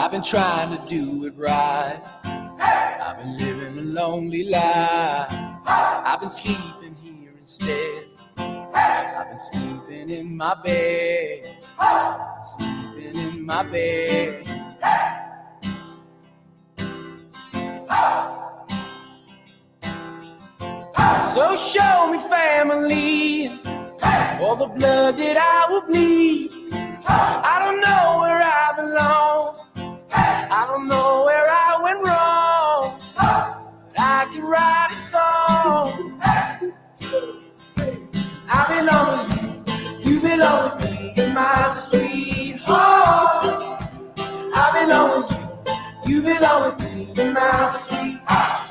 I've been trying to do it right. I've been living a lonely life. I've been sleeping here instead. I've been sleeping in my bed. I've been sleeping in my bed. So show me family, all the blood that I will bleed. I don't know where I belong. I don't know where I went wrong. But I can write a song. I belong with you, you belong with me, in my sweet home. I belong with you, you belong with me, in my sweet home.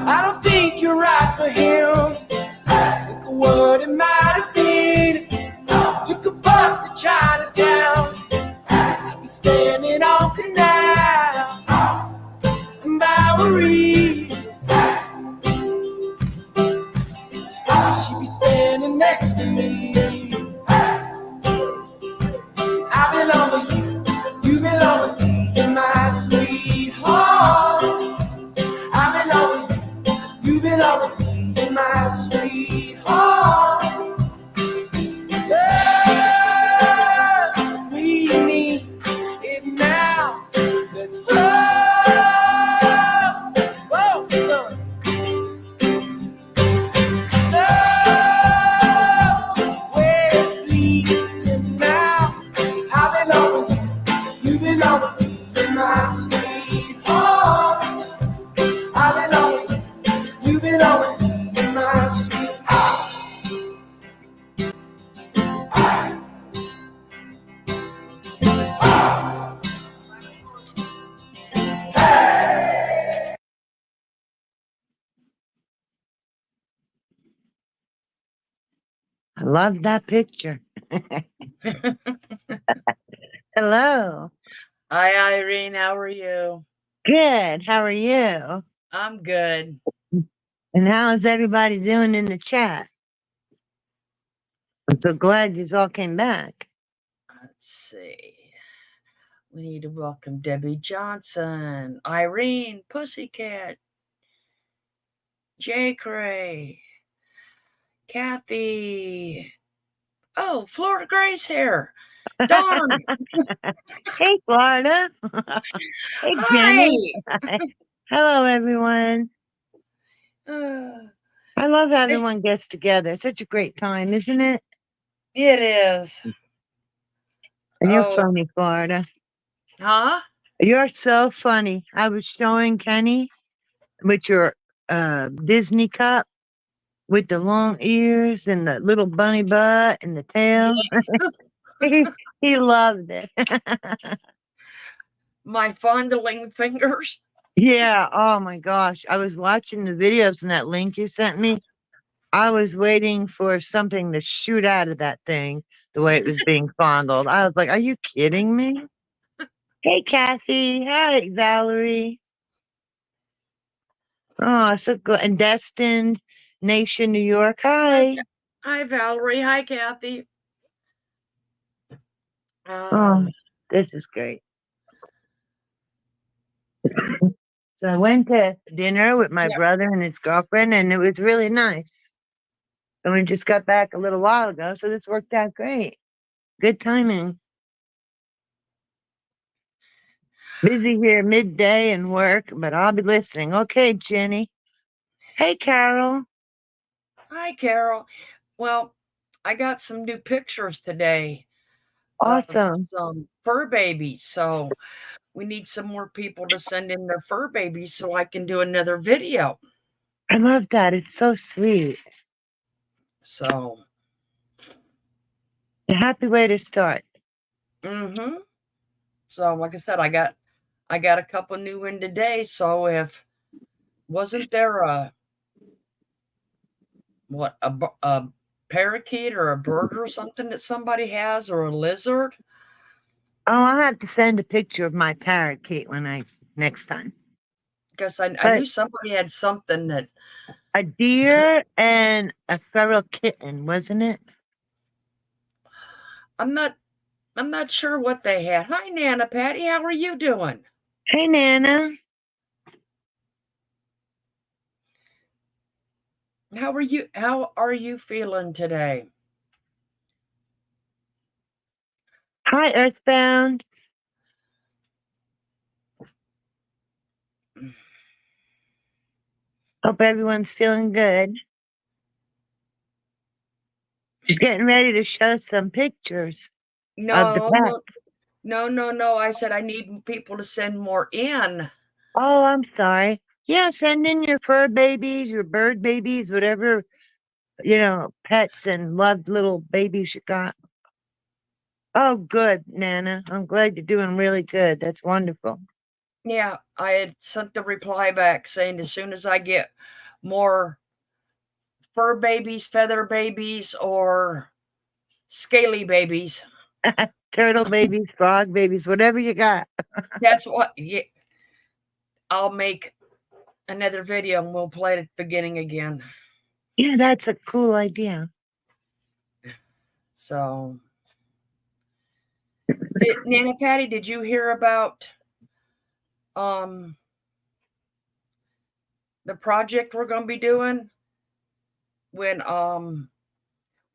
I don't think you're right for him. Look at what it might have been. Took a bus to Chinatown. I'd be standing on Canal and Bowery. She'd be standing next to me. I belong with you, you belong with me, in my sweet home. I belong with you, you belong with me, in my sweet home. Love, we need it now. Let's go. Whoa, son. Somewhere bleeding now. I belong with you, you belong with me, in my sweet home. I belong with you, you belong with me, in my sweet home. I love that picture. Hello. Hi, Irene. How are you? Good. How are you? I'm good. And how is everybody doing in the chat? I'm so glad you all came back. Let's see. We need to welcome Debbie Johnson, Irene, Pussycat, Jay Cray, Kathy. Oh, Florida Grace here. Dawn. Hey, Florida. Hey, Jenny. Hello, everyone. I love having one gets together. It's such a great time, isn't it? It is. And you're funny, Florida. Huh? You're so funny. I was showing Kenny with your Disney cup with the long ears and the little bunny butt and the tail. Yeah. he loved it. My fondling fingers. Yeah. Oh my gosh. I was watching the videos and that link you sent me. I was waiting for something to shoot out of that thing the way it was being fondled. I was like, are you kidding me? Hey, Kathy. Hi, Valerie. Oh, so good. And Destined Nation, New York. Hi. Hi, Valerie. Hi, Kathy. Oh, this is great. So I went to dinner with my brother and his girlfriend, and it was really nice. And we just got back a little while ago, so this worked out great. Good timing. Busy here midday and work, but I'll be listening. Okay, Jenny. Hey, Carol. Hi, Carol. Well, I got some new pictures today. Awesome. Of some fur babies. So we need some more people to send in their fur babies so I can do another video. I love that. It's so sweet. So. A happy way to start. Mm-hmm. So, like I said, I got a couple new in today. So wasn't there a parakeet or a bird or something that somebody has, or a lizard? Oh, I'll have to send a picture of my parakeet next time. Because I But knew somebody had something that a deer and a feral kitten, wasn't it? I'm not sure what they had. Hi, Nana Patty. How are you doing? Hey, Nana. How are you feeling today? Hi, Earthbound. Hope everyone's feeling good. She's getting ready to show some pictures of the No, no, pets. no. I said I need people to send more in. Oh, I'm sorry. Yeah, send in your fur babies, your bird babies, whatever, pets and loved little babies you got. Oh, good, Nana. I'm glad you're doing really good. That's wonderful. Yeah, I had sent the reply back saying as soon as I get more fur babies, feather babies, or scaly babies, Turtle babies, frog babies, whatever you got. that's what I'll make another video and we'll play it at the beginning again. Yeah, that's a cool idea. So, Nana Patty, did you hear about um the project we're going to be doing when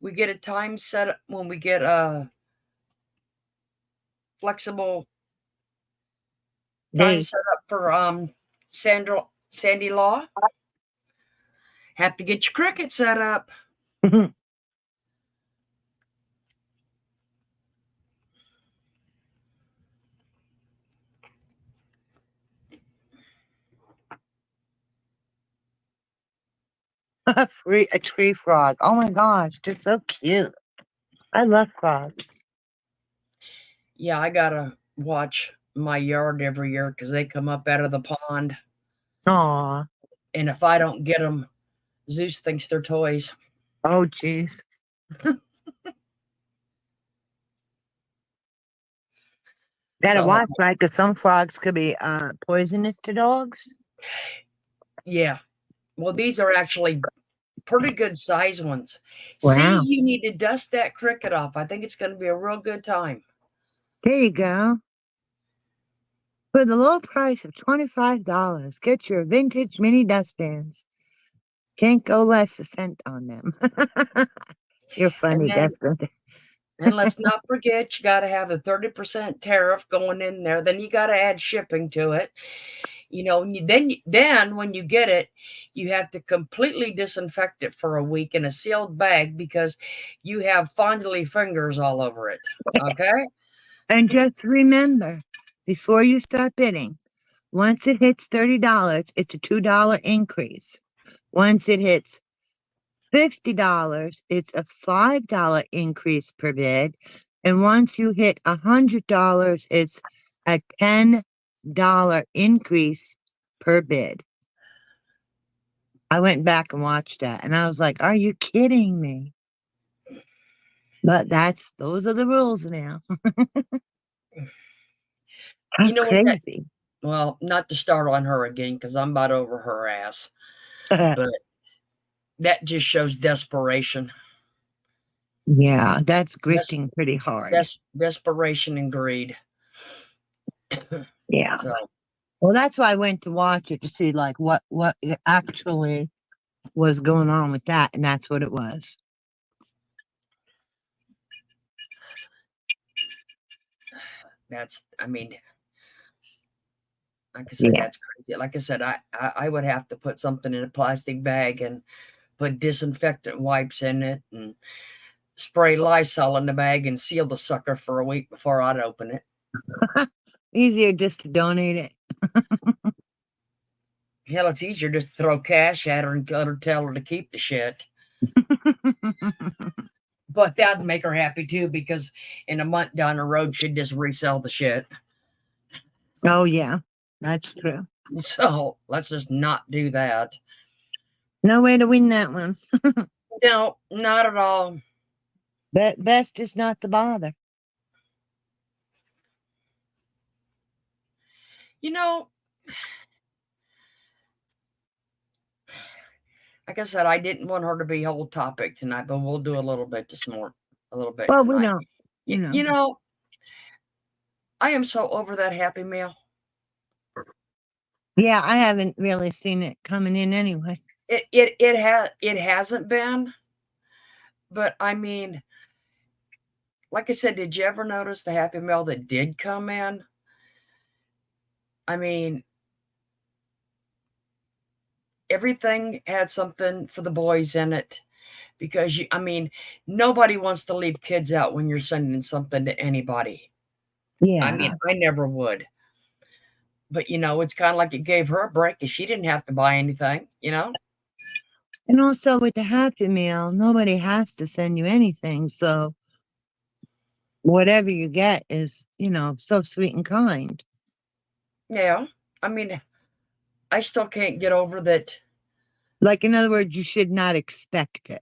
we get a time set when we get a flexible time Date. set up for Sandy Law? Have to get your cricket set up. A tree frog. Oh my gosh, they're so cute. I love frogs. Yeah, I gotta watch my yard every year because they come up out of the pond, Aw. and if I don't get them, Zeus thinks they're toys. Oh, jeez. Gotta So watch, right? Because some frogs could be poisonous to dogs. yeah, well, these are actually pretty good size ones. See, Wow. you need to dust that cricket off. I think it's going to be a real good time. There you go. For the low price of $25, get your vintage mini dustbins. Can't go less a cent on them. You're And funny, then, Dustin. and let's not forget, you got to have the 30% tariff going in there. Then you got to add shipping to it. Then when you get it, you have to completely disinfect it for a week in a sealed bag because you have fondly fingers all over it. Okay? And just remember, before you start bidding, once it hits $30, it's a $2 increase. Once it hits $50, it's a $5 increase per bid. And once you hit $100, it's a $10 increase per bid. I went back and watched that and I was like, are you kidding me? But those are the rules now. How You know what that crazy. well, not to start on her again because I'm about over her ass, but that just shows desperation. Yeah, that's Des- grifting pretty hard. Desperation and greed. Yeah. So Well, that's why I went to watch it to see like what it actually was going on with that, and that's what it was. I mean, like I said, Yeah. that's crazy. Like I said, I would have to put something in a plastic bag and put disinfectant wipes in it and spray Lysol in the bag and seal the sucker for a week before I'd open it. Easier just to donate it. Hell, it's easier just to throw cash at her and tell her to keep the shit. But that'd make her happy too because in a month down the road, she'd just resell the shit. Oh yeah, that's true. So let's just not do that. No way to win that one. No, not at all. But best is not to bother. You know, like I said, I didn't want her to be whole topic tonight, but we'll do a little bit this morning, a little bit Well, we tonight. don't, You, you know. you know, I am so over that Happy Meal. Yeah, I haven't really seen it coming in anyway. It hasn't been, but I mean, like I said, did you ever notice the Happy Meal that did come in? I mean, everything had something for the boys in it because I mean, nobody wants to leave kids out when you're sending something to anybody. I mean, Yeah. I never would. But it's kind of like it gave her a break because she didn't have to buy anything. And also with the Happy Meal, nobody has to send you anything. So whatever you get is, so sweet and kind. Yeah. I mean, I still can't get over that. Like, in other words, you should not expect it.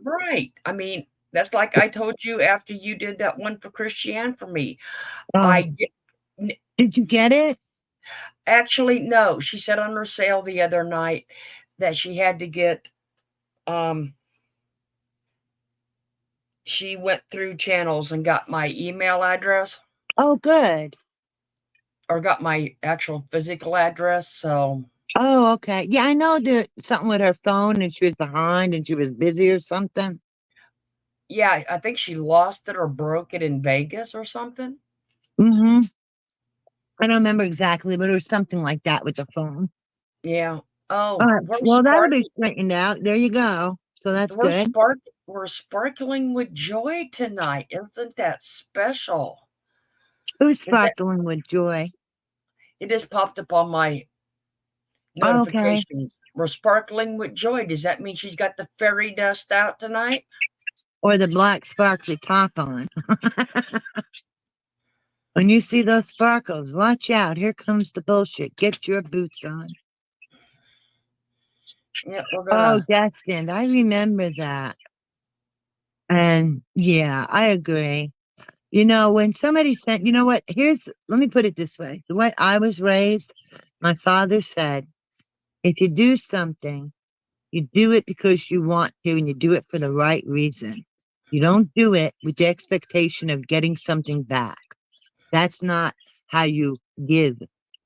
Right. I mean, that's like I told you after you did that one for Christiane for me. I Oh, did. did you get it? Actually, no. She said on her sale the other night that she had to get, um, she went through channels and got my email address Oh, good. or got my actual physical address. So, Oh, okay. Yeah, I know that something with her phone and she was behind and she was busy or something. yeah, I think she lost it or broke it in Vegas or something. Mm-hmm. I don't remember exactly, but it was something like that with the phone. Yeah. All Oh, right. Well, that'll be straightened out. There you go. So that's we're good. spark we're sparkling with joy tonight. Isn't that special? Who's Is that sparkling with joy? it just popped up on my Okay. notifications. We're sparkling with joy. Does that mean she's got the fairy dust out tonight? Or the black sparkly top on. When you see those sparkles, watch out. Here comes the bullshit. Get your boots on. Yeah, we're Oh, gonna. destined. I remember that. And yeah, I agree. When somebody sent, you know what? Let me put it this way. The way I was raised, my father said, if you do something, you do it because you want to and you do it for the right reason. You don't do it with the expectation of getting something back. That's not how you give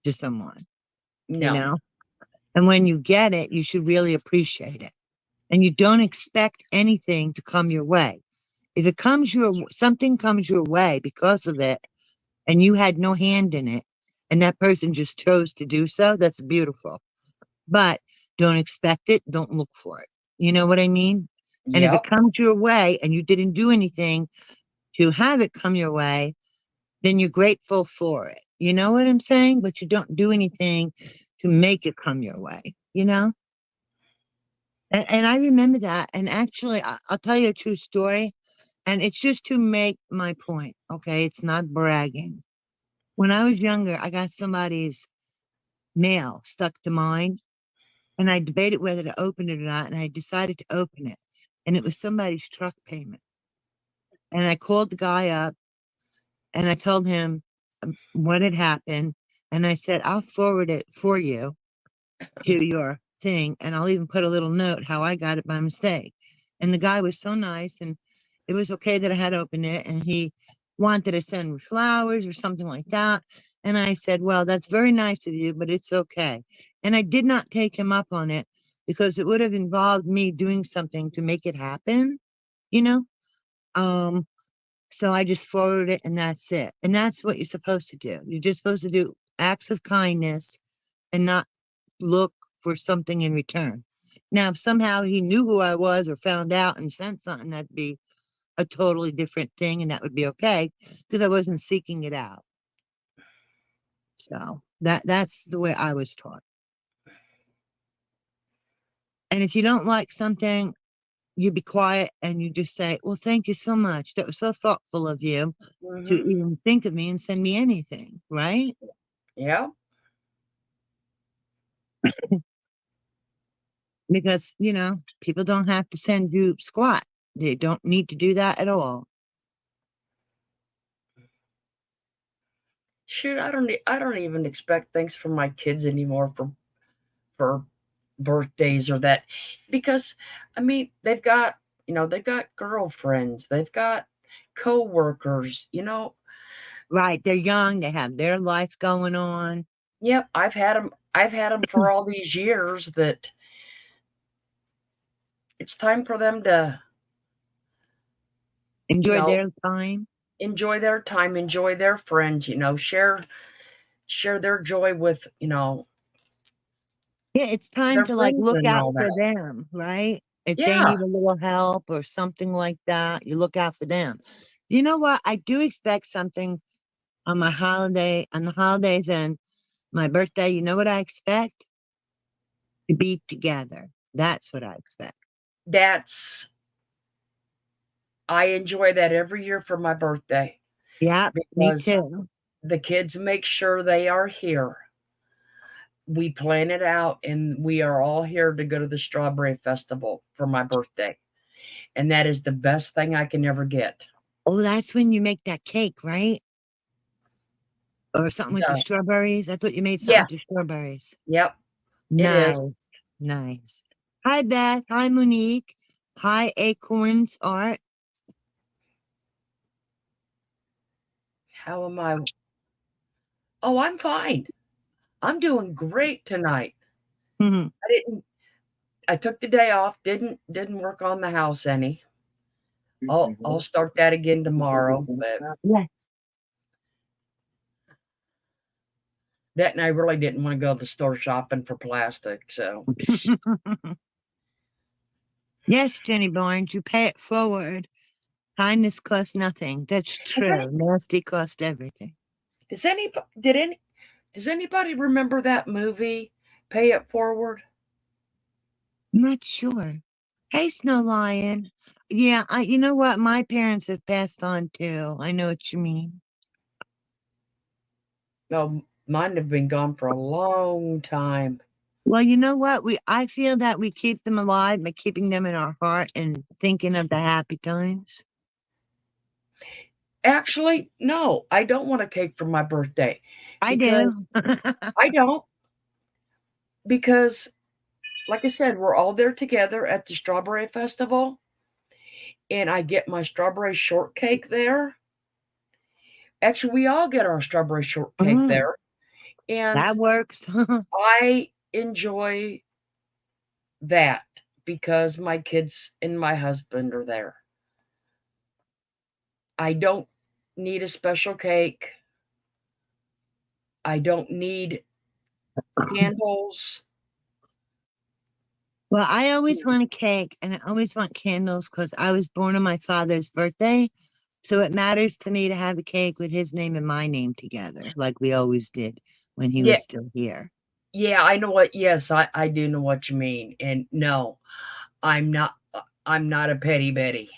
to someone, you No. know? And when you get it, you should really appreciate it. And you don't expect anything to come your way. If something comes your way because of it, and you had no hand in it, and that person just chose to do so, that's beautiful. But don't expect it, don't look for it. You know what I mean? And if it Yep. comes your way and you didn't do anything to have it come your way, then you're grateful for it. You know what I'm saying? But you don't do anything to make it come your way? And I remember that. And actually, I'll tell you a true story. And it's just to make my point. Okay. It's not bragging. When I was younger, I got somebody's mail stuck to mine. And I debated whether to open it or not. And I decided to open it. And it was somebody's truck payment. And I called the guy up and I told him what had happened. And I said, I'll forward it for you to your thing. And I'll even put a little note how I got it by mistake. And the guy was so nice. And it was okay that I had opened it. And he wanted to send me flowers or something like that. And I said, well, that's very nice of you, but it's okay. And I did not take him up on it because it would have involved me doing something to make it happen, you know? Um, so I just forwarded it and that's it. And that's what you're supposed to do. You're just supposed to do acts of kindness and not look for something in return. Now, if somehow he knew who I was or found out and sent something, that'd be a totally different thing and that would be okay because I wasn't seeking it out. So that's the way I was taught. And if you don't like something, you be quiet and you just say, well, thank you so much. That was so thoughtful of you to Hmm. even think of me and send me anything, right? Yeah. Because, people don't have to send you squat. They don't need to do that at all. Shoot, I don't even expect things from my kids anymore for birthdays or that, because I mean they've got girlfriends, they've got co-workers, Right. They're young. They have their life going on. Yep, I've had them for all these years that it's time for them to, you Enjoy know, their time. enjoy their time, enjoy their friends, share their joy with, Yeah, it's time their to like friends look and out all that. for them, right? If they Yeah, need a little help or something like that, you look out for them. You know what? I do expect something on the holidays and my birthday. You know what I expect? To be together. That's what I expect. that's I enjoy that every year for my birthday Yeah, me because too. the kids make sure they are here. We plan it out and we are all here to go to the strawberry festival for my birthday. And that is the best thing I can ever get. Oh, that's when you make that cake, right? Or something with the So, strawberries. I thought you made something yeah, with the strawberries. yep, it is. Nice, nice. Hi, Beth. Hi, Monique. Hi, Acorns Art. How am I? Oh, I'm fine. I'm doing great tonight. Mhm. I didn't I took the day off, didn't work on the house any. I'll start that again tomorrow, but Yes. that and I really didn't want to go to the store shopping for plastic, so Yes, Jenny Barnes, you pay it forward. Kindness costs nothing. That's has any true. Nasty cost everything. does any did any does anybody remember that movie, Pay It Forward? I'm not sure. Hey, Snow Lion. Yeah, you know what? My parents have passed on too. I know what you mean. No, mine have been gone for a long time. Well, you know what? I feel that we keep them alive by keeping them in our heart and thinking of the happy times. Actually, no, I don't want a cake for my birthday I because do. I don't because like I said, we're all there together at the strawberry festival and I get my strawberry shortcake there. Actually, we all get our strawberry shortcake Mm, there and that works. I enjoy that because my kids and my husband are there. I don't need a special cake. I don't need candles. Well, I always want a cake and I always want candles because I was born on my father's birthday. So it matters to me to have a cake with his name and my name together, like we always did when he Yeah, was still here. yeah, I know what. Yes, I do know what you mean. And no, I'm not. I'm not a petty Betty.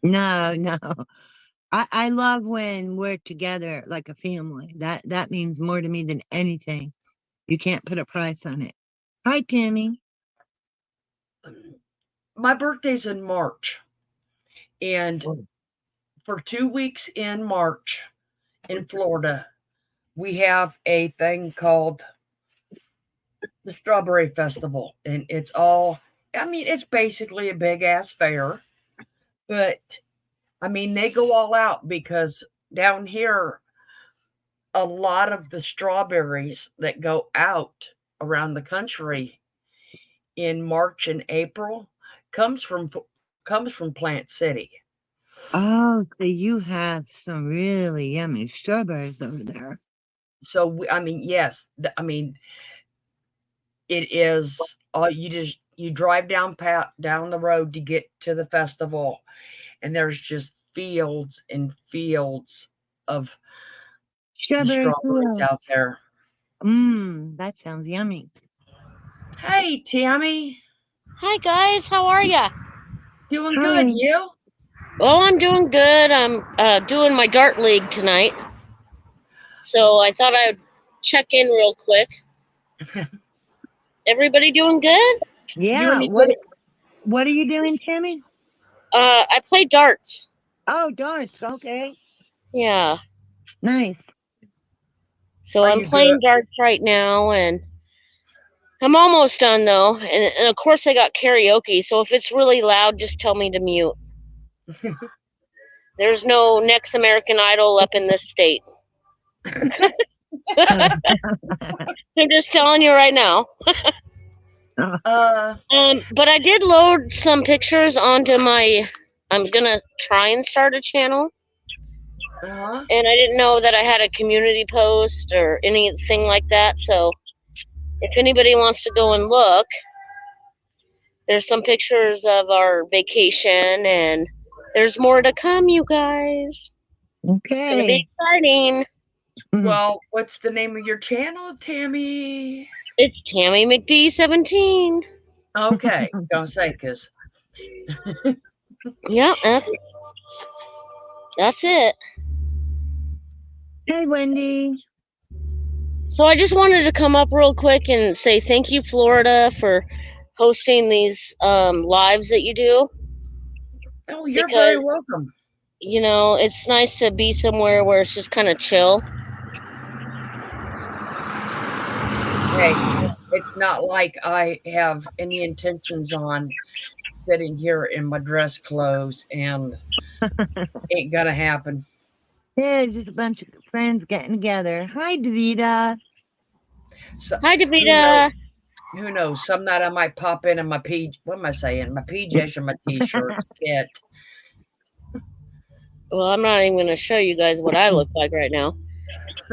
No, no. I love when we're together like a family. That means more to me than anything. You can't put a price on it. Hi, Tammy. My birthday's in March, and Oh. for 2 weeks in March in Florida, we have a thing called the Strawberry Festival, and it's all. I mean, it's basically a big ass fair, but I mean, they go all out because down here, a lot of the strawberries that go out around the country in March and April comes from comes from Plant City. Oh, so you have some really yummy strawberries over there. So I mean, yes, I mean it is. You drive down the road to get to the festival, and there's just fields and fields of the Strawberry strawberries out fields. there. That sounds yummy. Hey, Tammy, Hi guys, how are ya? doing good? Hi. You? Oh, I'm doing good. I'm doing my dart league tonight, so I thought I'd check in real quick. Everybody doing good? You Yeah. any good? What are you doing, Tammy? I play darts. Oh, darts. Okay. Yeah, Nice. so Are I'm you good? playing darts right now, and I'm almost done though, and of course I got karaoke. So if it's really loud, just tell me to mute. There's no next American Idol up in this state. I'm just telling you right now. But I did load some pictures onto my. I'm gonna try and start a channel, Uh-huh. and I didn't know that I had a community post or anything like that. So if anybody wants to go and look, there's some pictures of our vacation, and there's more to come, you guys. It's gonna be Okay. exciting. Well, what's the name of your channel, Tammy? It's Tammy McD17. Okay, don't say because Yeah, that's it. Hey, Wendy. So I just wanted to come up real quick and say thank you, Florida, for hosting these lives that you do. oh, you're very Because, welcome. it's nice to be somewhere where it's just kind of chill. Hey, it's not like I have any intentions on sitting here in my dress clothes, and ain't gonna happen. Yeah, just a bunch of friends getting together. Hi, Davida. So Hi, who Davida. knows? Who knows? Some night I might pop in my what am I saying? My PJs or my t-shirt. Shit. Well, I'm not even going to show you guys what I look like right now.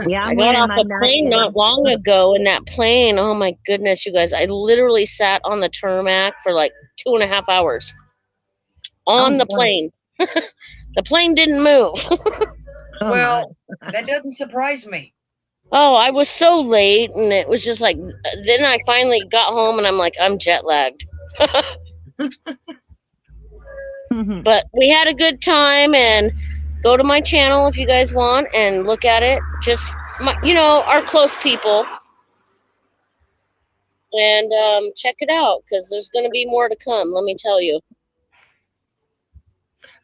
Yeah, I I'm got wearing off my a plane not nightgown. long ago, and that plane, oh my goodness, you guys, I literally sat on the tarmac for like 2.5 hours on the Oh, boy. plane. The plane didn't move. Oh, my. Well, that doesn't surprise me. Oh, I was so late, and it was just like, then I finally got home, and I'm like, I'm jet lagged. But we had a good time, and go to my channel if you guys want and look at it. Just, our close people. And check it out, because there's going to be more to come, let me tell you.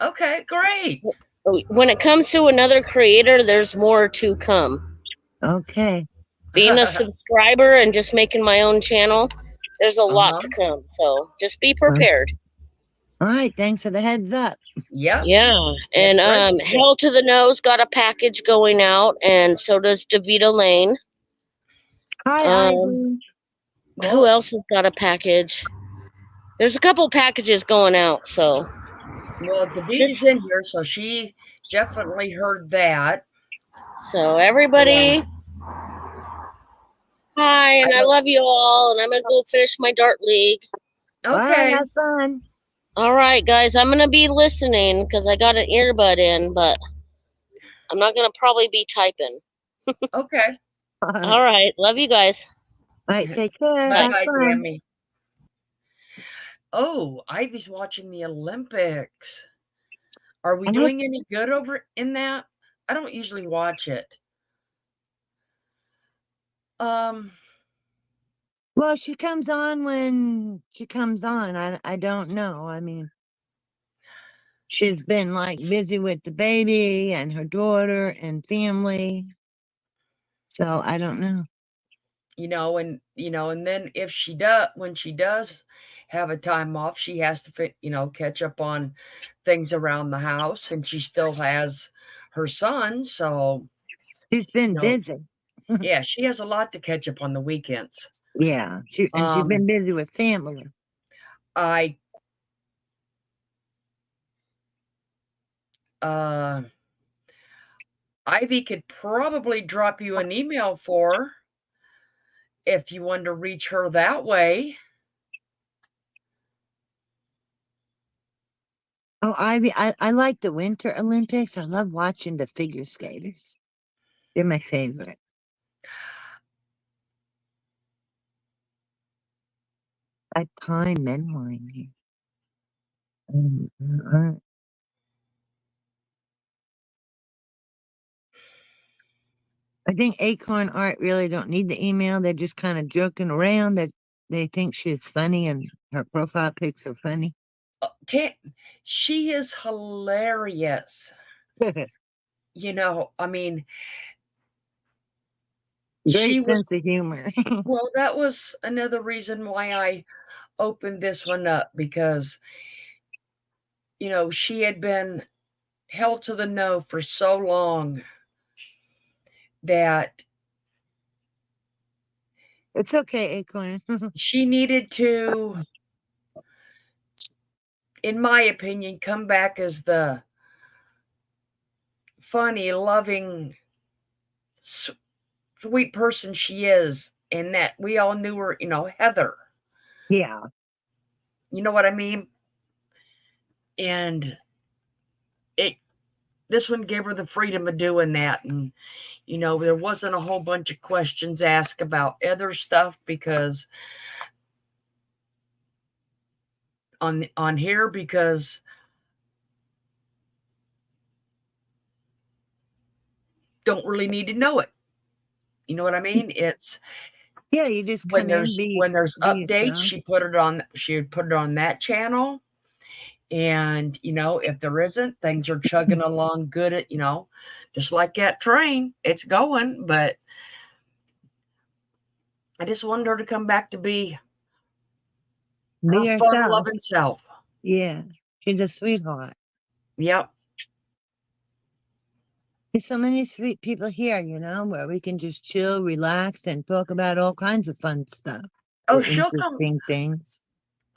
Okay, great. When it comes to another creator, there's more to come. Okay. Being a subscriber and just making my own channel, there's a lot to come. So just be prepared. All right. Thanks for the heads up. Yep. Yeah. That's And great. Hell to the Nose got a package going out, and so does Davita Lane. Hi, Ivy. Who else has got a package? There's a couple packages going out, so. Well, Davita's in here, so she definitely heard that. So everybody, hi, and I love you all, and I'm gonna go finish my dart league. All right, Okay. have fun. All right, guys, I'm gonna be listening because I got an earbud in, but I'm not gonna probably be typing. Okay. All right, love you guys. All right, take care. Bye Have bye, fun. Tammy. Oh, Ivy's watching the Olympics. Are we doing any good over in that? I don't usually watch it. Well, she comes on when she comes on. I don't know. I mean, she's been like busy with the baby and her daughter and family. So I don't know. And then if she does, when she does have a time off, she has to catch up on things around the house, and she still has her son, so She's been busy. yeah, she has a lot to catch up on the weekends. Yeah, she's been busy with family. Ivy could probably drop you an email for her if you wanted to reach her that way. Oh, Ivy, I like the Winter Olympics. I love watching the figure skaters. They're my favorite. I time Menline here. I think Acorn Art really don't need the email. They're just kind of joking around that they think she's funny and her profile pics are funny. She is hilarious. I mean, she Great was, sense of humor. well, that was another reason why I opened this one up, because, she had been held to the no for so long that It's okay, Acorn. she needed to, in my opinion, come back as the funny, loving, sweet person she is, and that we all knew her, Heather. Yeah. You know what I mean? And it this one gave her the freedom of doing that. And there wasn't a whole bunch of questions asked about other stuff, because on here, because don't really need to know it. You know what I mean? It's Yeah, you just when come in, there's be when there's be updates, yourself. she would put it on that channel. And if there isn't, things are chugging along good at, just like that train, it's going. But I just wanted her to come back to be Be her fun yourself. loving self. Yeah. She's a sweetheart. Yep. There's so many sweet people here, where we can just chill, relax, and talk about all kinds of fun stuff Oh, or she'll come. interesting things.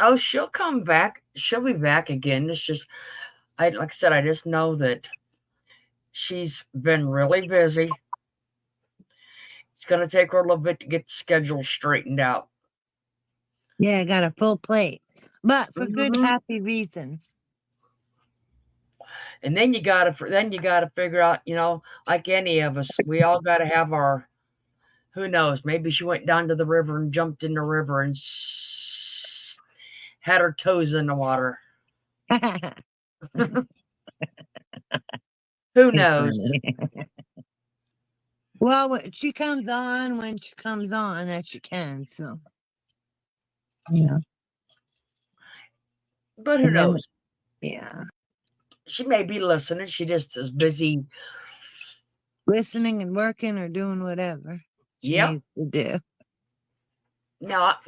Oh, she'll come back. She'll be back again. It's just, like I said, I just know that she's been really busy. It's going to take her a little bit to get the schedule straightened out. Yeah, I got a full plate, but for good, Mhm. happy reasons. And then you got to figure out, like any of us, we all got to have our, who knows, maybe she went down to the river and jumped in the river and had her toes in the water. Who knows? Well, she comes on when she comes on that she can, so. Yeah. But who And then, knows? yeah. She may be listening. She just is busy. Listening and working or doing whatever she Yep. needs to do. Now,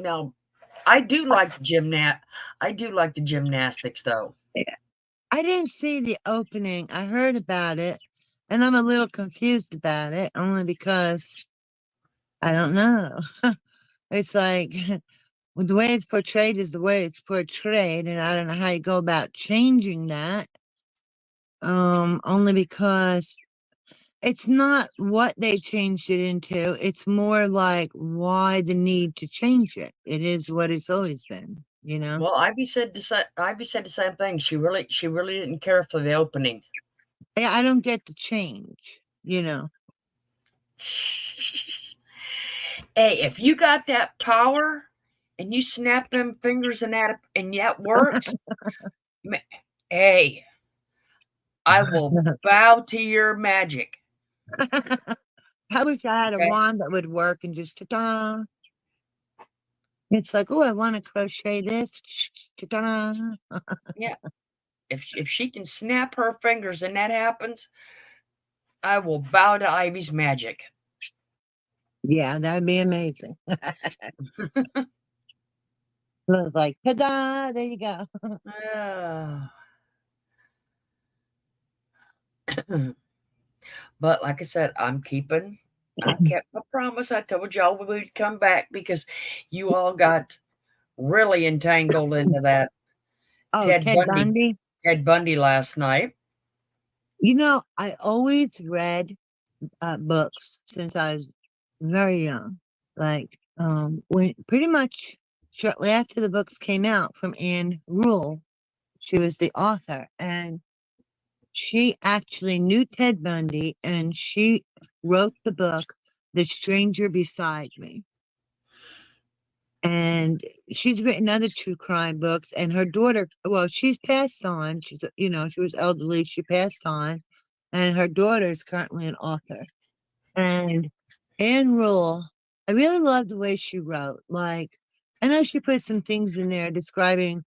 I do like the gymnastics, though. Yeah. I didn't see the opening. I heard about it, and I'm a little confused about it, only because I don't know. It's like the way it's portrayed is the way it's portrayed, and I don't know how you go about changing that. Only because it's not what they changed it into. It's more like why the need to change it. It is what it's always been, Well, Ivy said the same thing. She really didn't care for the opening. I don't get the change, Hey, if you got that power and you snap them fingers and that works, hey, I will bow to your magic. I wish I had a Okay? wand that would work and just ta-da. It's like, oh, I want to crochet this. Ta-da. Yeah. If she can snap her fingers and that happens, I will bow to Ivy's magic. Yeah, that would be amazing. Looks like, ta-da, there you go. But like I said, I kept my promise. I told y'all we would come back because you all got really entangled into that Oh, Ted Ted Bundy Bundy. Ted Bundy last night. I always read books since I was very young. Like, when pretty much shortly after the books came out from Anne Rule, she was the author, and she actually knew Ted Bundy, and she wrote the book, The Stranger Beside Me. And she's written other true crime books, and her daughter, well, she's passed on. She was elderly, she passed on, and her daughter is currently an author. And Anne Rule, I really love the way she wrote. Like, I know she put some things in there describing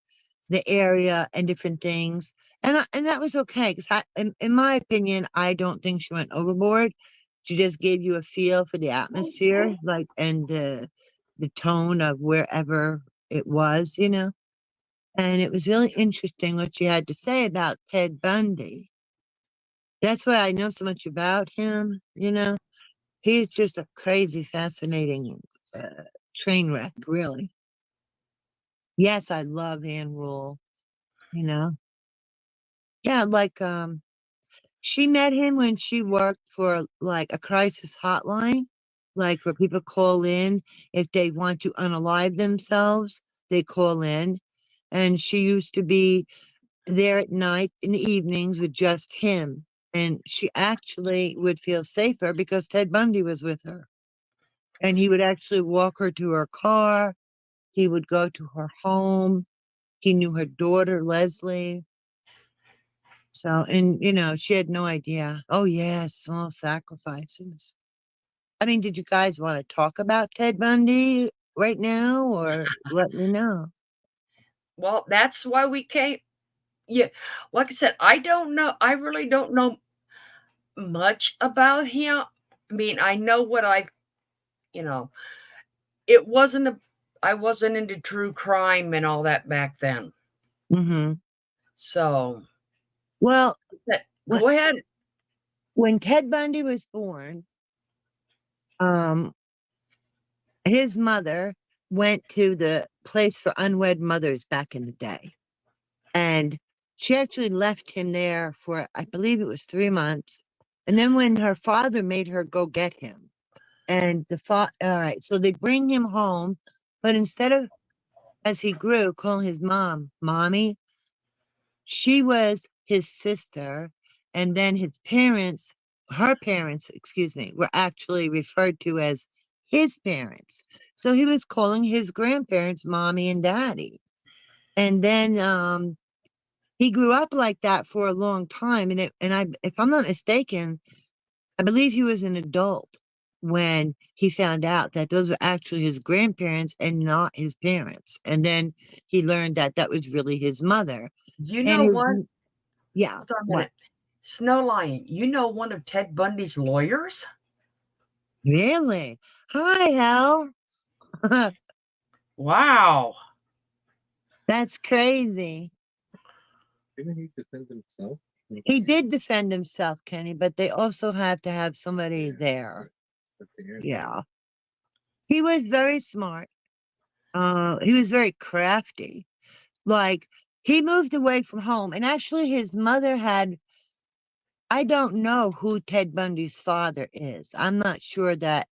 the area and different things, and that was okay because in my opinion, I don't think she went overboard. She just gave you a feel for the atmosphere, like, and the tone of wherever it was, you know. And it was really interesting what she had to say about Ted Bundy. That's why I know so much about him, you know. He's just a crazy, fascinating train wreck, really. Yes, I love Anne Rule, you know. Yeah, like she met him when she worked for like a crisis hotline, like where people call in if they want to unalive themselves, they call in. And she used to be there at night in the evenings with just him. And she actually would feel safer because Ted Bundy was with her. And he would actually walk her to her car. He would go to her home. He knew her daughter, Leslie. So, and you know, she had no idea. Oh, yeah, small sacrifices. I mean, did you guys want to talk about Ted Bundy right now or let me know? Well, that's why we came. Yeah, like I said, I don't know. I really don't know much about him. I mean, I know what you know, it wasn't a, I wasn't into true crime and all that back then. Mm-hmm. So, Well, when, go ahead. when Ted Bundy was born, um, his mother went to the place for unwed mothers back in the day. And she actually left him there for, I believe it was 3 months. And then when her father made her go get him, and all right, so they bring him home, but instead of, as he grew, calling his mom, mommy, she was his sister. And then her parents, excuse me, were actually referred to as his parents. So he was calling his grandparents mommy and daddy. And then, he grew up like that for a long time, if I'm not mistaken, I believe he was an adult when he found out that those were actually his grandparents and not his parents. And then he learned that that was really his mother. You And know his, what? yeah, Hold on a what? minute. Snow Lion, you know one of Ted Bundy's lawyers? Really? Hi, Hal. Wow. That's crazy. Didn't he defend himself? He did defend himself, Kenny, but they also had to have somebody there. Yeah. He was very smart. He was very crafty. Like, he moved away from home, and actually his mother had, I don't know who Ted Bundy's father is. I'm not sure that,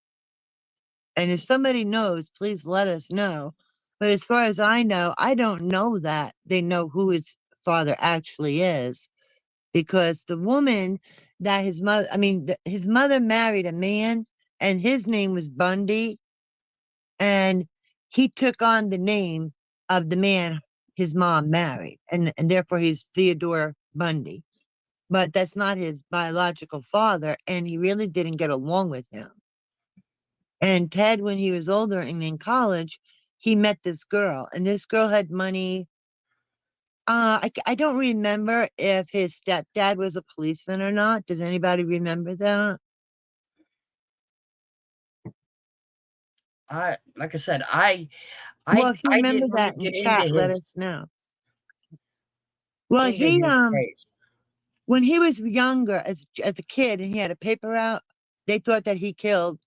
and if somebody knows, please let us know. But as far as I know, I don't know that they know who his father actually is, because the woman that his mother, I mean, his mother married a man, and his name was Bundy, and he took on the name of the man his mom married, and therefore he's Theodore Bundy. But that's not his biological father, and he really didn't get along with him. And Ted, when he was older and in college, he met this girl, and this girl had money. I don't remember if his stepdad was a policeman or not. Does anybody remember that? Like I said, I Well, if you I remember didn't really that in get into chat, let us know. Well, his case. when he was younger, as a kid, and he had a paper route, they thought that he killed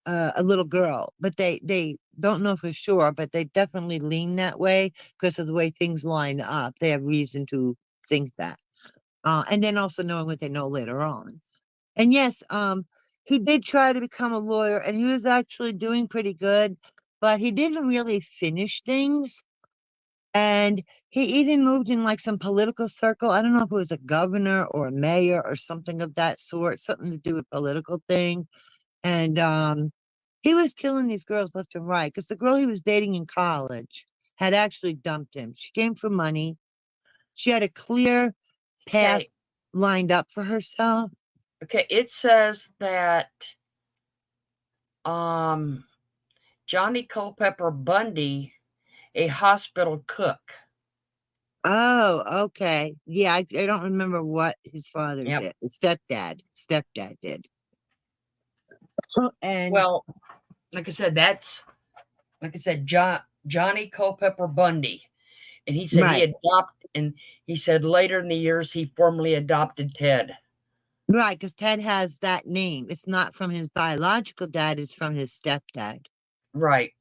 a little girl, but they don't know for sure, but they definitely lean that way because of the way things line up. They have reason to think that, and then also knowing what they know later on. And yes, he did try to become a lawyer, and he was actually doing pretty good, but he didn't really finish things. And he even moved in like some political circle. I don't know if it was a governor or a mayor or something of that sort, something to do with political thing. And he was killing these girls left and right because the girl he was dating in college had actually dumped him. She came for money. She had a clear path Okay. lined up for herself. Okay, it says that um Johnny Culpepper Bundy, a hospital cook. Oh, okay. Yeah, I don't remember what his father Yep. did. His stepdad did. And Well, like I said, Johnny Culpepper Bundy, and he said right, he said later in the years he formally adopted Ted. right, because Ted has that name. It's not from his biological dad, it's from his stepdad. Right.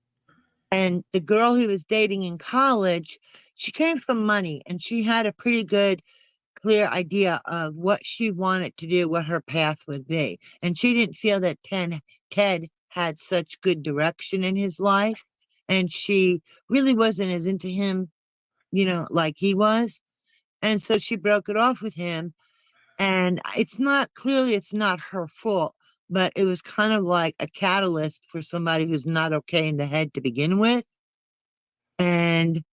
And the girl he was dating in college, she came from money and she had a pretty good, clear idea of what she wanted to do, what her path would be. And she didn't feel that Ted had such good direction in his life. And she really wasn't as into him, like he was. And so she broke it off with him. And it's not her fault, but it was kind of like a catalyst for somebody who's not okay in the head to begin with. And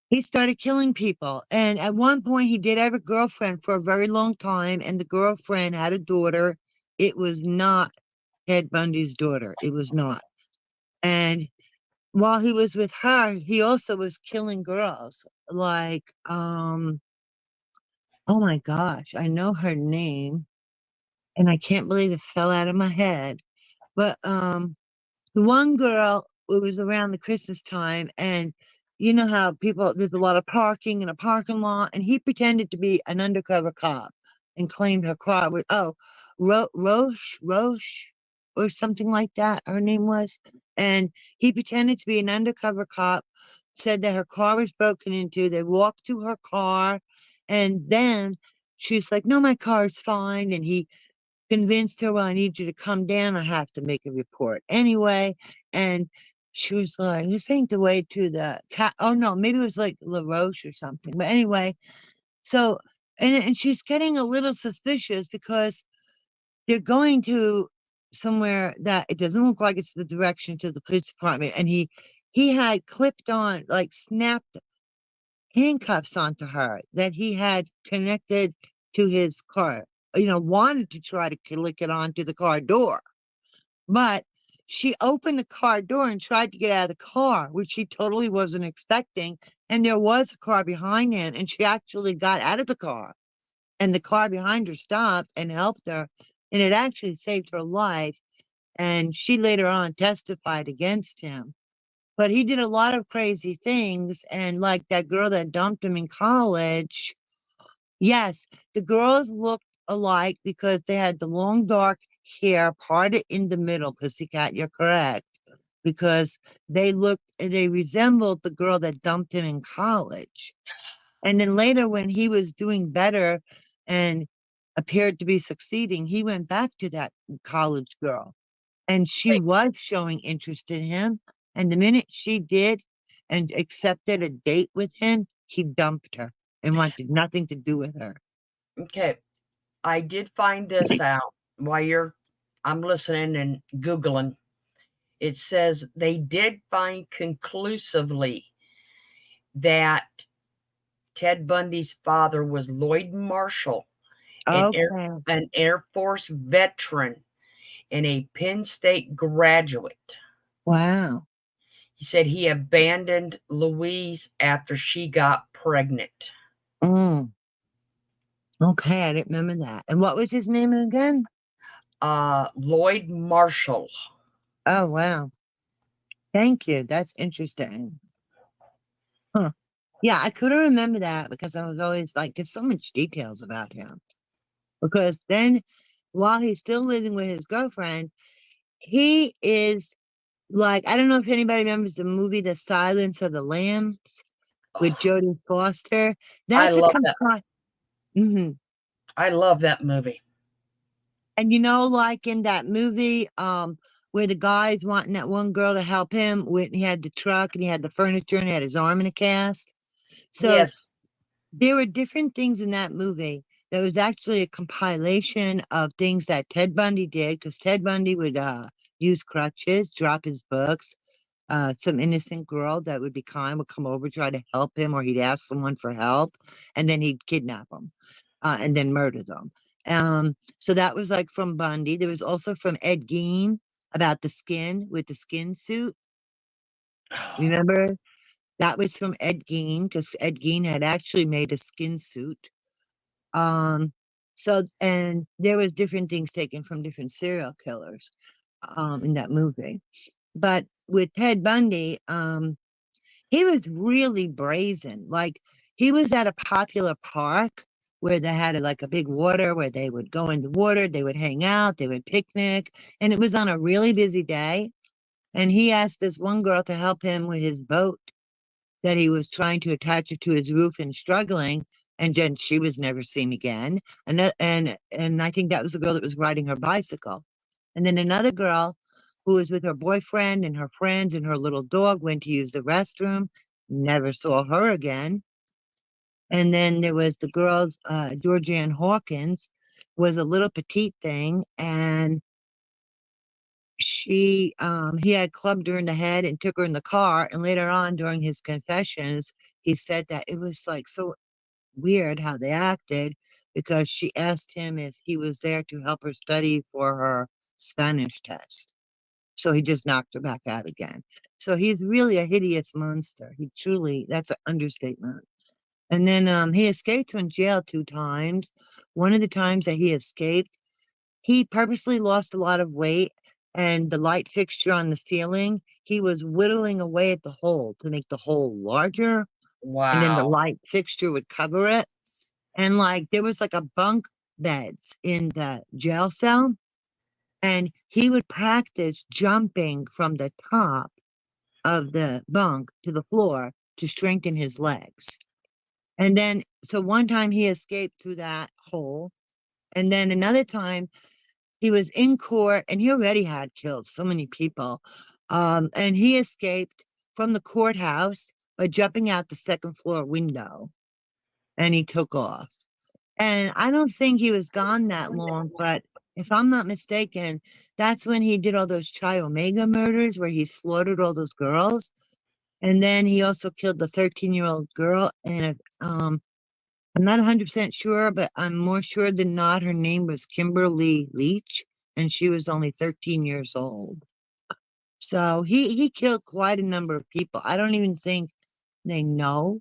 he started killing people. And at one point, he did have a girlfriend for a very long time, and the girlfriend had a daughter. It was not Ted Bundy's daughter. It was not. And while he was with her, he also was killing girls. Like, oh my gosh, I know her name, and I can't believe it fell out of my head. But the one girl, it was around the Christmas time, and you know how there's a lot of parking in a parking lot, and he pretended to be an undercover cop and claimed her car was, Roche, or something like that, her name was. And he pretended to be an undercover cop, said that her car was broken into. They walked to her car, and then she was like, no, my car's fine. And he convinced her, well, I need you to come down. I have to make a report anyway. And she was like, this ain't the way to the cat. Oh, no, maybe it was like La Roche or something. But anyway, so, and she's getting a little suspicious because they're going to somewhere that it doesn't look like it's the direction to the police department. And he had clipped on, like snapped handcuffs onto her that he had connected to his car, wanted to try to click it onto the car door. But she opened the car door and tried to get out of the car, which she totally wasn't expecting. And there was a car behind him, and she actually got out of the car. And the car behind her stopped and helped her. And it actually saved her life. And she later on testified against him. But he did a lot of crazy things. And like that girl that dumped him in college, yes, the girls looked alike because they had the long dark hair parted in the middle. Pussycat, you're correct. Because they resembled the girl that dumped him in college. And then later, when he was doing better and appeared to be succeeding, he went back to that college girl. And she Right. was showing interest in him. And the minute she did and accepted a date with him, he dumped her and wanted nothing to do with her. Okay. I did find this out while I'm listening and Googling. It says they did find conclusively that Ted Bundy's father was Lloyd Marshall, an Okay. Air Force veteran and a Penn State graduate. Wow. He said he abandoned Louise after she got pregnant. Mm. Okay, I didn't remember that. And what was his name again? Lloyd Marshall. Oh, wow. Thank you. That's interesting. Huh. Yeah, I couldn't remember that because I was always like, there's so much details about him. Because then, while he's still living with his girlfriend, he is like, I don't know if anybody remembers the movie The Silence of the Lambs with Oh, Jodie Foster. I That's a love that. Mhm. I love that movie. And like in that movie, where the guy's wanting that one girl to help him when he had the truck and he had the furniture and he had his arm in a cast. So Yes. there were different things in that movie. There was actually a compilation of things that Ted Bundy did, because Ted Bundy would use crutches, drop his books. Some innocent girl that would be kind would come over, try to help him, or he'd ask someone for help, and then he'd kidnap them and then murder them. So that was like from Bundy. There was also from Ed Gein about the skin with the skin suit. Remember? That was from Ed Gein because Ed Gein had actually made a skin suit. Um, and there was different things taken from different serial killers. in that movie. But with Ted Bundy, he was really brazen. Like he was at a popular park where they had like a big water where they would go in the water, they would hang out, they would picnic, and it was on a really busy day. And he asked this one girl to help him with his boat that he was trying to attach it to his roof and struggling. And then she was never seen again. And I think that was the girl that was riding her bicycle. And then another girl who was with her boyfriend and her friends and her little dog went to use the restroom, never saw her again. And then there was the girls, Georgianne Hawkins was a little petite thing, and he had clubbed her in the head and took her in the car. And later on, during his confessions, he said that it was like so weird how they acted because she asked him if he was there to help her study for her Spanish test. So he just knocked her back out again. So he's really a hideous monster. He truly, that's an understatement. And then he escaped from jail 2 times. One of the times that he escaped, he purposely lost a lot of weight, and the light fixture on the ceiling, he was whittling away at the hole to make the hole larger, and then the Wow. light fixture would cover it. And like there was like a bunk beds in the jail cell, and he would practice jumping from the top of the bunk to the floor to strengthen his legs. And then, so one time he escaped through that hole. And then another time he was in court and he already had killed so many people. And he escaped from the courthouse by jumping out the second floor window, and he took off. And I don't think he was gone that long, but if I'm not mistaken, that's when he did all those Chi Omega murders where he slaughtered all those girls. And then he also killed the 13-year-old girl. And I'm not 100% sure, but I'm more sure than not her name was Kimberly Leach, and she was only 13 years old. So he killed quite a number of people. I don't even think they know.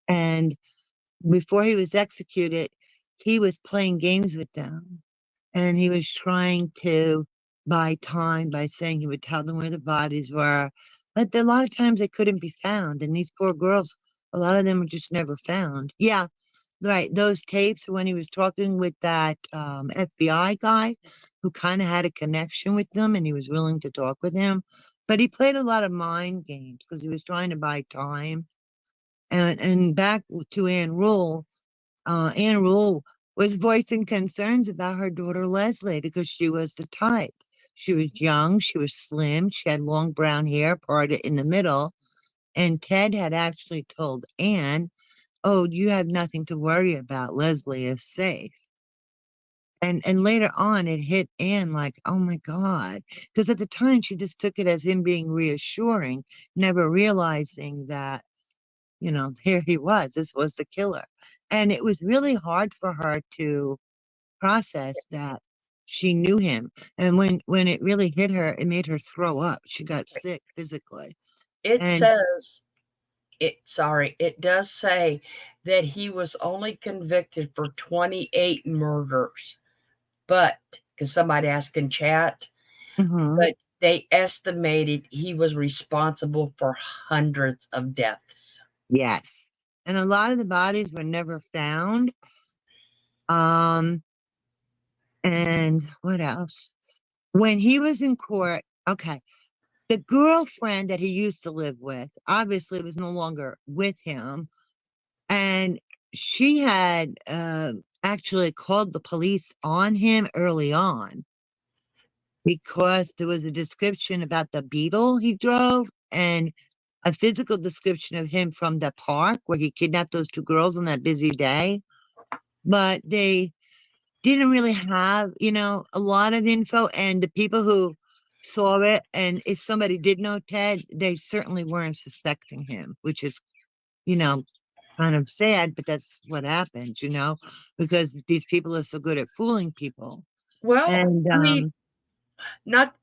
And before he was executed, he was playing games with them. And he was trying to buy time by saying he would tell them where the bodies were. But a lot of times they couldn't be found. And these poor girls, a lot of them were just never found. Yeah, right. Those tapes when he was talking with that FBI guy who kind of had a connection with them and he was willing to talk with him. But he played a lot of mind games because he was trying to buy time. And back to Ann Rule was voicing concerns about her daughter Leslie because she was the type. She was young, she was slim, she had long brown hair parted in the middle. And Ted had actually told Anne, "Oh, you have nothing to worry about. Leslie is safe." And later on, it hit Anne like, oh my God. Because at the time, she just took it as him being reassuring, never realizing that, here he was. This was the killer. And it was really hard for her to process that she knew him. And when it really hit her, it made her throw up. She got sick physically. It And says it does say that he was only convicted for 28 murders, but because somebody asked in chat, mhm, but they estimated he was responsible for hundreds of deaths. yes. And a lot of the bodies were never found. Um, and what else? When he was in court, okay, the girlfriend that he used to live with obviously was no longer with him. And she had actually called the police on him early on because there was a description about the Beetle he drove and a physical description of him from the park where he kidnapped those 2 girls on that busy day. But they didn't really have, a lot of info. And the people who saw it, and if somebody did know Ted, they certainly weren't suspecting him, which is, you know, kind of sad, but that's what happens, because these people are so good at fooling people. Well, And I mean, not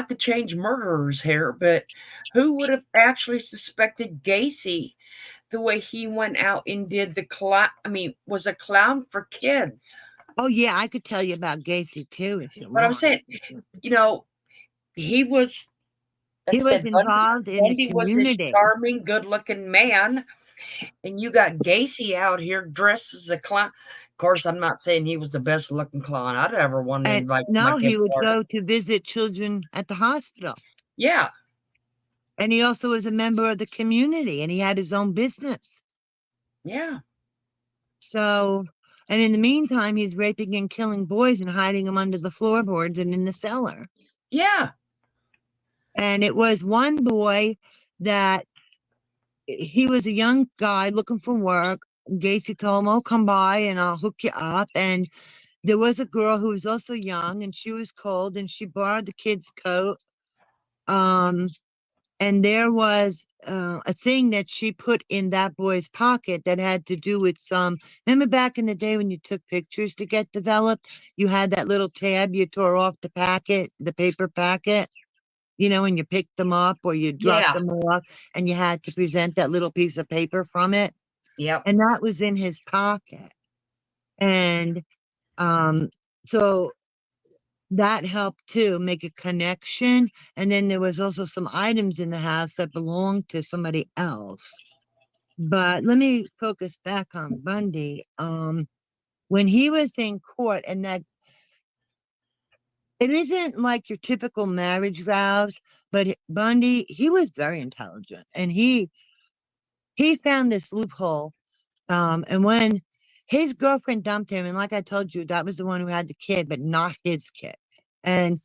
to change murderers here, but who would have actually suspected Gacy the way he went out and did the clown? I mean, was a clown for kids. oh yeah, I could tell you about Gacy too if you But I'm want. saying, you know, he was, like He I was said, involved in the Bundy was a community. charming, good-looking man, and you got Gacy out here dressed as a clown. Of course, I'm not saying he was the best-looking clown I'd ever want to And invite to my no, he kid's would party. go to visit children at the hospital. Yeah, And he also was a member of the community, and he had his own business. yeah, So, and in the meantime, he's raping and killing boys and hiding them under the floorboards and in the cellar. yeah, And it was one boy that he was a young guy looking for work. Gacy told him, "Oh, come by and I'll hook you up." And there was a girl who was also young and she was cold and she borrowed the kid's coat. And there was a thing that she put in that boy's pocket that had to do with some. Remember back in the day when you took pictures to get developed, you had that little tab you tore off the packet, the paper packet, you know, and you picked them up or you dropped yeah, them off and you had to present that little piece of paper from it. yep, And that was in his pocket. And so that helped too make a connection. And then there was also some items in the house that belonged to somebody else. But let me focus back on Bundy. When he was in court, and that it isn't like your typical marriage vows, but Bundy, he was very intelligent, and he found this loophole. And when his girlfriend dumped him, and like I told you, that was the one who had the kid, but not his kid. And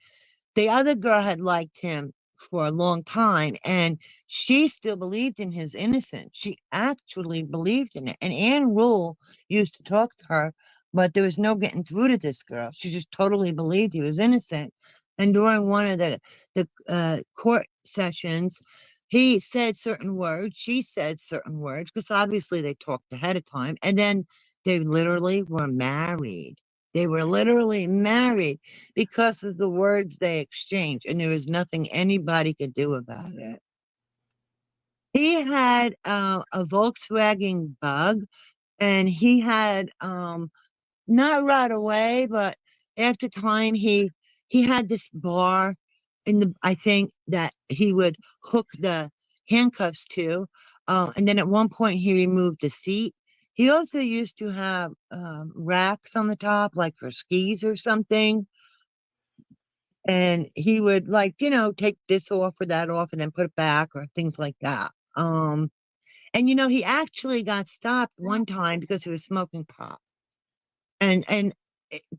the other girl had liked him for a long time, and she still believed in his innocence. She actually believed in it. And Anne Rule used to talk to her, but there was no getting through to this girl. She just totally believed he was innocent. And during one of the court sessions, he said certain words, she said certain words, because obviously they talked ahead of time. And then they literally were married. They were literally married because of the words they exchanged, and there was nothing anybody could do about it. He had a Volkswagen Bug, and he had not right away, but after time, he had this bar in the, I think, that he would hook the handcuffs to, and then at one point he removed the seat. He also used to have racks on the top, like for skis or something. And he would, like, you know, take this off or that off and then put it back or things like that. And you know, he actually got stopped one time because he was smoking pot. And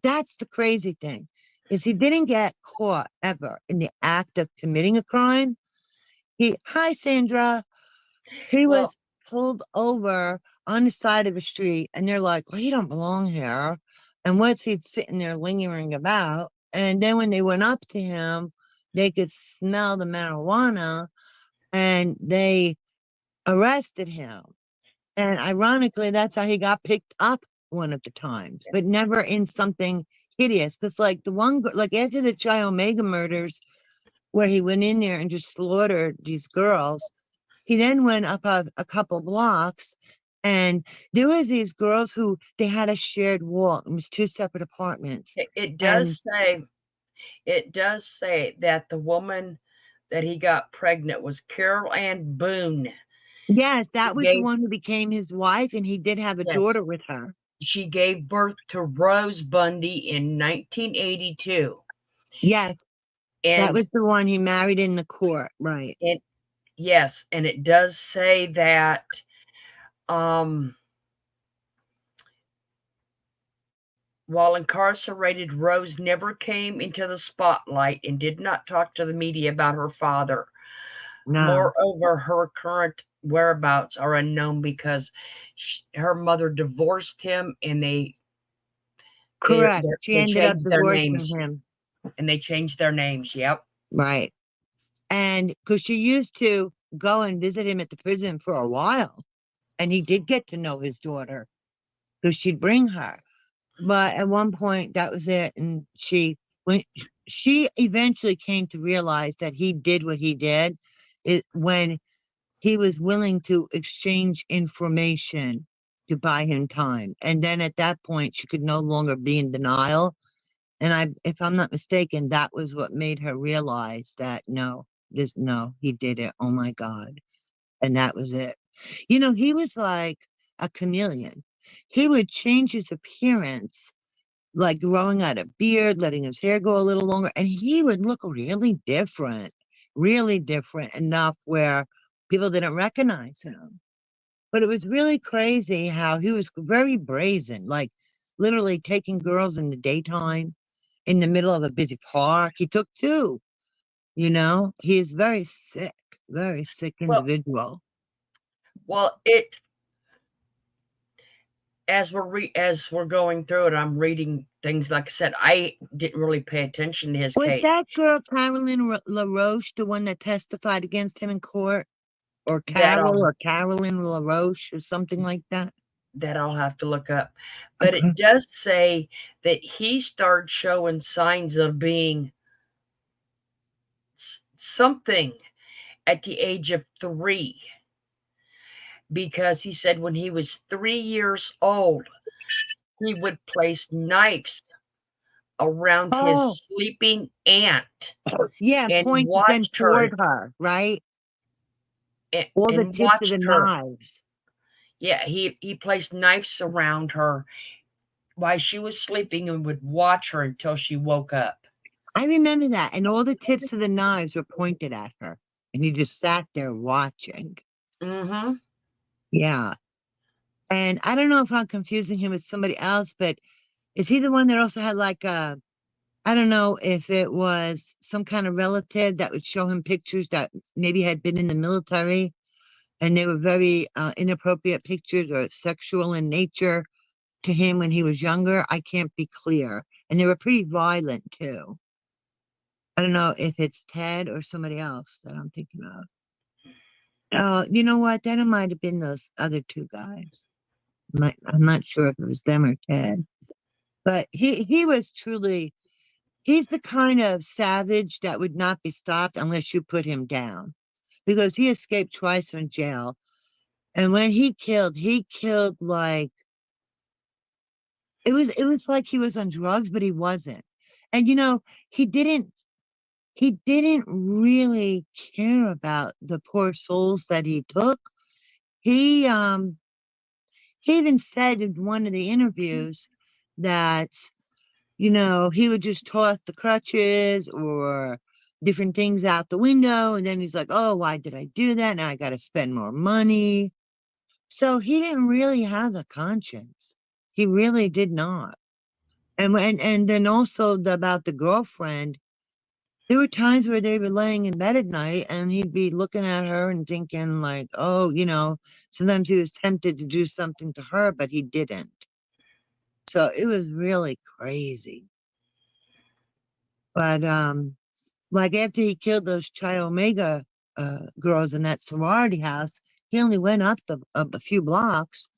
that's the crazy thing, is he didn't get caught ever in the act of committing a crime. Hi Sandra. He well, was pulled over on the side of the street, and they're like, "Well, you don't belong here." And once he'd sitting there lingering about, and then when they went up to him, they could smell the marijuana, and they arrested him. And ironically, that's how he got picked up one of the times, but never in something hideous. Because like the one, like after the Chi Omega murders, where he went in there and just slaughtered these girls, he then went up a couple blocks, and there was these girls who they had a shared wall. It was two separate apartments. it And does say that the woman that he got pregnant was Carol Ann Boone. yes, that She was the gave, one who became his wife, and he did have a yes, daughter with her. she gave birth to Rose Bundy in 1982. Yes, that And was the one he married in the court, right? it, yes, and it does say that um while incarcerated, Rose never came into the spotlight and did not talk to the media about her father. No, Moreover, her current whereabouts are unknown because her mother divorced him, and correct. She they ended up changed their divorcing names. him, And they changed their names. Yep. right? And because she used to go and visit him at the prison for a while, and he did get to know his daughter because she'd bring her. But at one point, that was it. And when she eventually came to realize that he did what he did, when he was willing to exchange information to buy him time. And then at that point, she could no longer be in denial. And if I'm not mistaken, that was what made her realize that no, he did it. Oh my God. And that was it. You know, he was like a chameleon. He would change his appearance, like growing out a beard, letting his hair go a little longer, and he would look really different enough where people didn't recognize him. But it was really crazy how he was very brazen, like literally taking girls in the daytime in the middle of a busy park. He took two, you know, he is very sick Well, individual. well, as we're going through it, I'm reading things. Like I said, I didn't really pay attention to his Was case. that girl Carolyn LaRoche the one that testified against him in court? Or That Carol or Carolyn LaRoche or something like that? that I'll have to look up. But Okay. it does say that he started showing signs of being something at the age of 3, because he said when he was 3 years old, he would place knives around Oh, his sleeping aunt yeah, and pointed them watched her toward her, right? and, All the and tips of the watched her. knives. Yeah, he placed knives around her while she was sleeping and would watch her until she woke up. I remember that. And all the tips of the knives were pointed at her. And he just sat there watching. Mm-hmm. Yeah. And I don't know if I'm confusing him with somebody else, but is he the one that also had like I don't know if it was some kind of relative that would show him pictures that maybe had been in the military and they were very inappropriate pictures or sexual in nature to him when he was younger? I can't be clear. And they were pretty violent too. I don't know if it's Ted or somebody else that I'm thinking of. Oh, you know what? That might have been those other two guys. I'm not sure if it was them or Ted. But he was truly, he's the kind of savage that would not be stopped unless you put him down. Because he escaped twice from jail. And when he killed like it was like he was on drugs, but he wasn't. And you know, he didn't he didn't really care about the poor souls that he took. He he even said in one of the interviews that, you know, he would just toss the crutches or different things out the window, and then he's like, "Oh, why did I do that? Now I got to spend more money." So he didn't really have a conscience. He really did not. And then also about the girlfriend, there were times where they were laying in bed at night and he'd be looking at her and thinking like, oh, you know, sometimes he was tempted to do something to her, but he didn't. So it was really crazy. But like after he killed those Chi Omega girls in that sorority house, he only went up a few blocks,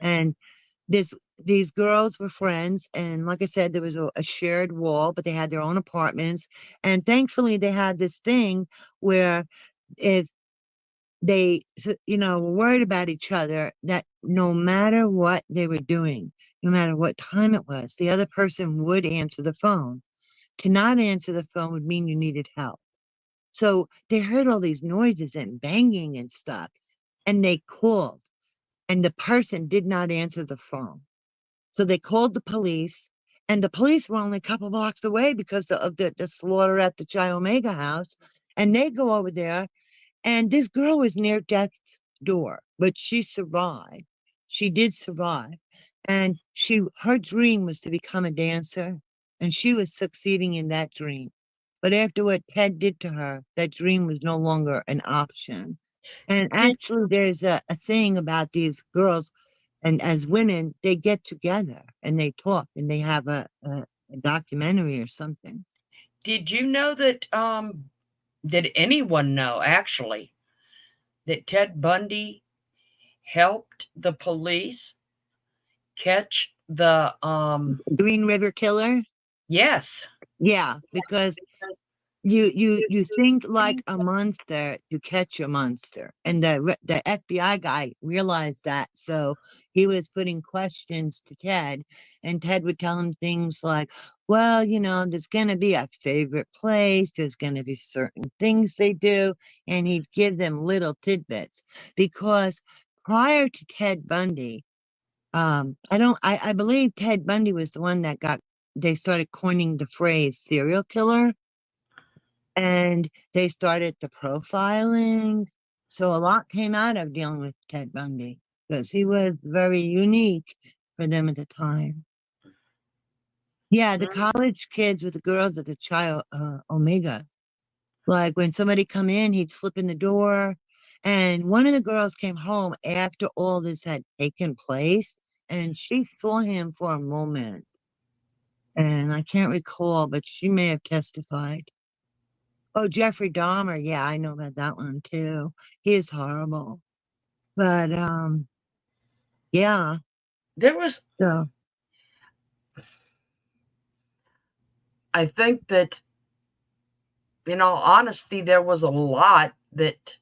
and this these girls were friends, and like I said, there was a shared wall, but they had their own apartments, and thankfully they had this thing where if they you know were worried about each other, that no matter what they were doing, no matter what time it was, the other person would answer the phone. To not answer the phone would mean you needed help. So they heard all these noises and banging and stuff, and they called, and the person did not answer the phone. So they called the police, and the police were only a couple blocks away because of the slaughter at the Chi Omega house. And they go over there, and this girl was near death's door, but she survived. She did survive. And her dream was to become a dancer, and she was succeeding in that dream. But after what Ted did to her, that dream was no longer an option. And Did actually, there's a thing about these girls, and as women, they get together and they talk and they have a documentary or something. did you know that did anyone know actually that Ted Bundy helped the police catch the Green River Killer? yes. Yeah, because you think like a monster to catch a monster, and the FBI guy realized that, so he was putting questions to Ted, and Ted would tell him things like, well, there's going to be a favorite place. There's going to be certain things they do. And he'd give them little tidbits because prior to Ted Bundy, I believe Ted Bundy was the one that they started coining the phrase serial killer and they started the profiling. So a lot came out of dealing with Ted Bundy because he was very unique for them at the time. Yeah, the college kids with the girls at the Chi Omega. Like when somebody come in, he'd slip in the door. And one of the girls came home after all this had taken place, and she saw him for a moment. And I can't recall, but she may have testified. Oh, Jeffrey Dahmer. Yeah, I know about that one too. He is horrible. But yeah. There was, So I think that, in all honesty, there was a lot that,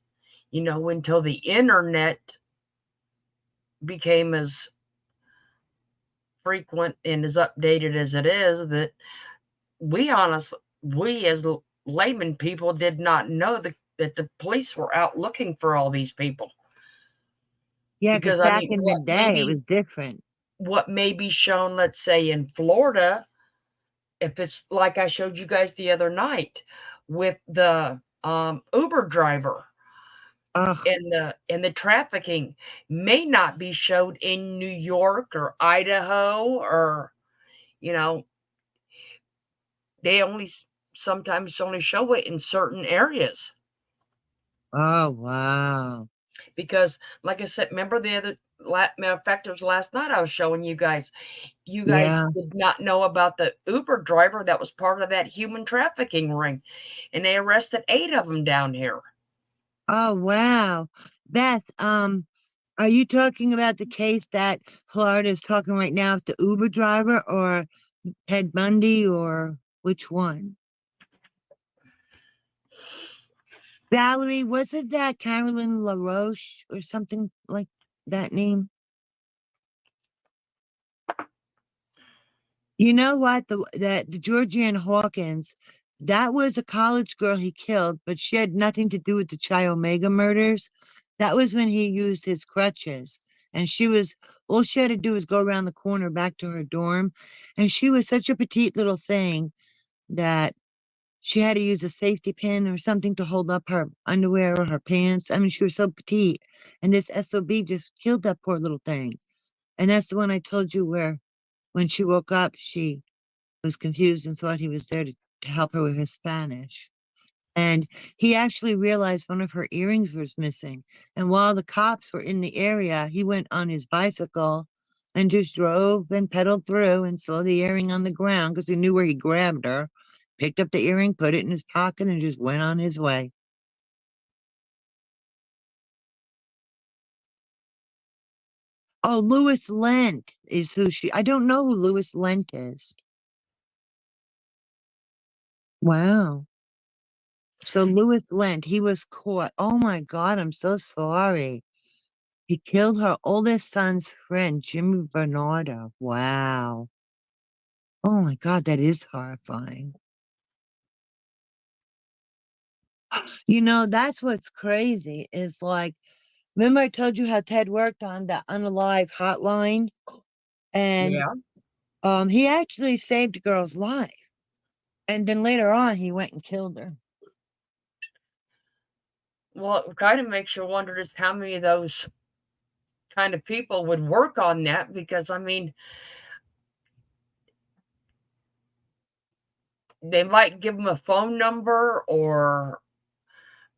until the internet became as frequent and as updated as it is, that we as layman people did not know that the police were out looking for all these people. yeah, because Because I back mean, in the day it was different. what may be shown, let's say in Florida, if it's like I showed you guys the other night with the Uber driver Ugh. and the trafficking, may not be showed in New York or Idaho, or they sometimes only show it in certain areas. Oh, wow. Because, like I said, remember the other matter of fact, it was last night I was showing you guys. You guys Yeah. did not know about the Uber driver that was part of that human trafficking ring, and they arrested 8 of them down here. Oh, wow. Beth, are you talking about the case that Florida is talking right now with the Uber driver or Ted Bundy or which one? Valerie, was it that Carolyn LaRoche or something like that name? You know what? The Georgianne Hawkins, that was a college girl he killed, but she had nothing to do with the Chi Omega murders. That was when he used his crutches. And all she had to do was go around the corner back to her dorm. And she was such a petite little thing that she had to use a safety pin or something to hold up her underwear or her pants. I mean, she was so petite. And this SOB just killed that poor little thing. And that's the one I told you where when she woke up, she was confused and thought he was there to help her with her Spanish. And he actually realized one of her earrings was missing. And while the cops were in the area, he went on his bicycle and just drove and pedaled through and saw the earring on the ground because he knew where he grabbed her, picked up the earring, put it in his pocket, and just went on his way. Oh, Louis Lent is I don't know who Louis Lent is. Wow. So Louis Lent, he was caught. Oh my God, I'm so sorry. He killed her oldest son's friend, Jimmy Bernardo. Wow. Oh my God, that is horrifying. That's what's crazy is like, remember I told you how Ted worked on the unalive hotline? And he actually saved a girl's life. And then later on, he went and killed her. Well, it kind of makes you wonder just how many of those kind of people would work on that, because I mean, they might give them a phone number or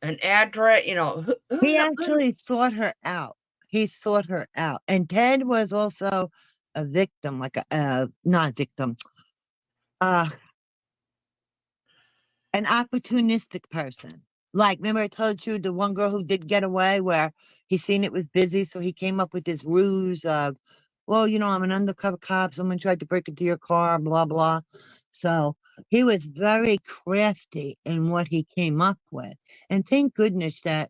an address, who He knows? actually sought her out. He sought her out. And Ted was also a victim, like not a victim, uh, an opportunistic person. Like, remember I told you the one girl who did get away where he seen it was busy, so he came up with this ruse of, well, I'm an undercover cop, someone tried to break into your car, blah, blah. So he was very crafty in what he came up with. And thank goodness that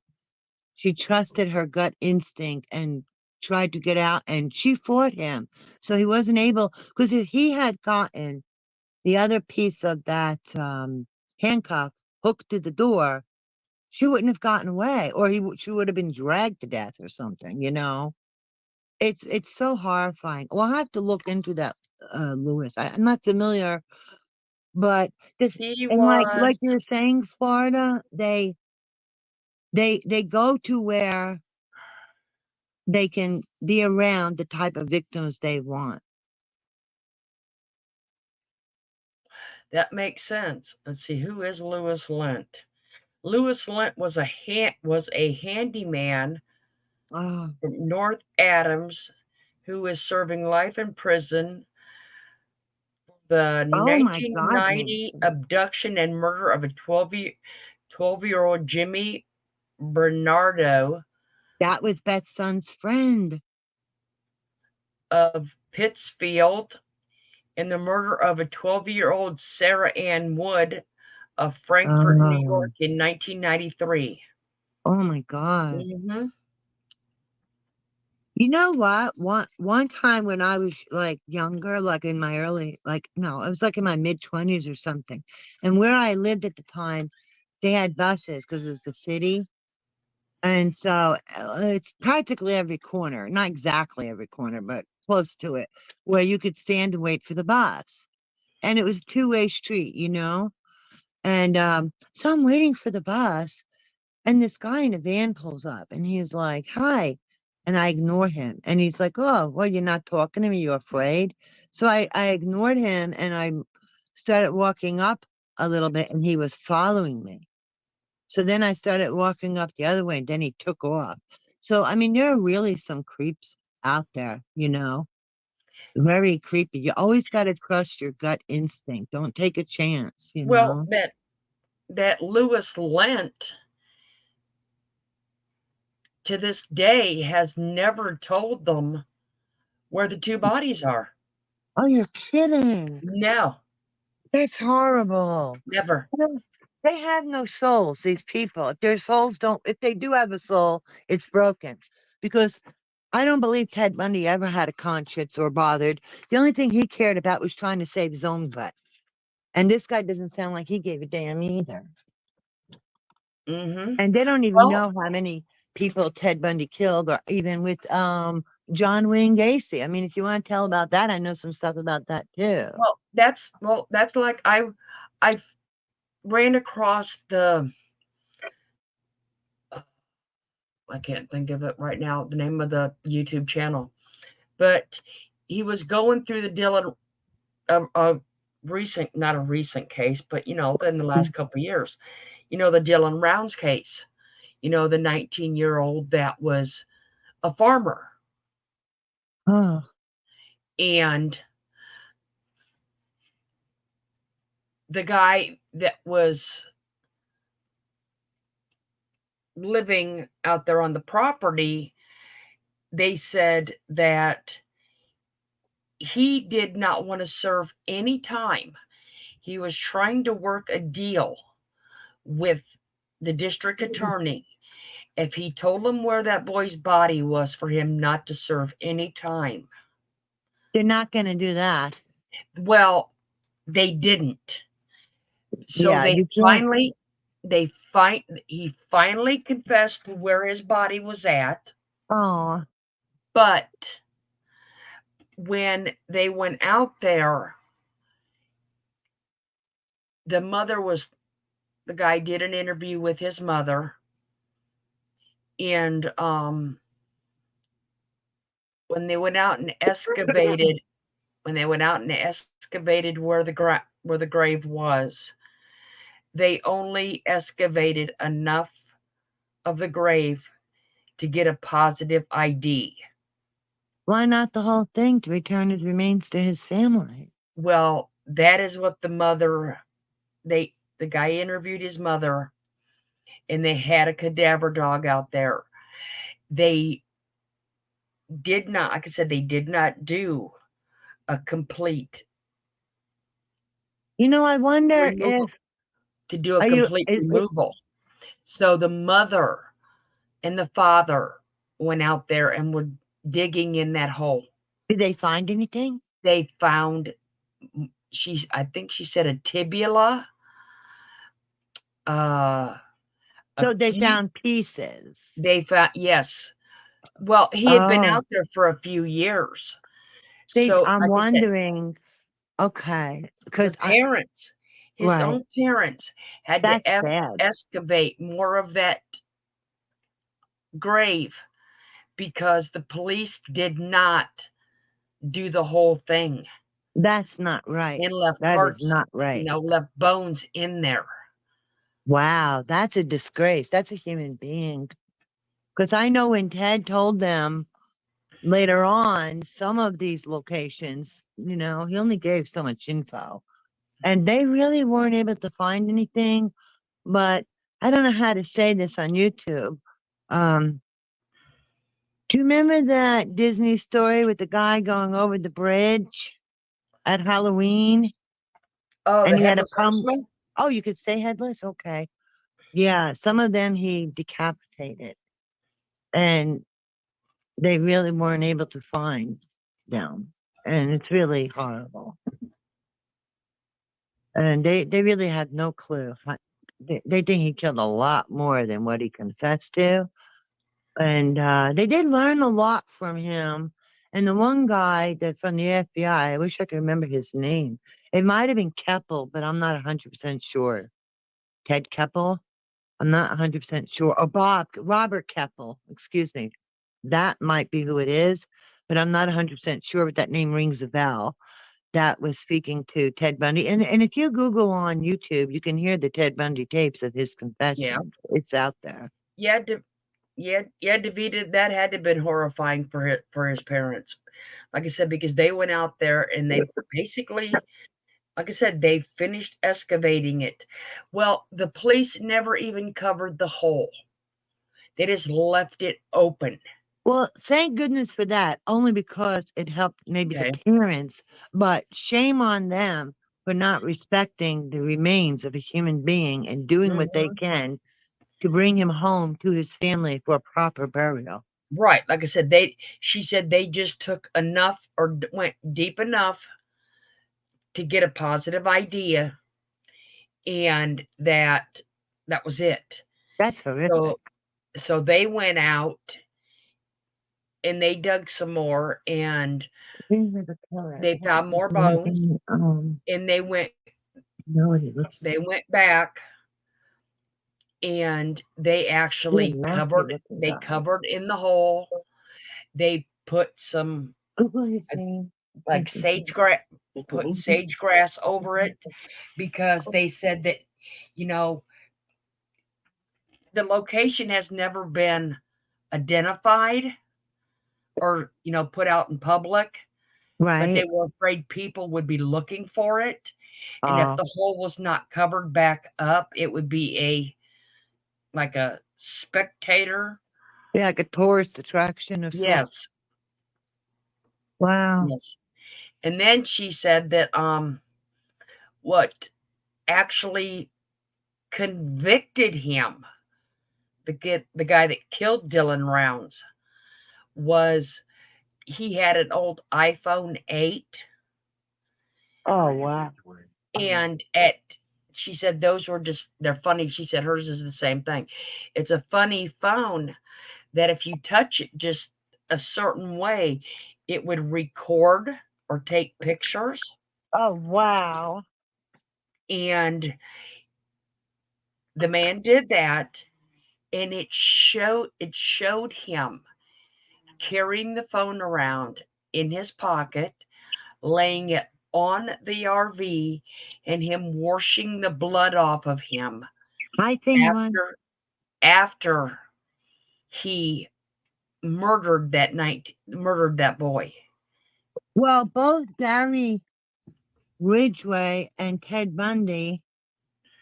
she trusted her gut instinct and tried to get out, and she fought him. So he wasn't able, because if he had gotten the other piece of that handcuff hooked to the door, she wouldn't have gotten away, or she would have been dragged to death or something. You know, it's so horrifying. Well, I have to look into that, Lewis. I'm not familiar, but this He and like was, you were saying, Florida, they go to where they can be around the type of victims they want. that makes sense. Let's see, who is Lewis Lent? Lewis Lent was a handyman Oh, from North Adams who is serving life in prison for the oh my God, 1990 Nancy. abduction and murder of a 12-year-old Jimmy Bernardo That was Beth's son's friend. of Pittsfield, and the murder of a 12-year-old Sarah Ann Wood of Frankfort, New Oh, York in 1993. oh my God. Mhm. You know what? One time when I was like younger, like in my early, like no, I was like in my mid-20s or something. And where I lived at the time, they had buses because it was the city. And so it's practically every corner, not exactly every corner, but close to it, where you could stand and wait for the bus. And it was a two-way street, you know? And so I'm waiting for the bus, and this guy in a van pulls up, and he's like, "Hi." And I ignore him. And he's like, "Oh, well, you're not talking to me. You're afraid." So I ignored him, and I started walking up a little bit, and he was following me. So then I started walking up the other way, and then he took off. So, I mean, there are really some creeps out there, you know, very creepy. You always got to trust your gut instinct. Don't take a chance, you Well, know. that Lewis Lent to this day has never told them where the two bodies are. Oh, you're kidding. No, That's horrible. never. No, they have no souls, these people. If their souls don't, if they do have a soul, it's broken. Because I don't believe Ted Bundy ever had a conscience or bothered. The only thing he cared about was trying to save his own butt. And this guy doesn't sound like he gave a damn either. Hmm. And they don't even Well, know how many people Ted Bundy killed, or even with John Wayne Gacy. I mean, if you want to tell about that, I know some stuff about that too. that's like I ran across the I can't think of it right now, the name of the YouTube channel, but he was going through the Dylan, a recent, not a recent case, but in the last couple of years, the Dylan Rounds case, the 19-year-old that was a farmer, Oh, and the guy that was living out there on the property, they said that he did not want to serve any time. He was trying to work a deal with the district attorney. If he told him where that boy's body was, for him not to serve any time. they're not going to do that. Well, they didn't. So Yeah, you can't. he finally confessed where his body was at, Oh, but when they went out there, the guy did an interview with his mother, and when they went out and excavated where the grave was, they only excavated enough of the grave to get a positive ID. why not the whole thing to return his remains to his family? Well, that is what the guy interviewed his mother, and they had a cadaver dog out there. They did not, like I said, they did not do a complete You know, I wonder removal if to do a are you complete removal. So the mother and the father went out there and were digging in that hole. did they find anything? They found I think she said a tibia, a So they few, found pieces. they found, yes. Well, he had been Oh, out there for a few years. see, So, I'm like I said, wondering. Okay, the because parents, his right, own parents, had to that's sad. excavate more of that grave because the police did not do the whole thing That's not right. and left That is parts, not right. left bones in there. Wow, that's a disgrace. That's a human being. Because I know when Ted told them later on, some of these locations, he only gave so much info. And they really weren't able to find anything. But I don't know how to say this on YouTube. Um, do you remember that Disney story with the guy going over the bridge at Halloween? Oh, the And he had a headless pump. horseman? Oh, you could say headless? Okay. Yeah, some of them he decapitated. And they really weren't able to find them. And it's really horrible. And they really had no clue. They think he killed a lot more than what he confessed to. And they did learn a lot from him. And the one guy that from the FBI, I wish I could remember his name. It might have been Keppel, but I'm not 100% sure. Ted Keppel? I'm not 100% sure. Or Robert Keppel, excuse me. That might be who it is, but I'm not 100% sure, but that name rings a bell. That was speaking to Ted Bundy. And if you Google on YouTube, you can hear the Ted Bundy tapes of his Yeah. confessions. It's out there. Yeah, Davida, that had to have been horrifying for his parents. Like I said, because they went out there and they basically, like I said, they finished excavating it. Well, the police never even covered the hole. They just left it open. Well, thank goodness for that, only because it helped maybe the Okay. parents, but shame on them for not respecting the remains of a human being and doing what they Mhm. can to bring him home to his family for a proper burial. Right. Like I said, she said they just took enough or went deep enough to get a positive idea, and that was it. That's horrific. So they went out and they dug some more and Who's the killer? they found more bones, and Know what he looks they like. went back and they He's a actually nasty looking guy. covered in the hole. They put some Google his name. like sage grass, put sage grass over it because they said that, you know, the location has never been identified or, put out in public, but they Right. were afraid people would be looking for it. And if Oh, the hole was not covered back up, it would be like a spectator. yeah, like a tourist attraction of sorts. Yes. Wow. Yes. And then she said that what actually convicted him, the guy that killed Dylan Rounds, was he had an old iPhone 8, Oh, wow. and she said those were they're funny. She said hers is the same thing. It's a funny phone that if you touch it just a certain way, it would record or take pictures. Oh, wow. And the man did that, and it showed him carrying the phone around in his pocket, laying it on the RV, and him washing the blood off of him I think one. after he murdered that boy. Well, both Gary Ridgway and Ted Bundy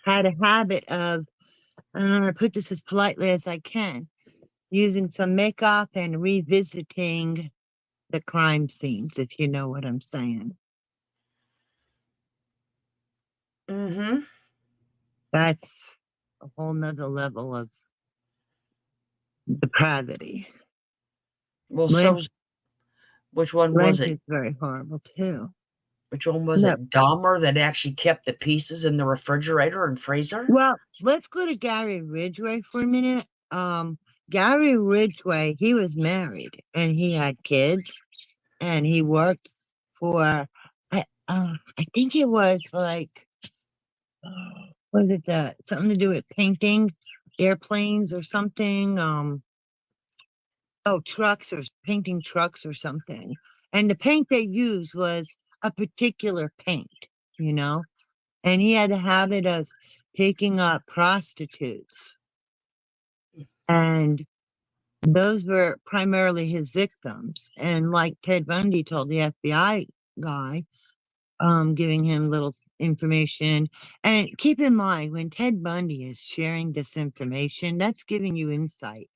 had a habit of, I'm going to put this as politely as I can, using some makeup and revisiting the crime scenes, if you know what I'm saying. Mm-hmm. That's a whole nother level of depravity. Well, Lynch, which one was Lynch it? is very horrible too. Which one was No. it? Dahmer that actually kept the pieces in the refrigerator and freezer? Well, let's go to Gary Ridgway for a minute. Gary Ridgway, he was married and he had kids and he worked for, I think it was like, was it something to do with painting airplanes or something? Oh, trucks or painting trucks or something. And the paint they used was a particular paint, you know? And he had a habit of picking up prostitutes. And those were primarily his victims. And like Ted Bundy told the FBI guy, giving him little information. And keep in mind, when Ted Bundy is sharing this information, that's giving you insight.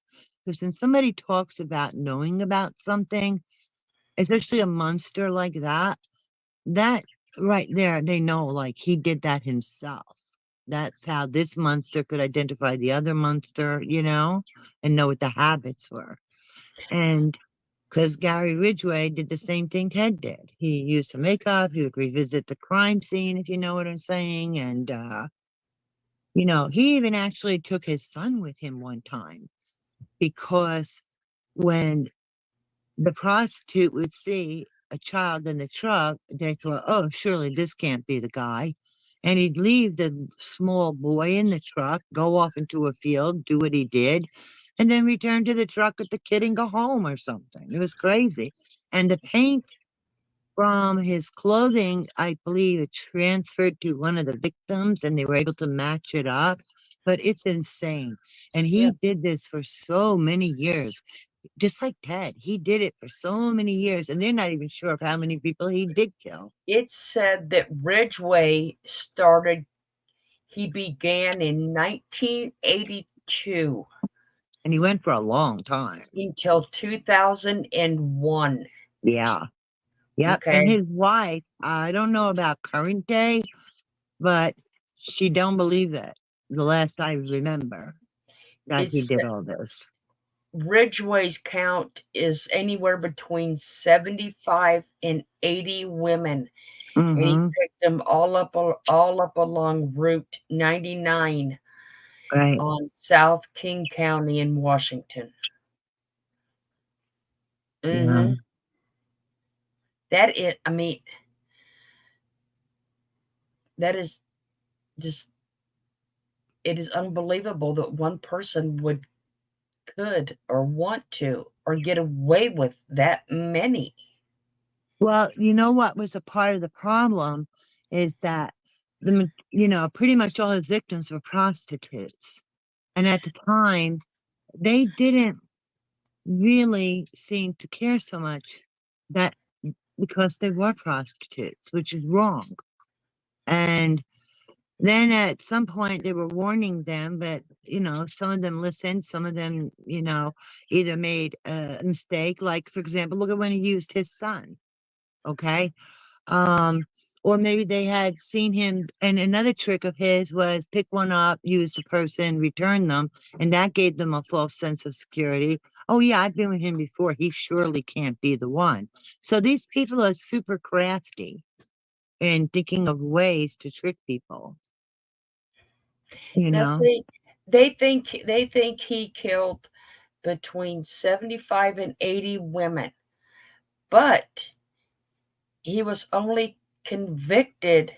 Because when somebody talks about knowing about something, especially a monster like that, that right there, they know like he did that himself. That's how this monster could identify the other monster, you know, and know what the habits were. And because Gary Ridgway did the same thing Ted did. He used some makeup, he would revisit the crime scene, if you know what I'm saying. And, you know, he even actually took his son with him one time because when the prostitute would see a child in the truck, they thought, oh, surely this can't be the guy. And he'd leave the small boy in the truck, go off into a field, do what he did, and then return to the truck with the kid and go home or something. It was crazy. And the paint from his clothing, I believe it transferred to one of the victims and they were able to match it up. But it's insane. And he Yeah. did this for so many years just like Ted, he did it for so many years, and they're not even sure of how many people he did kill. It's said that he began in 1982 And he went for a long time. until 2001. Yeah. Yep. And Okay. his wife, I don't know about current day, but she don't believe it. The last I remember that he It's did all this. Ridgway's count is anywhere between 75 and 80 women. And he Mm-hmm. picked them all up along Route 99 Right. on South King County in Washington. Yeah. That is, I mean, that is just, it is unbelievable that one person could or want to or get away with that many. Well, you know what was a part of the problem is that pretty much all his victims were prostitutes. And at the time, they didn't really seem to care so much that because they were prostitutes, which is wrong. And then at some point they were warning them, but some of them listened, some of them, either made a mistake. Like, for example, look at when he used his son. Okay. Um, or maybe they had seen him, and another trick of his was pick one up, use the person, return them, and that gave them a false sense of security. Oh yeah, I've been with him before. He surely can't be the one. So these people are super crafty in thinking of ways to trick people. You Now, know? see, they think he killed between 75 and 80 women, but he was only convicted.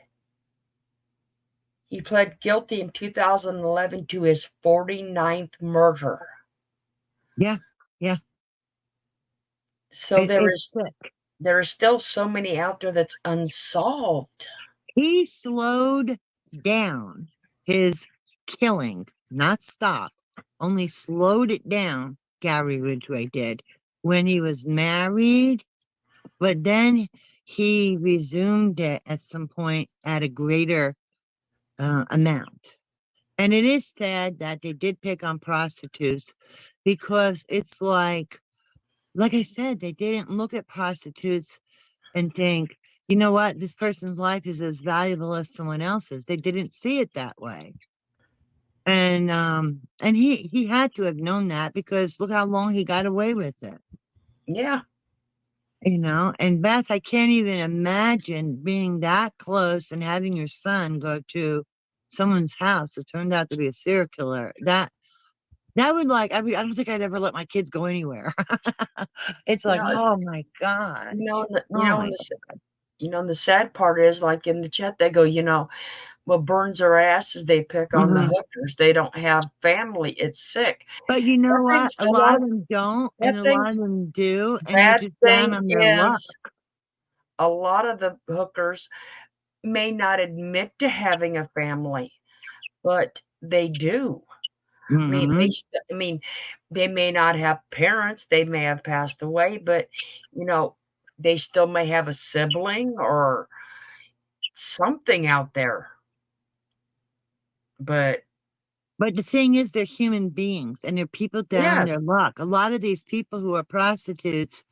He pled guilty in 2011 to his 49th murder. Yeah, yeah. So It's sick. there are still so many out there that's unsolved. He slowed down his killing, not stopped, only slowed it down, Gary Ridgway did, when he was married, but then he resumed it at some point at a greater amount. And it is sad that they did pick on prostitutes because it's like I said, they didn't look at prostitutes and think, you know what, this person's life is as valuable as someone else's. They didn't see it that way. And he had to have known that because look how long he got away with it. Yeah. You know, and Beth, I can't even imagine being that close and having your son go to someone's house that turned out to be a serial killer. That would like, I mean, I don't think I'd ever let my kids go anywhere. It's You like, know, oh my gosh. Oh my and the sad part is, like in the chat, they go, what burns their asses, they pick on the God. hookers. They don't have family. It's sick. But you know That what? thing's A a lot lot of of them don't, and that a lot of thing's them do, and they're bad just down thing on their luck. is a lot of the hookers may not admit to having a family, but they do. Hmm. I mean, they may not have parents, they may have passed away, but you know, they still may have a sibling or something out there. But But the thing is, they're human beings and they're people down on yes, their luck. A lot of these people who are prostitutes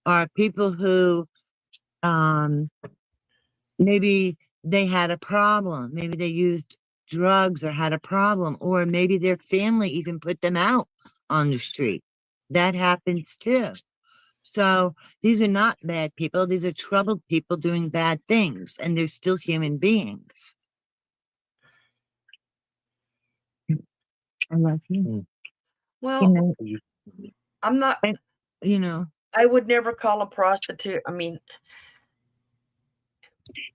are people who um maybe they had a problem. Maybe they used drugs or had a problem, or maybe their family even put them out on the street. That happens too. So these are not bad people. These are troubled people doing bad things, and they're still human beings. I love you. You well, know, I'm not and, you know, I would never call a prostitute. I mean,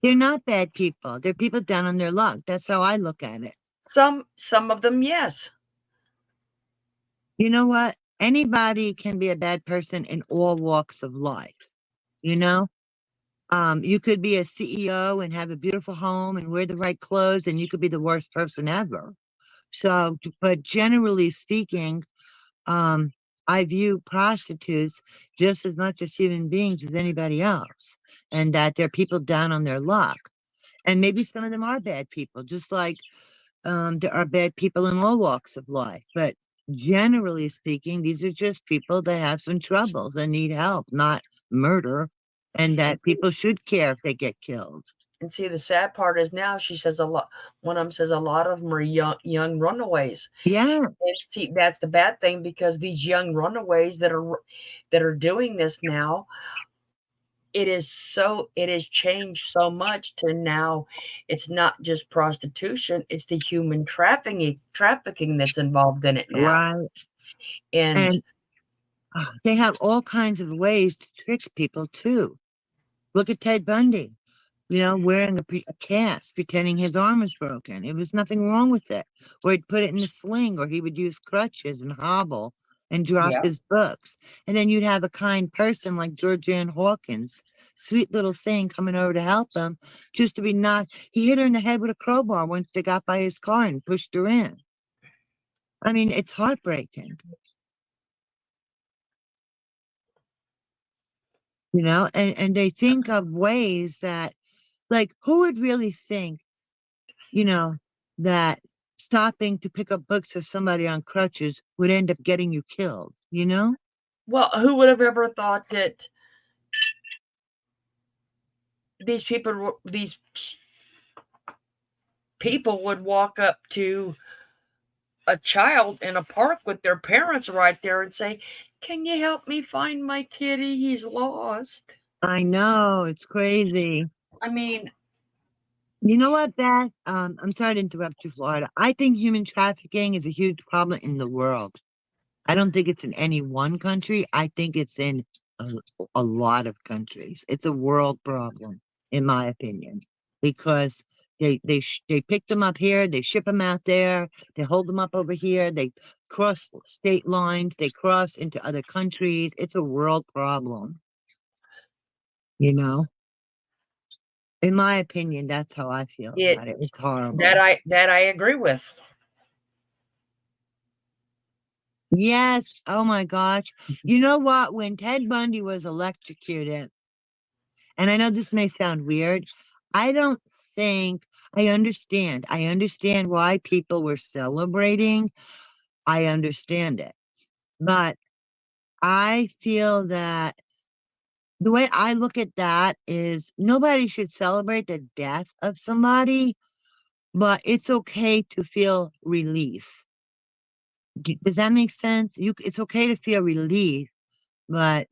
they're not bad people. They're people down on their luck. That's how I look at it. some of them, yes. You know what? Anybody can be a bad person in all walks of life. You know, you could be a CEO and have a beautiful home and wear the right clothes, and you could be the worst person ever. So, but generally speaking, um, I view prostitutes just as much as human beings as anybody else, and that they're people down on their luck. And maybe some of them are bad people, just like there are bad people in all walks of life. But generally speaking, these are just people that have some troubles and need help, not murder, and And that see, people should care if they get killed. the sad part is now she says a lot. One of them says a lot of them are young runaways. Yeah, And see, that's the bad thing, because these young runaways that are doing this now, it has changed so much to now it's not just prostitution, it's the human trafficking that's involved in it now. right. And And they have all kinds of ways to trick people too. Look at Ted Bundy, wearing a cast, pretending his arm was broken. It was nothing wrong with it. Or he'd put it in a sling, or he would use crutches and hobble and drop yeah, his books. And then you'd have a kind person like Georgianne Hawkins, sweet little thing coming over to help him, just to be knocked. He hit her in the head with a crowbar once they got by his car and pushed her in. I mean, it's heartbreaking, and they think of ways that, like, who would really think, you know, that stopping to pick up books for somebody on crutches would end up getting you killed, you know? well, who would have ever thought that these people would walk up to a child in a park with their parents right there and say, "Can you help me find my kitty? He's lost." I know, it's crazy. I mean, You know what, Beth? I'm sorry to interrupt you, Florida. I think human trafficking is a huge problem in the world. I don't think it's in any one country. I think it's in a, a lot of countries. It's a world problem, in my opinion, because they pick them up here, they ship them out there, they hold them up over here, they cross state lines, they cross into other countries. It's a world problem, you know. In my opinion, that's how I feel it about it. It's horrible. that I agree with. Yes. Oh my gosh. You know what? When Ted Bundy was electrocuted, and I know this may sound weird, I don't think I understand. I understand why people were celebrating. I understand it. But I feel that the way I look at that is nobody should celebrate the death of somebody, but it's okay to feel relief. Does that make sense? It's okay to feel relief, but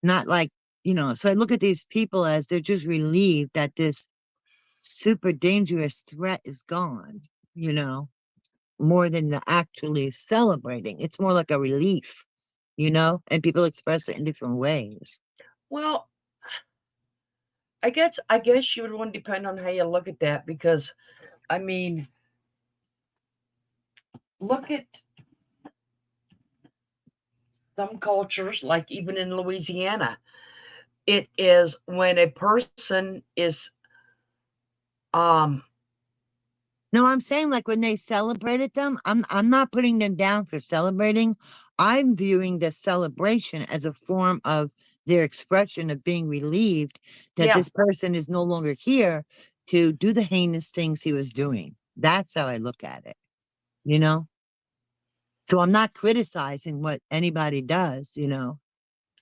not like So I look at these people as they're just relieved that this super dangerous threat is gone, you know, more than the actually celebrating. It's more like a relief, and people express it in different ways. Well, I guess you would want to depend on how you look at that, because I mean, look at some cultures, like even in Louisiana, it is when a person is um No, I'm saying like when they celebrated them, I'm not putting them down for celebrating. I'm viewing the celebration as a form of their expression of being relieved that yeah, this person is no longer here to do the heinous things he was doing. That's how I look at it, you know? So I'm not criticizing what anybody does.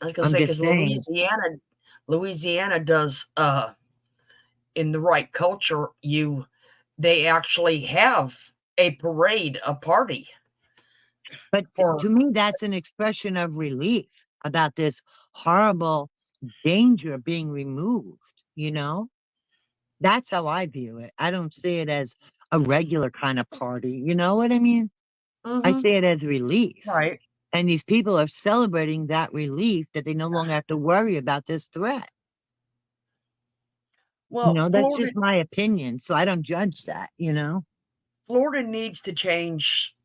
I was gonna I'm say, just because saying, Louisiana does in the right culture, they actually have a parade, a party but for to me, that's an expression of relief about this horrible danger being removed. That's how I view it. I don't see it as a regular kind of party. You know what I mean? I hmm see it as relief. right. And these people are celebrating that relief that they no longer have to worry about this threat. Well, That's just my opinion. So I don't judge that. Florida needs to change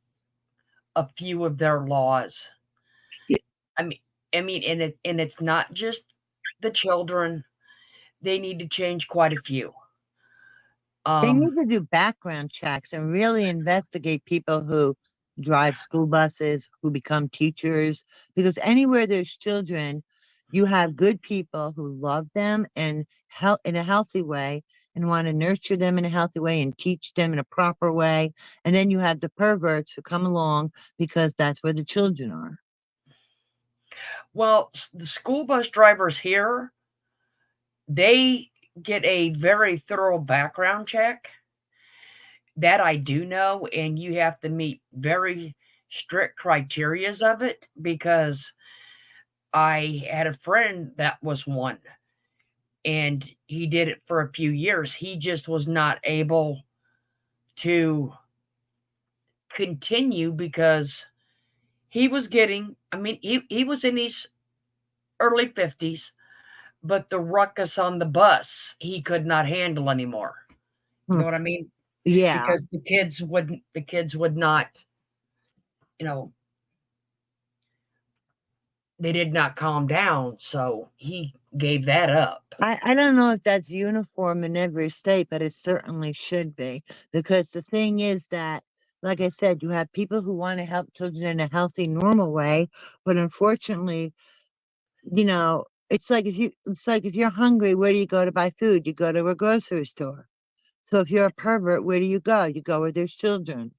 a few of their laws. Yeah. I mean, and it's not just the children. They need to change quite a few. They Um, need to do background checks and really investigate people who drive school buses, who become teachers, because anywhere there's children, you have good people who love them and in a healthy way and want to nurture them in a healthy way and teach them in a proper way. And then you have the perverts who come along because that's where the children are. well, the school bus drivers here, they get a very thorough background check. That I do know, and you have to meet very strict criterias of it, because I had a friend that was one, and he did it for a few years. He just was not able to continue because he was getting, I mean, he was in his early 50s, but the ruckus on the bus he could not handle anymore. You Hmm. know what I mean? Yeah. Because the kids would not, you know, they did not calm down, so he gave that up. I don't know if that's uniform in every state, but it certainly should be. Because the thing is that, like I said, you have people who want to help children in a healthy, normal way, but unfortunately, it's like if you're hungry, where do you go to buy food? You go to a grocery store. So if you're a pervert, where do you go? You go where there's children,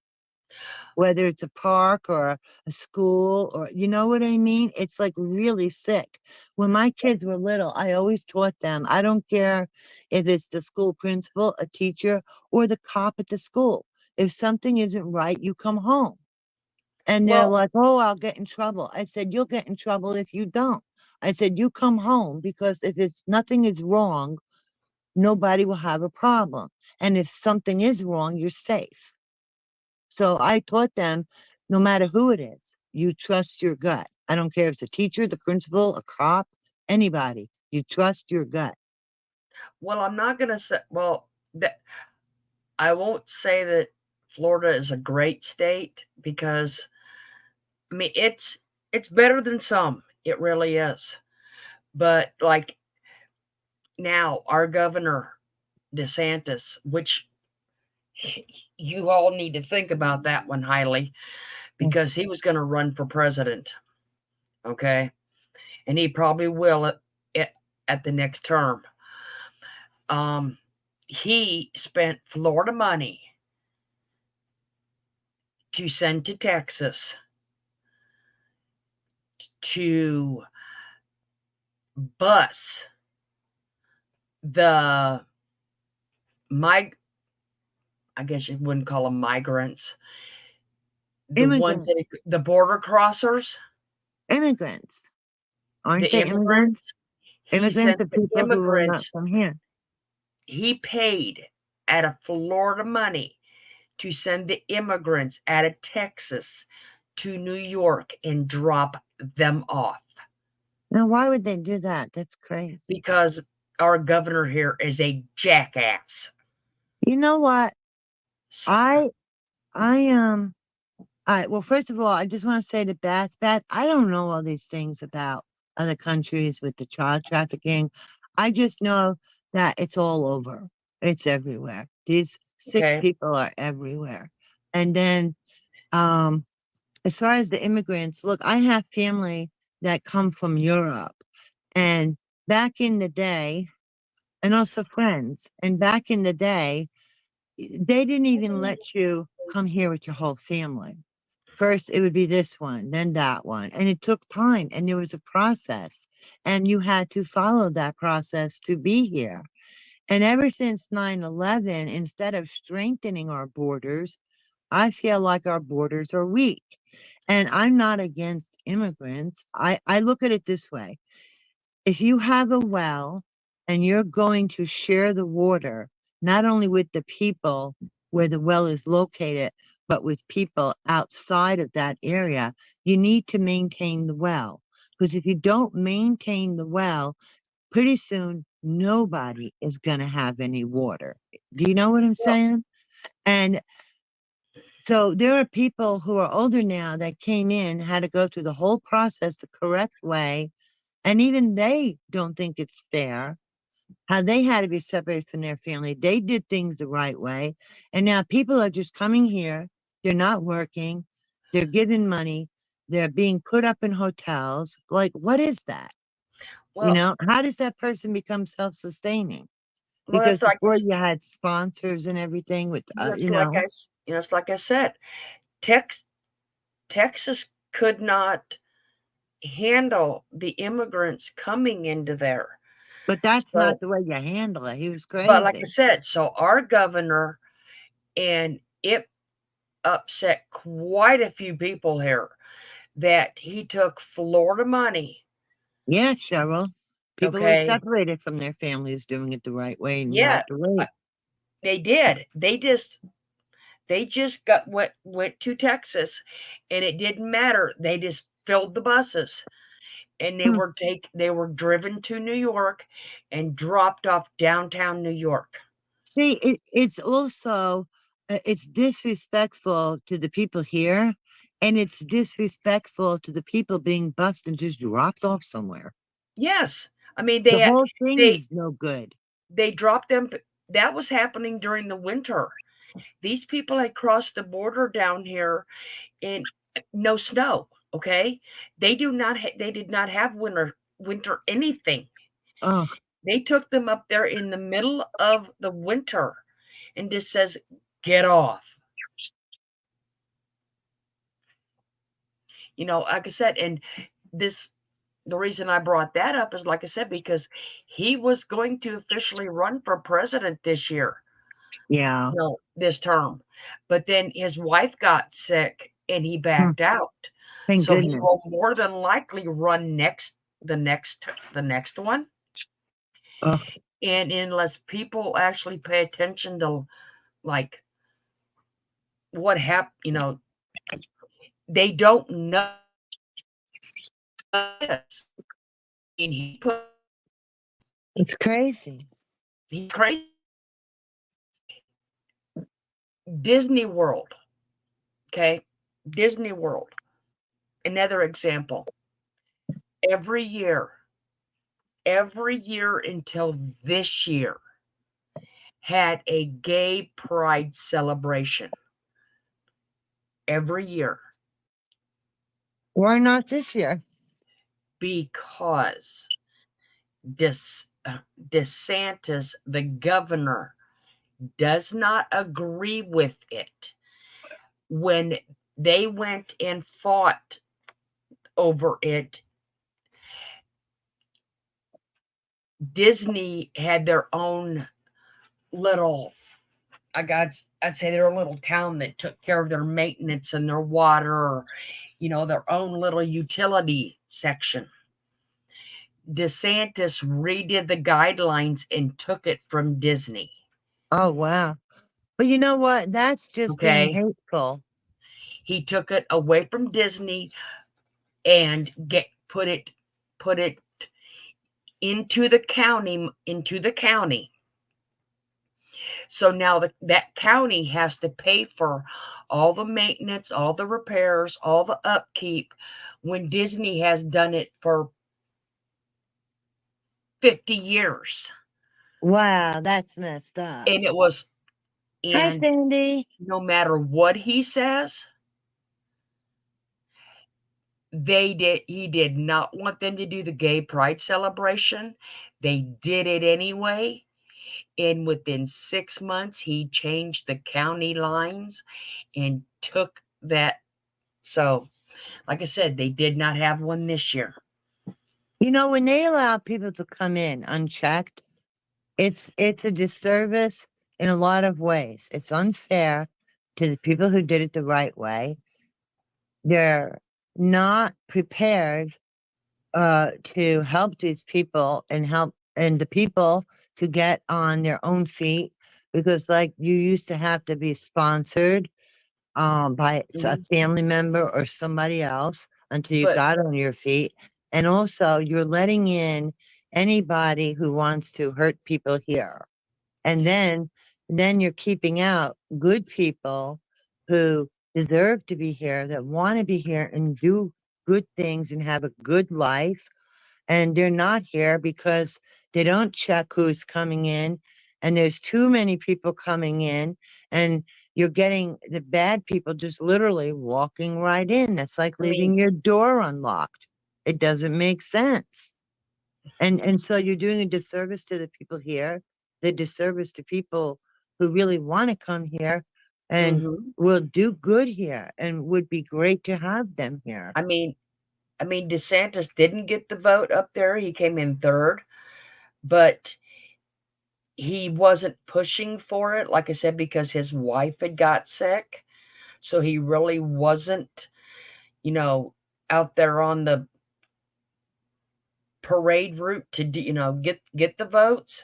whether it's a park or a school, or you know what I mean? It's like really sick. When my kids were little, I always taught them, I don't care if it's the school principal, a teacher, or the cop at the school. If something isn't right, you come home. And they're Well, like, oh, I'll get in trouble. I said, you'll get in trouble if you don't. I said, you come home, because if it's nothing is wrong, nobody will have a problem. And if something is wrong, you're safe. So I taught them, no matter who it is, you trust your gut. I don't care if it's a teacher, the principal, a cop, anybody. You trust your gut. I'm not gonna say. Well, that I won't say that Florida is a great state, because I mean it's better than some. It really is. But like now, our governor DeSantis, which you all need to think about that one highly, Mm. because he was going to run for president. Okay, and he probably will at the next term. Um, he spent Florida money to send to Texas to bus the mig I guess you wouldn't call them migrants, the ones Immigrant, that the border crossers, immigrants. the Aren't they immigrants? immigrants. He Immigrants sent are the people who are not immigrants, from here. he paid out of Florida money to send the immigrants out of Texas to New York and drop them off Now, why would they do that? That's crazy. because our governor here is a jackass. You know what? So- I all right, well, first of all, I just want to say to Beth, I don't know all these things about other countries with the child trafficking. I just know that it's all over. It's everywhere. These sick okay. people are everywhere. And then, as far as the immigrants, look, I have family that come from Europe. And back in the day, and also friends, and back in the day, they didn't even let you come here with your whole family. First, it would be this one, then that one. And it took time and there was a process. And you had to follow that process to be here. And ever since 9/11, instead of strengthening our borders, I feel like our borders are weak. And I'm not against immigrants. I look at it this way. If you have a well and you're going to share the water, not only with the people where the well is located, but with people outside of that area, you need to maintain the well. Because if you don't maintain the well, pretty soon nobody is going to have any water. Do you know what I'm saying? And so there are people who are older now that came in, had to go through the whole process the correct way, and even they don't think it's fair how they had to be separated from their family. They did things the right way. And now people are just coming here. They're not working. They're given money. They're being put up in hotels. Like, what is that? You Well, know, how does that person become self-sustaining? well, Because that's like before you had sponsors and everything with, it's like it's like I said, Texas could not handle the immigrants coming into there. but that's So, not the way you handle it. He was but like I crazy. said, so our governor, and it upset quite a few people here that he took Florida money. Yeah, Cheryl. People were Okay. separated from their families doing it the right way and you Yeah, have to wait. they did. They just went to Texas, and it didn't matter. They just filled the buses, and Hmm. they were driven to New York and dropped off downtown New York. See, it's also it's disrespectful to the people here, and it's disrespectful to the people being bused and just dropped off somewhere. Yes, I mean The whole thing they is no good. they dropped them. That was happening during the winter. These people had crossed the border down here in no snow. Okay, they did not have winter anything. Oh, They took them up there in the middle of the winter and just says, get off. Like I said, and this the reason I brought that up is, like I said, because he was going to officially run for president this year. yeah. No, this term. But then his wife got sick and he Hmm. backed out. Thank So he goodness. will more than likely run the next one. Oh, And unless people actually pay attention to, like, what happened, they don't know this. And it's crazy. he's crazy. Disney World. Okay. Disney World. Another example. Every year until this year, had a gay pride celebration. Every year. Why not this year? Because DeSantis, the governor, does not agree with it. When they went and fought over it, Disney had their own little, I'd say their little town that took care of their maintenance and their water, their own little utility section. DeSantis redid the guidelines and took it from Disney. Oh, wow. But you know what? That's just being Okay. hateful. He took it away from Disney and put it into the county. So now that county has to pay for all the maintenance, all the repairs, all the upkeep, when Disney has done it for 50 years. Wow, that's messed up. And it was, Hi, and Sandy. no matter what he says, he did not want them to do the gay pride celebration. They did it anyway. And within 6 months, he changed the county lines and took that. So, like I said, they did not have one this year. You know, when they allow people to come in unchecked, it's a disservice in a lot of ways. It's unfair to the people who did it the right way. They're not prepared to help these people and the people to get on their own feet, because like you used to have to be sponsored by a family member or somebody else until you But got on your feet. And also you're letting in anybody who wants to hurt people here. And then you're keeping out good people who deserve to be here, that want to be here and do good things and have a good life. And they're not here because they don't check who's coming in. And there's too many people coming in, and you're getting the bad people just literally walking right in. That's like I mean, leaving your door unlocked. It doesn't make sense. And so you're doing a disservice to the people here, the disservice to people who really want to come here and will do good here and would be great to have them here. I mean, DeSantis didn't get the vote up there. He came in third, but he wasn't pushing for it, like I said, because his wife had got sick. So he really wasn't, out there on the parade route to get the votes.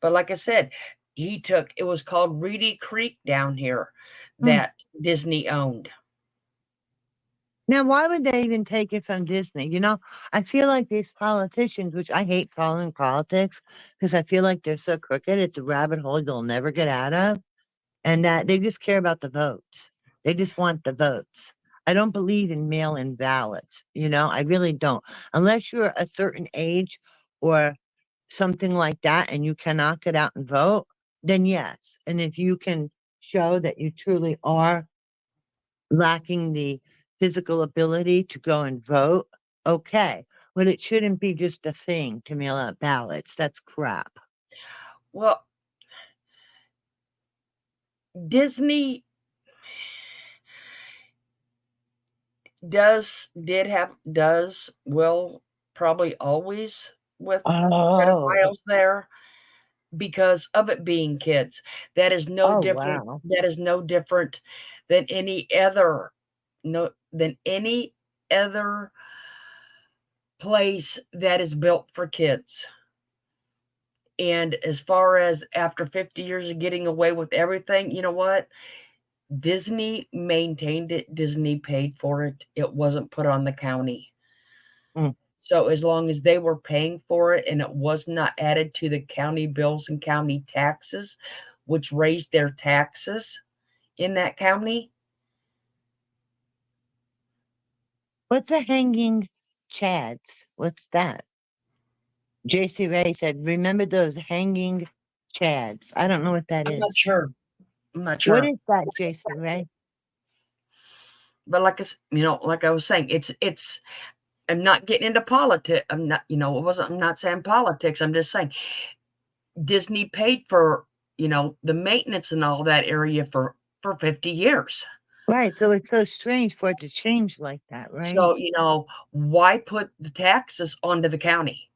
But like I said, it was called Reedy Creek down here that Disney owned. Now, why would they even take it from Disney? You know, I feel like these politicians, which I hate following politics because I feel like they're so crooked. It's a rabbit hole you'll never get out of. And that they just care about the votes. They just want the votes. I don't believe in mail-in ballots. I really don't. Unless you're a certain age or something like that and you cannot get out and vote, then yes. And if you can show that you truly are lacking the physical ability to go and vote, okay. But it shouldn't be just a thing to mail out ballots. That's crap. Well, Disney will probably always with Oh, pedophiles there because of it being kids. That is no different. wow. That is no different than any other place that is built for kids. And as far as after 50 years of getting away with everything, you know what? Disney maintained it. Disney paid for it. It wasn't put on the county. So as long as they were paying for it and it was not added to the county bills and county taxes, which raised their taxes in that county. What's a hanging chads? What's that? JC Ray said, remember those hanging chads. I don't know what that I'm not is. sure. I'm not What sure. is that, JC Ray? But like I was saying, it's I'm not getting into politics. I'm not saying politics. I'm just saying Disney paid for, the maintenance and all that area for 50 years. Right. So it's so strange for it to change like that, right? So, why put the taxes onto the county?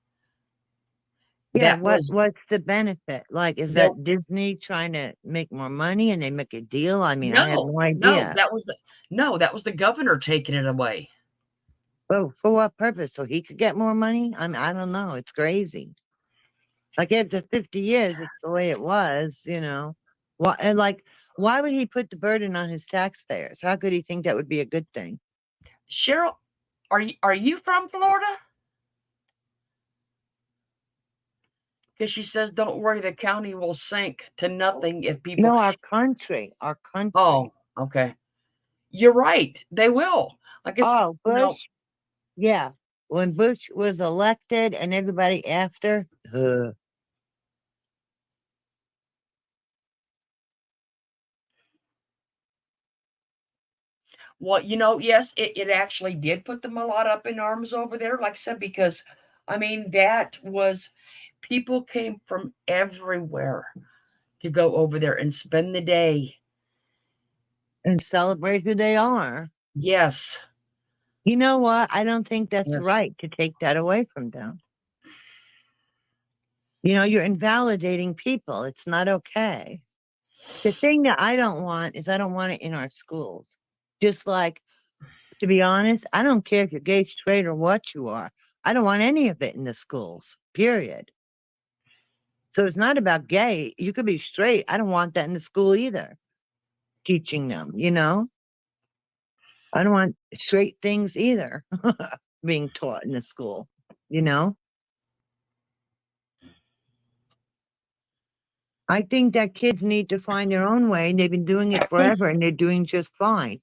Yeah, That was what's the benefit? Like, is there, that Disney trying to make more money and they make a deal? I mean, I have no, no idea. that was the governor taking it away. Oh, for what purpose? So he could get more money? I don't know. It's crazy. Like after 50 years, it's the way it was, you know. Why, and like, why would he put the burden on his taxpayers? How could he think that would be a good thing? Cheryl, are you from Florida? Because she says, "Don't worry, the county will sink to nothing if people." No, our country. Oh, okay. You're right. They will. Like I said, Oh, Bush. Yeah. When Bush was elected and everybody after, well, yes, it actually did put them a lot up in arms over there. Like I said, because I mean, that was people came from everywhere to go over there and spend the day. and celebrate who they are. Yes, You know what? I don't think that's yes. right to take that away from them. You know, you're invalidating people. It's not okay. The thing that I don't want is I don't want it in our schools. Just like, to be honest, I don't care if you're gay, straight, or what you are. I don't want any of it in the schools, period. So it's not about gay. You could be straight. I don't want that in the school either, teaching them, you know? I don't want straight things either being taught in the school, you know? I think that kids need to find their own way. They've been doing it forever and they're doing just fine.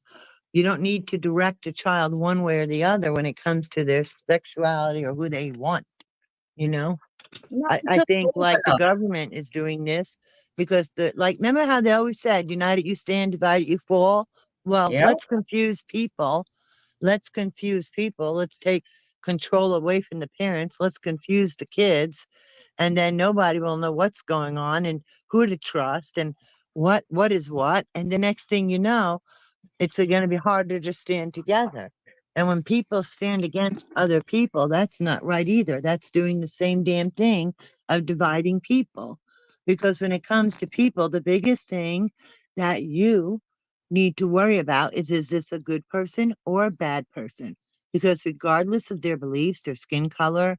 You don't need to direct a child one way or the other when it comes to their sexuality or who they want, you know? Not I until they're think old like the enough. government is doing this because remember how they always said, united you stand, divided you fall? Well, Yeah. let's confuse people. Let's confuse people. Let's take control away from the parents. Let's confuse the kids. And then nobody will know what's going on and who to trust and what is what. And the next thing you know, it's going to be harder to stand together. And when people stand against other people, that's not right either. That's doing the same damn thing of dividing people. Because when it comes to people, the biggest thing that you need to worry about is this a good person or a bad person? Because regardless of their beliefs, their skin color,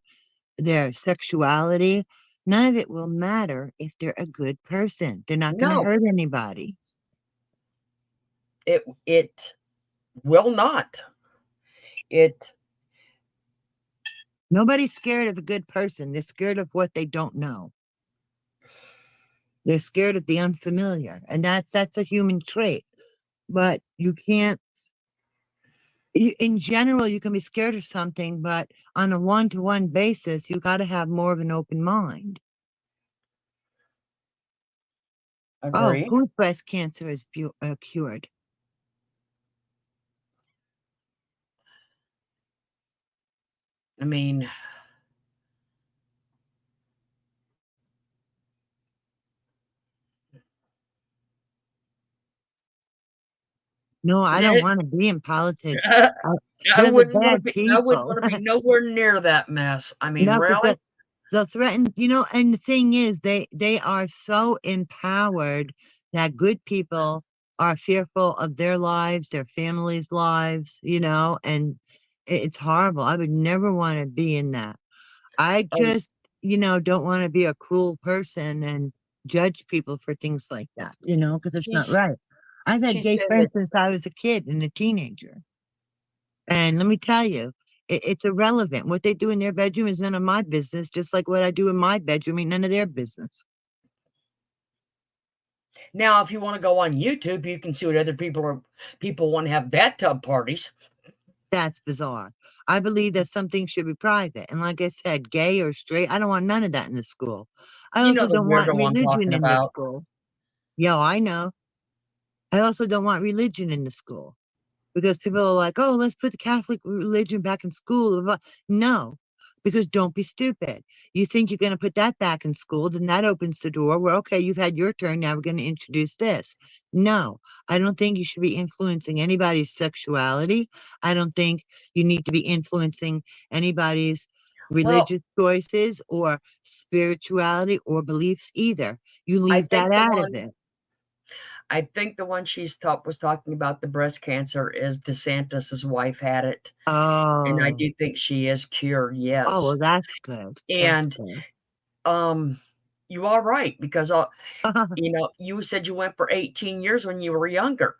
their sexuality, none of it will matter if they're a good person. They're not going to No, hurt anybody. it will not. It Nobody's scared of a good person. They're scared of what they don't know. They're scared of the unfamiliar. And that's a human trait. But you can't in general you can be scared of something, but on a one-to-one basis, you got to have more of an open mind. Oh, agree. whose breast cancer is cured? I mean, No, I don't want to be in politics. I, I those are wouldn't want to bad be. I wouldn't people. want to be nowhere near that mess. I mean, No, really? because they'll threaten, you know, and the thing is, they are so empowered that good people are fearful of their lives, their families' lives, you know, and it's horrible. I would never want to be in that. I Oh, just, you know, don't want to be a cruel person and judge people for things like that, you know, because it's not she's right. I've had she gay said friends that. since I was a kid and a teenager. And let me tell you, it's irrelevant. What they do in their bedroom is none of my business, just like what I do in my bedroom ain't none of their business. Now, if you want to go on YouTube, you can see what other people want to have bathtub parties. That's bizarre. I believe that something should be private. And like I said, gay or straight, I don't want none of that in the school. I You know also the don't want weirdo I'm religion talking in the about. school. Yo, I know. I also don't want religion in the school. Because people are like, oh, let's put the Catholic religion back in school. Blah, blah. No, because don't be stupid. You think you're going to put that back in school, then that opens the door where, okay, you've had your turn. Now we're going to introduce this. No, I don't think you should be influencing anybody's sexuality. I don't think you need to be influencing anybody's Well, religious choices or spirituality or beliefs either. You I leave think that the out of one it. I think the one was talking about the breast cancer is DeSantis's wife had it, and I Oh. do think she is cured. Oh, Yes, well, that's good. That's and good. you are right because you said you went for 18 years when you were younger.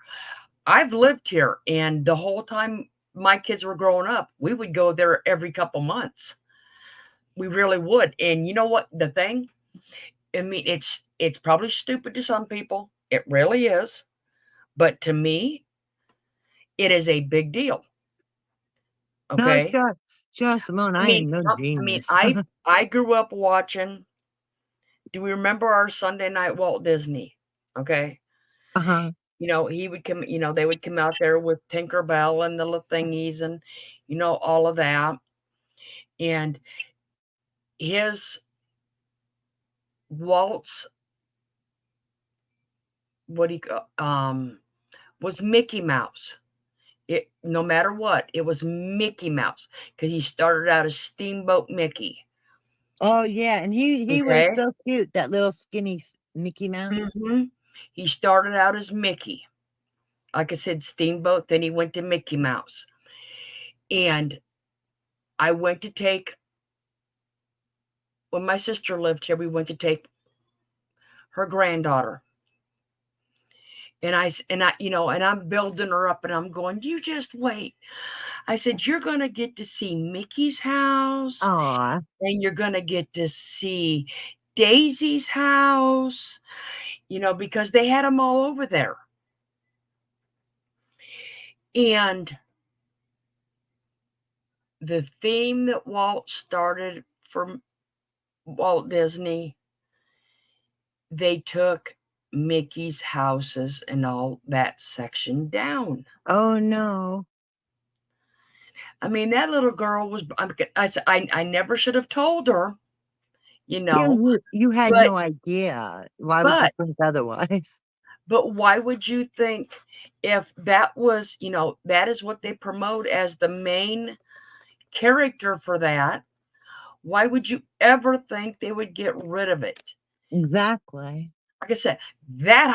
I've lived here, and the whole time my kids were growing up, we would go there every couple months. We really would. And you know what? The thing, I mean, it's probably stupid to some people. It really is. But to me, it is a big deal. No, Okay. sure, Simone, I am no I mean, genius. I grew up watching. Do we remember our Sunday night Walt Disney? Okay. Uh-huh. He would come, they would come out there with Tinker Bell and the little thingies and, all of that. And his Walt's, what he, was Mickey Mouse. It, no matter what, it was Mickey Mouse because he started out as Steamboat Mickey. Oh, yeah, and he was Okay. so cute, that little skinny Mickey Mouse. He started out as Mickey. Like I said, Steamboat, then he went to Mickey Mouse. And I went to take, when my sister lived here, we went to take her granddaughter. And I'm building her up and I'm going, you just wait. I said, you're going to get to see Mickey's house. Aw. And you're going to get to see Daisy's house, because they had them all over there. And the theme that Walt started for Walt Disney, they took Mickey's houses and all that section down. Oh, no. I mean, that little girl was, I never should have told her, You had but, no idea. Why would you but, think otherwise? but why would you think if that was, that is what they promote as the main character for that, why would you ever think they would get rid of it? Exactly. Like I said, that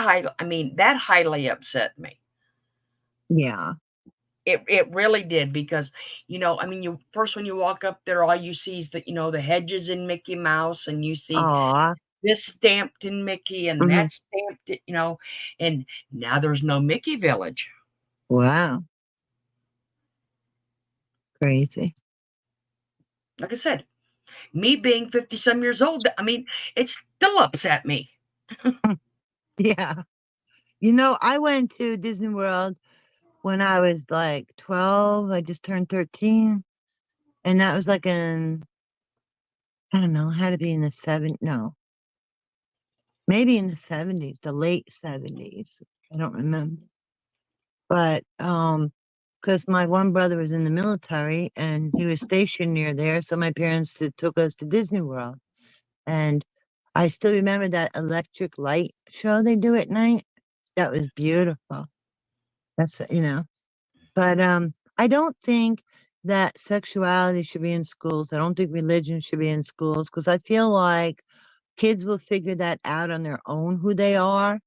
highly upset me. Yeah. It really did because, you first when you walk up there, all you see is the hedges in Mickey Mouse, and you see Aw. this stamped in Mickey and Mhm. that stamped, and now there's no Mickey Village. Wow. Crazy. Like I said, me being 50 some years old, I mean, it still upset me. Yeah. I went to Disney World when I was like 12. I just turned 13. And that was like I don't know, had to be in the no, maybe in the 70s, the late 70s. I don't remember. But, because my one brother was in the military and he was stationed near there. So my parents took us to Disney World. And I still remember that electric light show they do at night. That was beautiful. That's, but I don't think that sexuality should be in schools. I don't think religion should be in schools because I feel like kids will figure that out on their own who they are.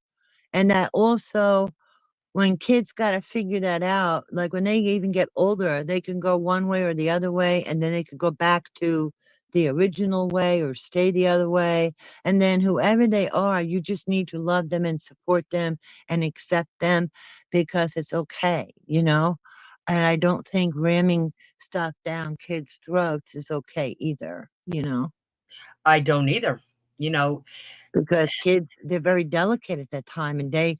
And that also when kids got to figure that out, like when they even get older, they can go one way or the other way, and then they could go back to the original way or stay the other way. And then whoever they are, you just need to love them and support them and accept them because it's okay, And I don't think ramming stuff down kids' throats is okay either, I don't either. because kids, they're very delicate at that time and they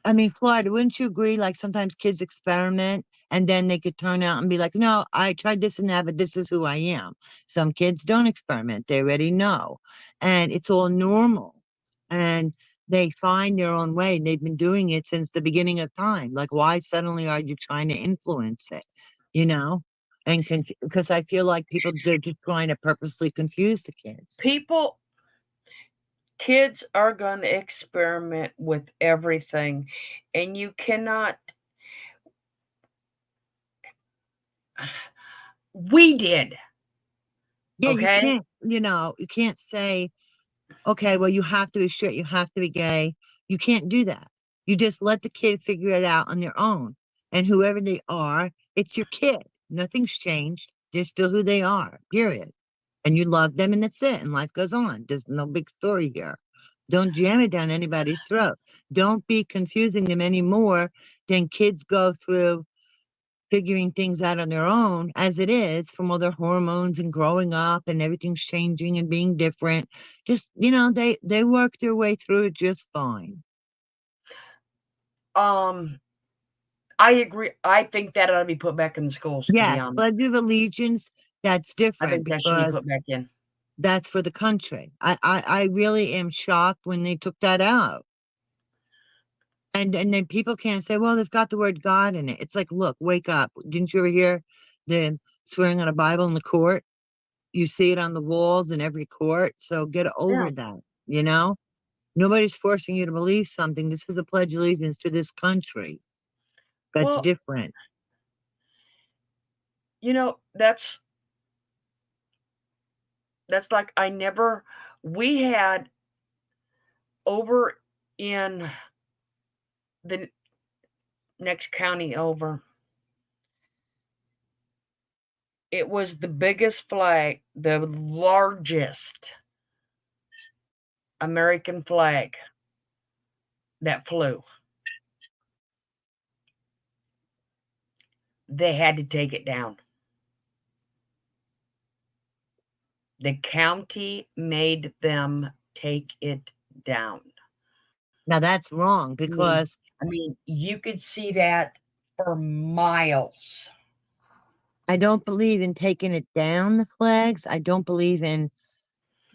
I mean, Florida, wouldn't you agree? Like sometimes kids experiment and then they could turn out and be like, no, I tried this and that, but this is who I am. Some kids don't experiment. They already know. And it's all normal. And they find their own way. They've been doing it since the beginning of time. Like, why suddenly are you trying to influence it? You know? And because I feel like they're just trying to purposely confuse the kids. Kids are going to experiment with everything, and you cannot. We did. Yeah, Okay. you can't say, okay, well, you have to be straight, you have to be gay, You can't do that. You just let the kid figure it out on their own. And whoever they are, it's your kid. Nothing's changed. They're still who they are, period. And you love them and that's it. And life goes on. There's no big story here. Don't jam it down anybody's throat. Don't be confusing them anymore than kids go through figuring things out on their own as it is from all their hormones and growing up and everything's changing and being different. Just, they work their way through it just fine. I agree. I think that ought to be put back in the schools, to be Yes, honest. Pledge of Allegiance, that's I different think that should be because put back in. that's for the country. I really am shocked when they took that out. And then people can't say, well, it's got the word God in it. It's like, look, wake up. Didn't you ever hear the swearing on a Bible in the court? You see it on the walls in every court. So get over Yeah. that. Nobody's forcing you to believe something. This is a pledge of allegiance to this country. That's Well, different. that's like we had over in the next county over. It was the biggest flag, the largest American flag that flew. They had to take it down. The county made them take it down. Now that's wrong because you could see that for miles. I don't believe in taking it down, the flags. I don't believe in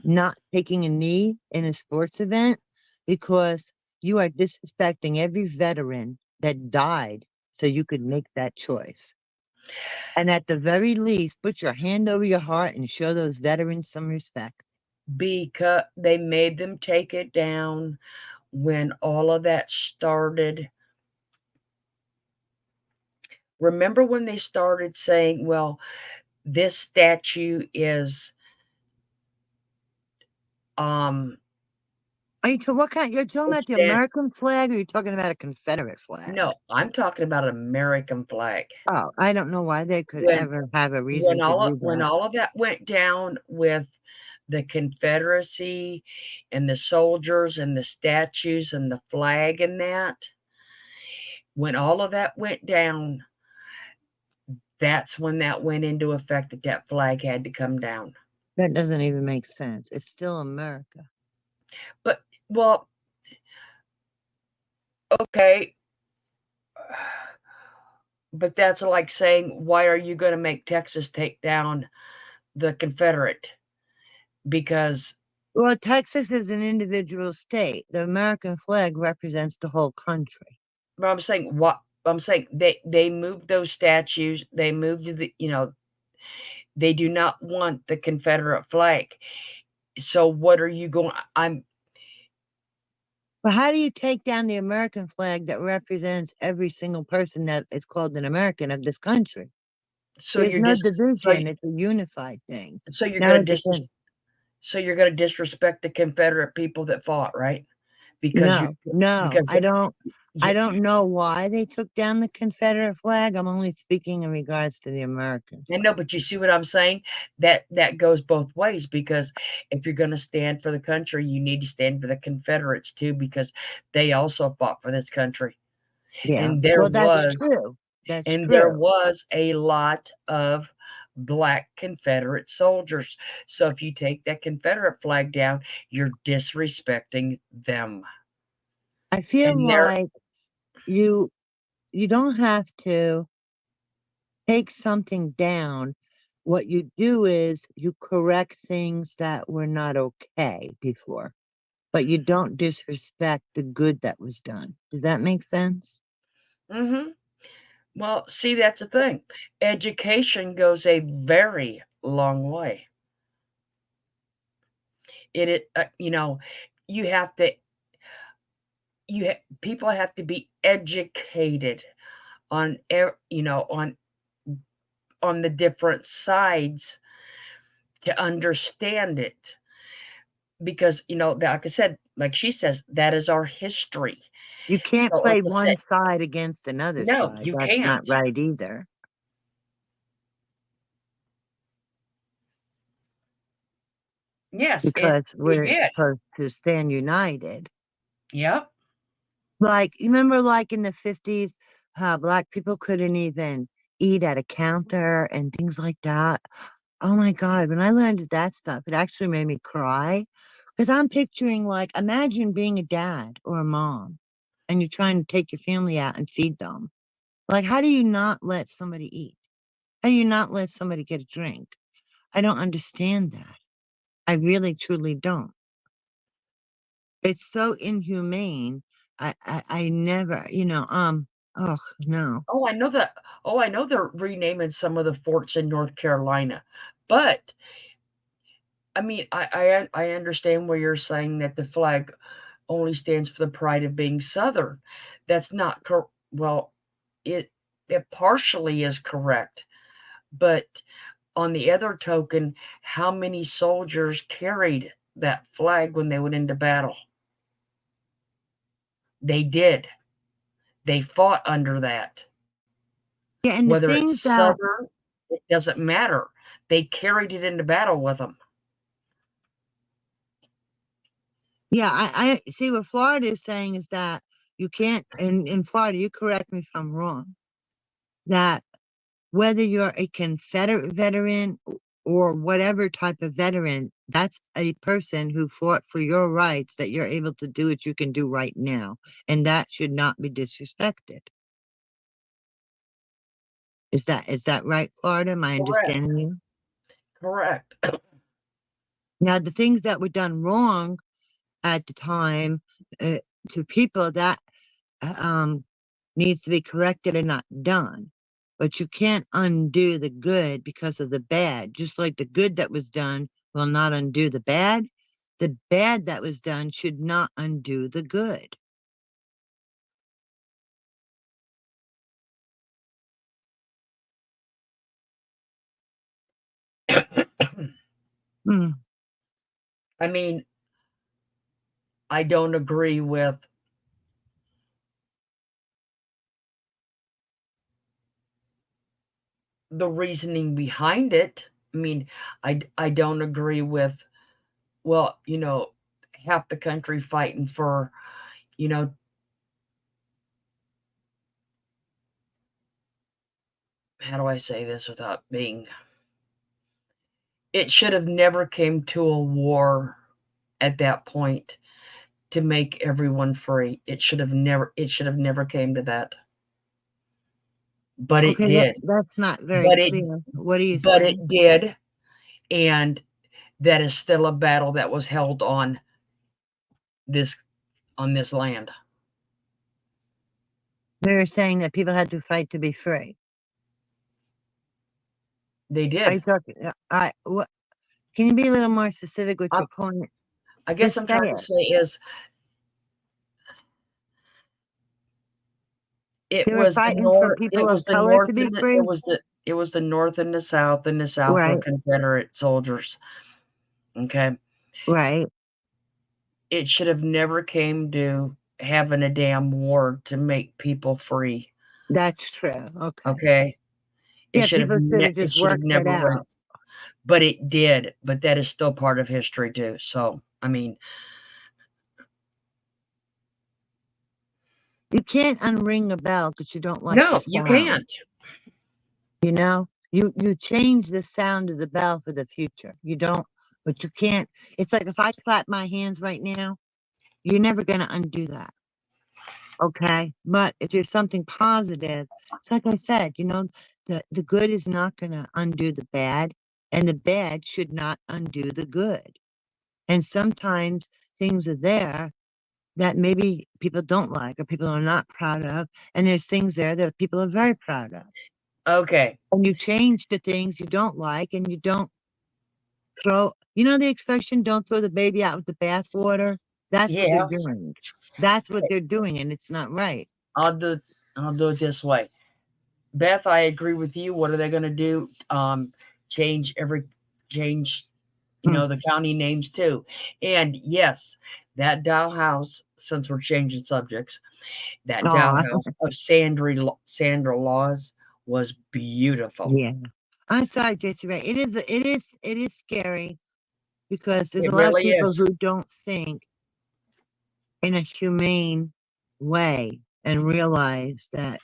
not taking a knee in a sports event because you are disrespecting every veteran that died so you could make that choice. And at the very least, put your hand over your heart and show those veterans some respect. Because they made them take it down when all of that started. Remember when they started saying, well, this statue is Are you you're talking about the American flag or are you talking about a Confederate flag? No, I'm talking about an American flag. Oh, I don't know why they could ever have a reason to do that. When all of that went down with the Confederacy and the soldiers and the statues and the flag and that, when all of that went down, that's when that went into effect that flag had to come down. That doesn't even make sense. It's still America. But, well, okay. But that's like saying, why are you going to make Texas take down the Confederate? Because well, Texas is an individual state. The American flag represents the whole country. But I'm saying they moved those statues. They moved they do not want the Confederate flag. So what are you going? But how do you take down the American flag that represents every single person that is called an American of this country? So there's no division. It's a unified thing. So you're going to disrespect the Confederate people that fought, right? Because I don't know why they took down the Confederate flag. I'm only speaking in regards to the Americans. I know, but you see what I'm saying? That goes both ways, because if you're going to stand for the country, you need to stand for the Confederates too, because they also fought for this country. Yeah, and that's true. There was a lot of Black Confederate soldiers. So if you take that Confederate flag down, you're disrespecting them. I feel like you don't have to take something down. What you do is you correct things that were not okay before, but you don't disrespect the good that was done. Does that make sense? Mm-hmm. Well, see, that's the thing. Education goes a very long way. You have to, people have to be educated on, on the different sides to understand it. because like I said, like she says, that is our history. You can't So play it's the one same. side against another No, side. you That's not can't. right either. Yes, Because we we're did. supposed to stand united. Yep. Like, you remember, like in the 50s, how Black people couldn't even eat at a counter and things like that. Oh my God, when I learned that stuff, it actually made me cry. Because I'm picturing, like, imagine being a dad or a mom and you're trying to take your family out and feed them. Like, how do you not let somebody eat? How do you not let somebody get a drink? I don't understand that. I really, truly don't. It's so inhumane. I never, oh no. Oh, I know that. Oh, I know they're renaming some of the forts in North Carolina, but I mean, I understand where you're saying that the flag only stands for the pride of being Southern. That's not well, it it partially is correct, but on the other token, how many soldiers carried that flag when they went into battle? They did. They fought under that. Yeah, and the Whether it's things that, Southern, it doesn't matter. They carried it into battle with them. yeah, I see what Florida is saying is that you can't, in Florida, you correct me if I'm wrong, that whether you're a Confederate veteran or whatever type of veteran, that's a person who fought for your rights, that you're able to do what you can do right now. And that should not be disrespected. Is that right, Florida? Am I Correct. understanding you? Correct. Now, the things that were done wrong at the time, uh, to people, that um, needs to be corrected and not done. But you can't undo the good because of the bad. Just like the good that was done will not undo the bad that was done should not undo the good. Hmm. I mean, I don't agree with the reasoning behind it. I mean, I don't agree with, well, half the country fighting for, you know, how do I say this without being, it should have never came to a war at that point to make everyone free. It should have never came to that. But it Okay, did. that's not very But it clear. What are you but it saying? did. And that is still a battle that was held this this land. They're saying that people had to fight to be free. They Are you did. talking? What? Can you be a little more specific with I, your point? I guess Just I'm say trying to it. say is it They were was the fighting for north people it of was the color to north be and free, it was the north and the south were right? Confederate soldiers. Okay. Right. It should have never came to having a damn war to make people free. That's true. Okay. Okay. Yeah, people should have It just should have worked it never out. went, but it did. But that is still part of history too. So I mean, You can't unring a bell because you don't like the no, you sound. can't. You change the sound of the bell for the future. You don't, but you can't. It's like if I clap my hands right now, you're never going to undo that. Okay. But if there's something positive, it's like I said, the good is not going to undo the bad, and the bad should not undo the good. And sometimes things are there that maybe people don't like or people are not proud of. And there's things there that people are very proud of. Okay. And you change the things you don't like, and you don't the expression, don't throw the baby out with the bathwater? That's what they're Yeah. doing. That's what they're doing, and it's not right. I'll do I'll do it this way. Beth, I agree with you. What are they going to do? Change the county names too. And yes, that dollhouse, since we're changing subjects, that Aw, dollhouse of Sandra Laws was beautiful. yeah. I'm sorry, Jessie Ray. It is scary because there's It a lot of really people is. who don't think in a humane way and realize that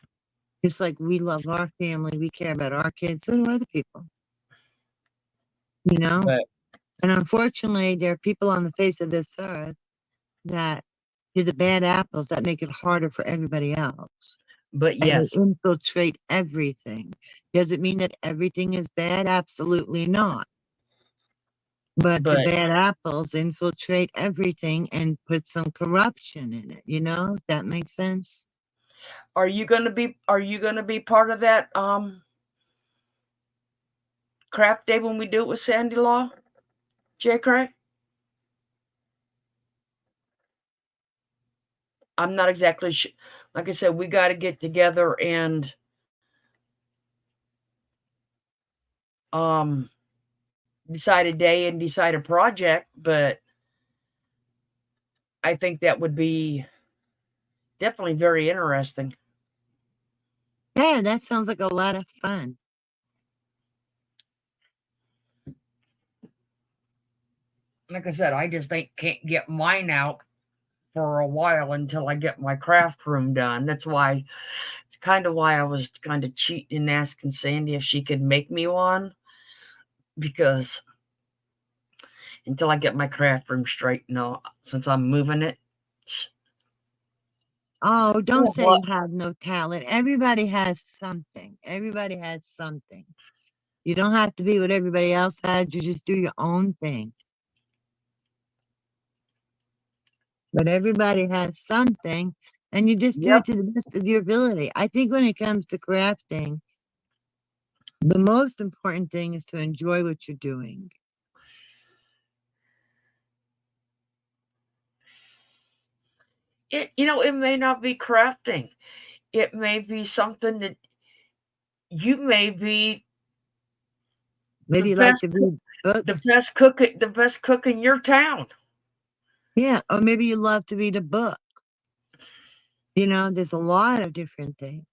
just like we love our family, we care about our kids, so do other people, you know? But And unfortunately, there are people on the face of this earth that do the bad apples that make it harder for everybody else. And they yes, infiltrate everything. Does it mean that everything is bad? Absolutely not. But the but bad apples infiltrate everything and put some corruption in it, you know? That makes sense? are you gonna be part of that craft day when we do it with Sandy Law, J. Craig? I'm not exactly sure. Like I said, we got to get together and um decide a day and decide a project, but I think that would be definitely very interesting. Yeah, that sounds like a lot of fun. Like I said, I just can't get mine out for a while until I get my craft room done. That's why it's kind of why I was kind of cheating and asking Sandy if she could make me one, because until I get my craft room straight, since I'm moving it. Oh, don't Oh, say what? you have no talent. Everybody has something. Everybody has something. You don't have to be what everybody else has. You just do your own thing. But everybody has something, and you just do Yep. it to the best of your ability. I think when it comes to crafting, the most important thing is to enjoy what you're doing. It may not be crafting. It may be something that you may be the Maybe you like best to read the books. best cook in your town. Yeah, or maybe you love to read a book. You know, there's a lot of different things.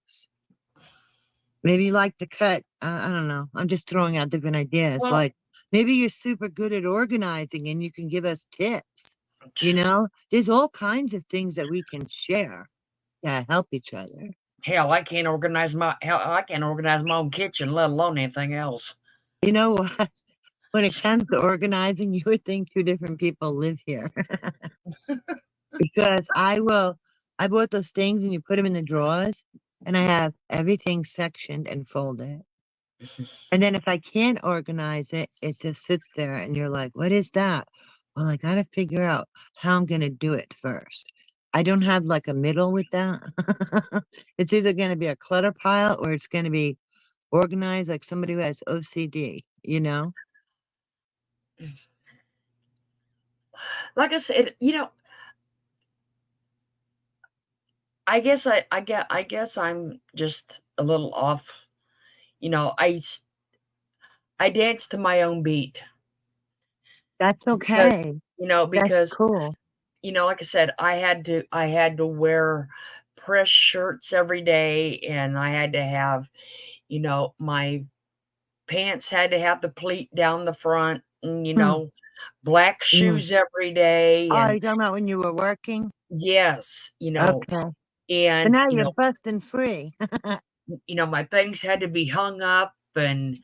Maybe you like to cut. I don't know. I'm just throwing out different ideas. Well, Like maybe you're super good at organizing and you can give us tips. You know, there's all kinds of things that we can share to help each other. I can't organize my own kitchen, let alone anything else. You know what? When it comes to organizing, you would think two different people live here. Because I bought those things and you put them in the drawers and I have everything sectioned and folded. And then if I can't organize it, it just sits there and you're like, what is that? Well, I gotta figure out how I'm gonna do it first. I don't have like a middle with that. It's either gonna be a clutter pile or it's gonna be organized like somebody who has OCD, you know? Like I said, I guess I'm just a little off. You know, I dance to my own beat That's because okay. you know That's because cool. like I said, I had to wear press shirts every day, and I had to have, my pants had to have the pleat down the front, and Hmm. black Mm. shoes every day, Oh, and you're talking about when you were working? yes, Okay. So and now you're busting free. my things had to be hung up and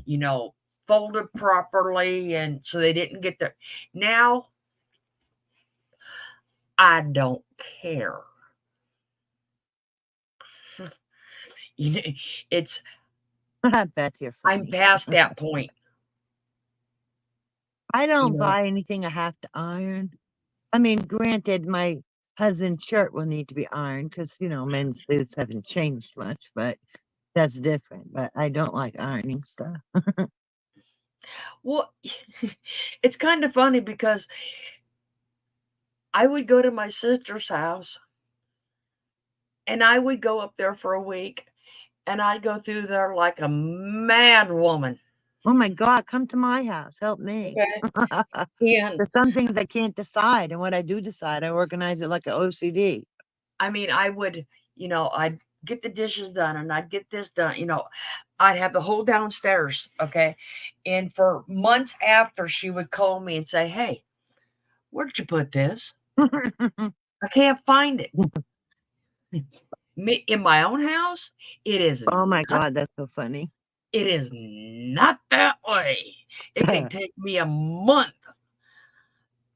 you know folded properly, and so they didn't get the. Now I don't care. you know it's Beth, you're I'm funny. past that point. I you don't know buy anything I have to iron. I mean, granted, my husband's shirt will need to be ironed because, men's suits haven't changed much, but that's different. But I don't like ironing stuff. well, it's kind of funny because I would go to my sister's house and I would go up there for a week, and I'd go through there like a mad woman. Oh my God, come to my house. Help me. Okay. And There's some things I can't decide. And what I do decide, I organize it like an OCD. I mean, I would, I'd get the dishes done and I'd get this done. I'd have the whole downstairs. Okay. And for months after, she would call me and say, "Hey, where'd you put this? I can't find it." Me in my own house, it is Oh my not God, that's so funny. it is not that way. It can take me a month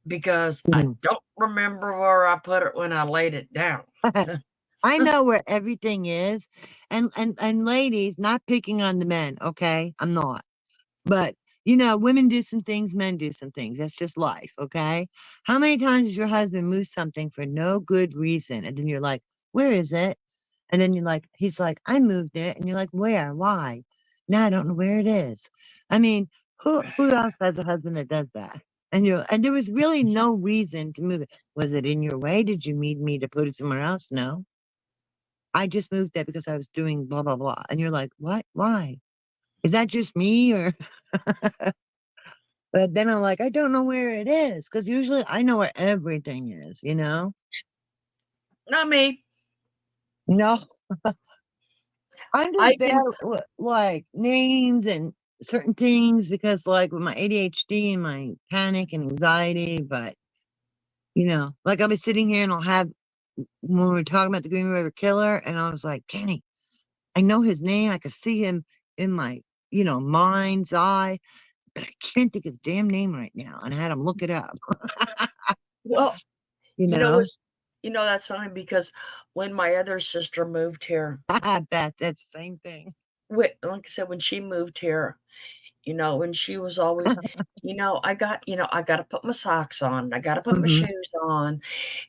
because I don't remember where I put it when I laid it down. I know where everything is. And ladies, not picking on the men, okay? I'm not. But women do some things, men do some things. That's just life, okay? How many times has your husband moved something for no good reason? And then you're like, where is it? And then he's like, I moved it. And you're like, where? Why? Now I don't know where it is. I mean, who else has a husband that does that? And there was really no reason to move it. Was it in your way? Did you need me to put it somewhere else? No. I just moved that because I was doing blah blah blah. And you're like, what? Why? Is that just me or but then I'm like, I don't know where it is. Because usually I know where everything is, Not me. No. I'm I just bad can with like names and certain things because like with my ADHD and my panic and anxiety, but like I'll be sitting here and I'll have when we are talking about the Green River Killer, and I was like, Kenny, I know his name, I could see him in my, mind's eye, but I can't think of his damn name right now. And I had him look it up, well, you you know, know. it's that's funny because when my other sister moved here, I bet that's the same thing. like I said, when she moved here, when she was always, I got to put my socks on, I got to put my Hmm. shoes on,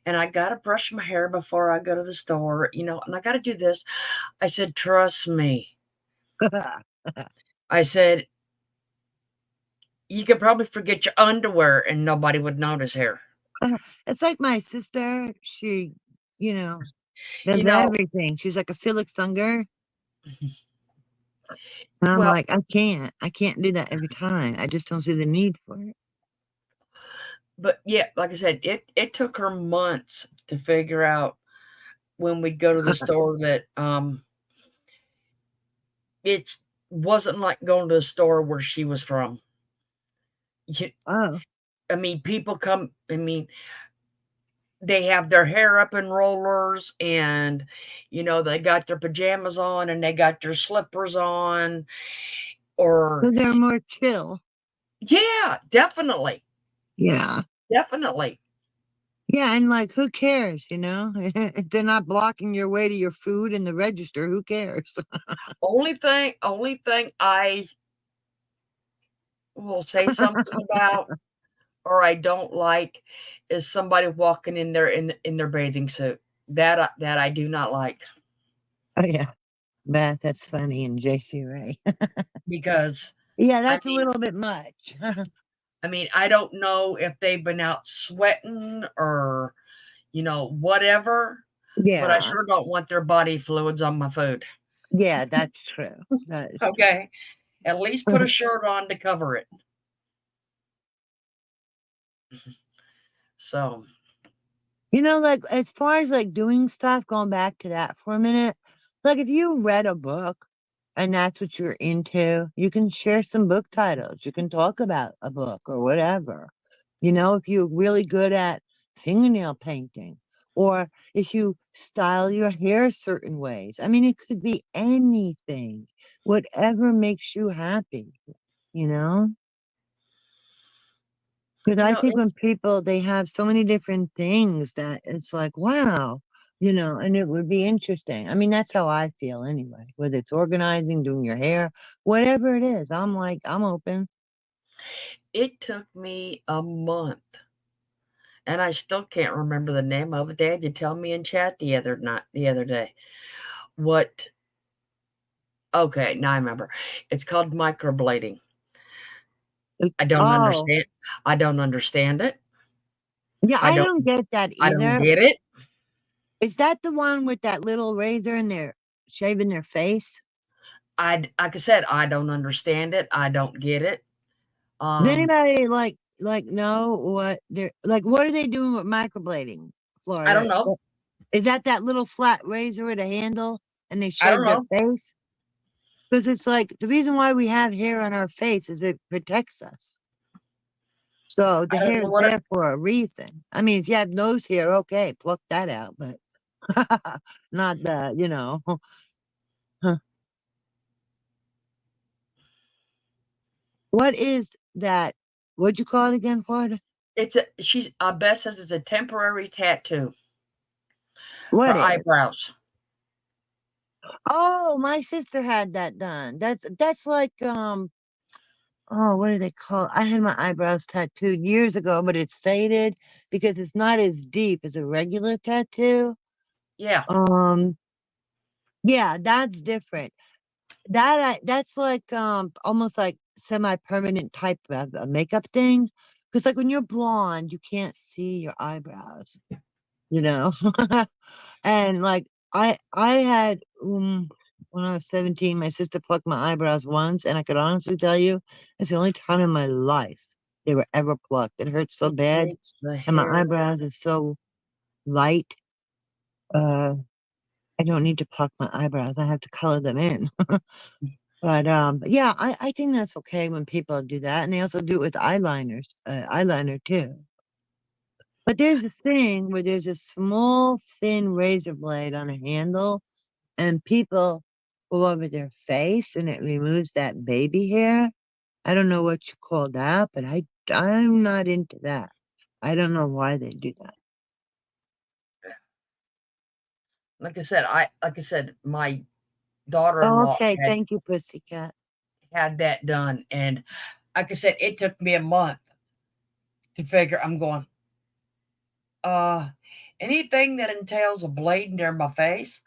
and I got to brush my hair before I go to the store, and I got to do this. I said, trust me. I said, you could probably forget your underwear and nobody would notice here. It's like my sister, she, you know, You does know, everything. She's like a Felix Unger. And I'm well, like, I can't do that every time. I just don't see the need for it. but yeah, like I said, it took her months to figure out when we'd go to the store that it wasn't like going to the store where she was from. You, Oh, I mean, people come. I mean, they have their hair up in rollers, and they got their pajamas on, and they got their slippers on, or so they're more chill. yeah, definitely, Yeah. definitely. Yeah, and like, who cares, If they're not blocking your way to your food in the register, who cares? Only thing I will say something about, or I don't like, is somebody walking in there in their bathing suit. That I do not like Oh yeah, Beth, that's funny. And JC Ray. because Yeah, I that's a mean little bit much. I don't know if they've been out sweating or whatever, but I Yeah. sure don't want their body fluids on my food. Yeah, that's true. That is true. Okay, at least put a shirt on to cover it. So Like as far as like doing stuff, going back to that for a minute, like if you read a book and that's what you're into, you can share some book titles. You can talk about a book or whatever. If you're really good at fingernail painting or if you style your hair certain ways. I mean, it could be anything, whatever makes you happy, you know? Because you I know, think it, when people they have so many different things that it's like, wow, and it would be interesting. I mean, that's how I feel anyway. Whether it's organizing, doing your hair, whatever it is, I'm like, I'm open. it took me a month, and I still can't remember the name of it. They had to tell me in chat the other day. What? Okay, now I remember. It's called microblading. I don't Oh, understand. I don't understand it. yeah, I I don't. don't get that I don't either. get it. Is that the one with that little razor and they're shaving their face? like I said, I don't understand it. I don't get it. Does Um, anybody know what they're like? What are they doing with microblading, I don't Florida? know. Is that little flat razor with a handle, and they I don't shave their know. face? Because it's like the reason why we have hair on our face is it protects us. So the I don't hair know is what it, there for a reason. I mean, if you have nose hair, okay, pluck that out, but not the. Huh. What is that? What'd you call it again, Florida? it's a she Beth says it's a temporary tattoo What for is? eyebrows. Oh, my sister had that done. That's like oh, what do they call? I had my eyebrows tattooed years ago, but it's faded because it's not as deep as a regular tattoo. Yeah. Um, yeah, that's different. That's like almost like semi-permanent type of a makeup thing. Because like when you're blonde, you can't see your eyebrows, you know? And like I had when I was 17, my sister plucked my eyebrows once, and I could honestly tell you it's the only time in my life they were ever plucked. It hurt so It bad, makes the and my hair. eyebrows are so light. Uh, I don't need to pluck my eyebrows. I have to color them in. But yeah, I think that's okay when people do that, and they also do it with eyeliner too. But there's a thing where there's a small, thin razor blade on a handle, and people go over their face, and it removes that baby hair. I don't know what you call that, but I'm not into that. I don't know why they do that. Like I said, my Oh, daughter-in-law okay. Thank you, Pussycat. had that done, and like I said, it took me a month to figure. I'm going, uh, anything that entails a blade near my face,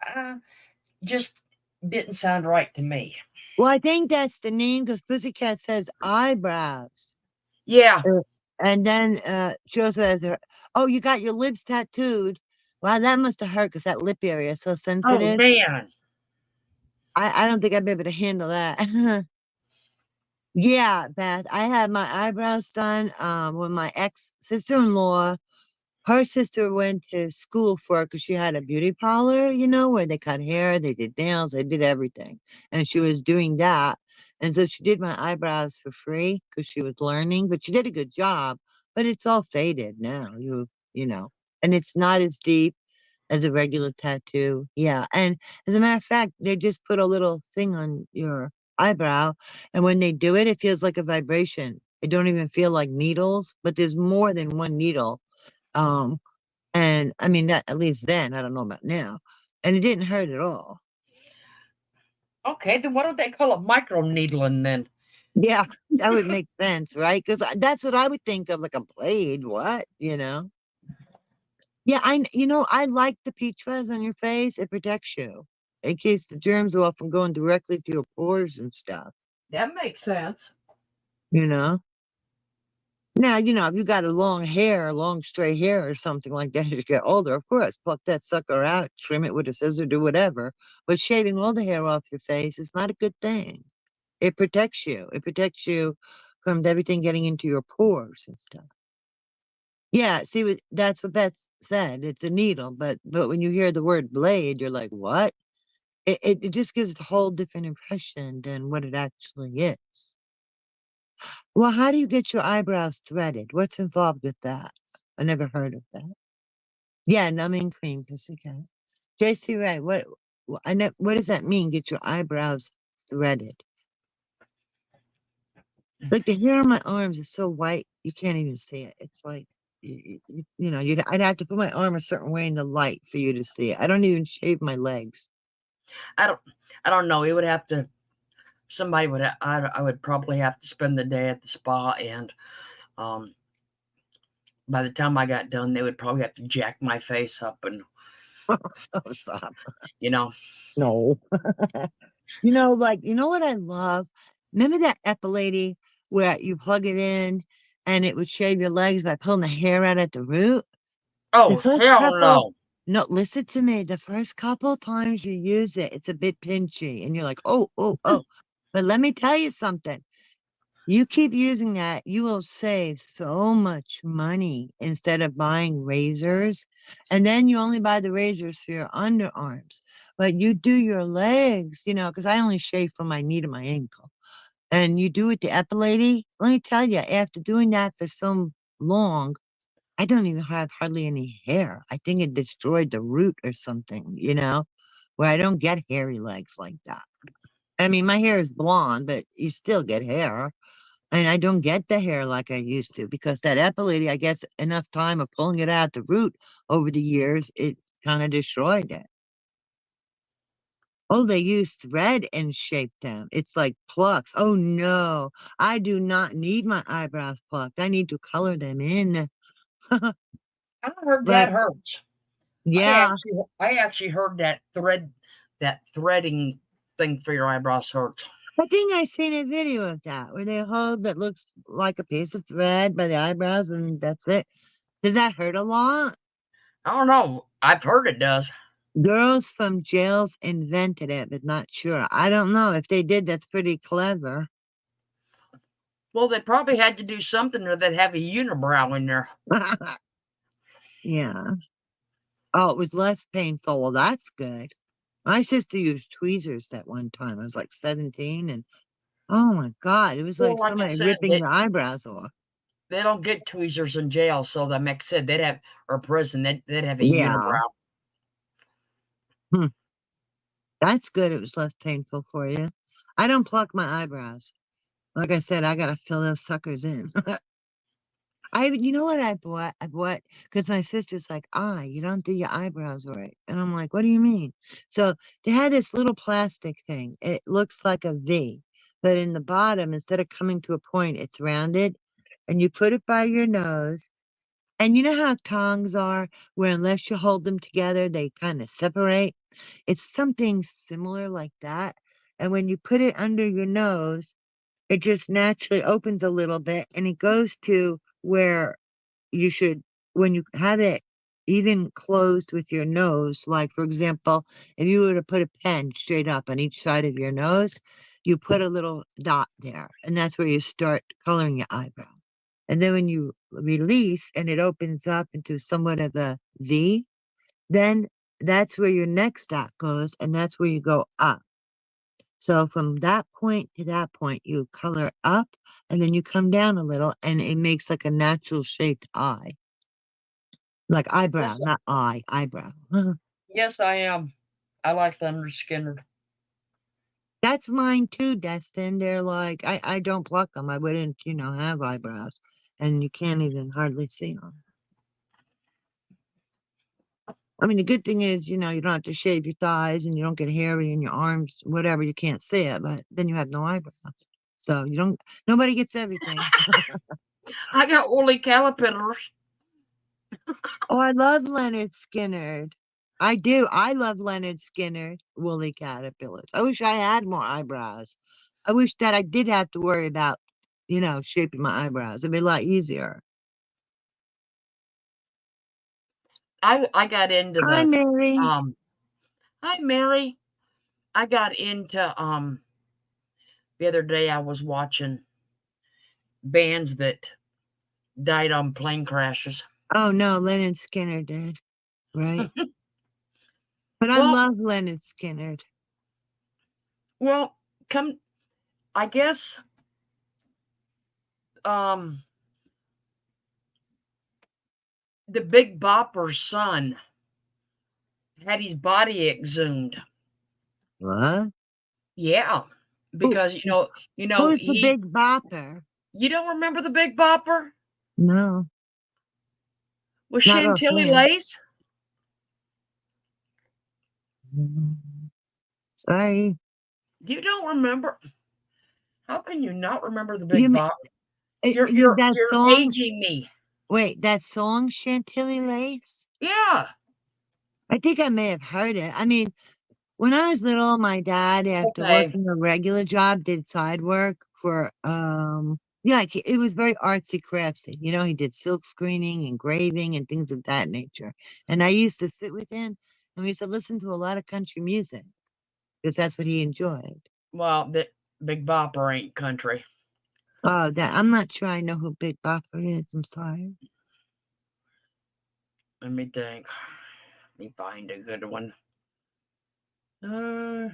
just didn't sound right to me. Well, I think that's the name because Pussycat says eyebrows. Yeah. Uh, And then she also has her. Oh, you got your lips tattooed. Wow, that must have hurt because that lip area is so Oh sensitive. man. I don't think I'd be able to handle that. Yeah, Beth, I had my eyebrows done when my ex sister-in-law, her sister went to school for it because she had a beauty parlor, where they cut hair, they did nails, they did everything. And she was doing that. And so she did my eyebrows for free because she was learning, but she did a good job. But it's all faded now, you know, and it's not as deep as a regular tattoo. Yeah. And as a matter of fact, they just put a little thing on your eyebrow. And when they do it, it feels like a vibration. It don't even feel like needles, but there's more than one needle. Um, and I mean that at least then, I don't know about now. And it didn't hurt at all. Okay, then what do they call it? Micro needling then? Yeah, that would make sense, right? Because that's what I would think of, like a blade. What, Yeah, I like the peach fuzz on your face. It protects you. It keeps the germs off from going directly to your pores and stuff, That makes sense. you know? Now, if you got a long stray hair or something like that as you get older, of course, pluck that sucker out, trim it with a scissor, do whatever. But shaving all the hair off your face is not a good thing. It protects you. It protects you from everything getting into your pores and stuff. Yeah, see, that's what Beth said. It's a needle, but when you hear the word blade, you're like, what? It just gives it a whole different impression than what it actually is. Well, how do you get your eyebrows threaded? What's involved with that? I never heard of that. Yeah, numbing cream, pussycat. JC Ray, what does that mean? Get your eyebrows threaded? Like the hair on my arms is so white, you can't even see it. It's like, I'd have to put my arm a certain way in the light for you to see it. I don't even shave my legs. I don't I don't know. It would have to somebody would I would probably have to spend the day at the spa, and um by the time I got done they would probably have to jack my face up, and Oh, stop. you know No. You know what I love? Remember that Epilady where you plug it in and it would shave your legs by pulling the hair out at the root? The oh first hell couple, no. No, listen to me. The first couple times you use it, it's a bit pinchy, and you're like, oh, oh, oh. But let me tell you something. You keep using that, you will save so much money instead of buying razors. And then you only buy the razors for your underarms. But you do your legs, because I only shave from my knee to my ankle. And you do it to epilating. Let me tell you, after doing that for so long, I don't even have hardly any hair. I think it destroyed the root or something, where I don't get hairy legs like that. I mean, my hair is blonde, but you still get hair. And I don't get the hair like I used to because that epilating, I guess enough time of pulling it out the root over the years, it kind of destroyed it. Oh, they use thread and shape them. It's like plucks. Oh no, I do not need my eyebrows plucked. I need to color them in. I heard But that hurts. yeah, I actually heard that threading thing for your eyebrows hurts. I think I seen a video of that where they hold that looks like a piece of thread by the eyebrows and that's it. Does that hurt a lot? I don't know. I've heard it does. Girls from jails invented it, but not sure. I don't know. If they did, that's pretty clever. Well, they probably had to do something or they'd have a unibrow in there. Yeah. Oh, it was less painful. Well, that's good. My sister used tweezers that one time. I was like 17 and oh my God, it was Well, like like I somebody said, ripping your eyebrows off. they don't get tweezers in jail, so that makes sense. They'd have or prison. They'd have a Yeah. unibrow. Hmm. That's good. It was less painful for you. I don't pluck my eyebrows. Like I said, I gotta fill those suckers in. You know what I bought? I bought because my sister's like, you don't do your eyebrows right. And I'm like, what do you mean? So they had this little plastic thing. It looks like a V, but in the bottom, instead of coming to a point, it's rounded. And you put it by your nose. And you know how tongs are, where unless you hold them together, they kind of separate? It's something similar like that. And when you put it under your nose, it just naturally opens a little bit and it goes to where you should, when you have it even closed with your nose, like for example, if you were to put a pen straight up on each side of your nose, you put a little dot there, and that's where you start coloring your eyebrow. And then when you release and it opens up into somewhat of a V, then that's where your next dot goes, and that's where you go up. So from that point to that point, you color up and then you come down a little and it makes like a natural shaped eye. Like eyebrow, Yes, not eye, eyebrow. yes, I am. I like Leonard Skinner. That's mine too, Destin. They're like, I don't pluck them. I wouldn't, have eyebrows. And you can't even hardly see them. I mean, the good thing is, you don't have to shave your thighs and you don't get hairy in your arms, whatever, you can't see it, but then you have no eyebrows. So nobody gets everything. I got woolly caterpillars. Oh, I love Leonard Skinner. I do. I love Leonard Skinner, woolly caterpillars. I wish I had more eyebrows. I wish that I did have to worry about, shaping my eyebrows. It'd be a lot easier. I got into Hi, Mary. um hi Mary. I got into the other day I was watching bands that died on plane crashes. Oh, no, Leonard Skinner did. Right. But I Well, love Leonard Skinner. well, come I guess um the Big Bopper's son had his body exhumed. What? Yeah, Who, because who's the he big bopper? you don't remember the Big Bopper No, with not Chantilly offhand. Lace? Mm, sorry. You don't remember? How can you not remember the You Big mean, Bopper? You're you're that you're song? aging me. Wait, that song, Chantilly Lace? Yeah. I think I may have heard it. I mean, when I was little, my dad, after Okay. working a regular job, did side work for, Yeah, it was very artsy craftsy. You know, he did silk screening, engraving, and things of that nature. And I used to sit with him, and we used to listen to a lot of country music because that's what he enjoyed. Well, the Big Bopper ain't country. Oh, that I'm not sure I know who Big Bopper is. I'm sorry. Let me think. Let me find a good one. Oh,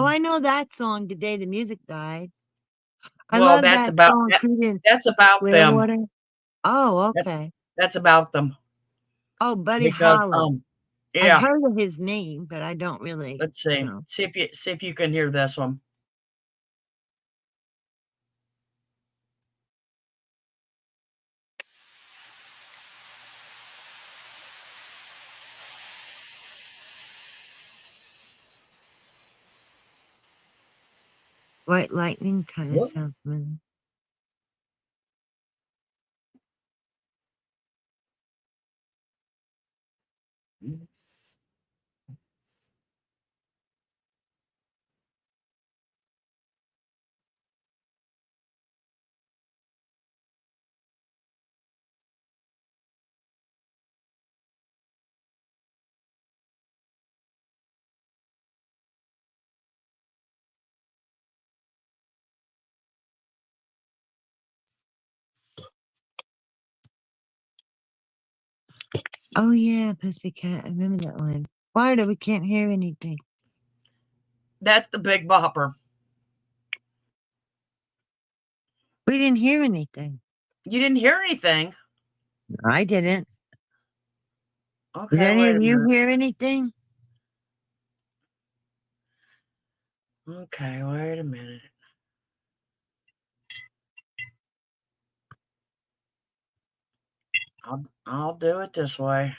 I know that song, "The Day the Music Died." I Well, love that song, Creedence that's about them. Clearwater. Oh, That's okay. that's about them Oh, Buddy because Holly. I've yeah. heard of his name, but I don't really Let's see. know. See if you can hear this one. White Lightning kind of What? sounds familiar. Oh yeah, Pussycat. I remember that one. Why we can't hear anything? That's the Big Bopper. We didn't hear anything. You didn't hear anything. I didn't. Okay, Did any wait of a you minute. hear anything? Okay, wait a minute. I'll do it this way.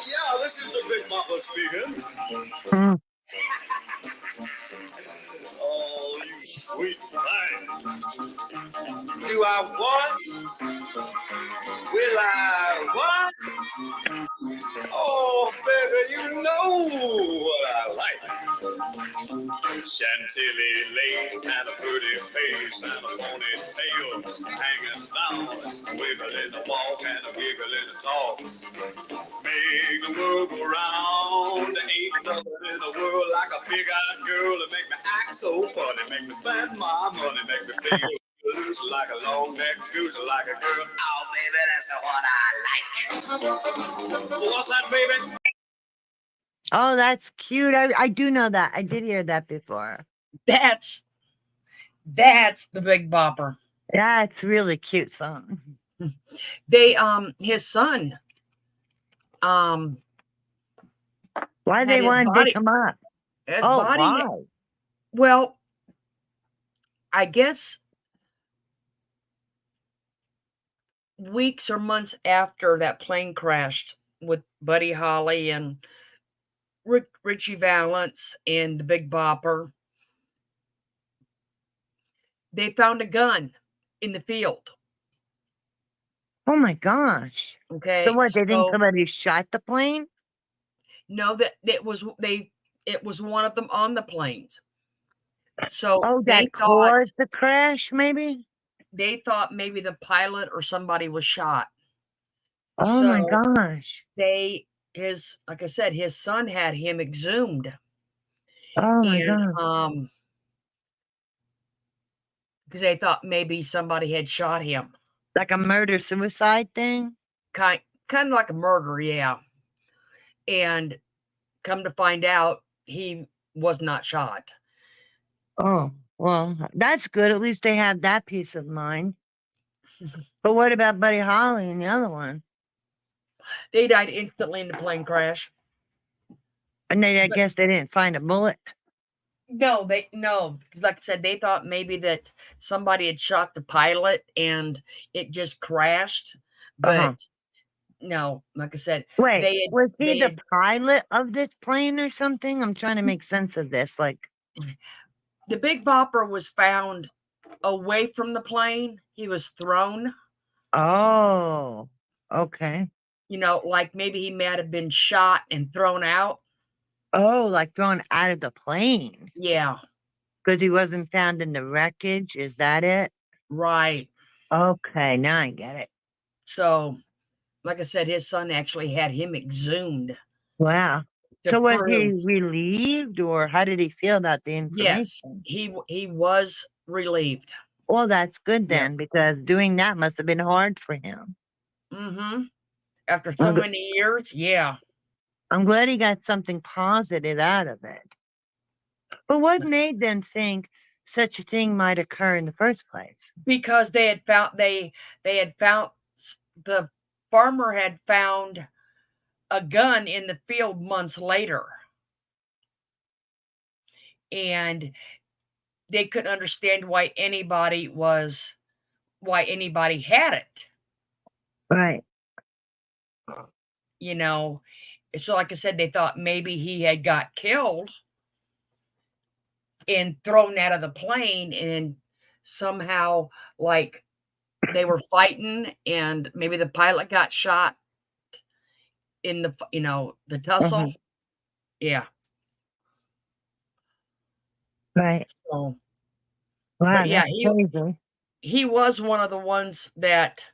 Yeah, this is the Big Bopper speaking. Mm. Oh, you sweet thing. Do I want? Will I what? Oh, baby, you know what I like. Chantilly lace and a pretty face and a ponytail hanging down, wiggling the walk and a giggling the talk. Make the world go round. Ain't nothing in the world like a big-eyed girl that make me act so funny, make me spend my money, make me feel loose like a long-necked goose, like a girl. Oh, baby, that's what I like. What's that, baby? Oh, that's cute. I do know that. I did hear that before. That's the Big Bopper. Yeah, it's really cute song. They his son Why had they his want to dig body him up? his Oh, body why? well, I guess weeks or months after that plane crashed with Buddy Holly and Richie Valance and the Big Bopper, they found a gun in the field. Oh my gosh. So Okay, what? They think so somebody shot the plane? no, that it was one of them on the planes. So Oh, that caused the crash, maybe? they thought maybe the pilot or somebody was shot. Oh my So gosh. like I said, his son had him exhumed, Oh my and gosh. because they thought maybe somebody had shot him, Like a murder suicide thing? kind of like a murder, yeah. And come to find out, he was not shot. Oh, well, that's good. At least they have that peace of mind. But what about Buddy Holly and the other one? They died instantly in the plane crash. And I But guess they didn't find a bullet. no, because like I said, they thought maybe that somebody had shot the pilot and it just crashed. Uh-huh. But no, like I said, Wait, was he they the had pilot of this plane or something? I'm trying to make sense of this. Like, the Big Bopper was found away from the plane. He was thrown. Oh, okay. You know, like maybe he might have been shot and thrown out. Oh, like thrown out of the plane Yeah, because he wasn't found in the wreckage. Is that it? right. Okay, now I get it. So, like I said, his son actually had him exhumed Wow. to So was he prove. relieved, or how did he feel about the Yes, information? he was relieved. Well, that's good Yes. then, because doing that must have been hard for him. Mm-hmm. After so I'm, gl- many years, yeah. I'm glad he got something positive out of it. But what made them think such a thing might occur in the first place? Because they had found the farmer had found a gun in the field months later, and they couldn't understand why anybody had it, Right. you know. So like I said, they thought maybe he had got killed and thrown out of the plane, and somehow, like, they were fighting and maybe the pilot got shot in the tussle. Mhm. Yeah. Right. So, but Wow, yeah, that's crazy. he was one of the ones that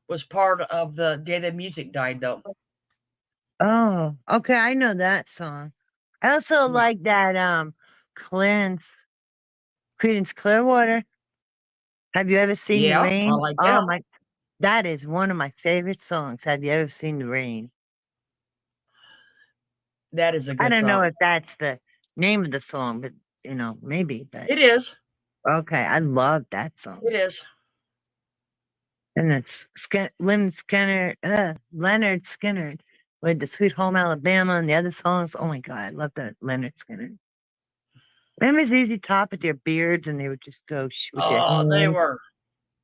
was part of the day the music died, though. Oh, okay. I know that song. I also Yeah. like that Cleanse Creedence Clearwater. Have you ever seen the Yeah, I rain? like Oh that. my, that is one of my favorite songs. Have you ever seen the rain? That is a I good don't know song. if that's the name of the song, but maybe. But It is. okay, I love that It song. is. And it's Leonard Skinner with the Sweet Home Alabama and the other songs. Oh my God, I love that Leonard Skinner. Remember ZZ Top with their beards and they would just go with their Oh, they hands. were.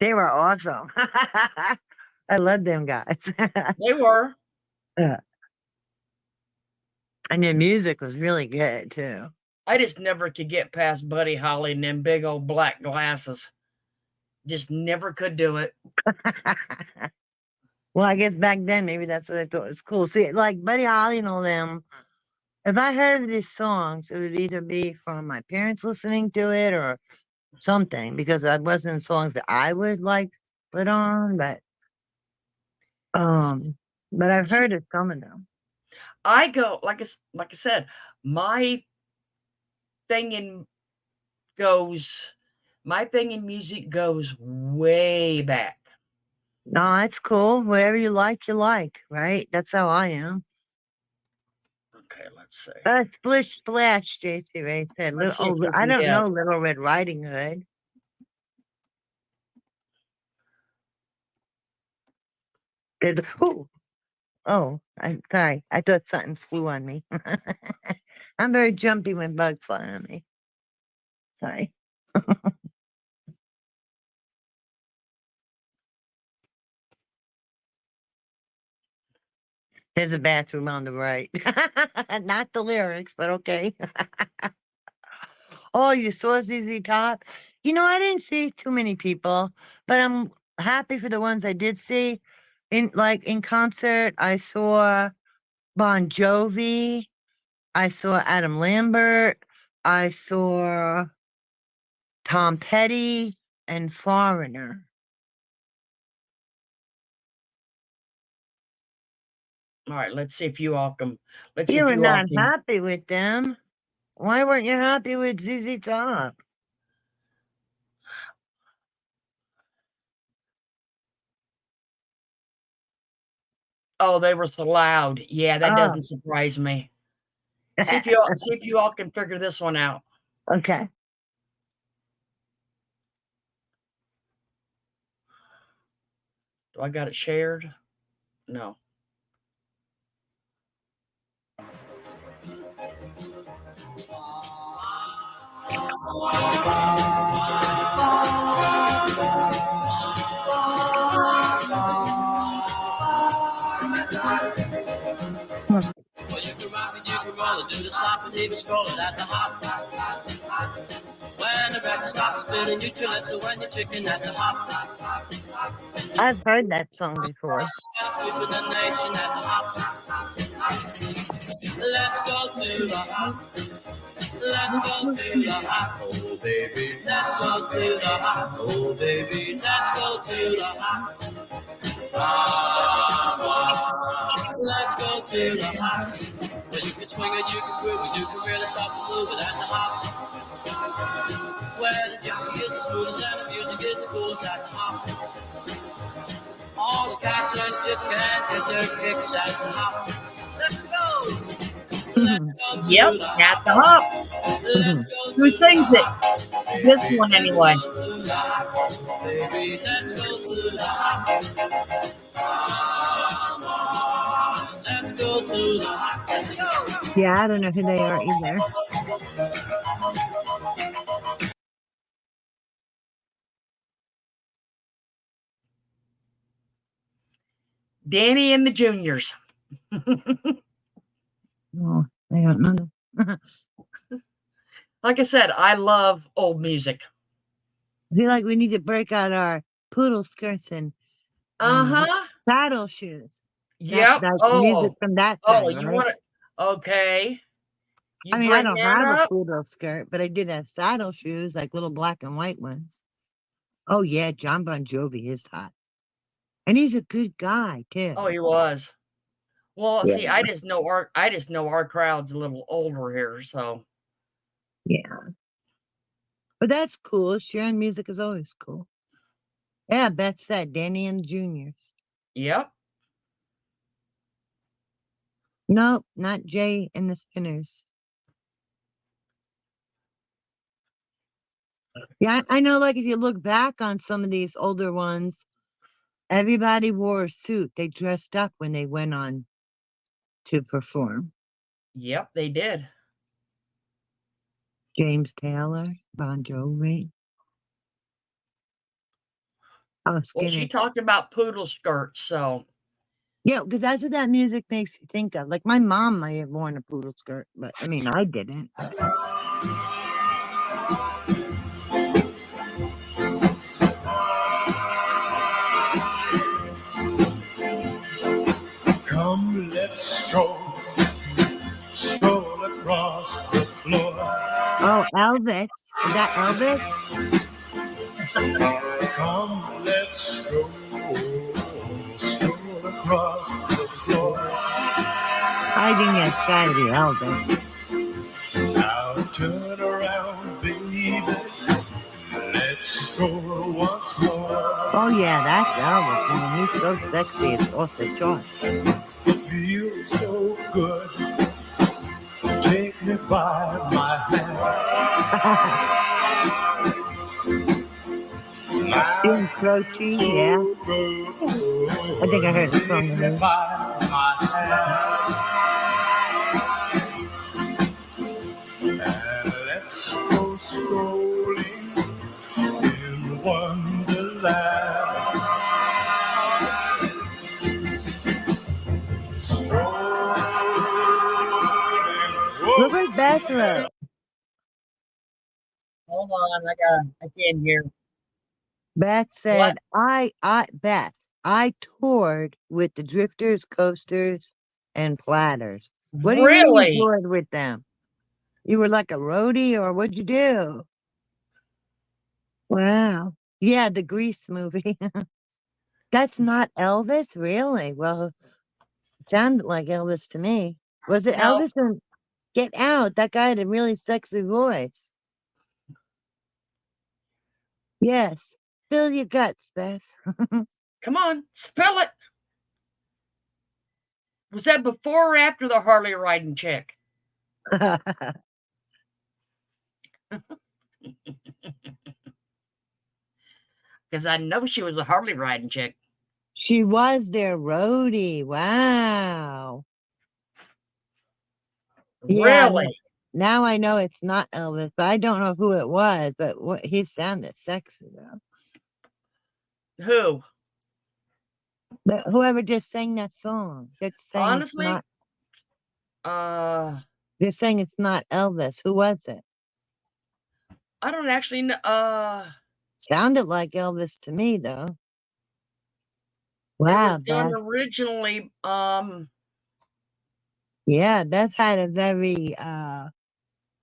They were awesome. I love them guys. They were. Yeah. And their music was really good too. I just never could get past Buddy Holly and them big old black glasses. Just never could do it. Well, I guess back then maybe that's what I thought was cool. See, like Buddy Holly and all them, if I heard these songs, it would either be from my parents listening to it or something, because it wasn't songs that I would like put on, but I've See, heard of some of them. I go like I said, my thing in goes my thing in music goes way back. No, it's cool. Whatever you like, right? That's how I am. Okay, let's see. Splish splash, JC Ray said. Let's see if we I can don't guess. know Little Red Riding Hood. There's I'm sorry. I thought something flew on me. I'm very jumpy when bugs fly on me. Sorry. There's a bathroom on the right. Not the lyrics, but okay. Oh, you saw ZZ Top? I didn't see too many people, but I'm happy for the ones I did see. In concert, I saw Bon Jovi, I saw Adam Lambert, I saw Tom Petty, and Foreigner. All right, let's see if you all can. Let's see You if were you all not can. happy with them. Why weren't you happy with ZZ Top? Oh, they were so loud. Yeah, that Oh, doesn't surprise me. See if you all can figure this one out. okay. Do I got it shared? No. Hmm. Well, you can rock and you can roll it, do the slop and even stroll it at the hop. When the record stops spinning, you chill it, so when you're chicken at the hop. I've heard that song before. Sweeping the nation at the hop. Let's go to the hop. Let's go to the hop. Oh, baby. Let's go to the hop. Oh, baby. Let's go to the hop. Let's go to the hop. Where you can swing it, you can groove it, you can really start to move it at the hop. Where the junk is the smoothest and the music is the coolest at the hop. All the cats and chicks can get their kicks at the hop. Let's go. Let's go to Yep, the at hop. the hop. Let's go Who to sings the it? hop. This one anyway. Let's go to the hop. Baby, let's go to the hop. Let's go to the hop. Let's go. Yeah, I don't know who they are either. Danny and the Juniors. Oh, I don't know them. Like I said, I love old music. I feel like we need to break out our poodle skirts and Uh-huh. saddle shoes. Yep. That music from that time, you right? want to? Okay. You I mean, I bring don't that have a up? poodle skirt, but I did have saddle shoes, like little black and white ones. Oh yeah, John Bon Jovi is hot, and he's a good guy too. Oh, he was. Well, Yeah. see, I just know our crowd's a little older here, so Yeah, but that's cool. Sharing music is always cool. Yeah, Beth said Danny and the Juniors. yep. Nope, not Jay and the Spinners. Yeah, I know. Like if you look back on some of these older ones, everybody wore a suit. They dressed up when they went on to perform. Yep, they did. James Taylor, Bon Jovi. Oh, Well, Skinner. she talked about poodle skirts, so Yeah, because that's what that music makes you think of. Like my mom might have worn a poodle skirt, but I mean, I didn't. Come, let's stroll across the floor. Oh, Elvis. Is that Elvis? Come, let's stroll across the floor. I think that's gotta be Elvis. Now turn around, baby. Let's go once more. Oh yeah, that's Elvis. I mean, he's so sexy. It's off the charts. It feels so good. Take me by my hand. Jim Croce, yeah. I think I heard a song of his. And let's go strolling in Wonderland. Look at Beth wrote. hold on, I can't hear. Beth said, Beth, I toured with the Drifters, Coasters, and Platters. What do you mean you Really? toured with them? You were like a roadie, or what'd you do? Wow. Yeah, the Grease movie. That's not Elvis, really? Well, it sounded like Elvis to me. Was it No. Elvis? Get out. That guy had a really sexy voice. Yes. Spill your guts, Beth. Come on, spill it. Was that before or after the Harley riding chick? Because I know she was a Harley riding chick. She was their roadie. Wow. Yeah, Really? now I know it's not Elvis, but I don't know who it was, but he sounded sexy though. Who? But whoever just sang that song, they're saying Honestly, it's not, they're saying it's not Elvis. Who was it? I don't actually know. Sounded like Elvis to me though. Wow, was done that, originally. yeah, that had a very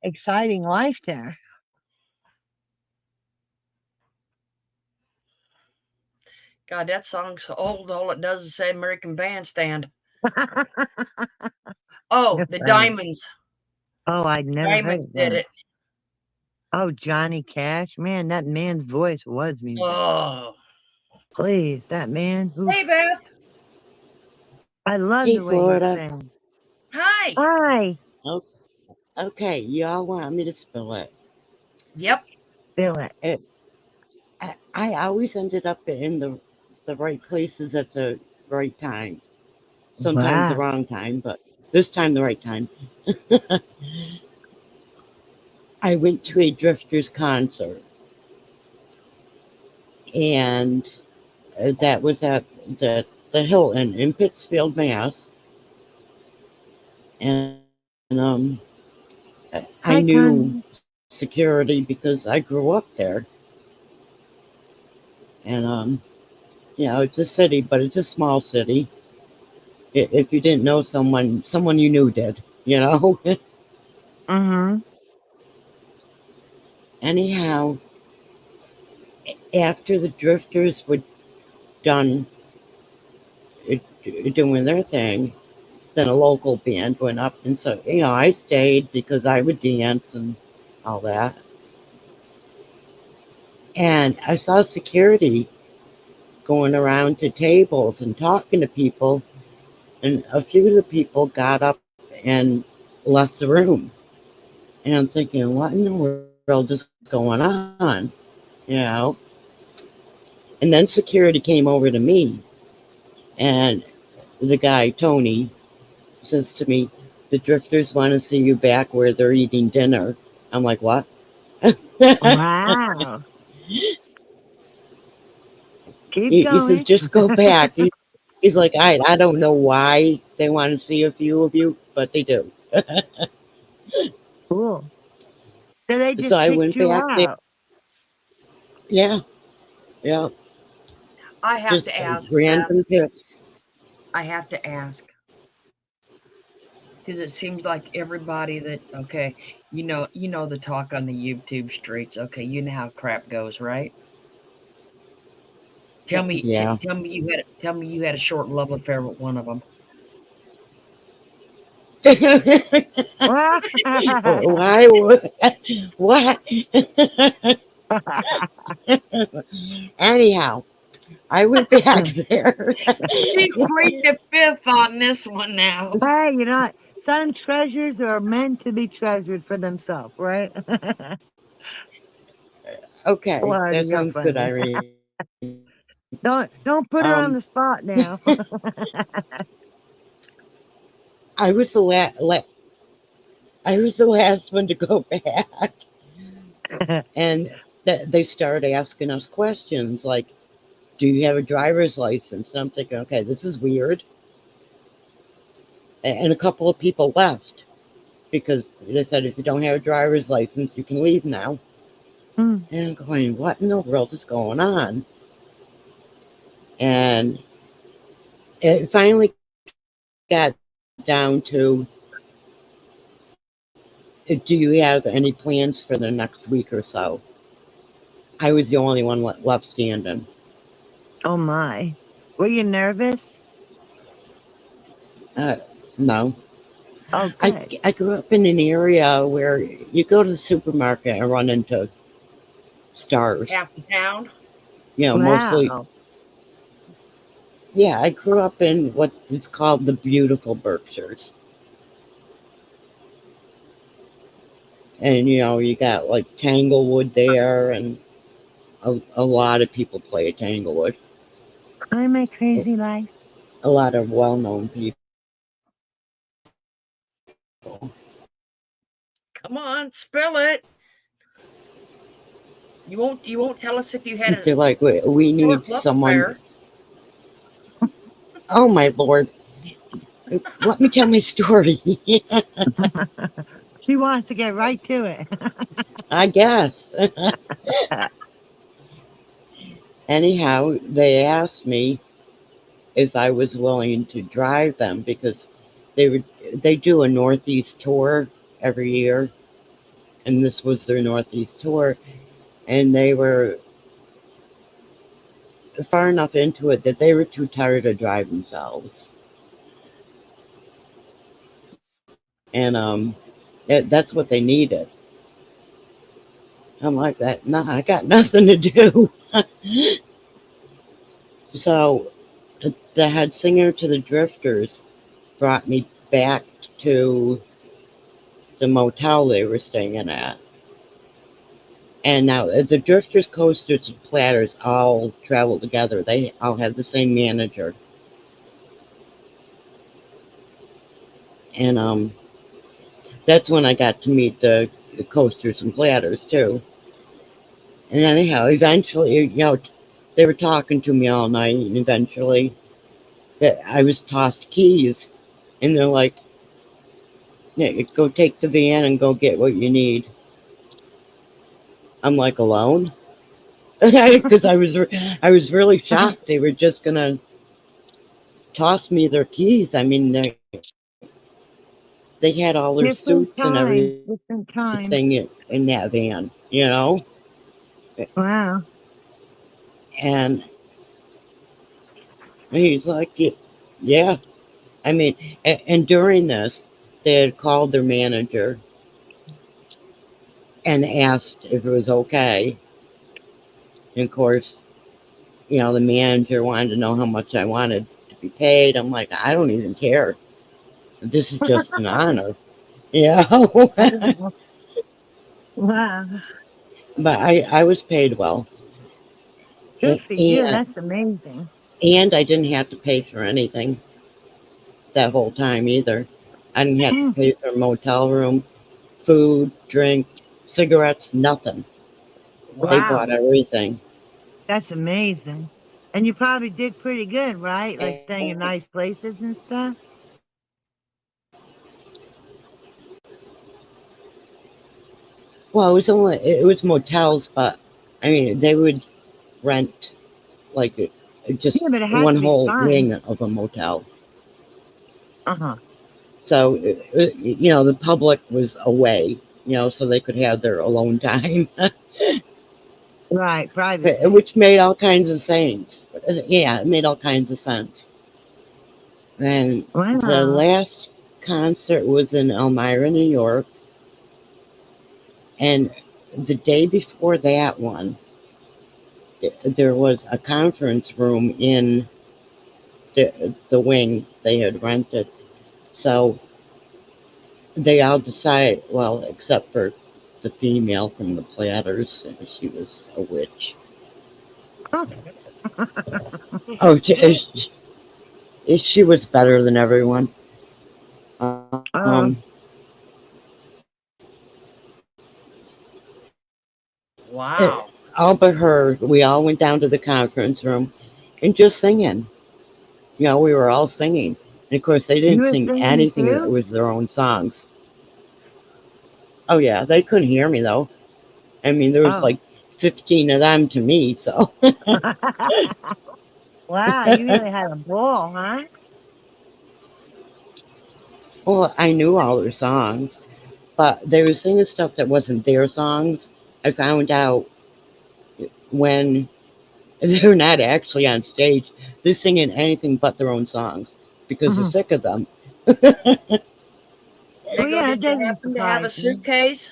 exciting life there. God, that song's so old. All it does is say American Bandstand. Oh, You're the funny. Diamonds. Oh, I'd never heard Diamonds of did that. it. Oh, Johnny Cash. Man, that man's voice was music. Oh, Please, that man. hey, Oof. Beth. I love Hey, the way he Florida. sang. Hi. Hi. Oh, okay, y'all want me to spill it. Yep. Feel it. I always ended up in the right places at the right time. Sometimes the Wow. wrong time, but this time the right time. I went to a Drifters concert, and that was at the Hilton in Pittsfield, Mass. And I Hi, knew Connie. security because I grew up there. And it's a city, but it's a small city. If you didn't know someone you knew did, you know. Mm-hmm. Anyhow, after the Drifters were done doing their thing, then a local band went up, and so I stayed because I would dance and all that. And I saw security going around to tables and talking to people, and a few of the people got up and left the room. And I'm thinking, what in the world is going on? You know? And then security came over to me, and the guy, Tony, says to me, the Drifters want to see you back where they're eating dinner. I'm like, what? Wow. Keep He says, going. just go back. He's like, I don't know why they want to see a few of you, but they do. Cool. So they So just I picked went you back there. out. Yeah, yeah, I have just to ask, Beth. random picks. I have to ask. Because it seems like everybody that okay, you know the talk on the YouTube streets. Okay, you know how crap goes, right? Yeah. Tell me you had a short love affair with one of them. Why would what? Anyhow, I went back there. She's pleading the fifth on this one now. Hey, you know, some treasures are meant to be treasured for themselves, right? Okay, Florida, that you're sounds good, funny. Irene. Don't put her on the spot now. I was I was the last one to go back, and they started asking us questions like, "Do you have a driver's license?" And I'm thinking, okay, this is weird. And a couple of people left because they said if you don't have a driver's license, you can leave now. Mm. And I'm going, what in the world is going on? And it finally got down to, do you have any plans for the next week or so? I was the only one left standing. Oh my. Were you nervous? Uh, no. Oh, I, good. I grew up in an area where you go to the supermarket and run into stars. Half the town. Mostly. Wow. Yeah, I grew up in what is called the beautiful Berkshires. And, you got like Tanglewood there, and a lot of people play at Tanglewood. I'm a crazy life. A lot of well known people. Come on, spill it. You won't tell us if you had a They're like, we need short love someone. affair. Oh, my Lord. Let me tell my story. She wants to get right to it. I guess. Anyhow, they asked me if I was willing to drive them because they do a Northeast tour every year, and this was their Northeast tour, and they were far enough into it that they were too tired to drive themselves. And that's what they needed. I'm like that. No, I got nothing to do. So the head singer to the Drifters brought me back to the motel they were staying at. And now the Drifters, Coasters, and Platters all travel together. They all have the same manager. And that's when I got to meet the Coasters and Platters too. And anyhow, eventually, they were talking to me all night, and eventually, that I was tossed keys, and they're like, "Yeah, go take the van and go get what you need." I'm like, alone, because I was really shocked. They were just gonna toss me their keys. I mean, they had all their Different suits and times, everything different times. in that van. Wow. And he's like, "Yeah." I mean, and during this, they had called their manager and asked if it was okay. And of course, the manager wanted to know how much I wanted to be paid. I'm like, I don't even care. This is just an honor, you know. Wow. But I was paid well, Good for you. and That's amazing. I didn't have to pay for anything that whole time either. I didn't have to Mm, pay for a motel room, food, drink, cigarettes, nothing. They Wow. bought everything. that's amazing. And you probably did pretty good, right? Like staying in And, nice places and stuff. well, it was motels, but I mean they would rent like just Yeah, but it had one to be whole fun. wing of a motel. Uh-huh. So the public was away, so they could have their alone time, Right. Privacy. which made all kinds of sense. Yeah, it made all kinds of sense. And the Wow. last concert was in Elmira, New York, and the day before that one, there was a conference room in the wing they had rented. So they all decided, well, except for the female from the Platters, she was a witch. Oh, she was better than everyone. Um, Oh, Wow. all but her, we all went down to the conference room and just singing. We were all singing. And of course, they you didn't were sing singing anything that too? was their own songs. Oh, yeah, they couldn't hear me though. I mean, there was Oh. like 15 of them to me. So, Wow, you really had a ball, huh? well, I knew all their songs, but they were singing stuff that wasn't their songs. I found out when they're not actually on stage, they're singing anything but their own songs because they're Mhm. sick of them. Well, Diego, yeah, it did you doesn't happen to have a surprise me. suitcase?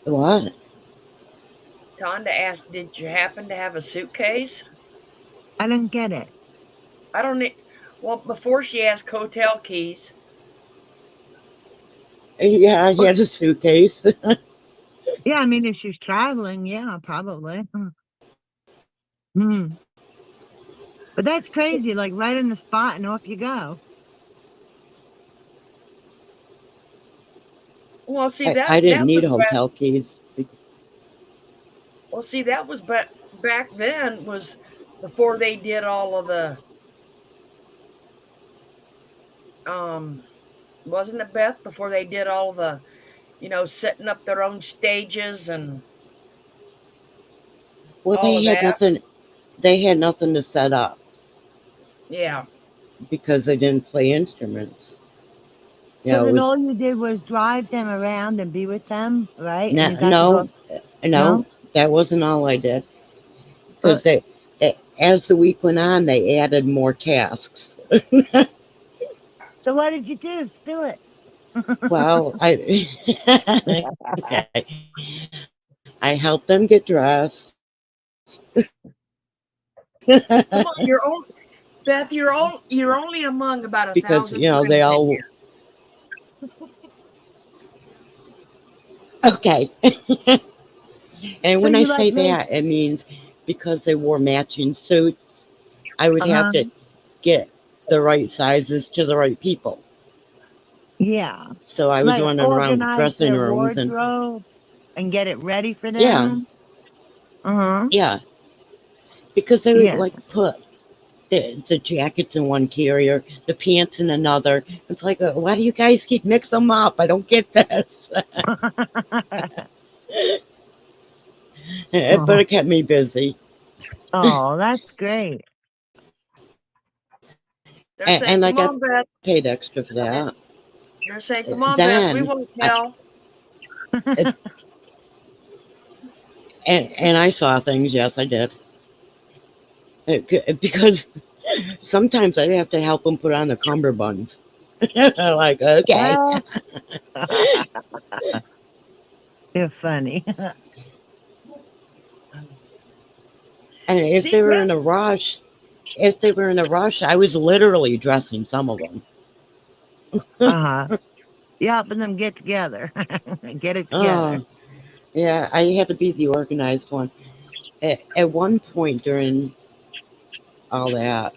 What? Tonda asked, did you happen to have a suitcase? I don't get it. I don't need. Well, before she asked hotel keys. Yeah, he Well, had a suitcase. yeah, I mean, if she's traveling, yeah, probably. Hmm. But that's crazy, like right in the spot and off you go. Well, see I didn't that need was back. hotel keys. Well, see that was back then was before they did all of the um wasn't it Beth before they did all the setting up their own stages and Well, all of that. they had nothing to set up. Yeah. because they didn't play instruments. You So know, it then was all you did was drive them around and be with them, right? And no, you got to go. no, that wasn't all I did. But Because as the week went on, they added more tasks. so what did you do? Spill it. Well, okay, I helped them get dressed. Come on, Beth, you're only among about Because 1,000 friends they in all here. okay. And So when I you like say made. that, it means because they wore matching suits, I would have Uh-huh. to get the right sizes to the right people. Yeah. So I was Like running around the organize dressing their rooms and wardrobe and get it ready for yeah, them. Uh-huh. yeah, because they would Yeah. like put the jackets in one carrier, the pants in another. It's like, why do you guys keep mixing them up? I don't get this. But Oh, it kept me busy. oh, that's great. They're saying, And I come got on, Beth. paid extra for that. They're saying, come on, Beth. We Then, won't I, tell. and I saw things, yes, I did. Because sometimes I'd have to help them put on the cummerbunds. Like, okay. Well, you're funny. And if See, they were Beth? in a rush, I was literally dressing some of them. Uh-huh. You helping them get together. Get it together. Oh, yeah, I had to be the organized one. At one point during all that,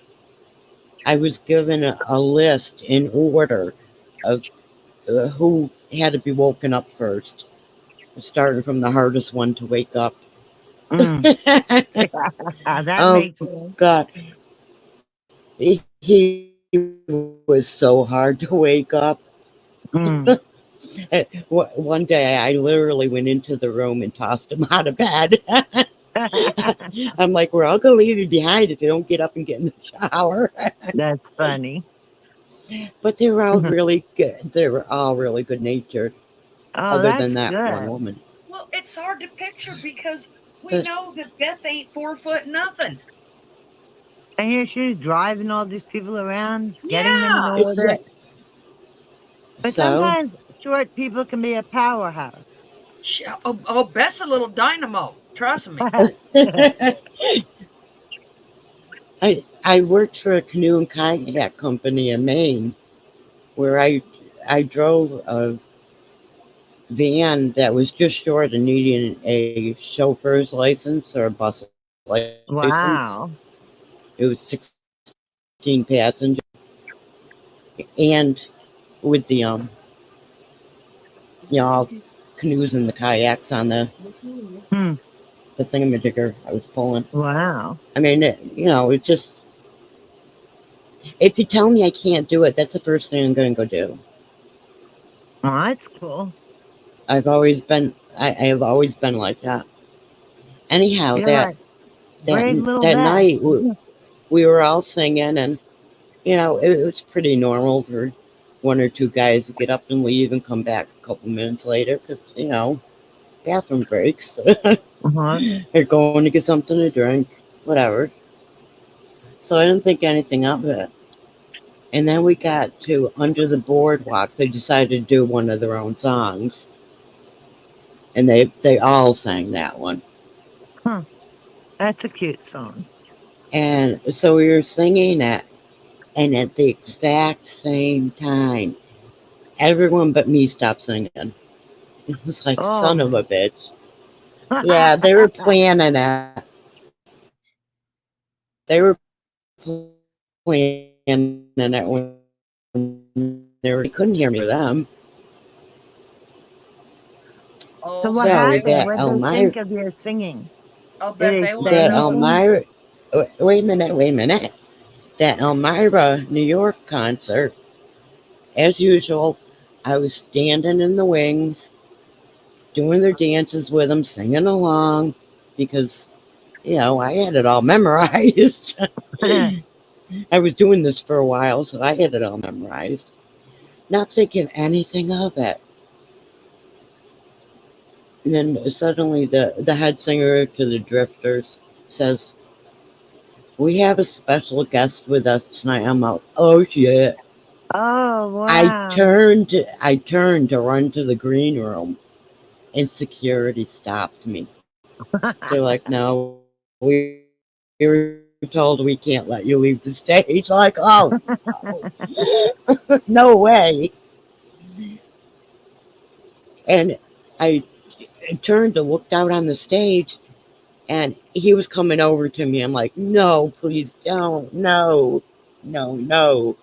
I was given a list in order of who had to be woken up first, starting from the hardest one to wake up. Mm. That Oh, makes sense. God. He was so hard to wake up. Mm. One day I literally went into the room and tossed him out of bed. I'm like, we're all going to leave you behind if you don't get up and get in the shower. That's funny. But they were all really good. They were all really good natured, Oh, other than that's that one good. woman. Well, it's hard to picture because we But, know that Beth ain't 4 foot nothing. And here she's driving all these people around, getting them in Yeah. it's order. But so. sometimes short people can be a powerhouse. Oh, Beth's a little dynamo. Trust me. I worked for a canoe and kayak company in Maine, where I drove a van that was just short of needing a chauffeur's license or a bus license. Wow. It was 16 passengers, and with the all canoes and the kayaks on Hmm. the thingamajigger I was pulling. Wow. I mean, it just if you tell me I can't do it, that's the first thing I'm going to go do. Well, that's cool. I've always been like that. Anyhow, You're like brave little that Beth. night we were all singing, and it was pretty normal for one or two guys to get up and leave and come back a couple minutes later because bathroom breaks. Uh-huh. They're going to get something to drink, whatever. So I didn't think anything of it. And then we got to Under the Boardwalk. They decided to do one of their own songs, and they all sang that one. Huh. That's a cute song. And so we were singing it, and at the exact same time, everyone but me stopped singing. It was like, son of Oh. a bitch. Yeah, they were planning it. They were planning it when they couldn't hear me with them. So Oh, what Beth, So they happened? want. that What did they Elmira, think of your singing? Oh, Did Beth, they they want say to that know. anything? Elmira, wait a minute. That Elmira, New York concert, as usual, I was standing in the wings, doing their dances with them, singing along, because I had it all memorized. I was doing this for a while, so I had it all memorized, not thinking anything of it. And then suddenly the head singer to the Drifters says, "We have a special guest with us tonight." I'm like, "Oh shit." Oh, I wow. turned to run to the green room, and security stopped me. They're like, "No, we were told we can't let you leave the stage." Like, oh, no way. And I turned to look out on the stage, and he was coming over to me. I'm like, "No, please don't. No, no, no."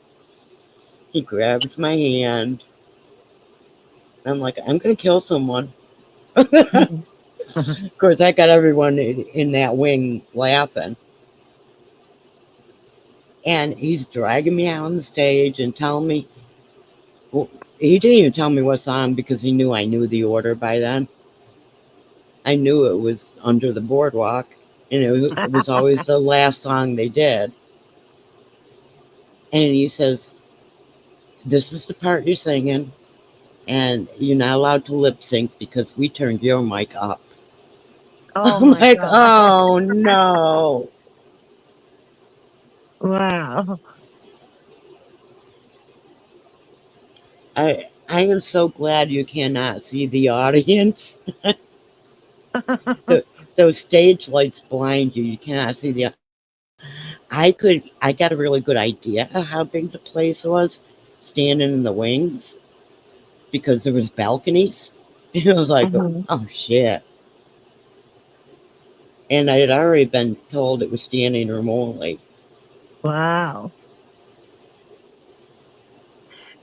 He grabs my hand. I'm like, "I'm going to kill someone." Of course, I got everyone in that wing laughing. And he's dragging me out on the stage and telling me, well, he didn't even tell me what song because he knew I knew the order by then. I knew it was Under the Boardwalk, and it was always the last song they did. And he says, "This is the part you're singing, and you're not allowed to lip sync because we turned your mic up." Oh I'm my like, God. "Oh no." Wow. I am so glad you cannot see the audience. the, those stage lights blind you. You cannot see the. I got a really good idea of how big the place was, standing in the wings because there was balconies. It was like, Mhm. oh shit. And I had already been told it was standing room only. Wow.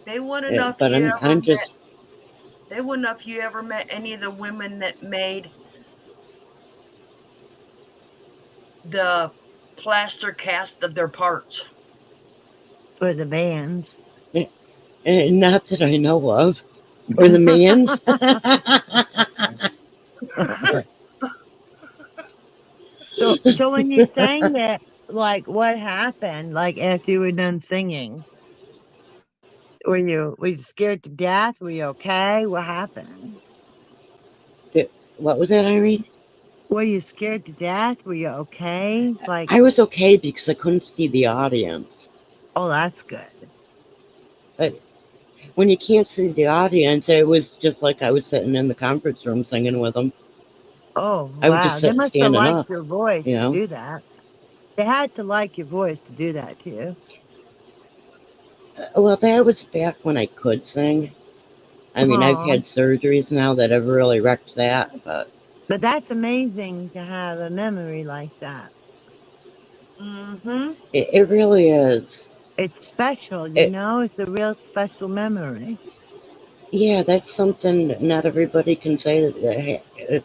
They want to know if But you ever I'm met. just They want to know if you ever met any of the women that made the plaster cast of their parts. For the bands. not that I know of, or the man's. So when you sang it, like what happened? Like after you were done singing, were you scared to death? Were you okay? What happened? What was that, Irene? Were you scared to death? Were you okay? Like, I was okay because I couldn't see the audience. oh, that's good. But when you can't see the audience, it was just like I was sitting in the conference room singing with them. Oh, I would just wow. They sit must have standing liked up, your voice you to know. do that. They had to like your voice to do that to you. Well, that was back when I could sing. I mean, I've Oh, had surgeries now that have really wrecked that, but but that's amazing to have a memory like that. Mm-hmm. it really is. It's special, It, it's a real special memory. yeah, that's something not everybody can say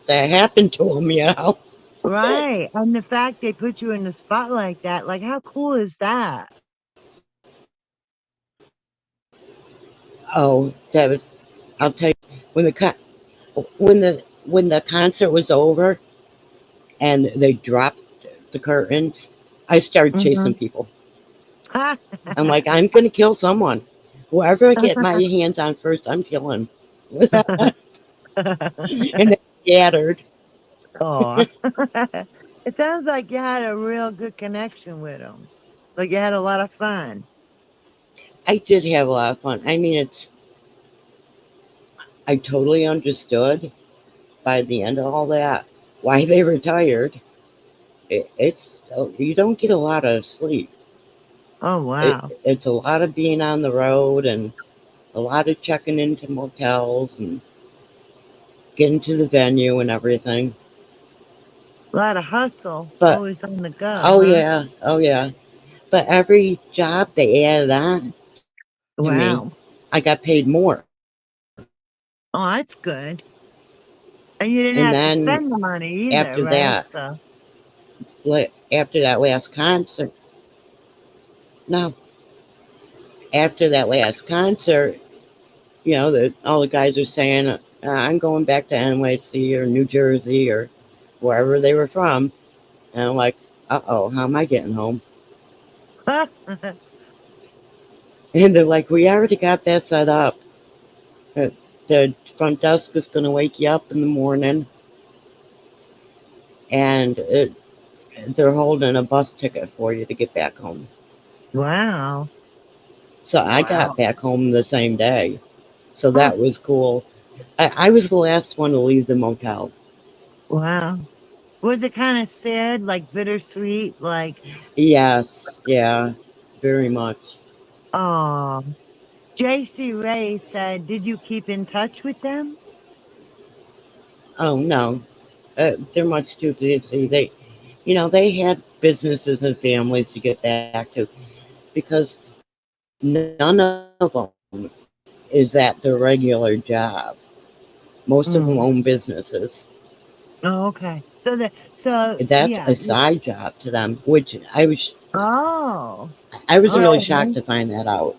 that happened to them, you know. Right. And the fact they put you in the spot like that, like how cool is that? Oh, that was, I'll tell you, when the co- when the concert was over and they dropped the curtains, I started Hmm. chasing people. I'm like, I'm gonna kill someone. Whoever I get my hands on first, I'm killing. And they scattered. Oh, it sounds like you had a real good connection with them. Like you had a lot of fun. I did have a lot of fun. I mean, I totally understood by the end of all that why they retired. It's you don't get a lot of sleep. Oh, It, wow. it's a lot of being on the road and a lot of checking into motels and getting to the venue and everything. A lot of hustle, But always on the go, oh huh? yeah, oh yeah. But every job they added on to me, Wow. I got paid more. Oh, that's good. And you didn't And have to then spend the money either, after right? that, So, after that last concert, no, after that last concert, all the guys are saying, I'm going back to NYC or New Jersey or wherever they were from. And I'm like, uh oh, how am I getting home? And they're like, we already got that set up. Uh, The front desk is going to wake you up in the morning, and they're holding a bus ticket for you to get back home. Wow. So I Wow. got back home the same day. So Huh. that was cool. I was the last one to leave the motel. Wow. Was it kind of sad, like bittersweet, like, Yes, yeah, very much. oh, JC Ray said, did you keep in touch with them? Oh no, they're much too busy. They had businesses and families to get back to because none of them is at their regular job. Most of them own Mm. businesses. Oh, okay. So That's a yeah. side job to them, which Oh, I was really shocked okay. to find that out.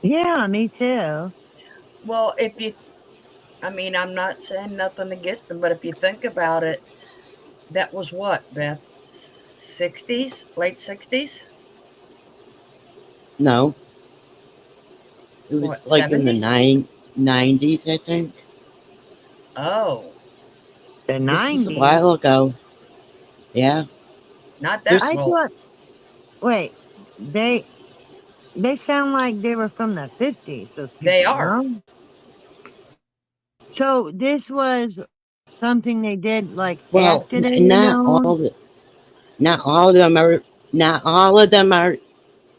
Yeah, me too. Well, I mean, I'm not saying nothing against them, but if you think about it, that was what, Beth? 60s? Late 60s? No, it was What, like in the 70s? 90s, I think. Oh, The This was a 90s. while ago. Yeah, not that there's I well. thought, wait, they they sound like they were from the 50s, those They people, are. no? So this was something they did like well, after they were not known? all not all of them are not all of them are.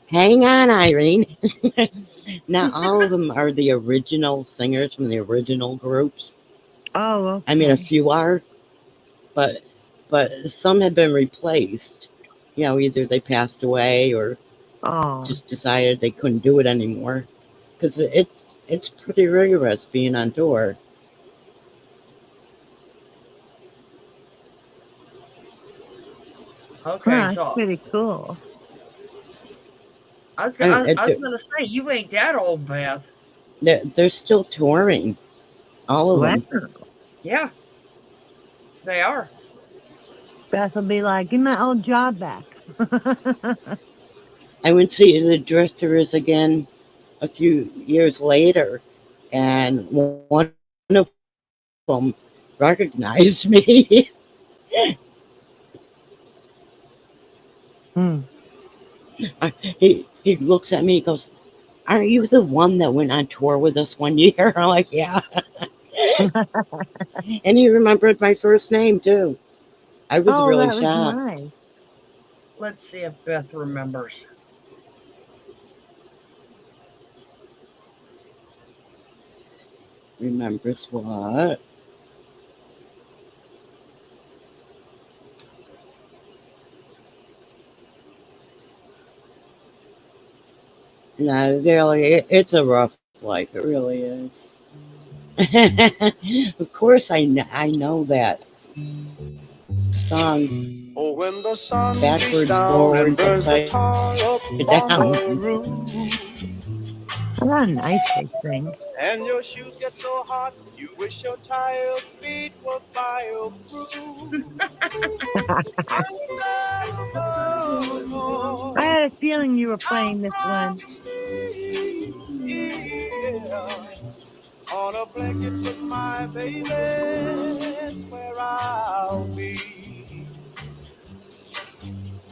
Hang on, Irene. Not all of them are the original singers from the original groups. Oh, I mean, a okay. few are, but some have been replaced. Either they passed away or Oh, just decided they couldn't do it anymore. Because it's pretty rigorous being on tour. Okay, huh, that's so pretty cool. I mean, I was gonna say you ain't that old, Beth. they're still touring, all of Wow. them. Yeah, they are. Beth will be like, give my old job back. I went to see the Drifters again a few years later, and one of them recognized me. Hmm. He looks at me. He goes, "Aren't you the one that went on tour with us one year?" I'm like, "Yeah." And he remembered my first name too. I was Oh, really that was shocked. nice. Let's see if Beth remembers. Remembers what? No, really, it's a rough life. It really is. Of course, I know that song Oh, when the sun beats backwards, down and forwards, burns the upside tar up on down. the roof, What a nice they sing. and your shoes get so hot, you wish your tired feet were fireproof. I had a feeling you were playing this Out one. by the sea, yeah. On a blanket with my baby, that's where I'll be.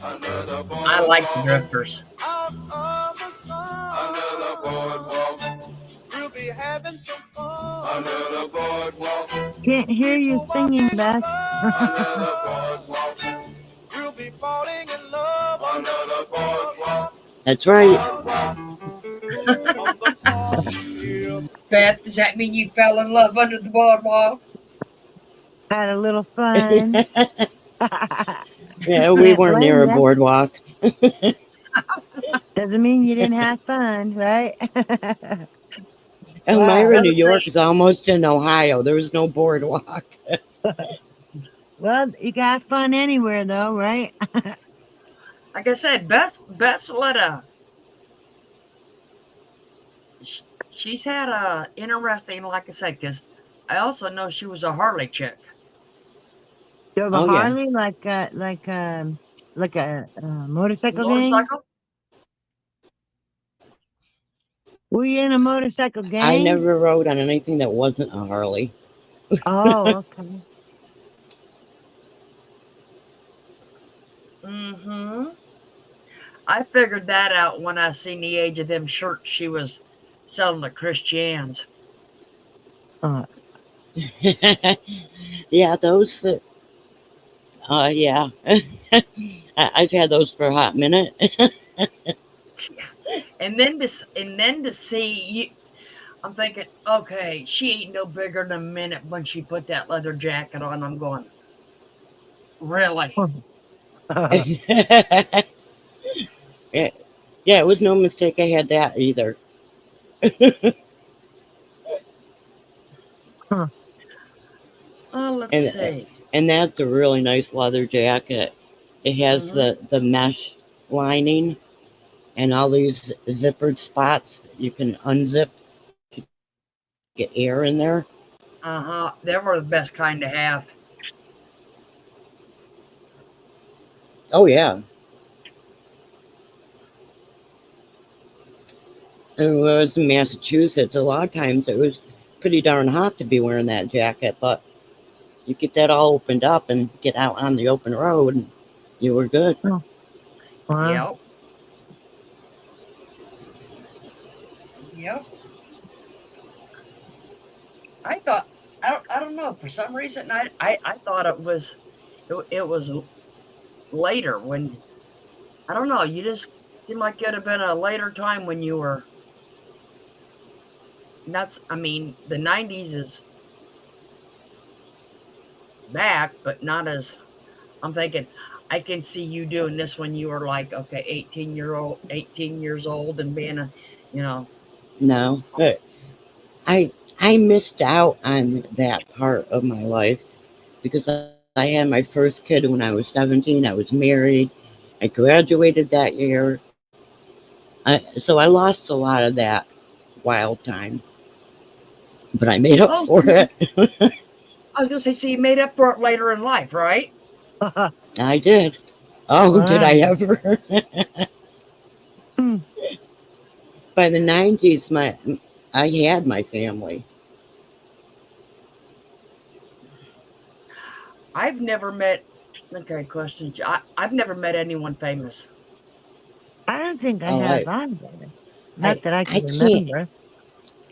Under the I like the boardwalk, Drifters. out of the sun. Under the boardwalk, we'll be having some fun. Under the boardwalk, Can't hear you people singing, walking Beth. around. Under the boardwalk, we'll be falling in love. Under the boardwalk, That's right. boardwalk, on the park here. Beth, does that mean you fell in love under the boardwalk? Had a little fun. Yeah, we Can't weren't blame near a you. boardwalk. Doesn't mean you didn't have fun, right? Wow. Elmira, New Doesn't say. York is almost in Ohio. There was no boardwalk. Well, you got fun anywhere, though, right? Like I said, Beth's let a. She's had a interesting, like I said, because I also know she was a Harley chick. Drove a Oh, yeah. Harley like a motorcycle gang. Motorcycle? Were you in a motorcycle I gang? never rode on anything that wasn't a Harley. Oh, okay. Mm-hmm. I figured that out when I seen the age of them shirts she was selling to Christians. Uh, Yeah, those. Yeah. I've had those for a hot minute. And then to see you, I'm thinking, okay, she ain't no bigger than a minute when she put that leather jacket on. I'm going, really? Yeah, yeah, it was no mistake I had that either. Oh, let's And see. and that's a really nice leather jacket. It has Hmm. the mesh lining and all these zippered spots that you can unzip to get air in there. Uh-huh. They were the best kind to have. Oh yeah. And when I was in Massachusetts, a lot of times it was pretty darn hot to be wearing that jacket, but you get that all opened up and get out on the open road and you were good. wow. Yep. Yep. I don't know. For some reason, I thought it was later when I don't know. You just seemed like it'd have been a later time when you were. That's. I mean, the '90s is back, but not as. I'm thinking. I can see you doing this when you were like, okay, 18 years old, and being a, you know, No, but I missed out on that part of my life because I had my first kid when I was 17. I was married. I graduated that year. So I lost a lot of that wild time, but I made up oh, for see, it. I was gonna say, so you made up for it later in life, right? I did. Oh, did I Wow. ever? Hmm. By the '90s, I had my family. I've never met. Okay, question. I've never met anyone famous. I don't think I Oh, have either. Not I, that I I can can't. remember.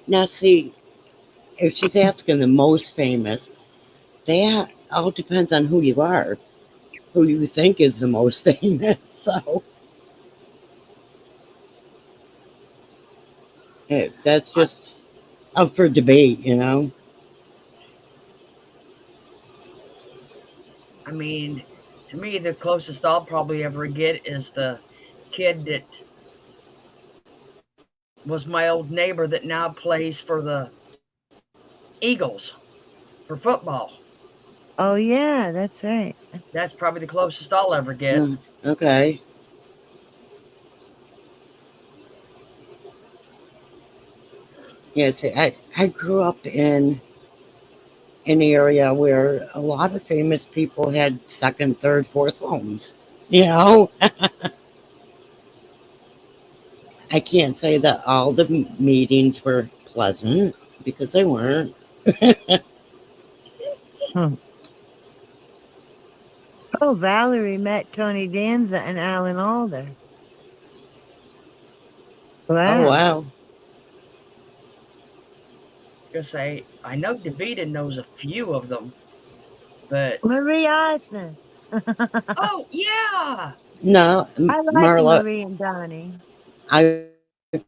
Now, see, if she's asking the most famous, that all depends on who you are, who you think is the most famous. So that's I, just up for debate, you know? I mean, to me, the closest I'll probably ever get is the kid that was my old neighbor that now plays for the Eagles for football. Oh, yeah, that's right. That's probably the closest I'll ever get. Okay. Yeah, see, I grew up in an area where a lot of famous people had second, third, fourth homes. You know, I can't say that all the meetings were pleasant because they weren't. Hmm. Oh, Valerie met Tony Danza and Alan Alda. Oh, Wow. wow. Because I know Davita knows a few of them, but Marie Osmond. oh yeah, No, I like Marla, Marie and Donnie. I've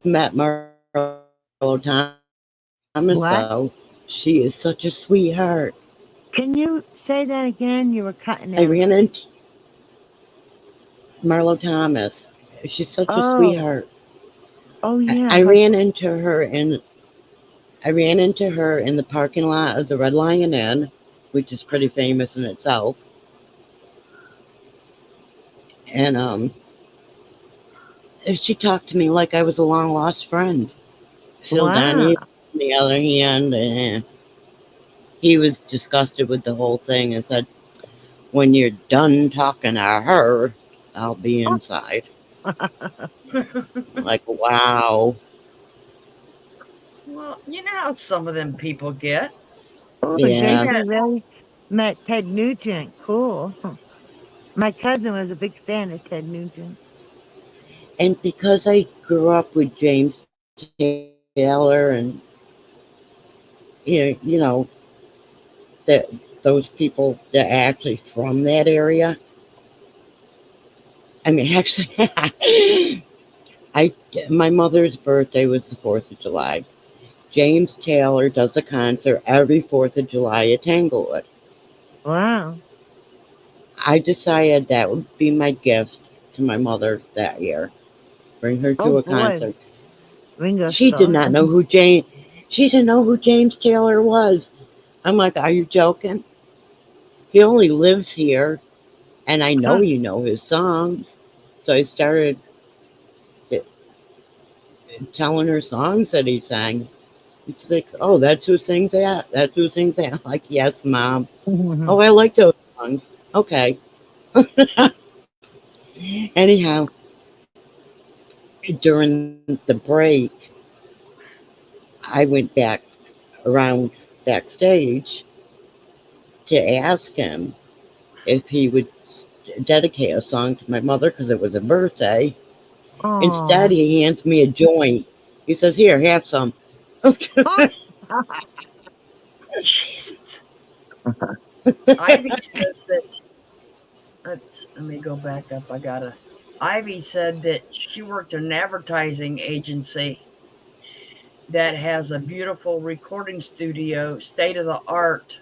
met Marlo Thomas, though. What? She is such a sweetheart. Can you say that again? You were cutting I out. ran into Marlo Thomas. She's such a Oh, sweetheart. oh I, yeah. I ran into her in I ran into her in the parking lot of the Red Lion Inn, which is pretty famous in itself. And she talked to me like I was a long lost friend. Phil Wow. Donahue, on the other hand, he was disgusted with the whole thing and said, "When you're done talking to her, I'll be inside." Like, wow. Well, you know how some of them people get. Oh, She Yeah. met JP really met Ted Nugent. Cool. My cousin was a big fan of Ted Nugent. And because I grew up with James Taylor and you know that those people that are actually from that area. I mean, actually, I my mother's birthday was the 4th of July. James Taylor does a concert every 4th of July at Tanglewood. Wow. I decided that would be my gift to my mother that year. Bring her Oh to a boy, concert. Ringo She did Starr. not know who James. She didn't know who James Taylor was. I'm like, are you joking? He only lives here, and I know Huh. you know his songs. So I started t- telling her songs that he sang. She's like, oh, that's who sings that? That's who sings that? I'm like, yes, Mom. Oh, I like those songs. Okay. Anyhow, during the break, I went back around backstage to ask him if he would dedicate a song to my mother because it was a birthday. Instead, Oh. he hands me a joint. He says, here, have some. Jesus. Ivy says that let me go back up. I gotta Ivy said that she worked at an advertising agency that has a beautiful recording studio, state of the art,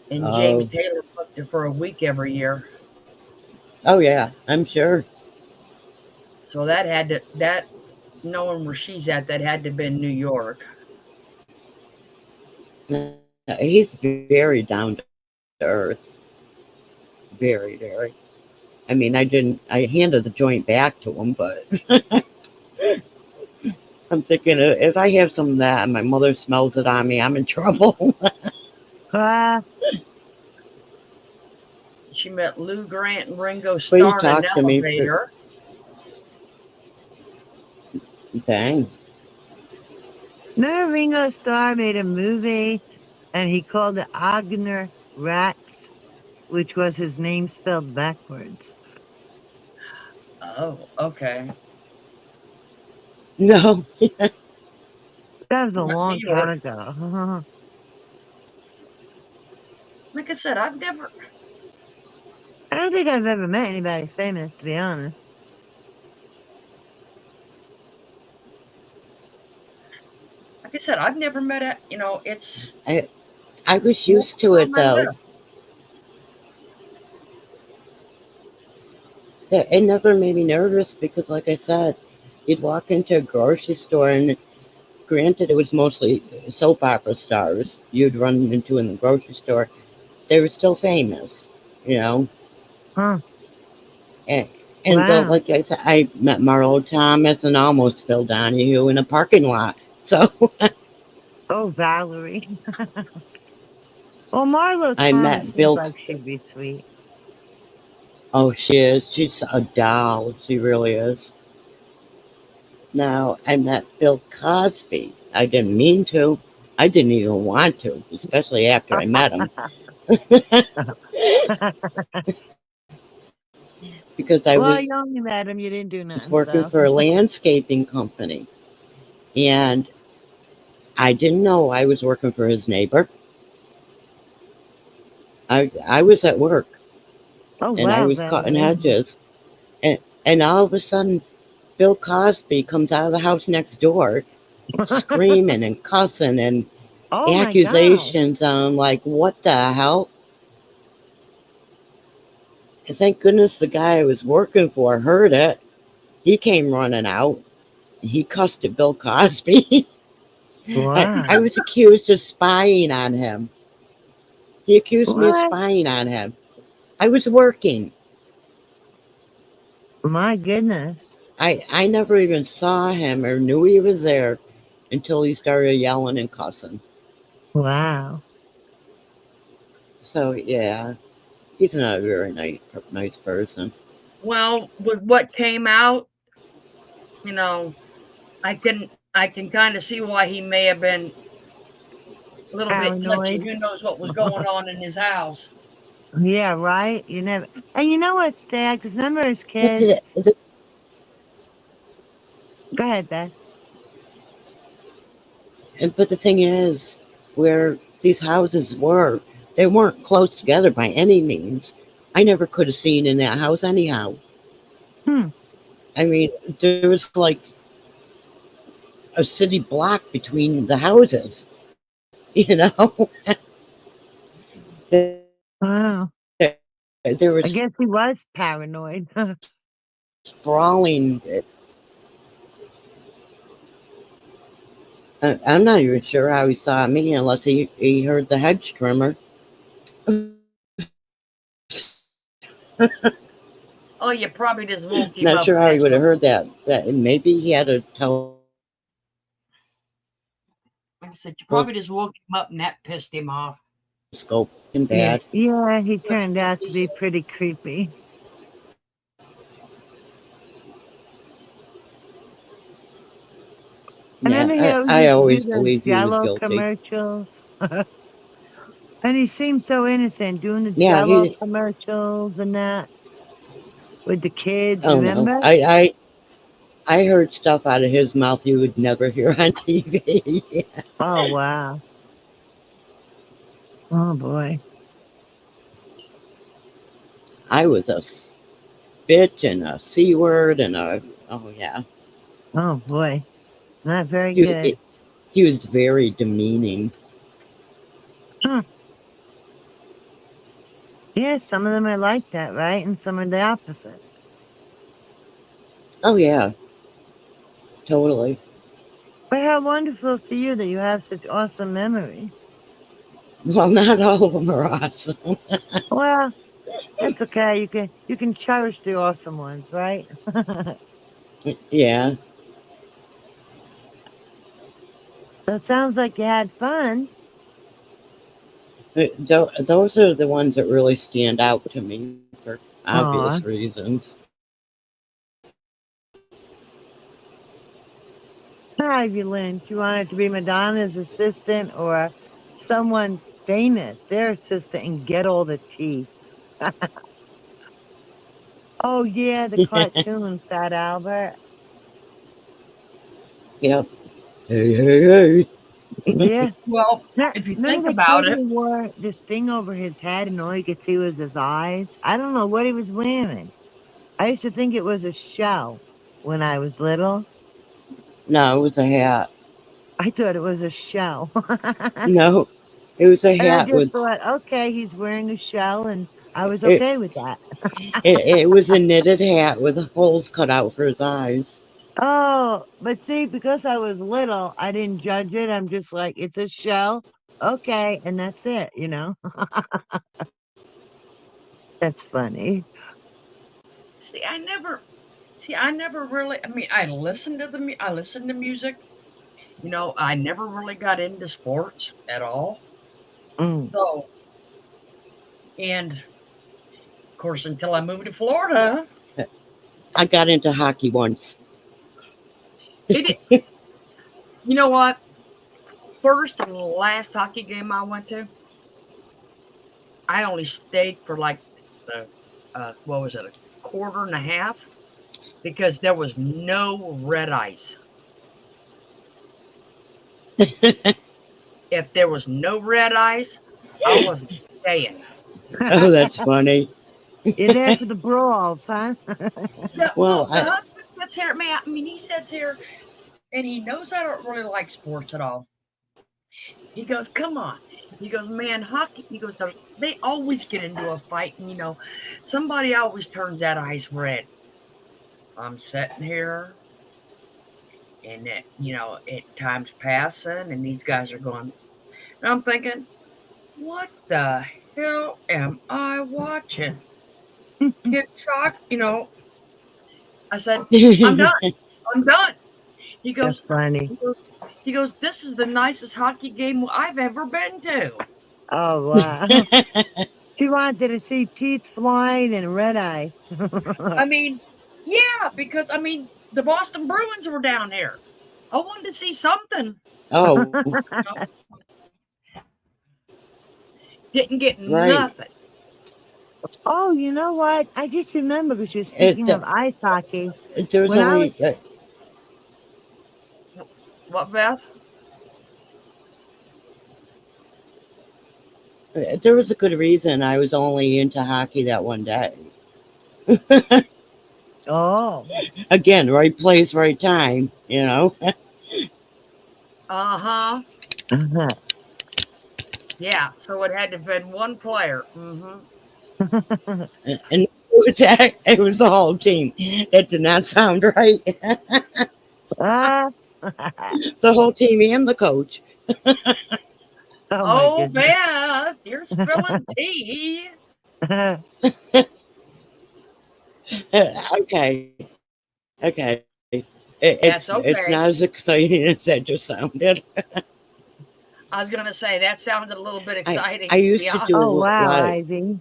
and James Oh, Taylor booked it for a week every year. oh yeah, I'm sure. So that had to that knowing where she's at, that had to have been New York. He's very down to earth. Very, very. I mean, I handed the joint back to him, but I'm thinking if I have some of that and my mother smells it on me, I'm in trouble. Ah, She met Lou Grant and Ringo But he Starr in an talked to me for elevator. dang. no, Ringo Starr made a movie and he called it Agner Rats, which was his name spelled backwards. Oh, okay. No. That was a New long time York. ago. Like I said, I've never. I don't think I've ever met anybody famous, to be honest. Like I said, I've never met a. It's I was no used to one's on it my though. list. It never made me nervous because, like I said, you'd walk into a grocery store, and granted, it was mostly soap opera stars you'd run into in the grocery store. They were still famous, you know. Huh. And, Wow. like I said, I met Marlo Thomas and almost Phil Donahue in a parking lot. So Oh, Valerie. Well, Marlo I Thomas met seems Bill. like she'd be sweet. Oh, she is. She's a doll. She really is. Now, I met Bill Cosby. I didn't mean to. I didn't even want to, especially after I met him, because I was Well, you working only for a met him. You didn't do nothing, so. landscaping company. And I didn't know I was working for his neighbor. I was at work Oh, and I wow, was cutting Valerie. hedges. And all of a sudden, Bill Cosby comes out of the house next door screaming and cussing and Oh, my gosh. accusations. I'm like, what the hell? And thank goodness the guy I was working for heard it. He came running out. He cussed at Bill Cosby. I Wow. was accused of spying on him. He accused me of What? spying on him. I was working. My goodness. I never even saw him or knew he was there until he started yelling and cussing. Wow. So yeah, he's not a very nice person. Well, with what came out, you know, I couldn't. I can kind of see why he may have been a little bit touchy. Paranoid. Who knows what was going on in his house? Yeah, right? You never. And you know what's sad? Because remember as But kids. Go ahead, Beth. but the thing is, where these houses were, they weren't close together by any means. I never could have seen in that house anyhow. Hmm. I mean, there was like a city block between the houses, you know? there, Wow. there I was guess he was paranoid. sprawling. I'm not even sure how he saw me unless he heard the hedge trimmer. Oh, you probably just woke him Not up. sure how he That's would have what. heard that. That maybe he had a Like I said, you probably just woke him up, and that pissed him off. telescope and Yeah, bad. yeah, he turned out to be pretty creepy. I remember he Yeah, always I used to do always those believed he was Jello guilty. commercials. And he seemed so innocent doing the Yeah, Jello he. commercials and that with the kids, Oh no, remember? I heard stuff out of his mouth you would never hear on TV. Oh, wow. Oh, boy. I was a bitch and a c word and a oh yeah. Oh, boy. Not very He good. he was very demeaning. Huh. Yeah, some of them are like that, right? And some are the opposite. Oh yeah, totally. But how wonderful for you that you have such awesome memories. Well, not all of them are awesome. Well, that's okay. You can cherish the awesome ones, right? Yeah, So it sounds like you had fun. those are the ones that really stand out to me for obvious Aw. reasons. How have you, Lynn? Do you want it to be Madonna's assistant or someone famous, their assistant, and get all the tea? Oh, yeah, the cartoon, Fat Albert. Yep. Hey, hey, hey. Yeah. Well, if you think Remember the about kid it, who wore this thing over his head and all you could see was his eyes? I don't know what he was wearing. I used to think it was a show when I was little. No, it was a hat. I thought it was a show. No, it was a And I hat just with thought, okay, he's wearing a shell, and I was it. okay with that. It was a knitted hat with holes cut out for his eyes. Oh, but see, because I was little, I didn't judge it. I'm just like, it's a shell. Okay, and that's it. That's funny. see, I never really. I mean, I listened to I listened to music. I never really got into sports at all. Mm. So, and of course, until I moved to Florida, I got into hockey once. it. You know what? First and last hockey game I went to, I only stayed for like the what was it, a quarter and a half, because there was no red ice. If there was no red ice, I wasn't staying. Oh, that's funny. You're there for the brawls, huh? No, Well, well, the husband sits here, man. I mean, he sits here and he knows I don't really like sports at all. He goes, "Come on." He goes, "Man, hockey." He goes, "They always get into a fight, and somebody always turns that ice red." I'm sitting here, and time's passing, and these guys are going. And I'm thinking, what the hell am I watching? It's soccer. I said, I'm done. I'm done. He That's goes, funny. he goes, he goes, this is the nicest hockey game I've ever been to. Oh, wow. She wanted to see teeth flying and red eyes. I mean, yeah, because the Boston Bruins were down here. I wanted to see something. Oh, Didn't get right. nothing. Oh, you know what? I just remember because you're It, speaking of ice hockey. there was When I was only What, Beth? there was a good reason I was only into hockey that one day. oh Again, right place, right time. You know, Uh-huh. uh-huh. Yeah, so it had to have been one player. Mm-hmm. and it was the whole team. That did not sound right. Ah. The whole team and the coach. Oh my Oh, goodness. Beth, you're spilling tea. Okay, okay. It's That's not okay. as exciting as that just sounded. I was gonna say that sounded a little bit I exciting, I to be used to do a Oh honest. wow, lot. Ivy.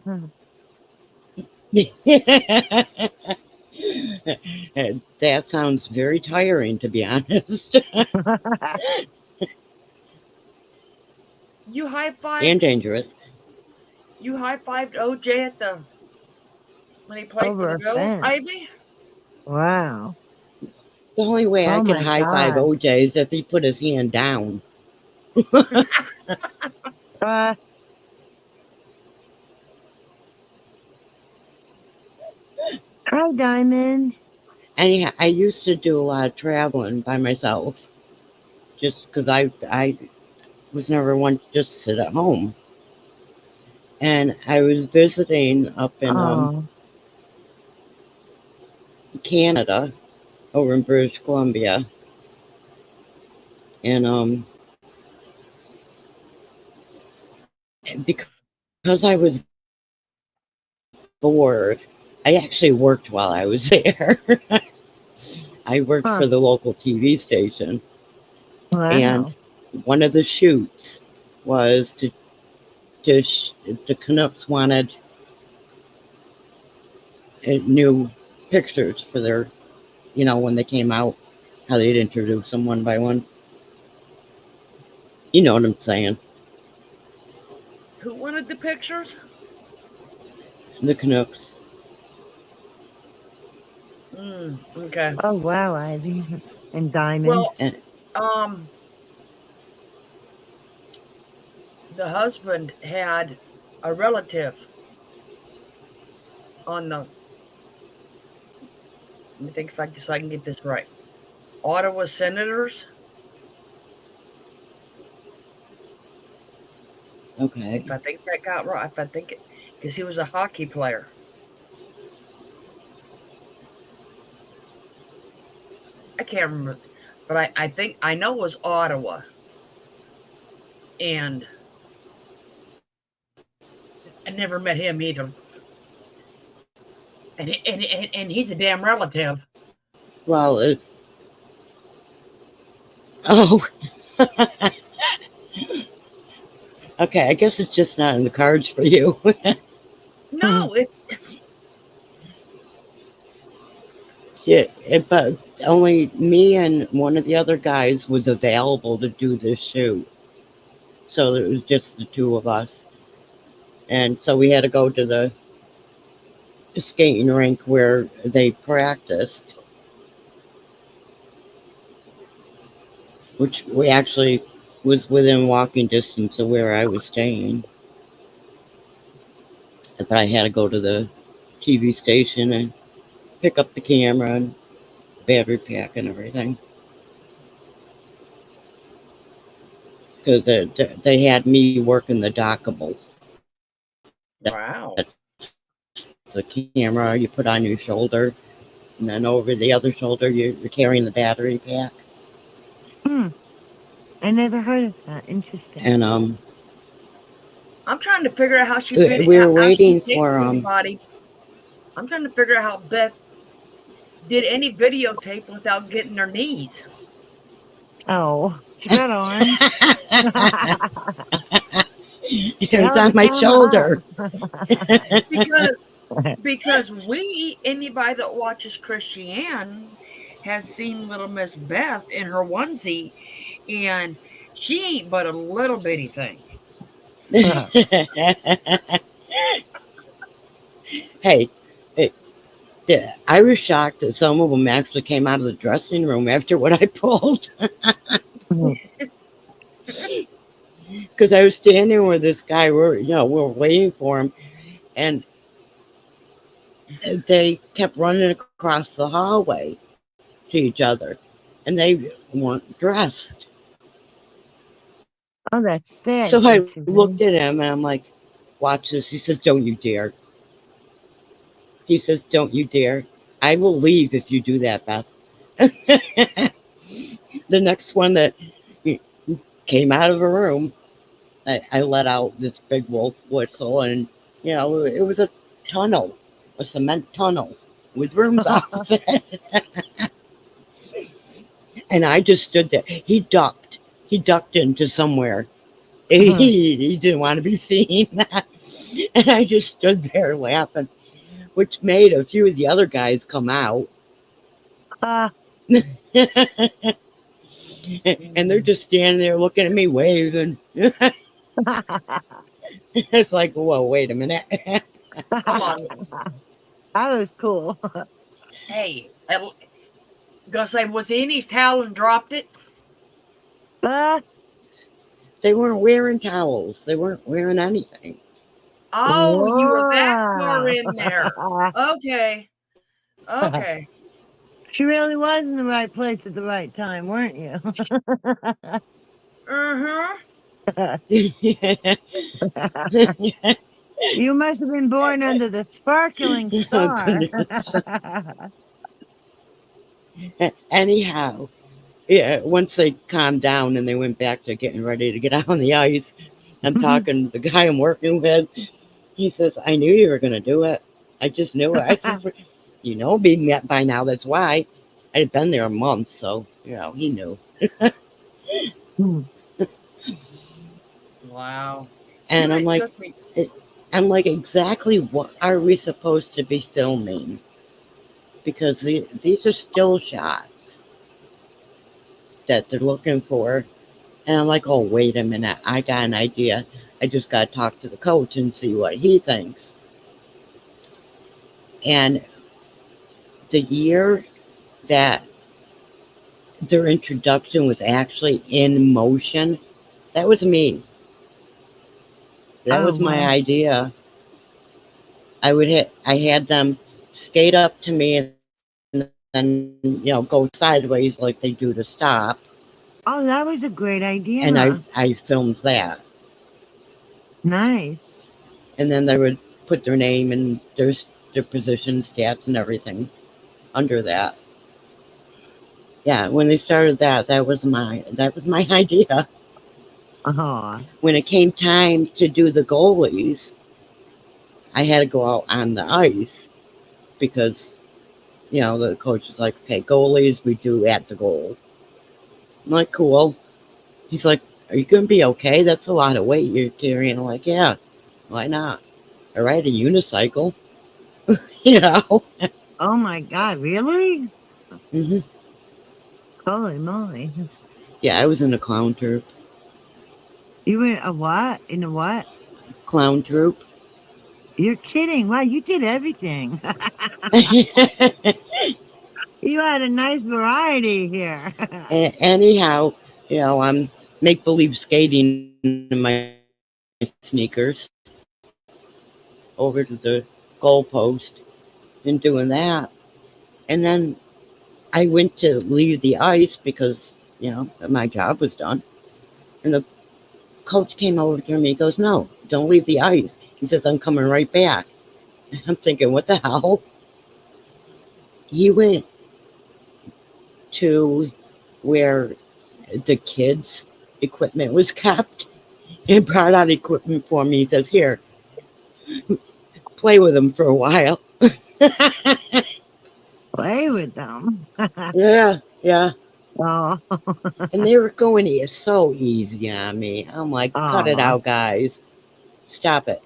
That sounds very tiring, to be honest, You high and fived dangerous. OJ at the when he played for Over the a Bills, fence. Ivy? Wow. The only way I Oh could my high five God. OJ is if he put his hand down. Uh, hi, Diamond. Anyhow, I used to do a lot of traveling by myself, just because I was never one to just sit at home. And I was visiting up in Oh, Canada, over in British Columbia, and because I was bored, I actually worked while I was there. I worked huh. for the local TV station, and Wow. one of the shoots was to the Canucks wanted new pictures for their, when they came out, how they'd introduce them one by one. You know what I'm saying? Who wanted the pictures? The Canucks. Okay. Oh wow, Ivy. And Diamond. Well, And um, the husband had a relative on the. Let me think if I so I can get this right. Ottawa Senators. okay, If I think that got right, if I think it, because he was a hockey player. I can't remember, but I think I know it was Ottawa, and I never met him either. And he's a damn relative. well, oh, okay. I guess it's just not in the cards for you. No, it's Yeah, but only me and one of the other guys was available to do this shoot, so it was just the two of us, and so we had to go to the skating rink where they practiced, which we actually was within walking distance of where I was staying. But I had to go to the TV station and pick up the camera and battery pack and everything because they had me working the dockable. wow. That's the camera you put on your shoulder, and then over the other shoulder you're carrying the battery pack. Hmm. I never heard of that. Interesting. And I'm trying to figure out how she we vid were how she waiting taped for anybody. I'm trying to figure out how Beth did any videotape without getting her knees. Oh, she got on. it was Held on the my camera shoulder. Because up. because we anybody that watches Christiane has seen little Miss Beth in her onesie, and she ain't but a little bitty thing. Hey, hey, yeah, I was shocked that some of them actually came out of the dressing room after what I pulled. Because I was standing with this guy, we're waiting for him, and they kept running across the hallway to each other, and they weren't dressed. Oh, that's sad, So I Jesse. looked at him and I'm like, watch this. He says, don't you dare. He says, don't you dare. I will leave if you do that, Beth. The next one that came out of a room, I let out this big wolf whistle, and it was a tunnel, a cement tunnel with rooms off of it. And I just stood there. He ducked. He ducked into somewhere. He didn't want to be seen. And I just stood there laughing, which made a few of the other guys come out. Ah, And they're just standing there looking at me, waving. It's like, whoa, wait a minute. Come on. that was cool. Hey, I gonna say, was he in his towel and dropped it? Ah, They weren't wearing towels. They weren't wearing anything. Oh, you were that far wow. in there. Okay. Okay. She really was in the right place at the right time, weren't you? Uh-huh. You must have been born under the sparkling Oh, star. goodness. Anyhow, yeah, once they calmed down and they went back to getting ready to get out on the ice, I'm talking to the guy I'm working with. He says, I knew you were going to do it. I just knew it. I says, you know, being met by now, that's why. I had been there a month, so, he knew. Wow. And I'm like, Just me. exactly what are we supposed to be filming? Because these are still shots that they're looking for. And I'm like, oh, wait a minute. I got an idea. I just got to talk to the coach and see what he thinks. And the year that their introduction was actually in motion, that was me. That Oh, was my wow. idea. I had them skate up to me and then, go sideways like they do to stop. Oh, that was a great idea. And I filmed that. Nice. And then they would put their name and their position, stats, and everything under that. Yeah, when they started that was my idea. Oh, When it came time to do the goalies, I had to go out on the ice because the coach is like, okay, goalies we do at the goal. I'm like, cool. He's like, are you gonna be okay? That's a lot of weight you're carrying. I'm like, yeah, why not? I ride a unicycle, you know. oh my God, really? Hmm. Holy moly. Yeah, I was in a clown troupe. You were a what? In a what? Clown troupe. You're kidding. Wow, you did everything. You had a nice variety here. Anyhow, I'm make believe skating in my sneakers over to the goalpost and doing that. And then I went to leave the ice because, my job was done. And the coach came over to me. He goes, no, don't leave the ice. He says, I'm coming right back. I'm thinking, what the hell? He went to where the kids' equipment was kept and brought out equipment for me. He says, here, play with them for a while. Play with them. Yeah. Oh, And they were going so easy on me. I'm like, cut it oh, out, guys. Stop it.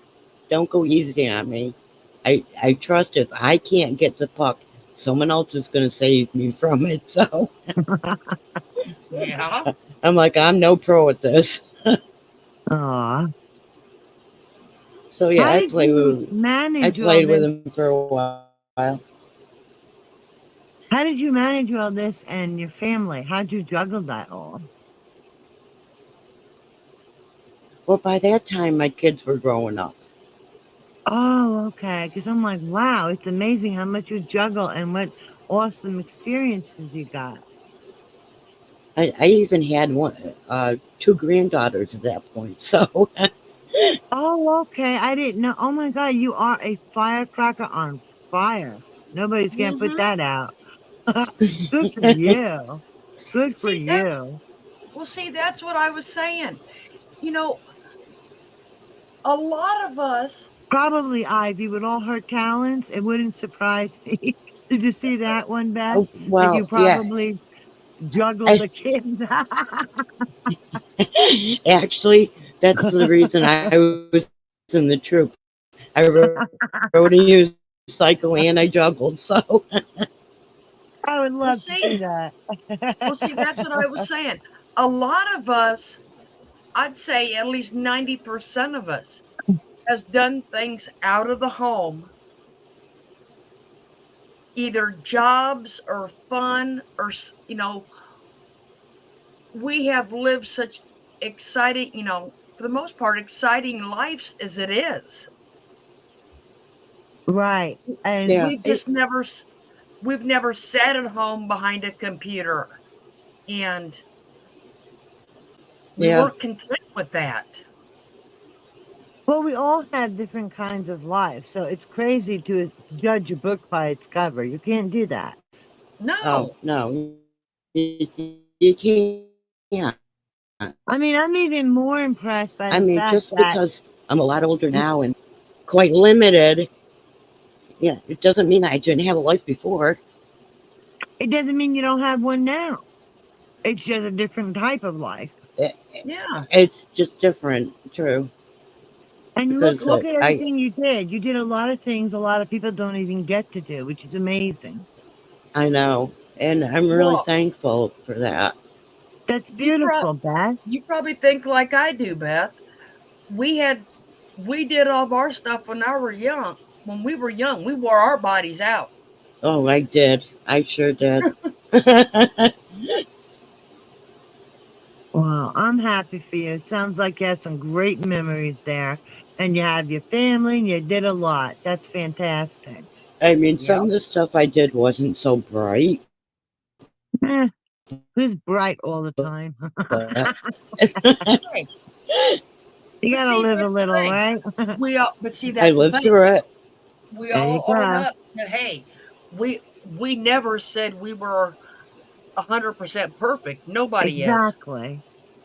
Don't go easy on me. I trust if I can't get the puck someone else is going to save me from it. So Yeah. I'm like, I'm no pro at this. Aw. So yeah, How did you I manage all played with this? him for a while. How did you manage all this and your family? How'd you juggle that all? Well, by that time, my kids were growing up. Oh, okay. Because I'm like, wow, it's amazing how much you juggle and what awesome experiences you got. I even had two granddaughters at that point. So Oh, okay. I didn't know. Oh my God, you are a firecracker on fire. Nobody's gonna put Mm-hmm. that out. Good for you. Good for See, you. that's what I was saying. You know, a lot of us, Probably Ivy with all her talents. It wouldn't surprise me. Did you see that one, Beth? oh, That well, you yeah. probably juggle I, the kids. actually, that's the reason I was in the troop. I rode a unicycle and I juggled. So I would well, love to see, see that. that's what I was saying. A lot of us, I'd say at least 90% of us, has done things out of the home, either jobs or fun or, we have lived such exciting, for the most part, exciting lives as it is. Right. And yeah, We've just never, we've never sat at home behind a computer, and we yeah, weren't content with that. well, we all have different kinds of life. So it's crazy to judge a book by its cover. You can't do that. oh No. no, you can't. I mean, I'm even more impressed I by the mean, fact just that because I'm a lot older now and quite limited, yeah, it doesn't mean I didn't have a life before. it doesn't mean you don't have one now. It's just a different type of life. It, Yeah. it's just different, true. And Because look at everything you did. You did a lot of things a lot of people don't even get to do, which is amazing. I know, and I'm really Well, thankful for that. That's you pro- beautiful, Beth. you probably think like I do, Beth. We had we did all of our stuff when I were young. When we were young, we wore our bodies out. Oh, I did. I sure did. Well, I'm happy for you. It sounds like you have some great memories there. And you have your family and you did a lot. That's fantastic. I mean, some Yep. of the stuff I did wasn't so bright, Eh, who's bright all the time? but Hey, You but gotta see, live a that's the little, thing. right? But see, I that's the lived thing. through it. We There you all own go. up to, hey, we never said we were 100% perfect. Nobody is. Exactly.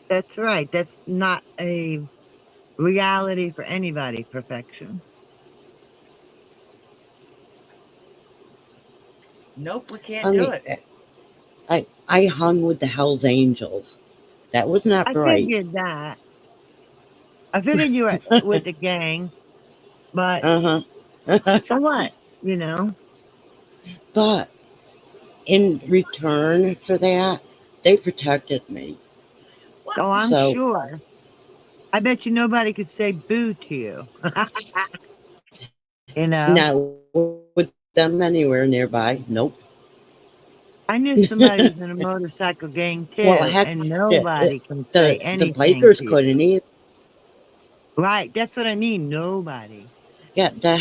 That's right. That's not a reality for anybody, perfection. Nope, we can't I do mean, it. I hung with the Hell's Angels. That was not I bright. figured that. I figured you were with the gang, but Uh huh. so what? You know? But in return for that, they protected me. What? Oh, I'm So sure. I bet you nobody could say boo to you. You know? now with them anywhere nearby, nope. I knew somebody was in a motorcycle gang Well, too, heck, and the nobody can say the anything bikers to you. couldn't either. Right, that's what I mean. Nobody. Yeah, the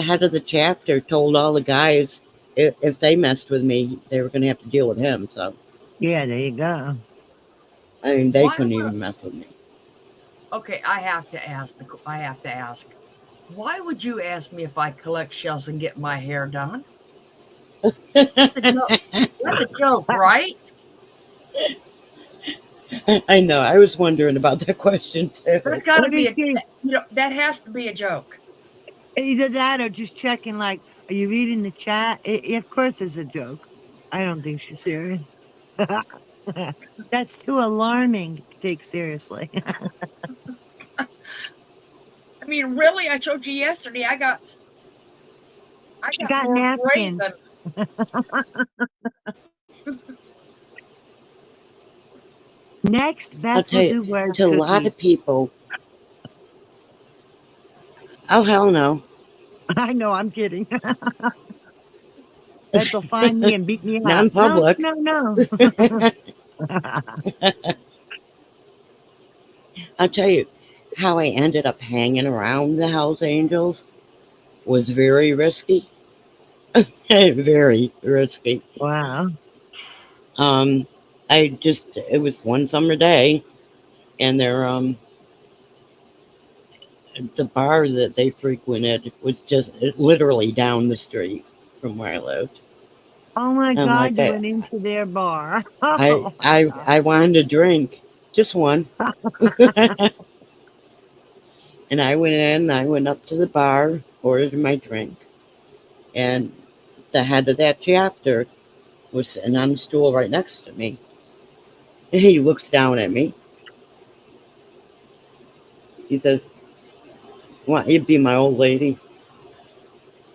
head of the chapter told all the guys if they messed with me, they were going to have to deal with him. So Yeah, there you go. I mean, they Why couldn't would? even mess with me. Okay, I have to ask. I have to ask. Why would you ask me if I collect shells and get my hair done? That's a joke. That's a joke, right? I know. I was wondering about that question That's too. got to What be did a. she? That has to be a joke. Either that or just checking, like, are you reading the chat? Of course, it's a joke. I don't think she's serious. That's too alarming to take seriously. I mean, really? I showed you yesterday. I got I She got got more napkins. brains than Next, I'll Beth tell will you, do word to a lot cookies. of people, oh, hell no. I know, I'm kidding. Beth will find me and beat me Not up. in No, public. no, no. I'll tell you how I ended up hanging around the Hells Angels was very risky. Very risky. Wow. Um, it was one summer day, and the bar that they frequented was just literally down the street from where I lived. Oh my I'm God, like, you went into their bar. I, Oh my I, God. I wanted a drink, just one. And I went in, I went up to the bar, ordered my drink, and the head of that chapter was sitting on the stool right next to me. And he looks down at me. He says, "Want you to be my old lady?"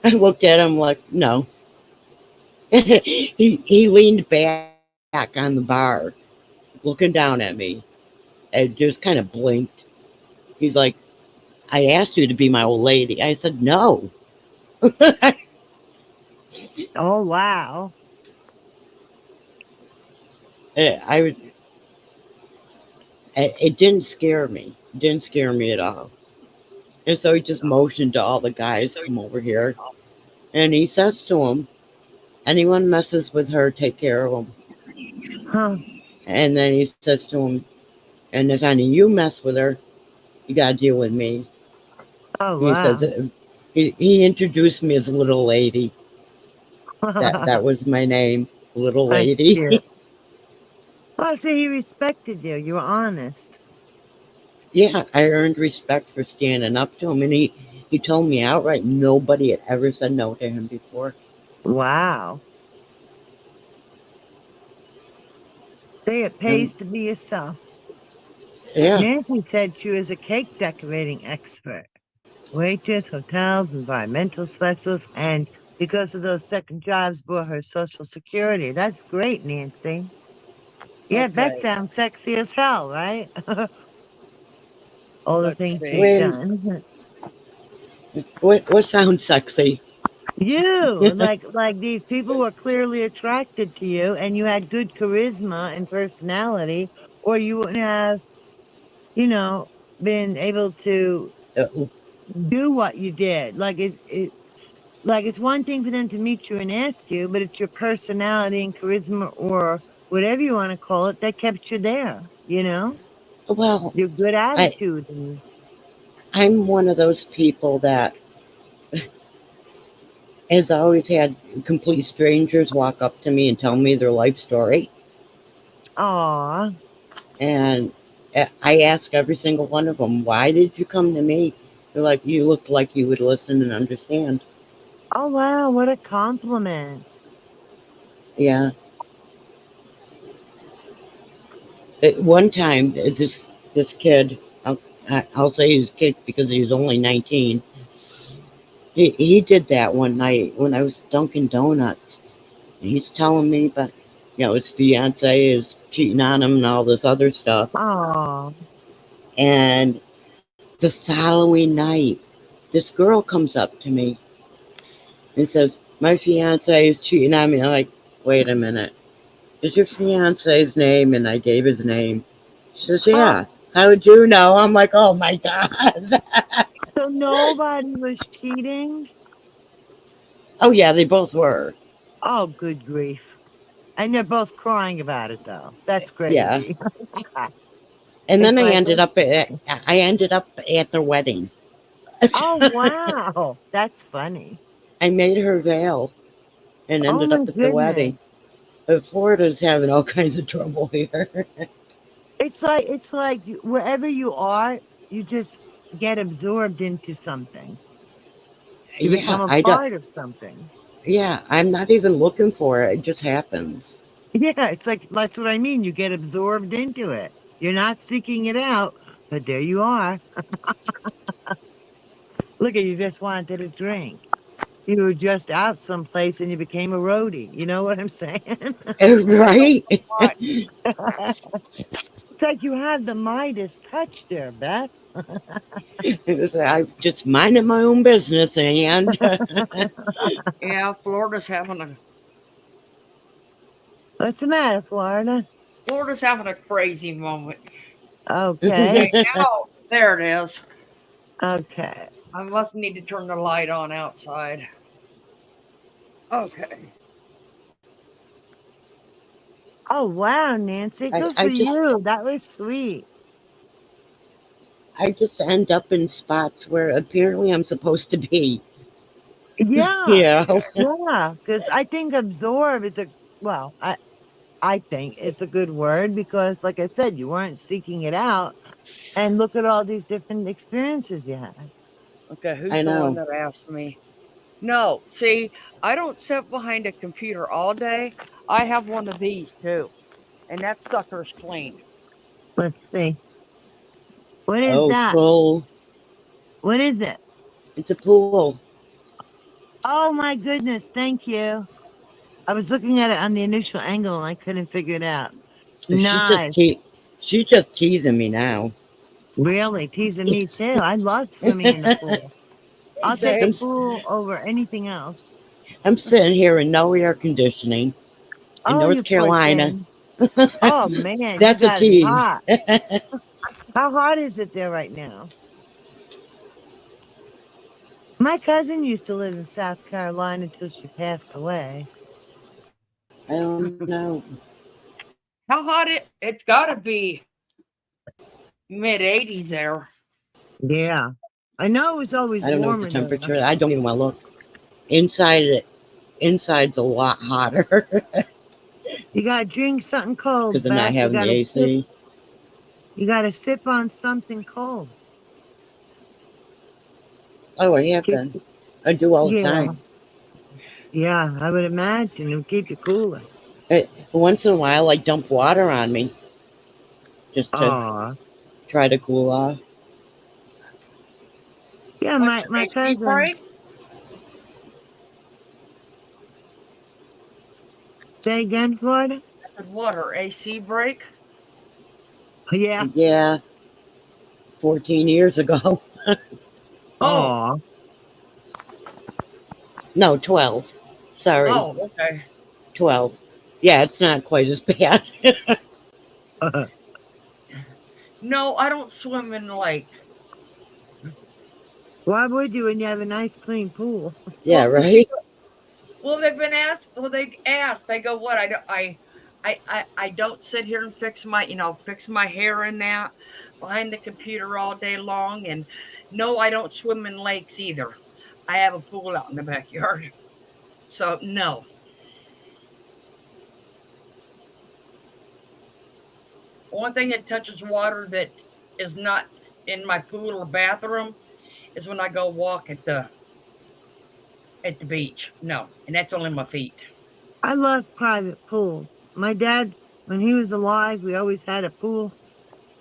I looked at him like, "No." he leaned back on the bar, looking down at me, and just kind of blinked. He's like, "I asked you to be my old lady." I said, "No." Oh wow. I would. It didn't scare me. It didn't scare me at all. And so he just motioned to all the guys, "Come over here." And he says to them, "Anyone messes with her, take care of them." Huh. And then he says to him, "And if any of you mess with her, you got to deal with me." Oh He wow. says, he introduced me as Little Lady. That was my name, Little That's Lady. cute. Well, see, he respected you. You were honest. Yeah, I earned respect for standing up to him. And he told me outright nobody had ever said no to him before. Wow. See, it And pays to be yourself. yeah, Nancy said she was a cake decorating expert. Waitress, hotels, environmental specialist, and because of those second jobs brought her Social Security. That's great, Nancy. Yeah, that okay. sounds sexy as hell, right? All the Let's things she's see. when, done. what sounds sexy? You like these people were clearly attracted to you, and you had good charisma and personality, or you wouldn't have, you know, been able to Uh, do what you did. Like it's one thing for them to meet you and ask you, but it's your personality and charisma or whatever you want to call it that kept you there, you know? well, Your good I attitude and I'm one of those people that has always had complete strangers walk up to me and tell me their life story. aw. And I ask every single one of them, "Why did you come to me?" They're like, "You looked like you would listen and understand." Oh wow, what a compliment. Yeah. One time, this kid, I'll say he's a kid because he was only 19. He did that one night when I was Dunkin' Donuts. And he's telling me about, his fiance is cheating on him and all this other stuff. Aw. And the following night, this girl comes up to me and says, "My fiance is cheating on me." I'm like, "Wait a minute. Is your fiance's name?" And I gave his name. She says, Oh, "Yeah. How would you know?" I'm like, "Oh my God." so nobody was cheating? Oh, yeah, they both were. Oh, good grief. And they're both crying about it though. That's Yeah. crazy. And It's then like, I ended up at their wedding. oh wow, that's funny. I made her veil and Oh ended my up at the wedding. goodness. Florida's having all kinds of trouble here. It's like wherever you are, you just get absorbed into something. You Yeah, become a I don't. part of something. Yeah, I'm not even looking for it. It just happens. Yeah, it's like that's what I mean. You get absorbed into it. You're not seeking it out, but there you are. Look at you just wanted a drink. You were just out someplace and you became a roadie. You know what I'm saying? Right? It's like you have the Midas touch there, Beth. It was, I just minding my own business, and Yeah, What's the matter, Florida? Florida's having a crazy moment. Okay. Okay, now there it is. Okay. I must need to turn the light on outside. Okay. Oh, wow, Nancy. I, Good I for just you. That was sweet. I just end up in spots where apparently I'm supposed to be. Yeah. You know? Yeah. Because I think absorb is well, I think it's a good word because, like I said, you weren't seeking it out. And look at all these different experiences you had. Okay, who's I the one know. that asked me? No, see, I don't sit behind a computer all day. I have one of these too, and that sucker's clean. Let's see. What is Oh, that? cool. What is it? It's a pool. Oh my goodness. Thank you. I was looking at it on the initial angle and I couldn't figure it out. She just Nice. she just teasing me now. Really teasing me too. I love swimming in the pool. I'll take a Say, pool over anything else. I'm sitting here in no air conditioning in Oh, North you poor Carolina. thing. Oh man, you That's a got it tease. hot. How hot is it there right now? My cousin used to live in South Carolina until she passed away. I don't know. how hot it's got to be mid 80s there. Yeah. I know it was always I don't know what the warmer there. temperature. I don't even want to look. Inside's a lot hotter You gotta drink something cold, because of not Beth. having the AC. You gotta sip on something cold. Oh, I have Keep, been. I do all the yeah. time. Yeah, I would imagine it'll keep you cooler. Once in a while, I dump water on me just to Aw. try to cool off. Yeah, What's my your AC cousin. break? Say again, Florida? I said, what, her AC break? Yeah. Yeah, 14 years ago. Oh, Aw. No, 12. Sorry, oh, okay. 12. Yeah, it's not quite as bad. No, I don't swim in lakes. Why would you when you have a nice clean pool? Yeah, Well, right? well, they've been asked. Well, they asked. They go, "What? I don't sit here and fix my hair in that behind the computer all day long." And no, I don't swim in lakes either. I have a pool out in the backyard, so no. One thing that touches water that is not in my pool or bathroom is when I go walk at the beach. No, and that's only my feet. I love private pools. My dad, when he was alive, we always had a pool,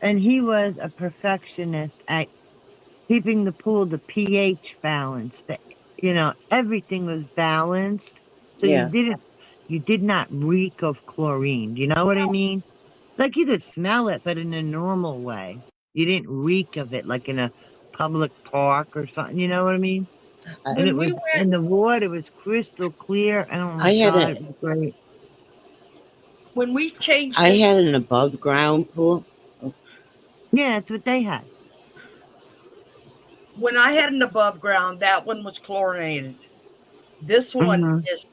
and he was a perfectionist at keeping the pool, the pH balanced. Everything was balanced, so Yeah. you did not reek of chlorine. Do you know what I mean? Like you could smell it, but in a normal way. You didn't reek of it like in a public park or something. You know what I mean? And When we went, and the water was crystal clear. Oh my I had God, a it was great. when we changed I this, had an above ground pool. Yeah, that's what they had. when I had an above ground, that one was chlorinated. This one Hmm. is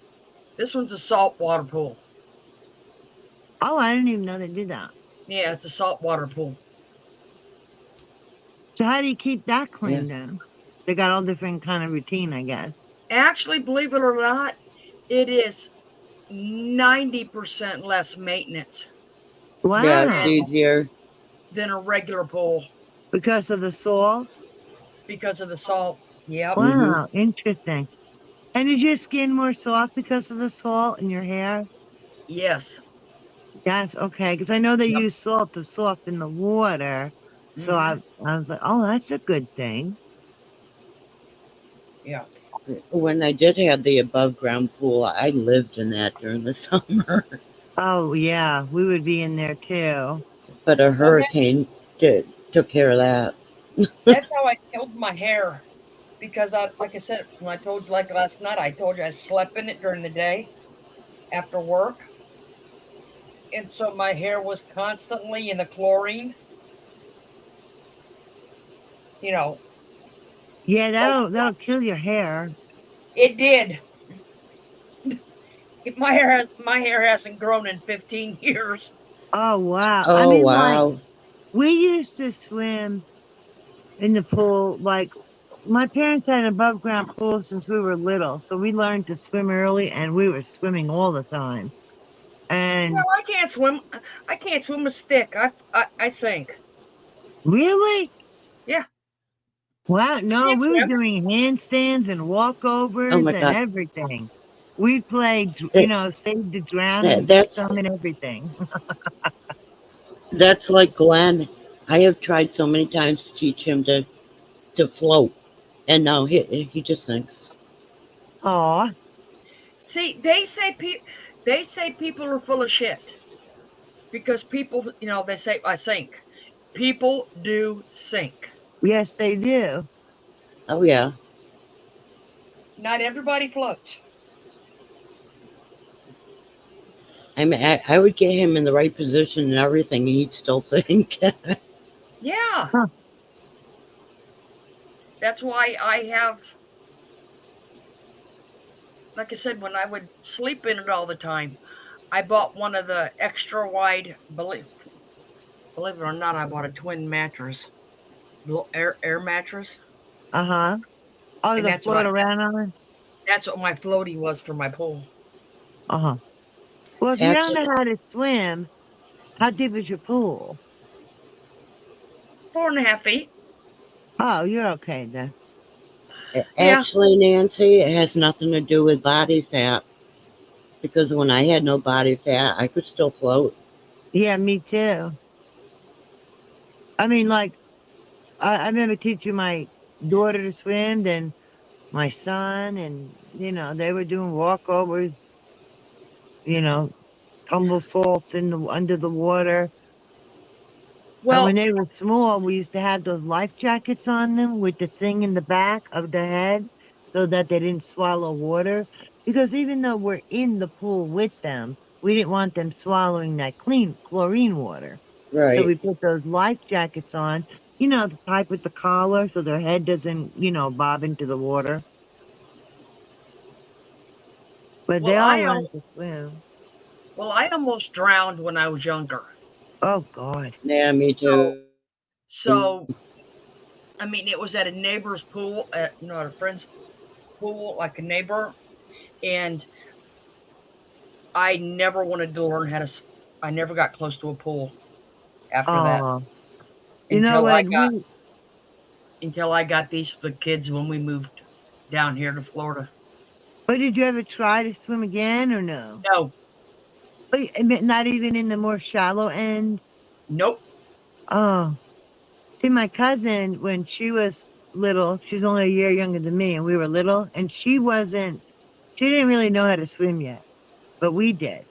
this one's a saltwater pool. Oh, I didn't even know they did that. Yeah, it's a saltwater pool. So how do you keep that Yeah. clean then? They got all different kind of routine, I guess. Actually, believe it or not, it is 90% less maintenance Yeah, it's Wow. easier. than a regular pool Because of the salt? because of the salt. Yep. Hmm. Wow, interesting. And is your skin more soft because of the salt in your hair? Yes. Yes, okay. Because I know they Yep. use salt to soften the water. So Hmm. I was like, oh, that's a good thing. Yeah. When I did have the above ground pool, I lived in that during the summer. Oh yeah, we would be in there too. But a Well, hurricane took care of that. that's how I killed my hair. Because like I said, when I told you, like last night, I told you I slept in it during the day after work. And so my hair was constantly in the chlorine, you know, Yeah, so that'll kill your hair. it did. My hair hasn't grown in 15 years. Oh wow. I Oh, mean, like wow. we used to swim in the pool. Like my parents had an above ground pool since we were little, so we learned to swim early, and we were swimming all the time. No, And I can't swim. I can't swim a stick. I sink. really, Yeah, wow, I no, can't we were swim. doing handstands and Oh walkovers my and God. everything. We played, It, save the drowning that's victim and everything. that's like Glenn. I have tried so many times to teach him to float, and no, he just thinks. Aw, See, they say people are full of shit because people, they say I sink. People do sink. yes, they do. Oh yeah. Not everybody floats. I mean, I would get him in the right position and everything, and he'd still think. Yeah, Huh. that's why I have, like I said, when I would sleep in it all the time, I bought one of the extra wide. Believe it or not, I bought a twin mattress, little air mattress, Uh-huh. Oh, and the float around on it? that's what my floaty was for my pool. Uh-huh. Well, if you don't Actually, know how to swim, how deep is your pool? 4.5 feet. Oh, you're okay then. Yeah. actually, Nancy, it has nothing to do with body fat because when I had no body fat, I could still float. Yeah, me too. I mean, like, I remember teaching my daughter to swim, then my son, and, they were doing walkovers, you know, tumble salts in the under the water. And when Well, they were small, we used to have those life jackets on them with the thing in the back of the head so that they didn't swallow water. Because even though we're in the pool with them, we didn't want them swallowing that clean chlorine water. So Right. we put those life jackets on, the type with the collar so their head doesn't, bob into the water. But they well, all learned to swim. I almost drowned when I was younger. Oh God. Yeah, me So, too. so I mean, it was at a neighbor's pool, at a friend's pool, like a neighbor, and I never wanted to learn how to. I never got close to a pool after that Oh, you know until I what? got until I got these for the kids when we moved down here to Florida. But did you ever try to swim again or no? No, I mean, not even in the more shallow end? nope. Oh, see, my cousin, when she was little, she's only a year younger than me, and we were little, and she didn't really know how to swim yet, but we did.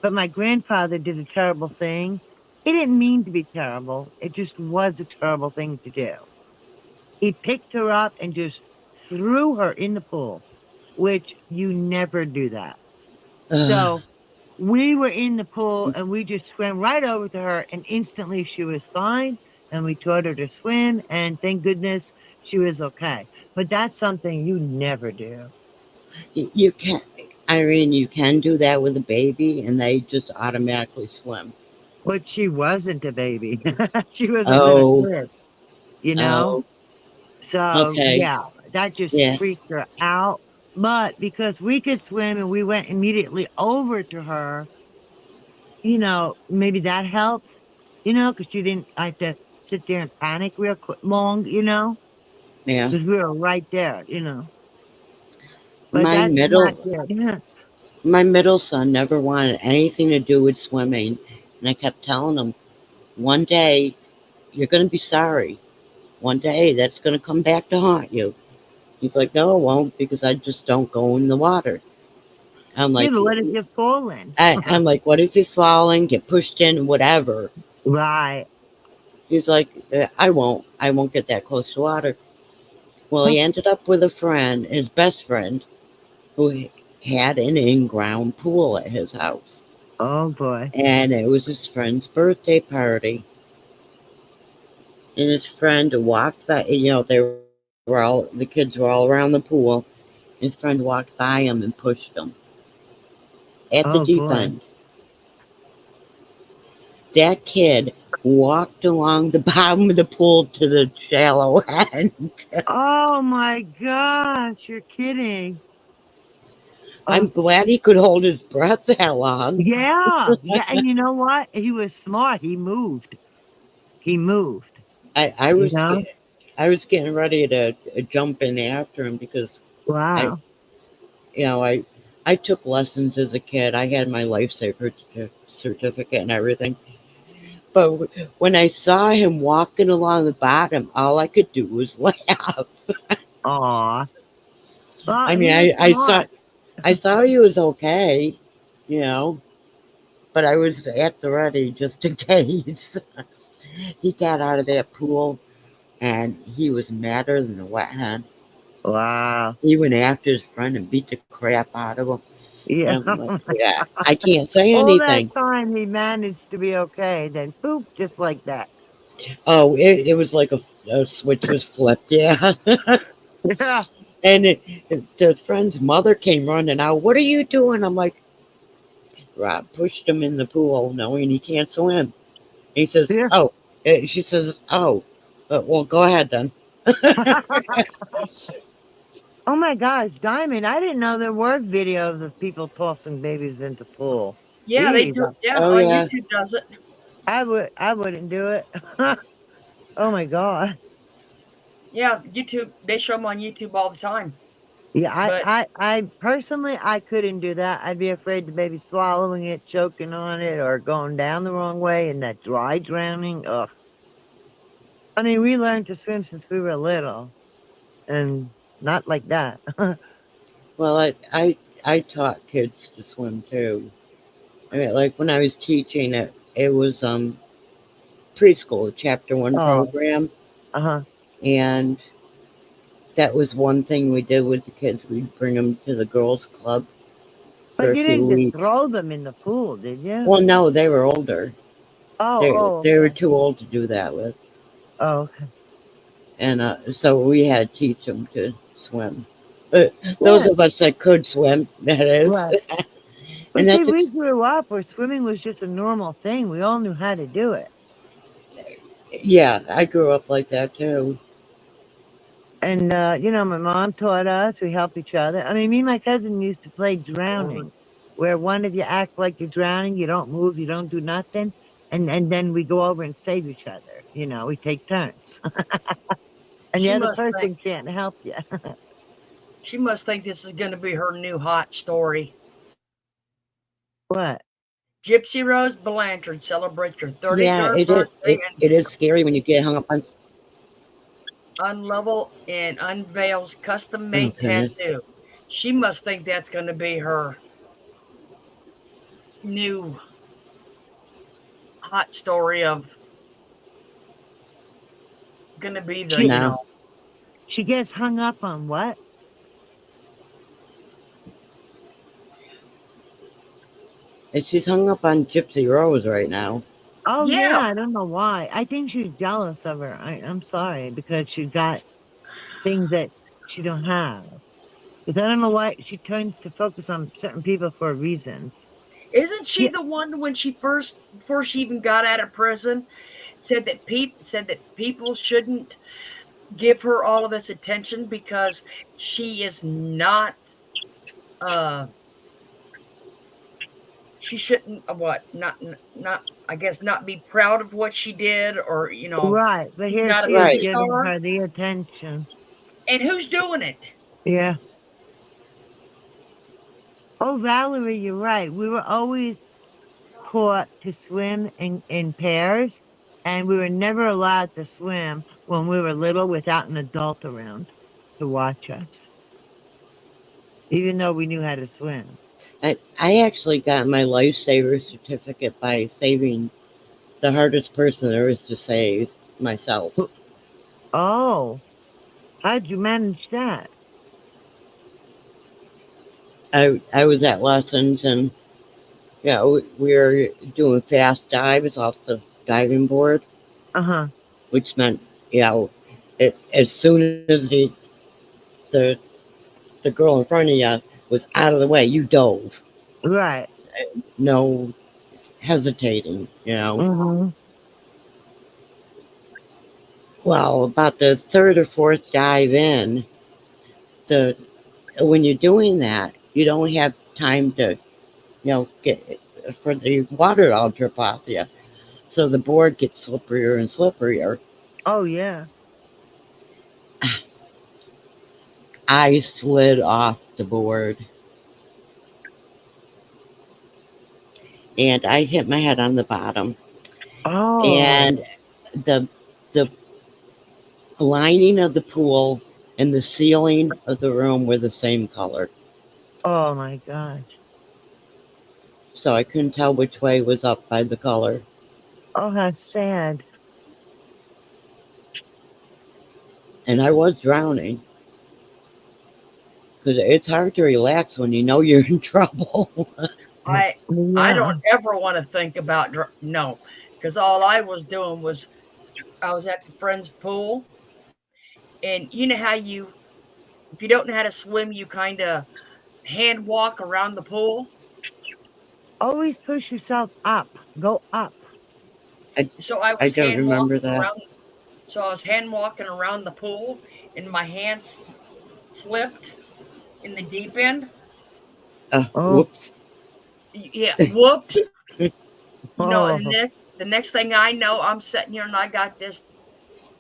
But my grandfather did a terrible thing. He didn't mean to be terrible. It just was a terrible thing to do. He picked her up and just threw her in the pool, which you never do that. Ugh. So we were in the pool and we just swam right over to her, and instantly she was fine. And we taught her to swim, and thank goodness she was okay. But that's something you never do. You can, Irene, you can do that with a baby, and they just automatically swim. But she wasn't a baby. She was a little Oh, kid, you know? oh, So okay, yeah, that just yeah, freaked her out. But because we could swim and we went immediately over to her, maybe that helped, because she didn't have to sit there and panic real quick, long, yeah. because we were right there. But My that's not middle, good. Yeah. my middle son never wanted anything to do with swimming, and I kept telling him, one day you're going to be sorry. One day that's going to come back to haunt you. He's like, no, it won't because I just don't go in the water. I'm Yeah, like, but what if you're falling? I'm like, what if you fall in, get pushed in, whatever? Right. He's like, I won't. I won't get that close to water. Well, he ended up with a friend, his best friend, who had an in-ground pool at his house. Oh boy. And it was his friend's birthday party. And his friend walked by, they were the kids were all around the pool. His friend walked by him and pushed him at the Oh deep boy. end. That kid walked along the bottom of the pool to the shallow end. Oh my gosh, you're kidding. I'm Oh glad he could hold his breath that long. yeah. Yeah, and you know what? He was smart. He moved. He moved. I, I You was know? scared. I was getting ready to jump in after him because I, Wow. I took lessons as a kid. I had my certificate and everything. But when I saw him walking along the bottom, all I could do was laugh. Aw. I Well, mean, he was smart. I saw he was okay, you know, but I was at the ready just in case. He got out of that pool and he was madder than a wet hen. Wow. He went after his friend and beat the crap out of him. Yeah. And I'm like, yeah, I can't say All that anything. time he managed to be okay. Then poop, just like that. Oh, it was like a switch was flipped. Yeah. Yeah. And the friend's mother came running out. What are you doing? I'm like, Rob pushed him in the pool knowing he can't swim. He says, Yeah. oh. She says, oh. Well, go ahead then. Oh my gosh, Diamond, I didn't know there were videos of people tossing babies into pool. Yeah, they Jeez, do. Yeah, Oh, yeah. YouTube does it. I wouldn't do it. Oh my God. Yeah, YouTube. They show them on YouTube all the time. Yeah, But I personally, I couldn't do that. I'd be afraid the baby swallowing it, choking on it, or going down the wrong way and that dry drowning. Ugh. I mean, we learned to swim since we were little and not like that. Well, I taught kids to swim too. I mean, like when I was teaching it, it was preschool, chapter one Oh, program. uh-huh. And that was one thing we did with the kids. We'd bring them to the girls' club for But a you few didn't just weeks. throw them in the pool, did you? Well, no, they were older. Oh, They were okay. too old to do that with, Oh, okay. and so we had to teach them to swim. Uh, those Yeah, of us that could swim, that is, right. But and see, that's we grew up where swimming was just a normal thing. We all knew how to do it. yeah. I grew up like that too. And, my mom taught us, we help each other. I mean, me and my cousin used to play drowning, where one of you act like you're drowning, you don't move, you don't do nothing. And then we go over and save each other. We take turns. And the she other must person think can't help you. this is going to be her new hot story. What? Gypsy Rose Blanchard celebrates her Yeah, 33rd birthday and it is scary when you get hung up on. unlevel and unveils custom Oh made goodness. tattoo. She must think that's going to be her new hot story of going to be the, She No, she gets hung up on what? and she's hung up on Gypsy Rose right now. Oh yeah, yeah. I don't know why. I think she's jealous of her. I'm sorry because she got things that she don't have. Because I don't know why she tends to focus on certain people for reasons. Isn't she Yeah, the one when she first before she even got out of prison said that people shouldn't give her all of this attention because she is not uh she shouldn't what not I guess not be proud of what she did or right. But she's here not a she is Right. movie giving star. her the attention. And who's doing it? Yeah. Oh, Valerie, you're right. We were always taught to swim in pairs, and we were never allowed to swim when we were little without an adult around. to watch us, even though we knew how to swim. I actually got my lifesaver certificate by saving the hardest person there is to save, myself. Oh, how'd you manage that? I was at lessons and we were doing fast dives off the diving board, Uh-huh. which meant as soon as the the girl in front of you was out of the way, you dove. Right. No hesitating. Mm-hmm. Well, about the third or fourth dive in, the when you're doing that, you don't have time to, get for the water to all drip off you. So the board gets slipperier and slipperier. Oh, yeah. I slid off the board and I hit my head on the bottom. Oh, And the the lining of the pool and the ceiling of the room were the same color. oh my gosh. So I couldn't tell which way was up by the color. Oh, how sad. And I was drowning. Because it's hard to relax when you know you're in trouble. I Yeah. don't ever want to think about no, because all I was doing was I was at the friend's pool, and you know how if you don't know how to swim, you kind of hand walk around the pool. Always push yourself up. Go up. So I I was don't hand remember walking that. around. So I was hand walking around the pool, and my hands slipped in the deep end. Oh, Whoops. Yeah, whoops. And oh, the next thing I know, I'm sitting here and I got this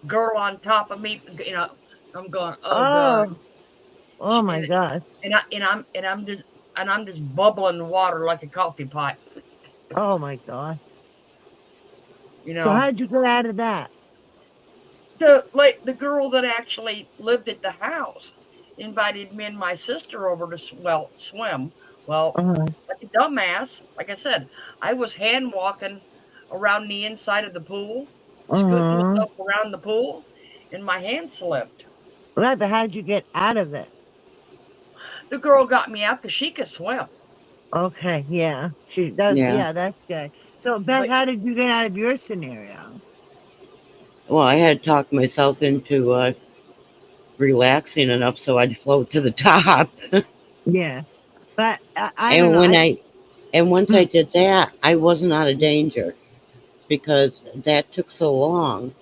girl on top of me. I'm going, oh god, oh, oh my and gosh. I'm just bubbling water like a coffee pot. Oh my gosh. You So know, how'd you get out of that? the girl that actually lived at the house invited me and my sister over to swim. Well, Uh-huh. like a dumbass, like I said, I was hand walking around the inside of the pool, scooting Uh-huh. myself around the pool, and my hand slipped. Right, but how'd you get out of it? The girl got me out because she could swim. Okay, yeah. Yeah. Yeah, that's good. So Beth, But how did you get out of your scenario? Well, I had talked myself into relaxing enough so I'd float to the top. Yeah. But I don't And know. once I Mm, did that, I wasn't out of danger because that took so long.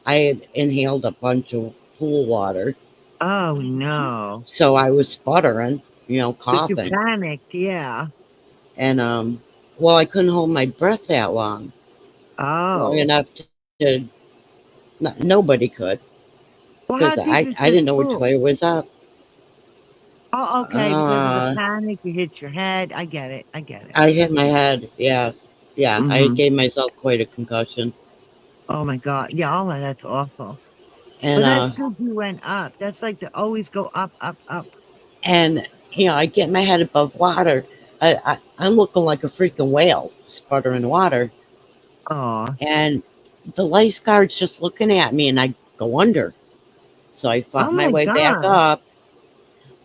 I had inhaled a bunch of pool water, oh no. so I was sputtering, But you coughing, panicked, yeah. and well, I couldn't hold my breath that long Oh. enough to. Nobody could Well, because how deep is I this didn't know which pool? way it was up. Oh, okay, because of the Uh, panic, you hit your head. I get it. I get it. I hit my head. Yeah, yeah. I Hmm. gave myself quite a concussion, Oh my God. Yeah, oh my, that's awful. and But that's good you went up. That's like to always go up, up, up. and I get my head above water. I'm looking like a freaking whale, sputtering water, Oh, and the lifeguard's just looking at me, and I go under. So I oh fought my my way back gosh. up.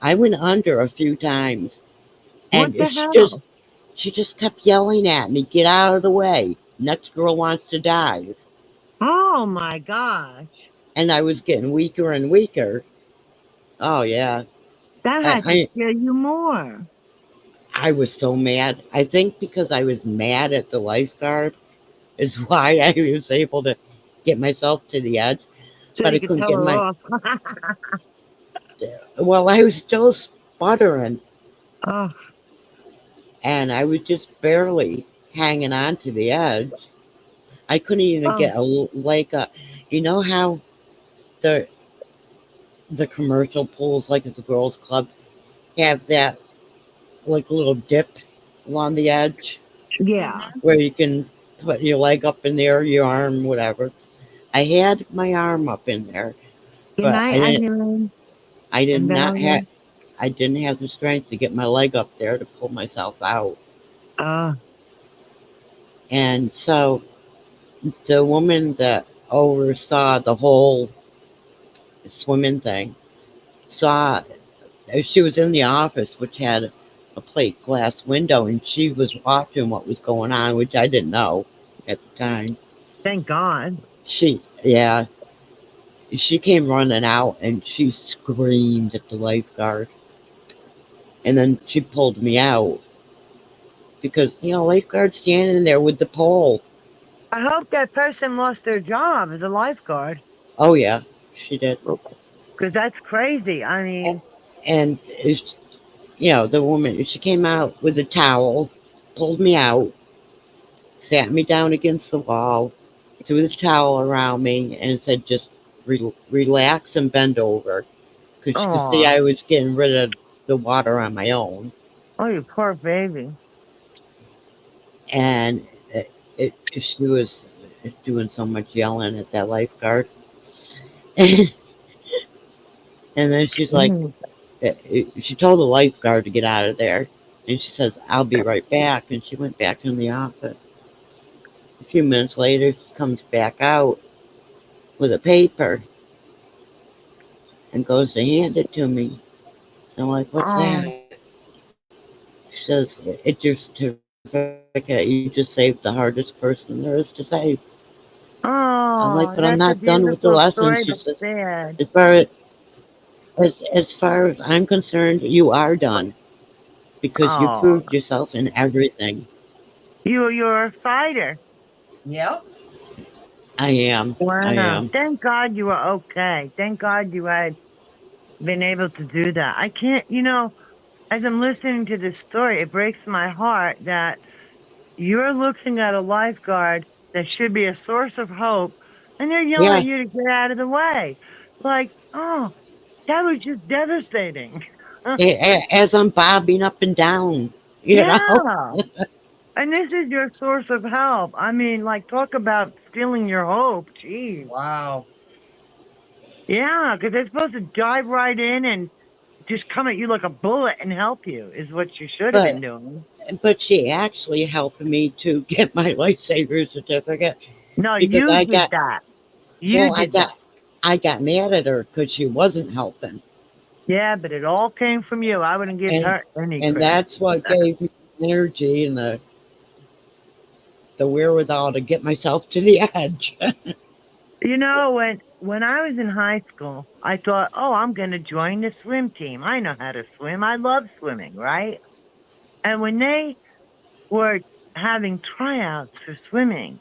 I went under a few times, What and the she just hell? she just kept yelling at me, "Get out of the way! Next girl wants to dive." Oh my gosh. And I was getting weaker and weaker. Oh yeah, That I had to I, scare you more. I was so mad. I think because I was mad at the lifeguard is why I was able to get myself to the edge, So but I you could couldn't tell get her my. off. Well, I was still sputtering, Oh, and I was just barely hanging on to the edge. I couldn't even oh, get a leg up. You know how the the commercial pools, like at the girls' club, have that like little dip along the edge yeah. mhm. where you can put your leg up in there, your arm, whatever. I had my arm up in there, Good but night, I didn't. Eileen. I did And not have. then, I didn't have the strength to get my leg up there to pull myself out. uh, And so the woman that oversaw the whole swimming thing saw, she was in the office, which had a plate glass window, and she was watching what was going on, which I didn't know at the time. thank God. Yeah, she came running out and she screamed at the lifeguard. And then she pulled me out because, lifeguard standing there with the pole. I hope that person lost their job as a lifeguard Oh, yeah, she did. because that's crazy. I mean, And, the woman, she came out with a towel, pulled me out, sat me down against the wall, threw the towel around me, and said, just relax and bend over. Because she could see oh, I was getting rid of the water on my own. oh, you poor baby. And she was doing so much yelling at that lifeguard. And then she's like, Mm. she told the lifeguard to get out of there. And she says, I'll be right back. And she went back in the office. A few minutes later, she comes back out with a paper and goes to hand it to me. I'm like, what's Oh, that? She says, it's your certificate. You just saved the hardest person there is to save. I'm like, but I'm oh, not that's a done with the beautiful lesson. She story, but says, sad. as far as far as I'm concerned, you are done because you Oh, proved yourself in everything. you're a fighter. Yep. I am. I Wow. am. Thank God you were okay. Thank God you had been able to do that. I can't, as I'm listening to this story, it breaks my heart that you're looking at a lifeguard that should be a source of hope, and they're yelling Yeah. at you to get out of the way. Like, oh, that was just devastating. As I'm bobbing up and down, you know. Yeah. And this is your source of help. I mean, like, talk about stealing your hope. Jeez. Wow. Yeah, because they're supposed to dive right in and just come at you like a bullet and help you, is what you should have been But doing. but she actually helped me to get my lifesaver certificate No, because you did that. You well, I did that. got I got mad at her because she wasn't helping, Yeah, but it all came from you. I wouldn't give and her any and credit. that's what gave me the energy and the wherewithal to get myself to the edge. When I was in high school, I thought, oh, I'm going to join the swim team. I know how to swim. I love swimming, right? And when they were having tryouts for swimming,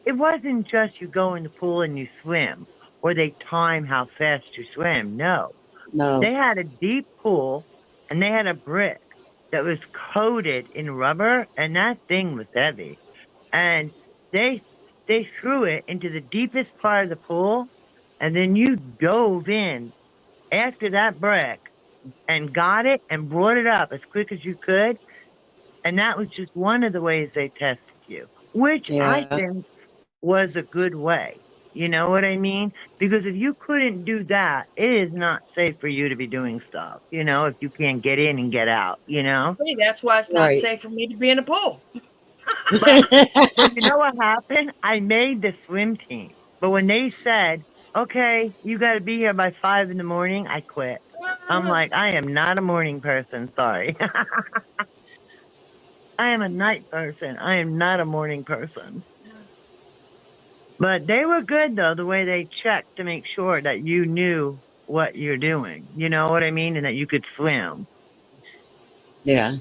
it wasn't just you go in the pool and you swim, or they time how fast you swim. No, No, they had a deep pool and they had a brick that was coated in rubber, and that thing was heavy. And they they threw it into the deepest part of the pool, and then you dove in after that brick and got it and brought it up as quick as you could. And that was just one of the ways they tested you, which I yeah, think was a good way. You know what I mean? Because if you couldn't do that, it is not safe for you to be doing stuff, if you can't get in and get out, See, that's why it's not right. safe for me to be in a pool. Well, well, you know what happened? I made the swim team. But when they said, okay, you got to be here by 5 in the morning, I quit. I'm like, I am not a morning person. Sorry. I am a night person. I am not a morning person. But they were good though, the way they checked to make sure that you knew what you're doing. You know what I mean? And that you could swim. Yeah,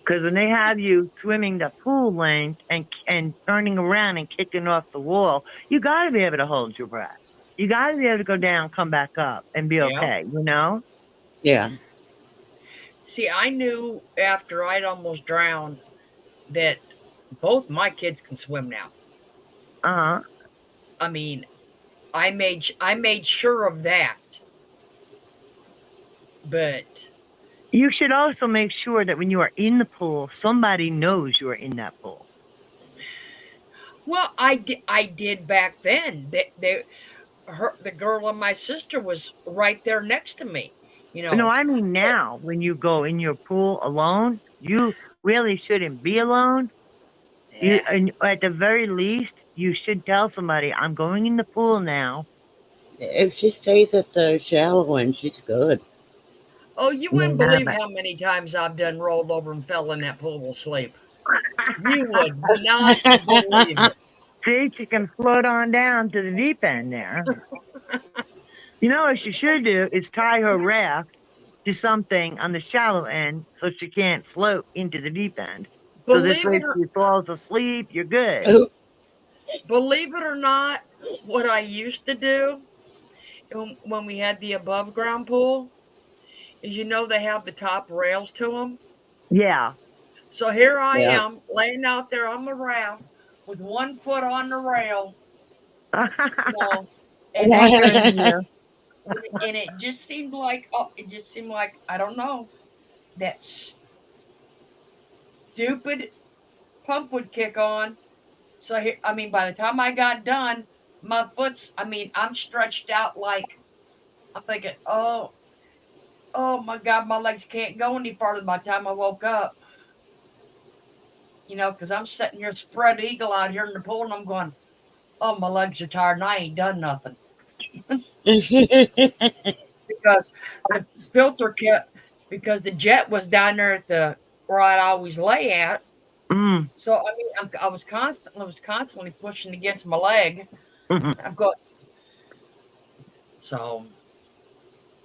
Because when they have you swimming the pool length and turning around and kicking off the wall, you got to be able to hold your breath. You got to be able to go down, come back up, and be Yeah. okay. You know? yeah, See, I knew after I'd almost drowned that both my kids can swim now. Uh huh. I mean, I made sure of that. But You should also make sure that when you are in the pool, somebody knows you are in that pool. well, I did back then. The girl and my sister was right there next to me. You No, know, I mean now, when you go in your pool alone, you really shouldn't be alone. eh, And at the very least, you should tell somebody, "I'm going in the pool now." If she stays at the shallow end, she's good. oh, you wouldn't Yeah, believe but how many times I've done rolled over and fell in that pool asleep. You would not believe it. see, she can float on down to the deep end there. You know what she should do is tie her raft to something on the shallow end so she can't float into the deep end. So this Believe way, it if or she falls asleep, you're good. Oh, believe it or not, what I used to do when we had the above ground pool is, they have the top rails to them. Yeah. So here I yeah. am laying out there on the raft with one foot on the rail, you know, and Anchoring you. it just seemed like, I don't know, that stupid pump would kick on. So here, I mean, by the time I got done, I'm stretched out like, I'm thinking, oh my God, my legs can't go any farther by the time I woke up. Because I'm sitting here spread eagle out here in the pool, and I'm going, oh, my legs are tired, and I ain't done nothing because the filter kept because the jet was down there at the where I'd always lay at. Mm. So I mean, I was constantly pushing against my leg. I'm going. So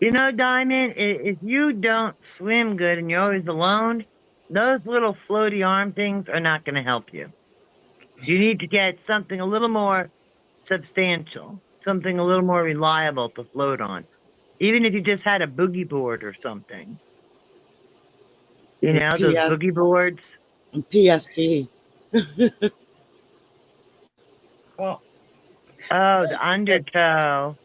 You know, Diamond, if you don't swim good and you're always alone, those little floaty arm things are not going to help you. You need to get something a little more substantial, something a little more reliable to float on. Even if you just had a boogie board or something. You know, those PS, boogie boards. PSD. well, Oh, the undertow.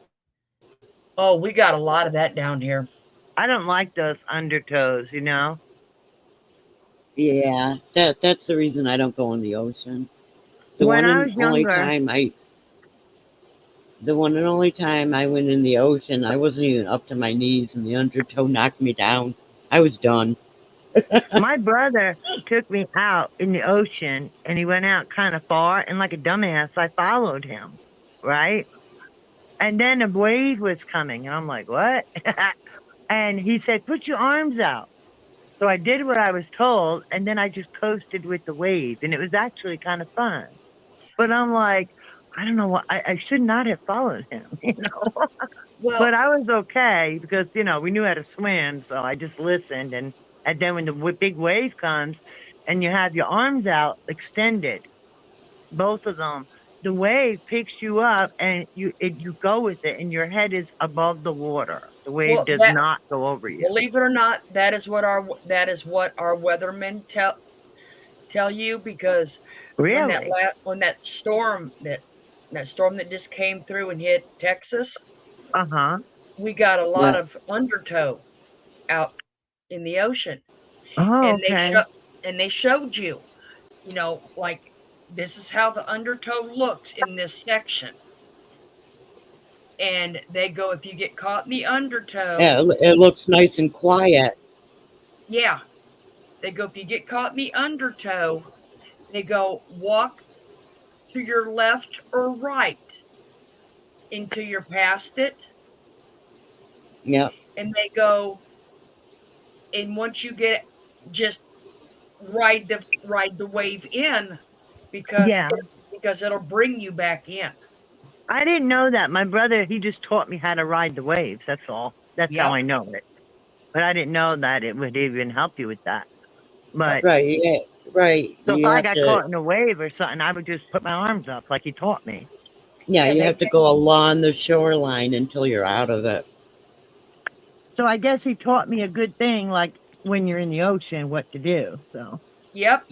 oh, we got a lot of that down here. I don't like those undertows, you know? Yeah, that's the reason I don't go in the ocean. The When one I and was only younger, time I the one and only time I went in the ocean, I wasn't even up to my knees and the undertow knocked me down. I was done. my brother took me out in the ocean and he went out kind of far. And like a dumbass, I followed him, right? And then a wave was coming. And I'm like, what? And he said, put your arms out. So I did what I was told. And then I just coasted with the wave. And it was actually kind of fun. But I'm like, I don't know what, I should not have followed him, you know? Well, But I was okay because, we knew how to swim. So I just listened. And then when the big wave comes and you have your arms out extended, both of them, the wave picks you up and you go with it and your head is above the water. The wave well, does that not go over you. believe it or not, that is what our weathermen tell you because Really? when that storm that just came through and hit Texas, Uh-huh. we got a lot Yeah. of undertow out in the ocean, Oh, and they okay. showed you, like this is how the undertow looks in this section, and they go if you get caught in the undertow, Yeah, it looks nice and quiet. yeah, they go if you get caught in the undertow, they go walk to your left or right until you're past it, Yeah. and they go, and once you get, just ride the wave in because Yeah. it'll bring you back in. I didn't know that. My brother, he just taught me how to ride the waves. That's all. That's how Yep. I know it. But I didn't know that it would even help you with that. Nope. But Right. Yeah. Right. so if You I have got to. caught in a wave or something, I would just put my arms up like he taught me. Yeah, Yeah, you they have to take go along the shoreline until you're out of it. So I guess he taught me a good thing, like when you're in the ocean, what to do. So Yep,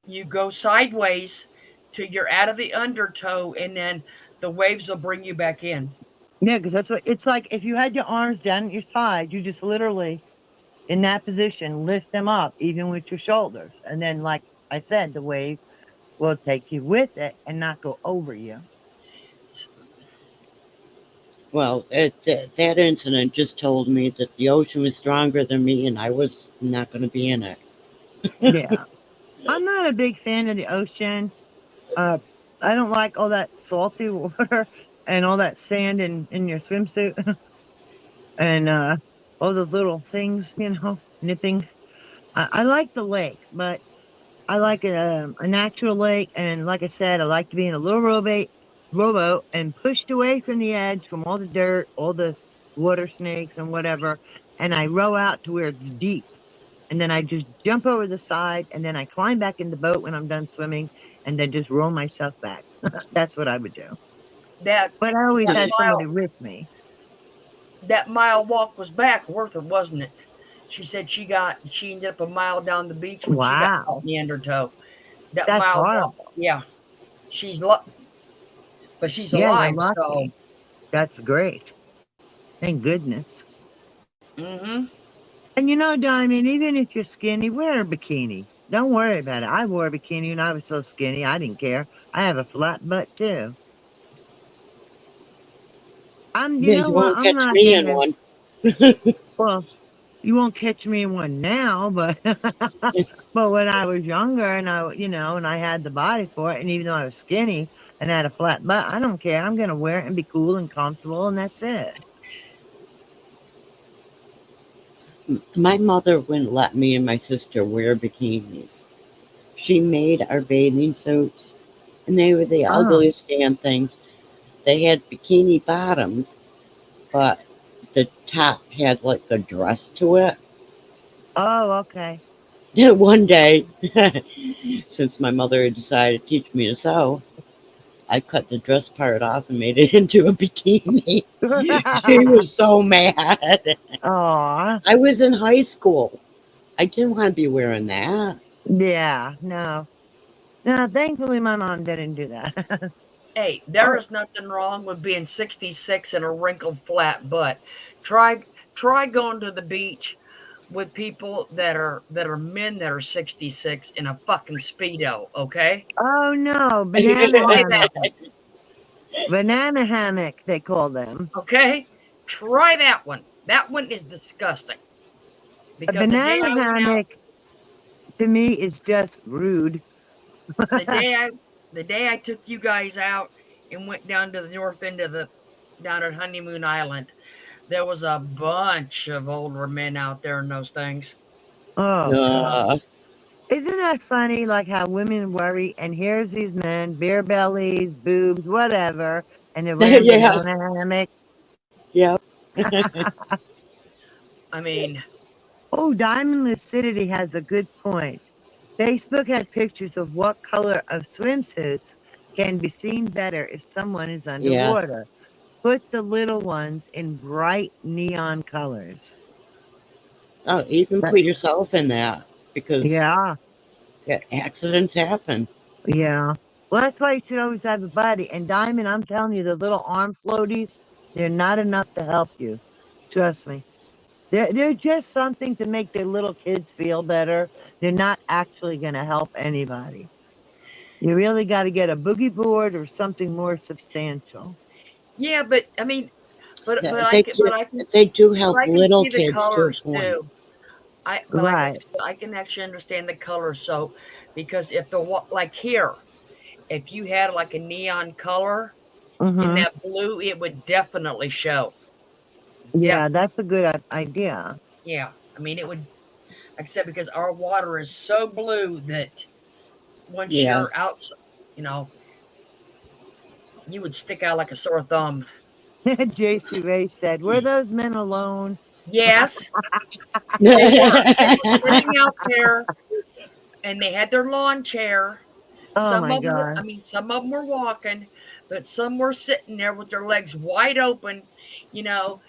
you go sideways till you're out of the undertow, and then the waves will bring you back in. yeah, because that's what it's like. If you had your arms down at your side, you just literally in that position lift them up, even with your shoulders, and then, like I said, the wave will take you with it and not go over you. Well, that incident just told me that the ocean was stronger than me, and I was not going to be in it. Yeah. I'm not a big fan of the ocean. Uh, I don't like all that salty water and all that sand in your swimsuit and all those little things, nipping. I like the lake, but I like a natural lake. And like I said, I like to be in a little rowboat and pushed away from the edge from all the dirt, all the water snakes and whatever. And I row out to where it's deep. And then I just jump over the side and then I climb back in the boat when I'm done swimming and then just roll myself back. That's what I would do. That But I always that had somebody mile with me. that mile walk was back worth it, wasn't it? She said she ended up a mile down the beach when she got caught Wow. in the undertow. That That's mile walk, horrible. yeah. She's but she's Yeah, you're alive, so lucky. That's great. Thank goodness. mm-hmm. And Diamond, even if you're skinny, wear a bikini. Don't worry about it. I wore a bikini when I was so skinny. I didn't care. I have a flat butt too. You Yeah, know you what? won't I'm catch not me in gonna, one. well, you won't catch me in one now, but but when I was younger and and I had the body for it, and even though I was skinny and had a flat butt, I don't care. I'm gonna wear it and be cool and comfortable, and that's it. My mother wouldn't let me and my sister wear bikinis. She made our bathing suits, and they were the Oh, ugliest damn things. They had bikini bottoms, but the top had like a dress to it. oh, okay. One day, since my mother had decided to teach me to sew, I cut the dress part off and made it into a bikini. She was so mad. Aw, I was in high school. I didn't want to be wearing that. yeah, no. No, thankfully my mom didn't do that. Hey, there Oh, is nothing wrong with being 66 and a wrinkled flat butt. Try try going to the beach with people that are men that are 66 in a fucking speedo, okay? oh no, banana Try hammock. that one, Banana hammock, they call them. okay? Try that one. That one is disgusting. A Because banana hammock to me is just rude. the day I the day I took you guys out and went down to the north end of the down at Honeymoon Island, there was a bunch of older men out there in those things. Oh god. uh, Isn't that funny? Like how women worry, and here's these men, bare bellies, boobs, whatever, and they're wearing yeah, banana hammock. yep. I mean, Oh, Diamond Lucidity has a good point. Facebook had pictures of what color of swimsuits can be seen better if someone is Yeah. underwater. Put the little ones in bright neon colors. Oh, you can That- put yourself in that because Yeah, accidents happen. yeah. Well, that's why you should always have a buddy. And Diamond, I'm telling you, the little arm floaties, they're not enough to help you. Trust me. They're just something to make their little kids feel better. They're not actually going to help anybody. You really got to get a boogie board or something more substantial. yeah, but I mean, but I They can do, they do but help I can little see the kids to a colors point. too. Right. I can actually understand the colors. So because if the like here, if you had like a neon color in Mm-hmm. that blue, it would definitely show. Yeah, Definitely, that's a good idea. yeah. I mean, it would. Like I said, because our water is so blue that once Yeah. you're out, you know, you would stick out like a sore thumb. JC Ray said, "Were those men alone?" Yes, they were. They were sitting out there, and they had their lawn chair. Oh Some my of them were, I gosh. mean, some of them were walking, but some were sitting there with their legs wide open, you know,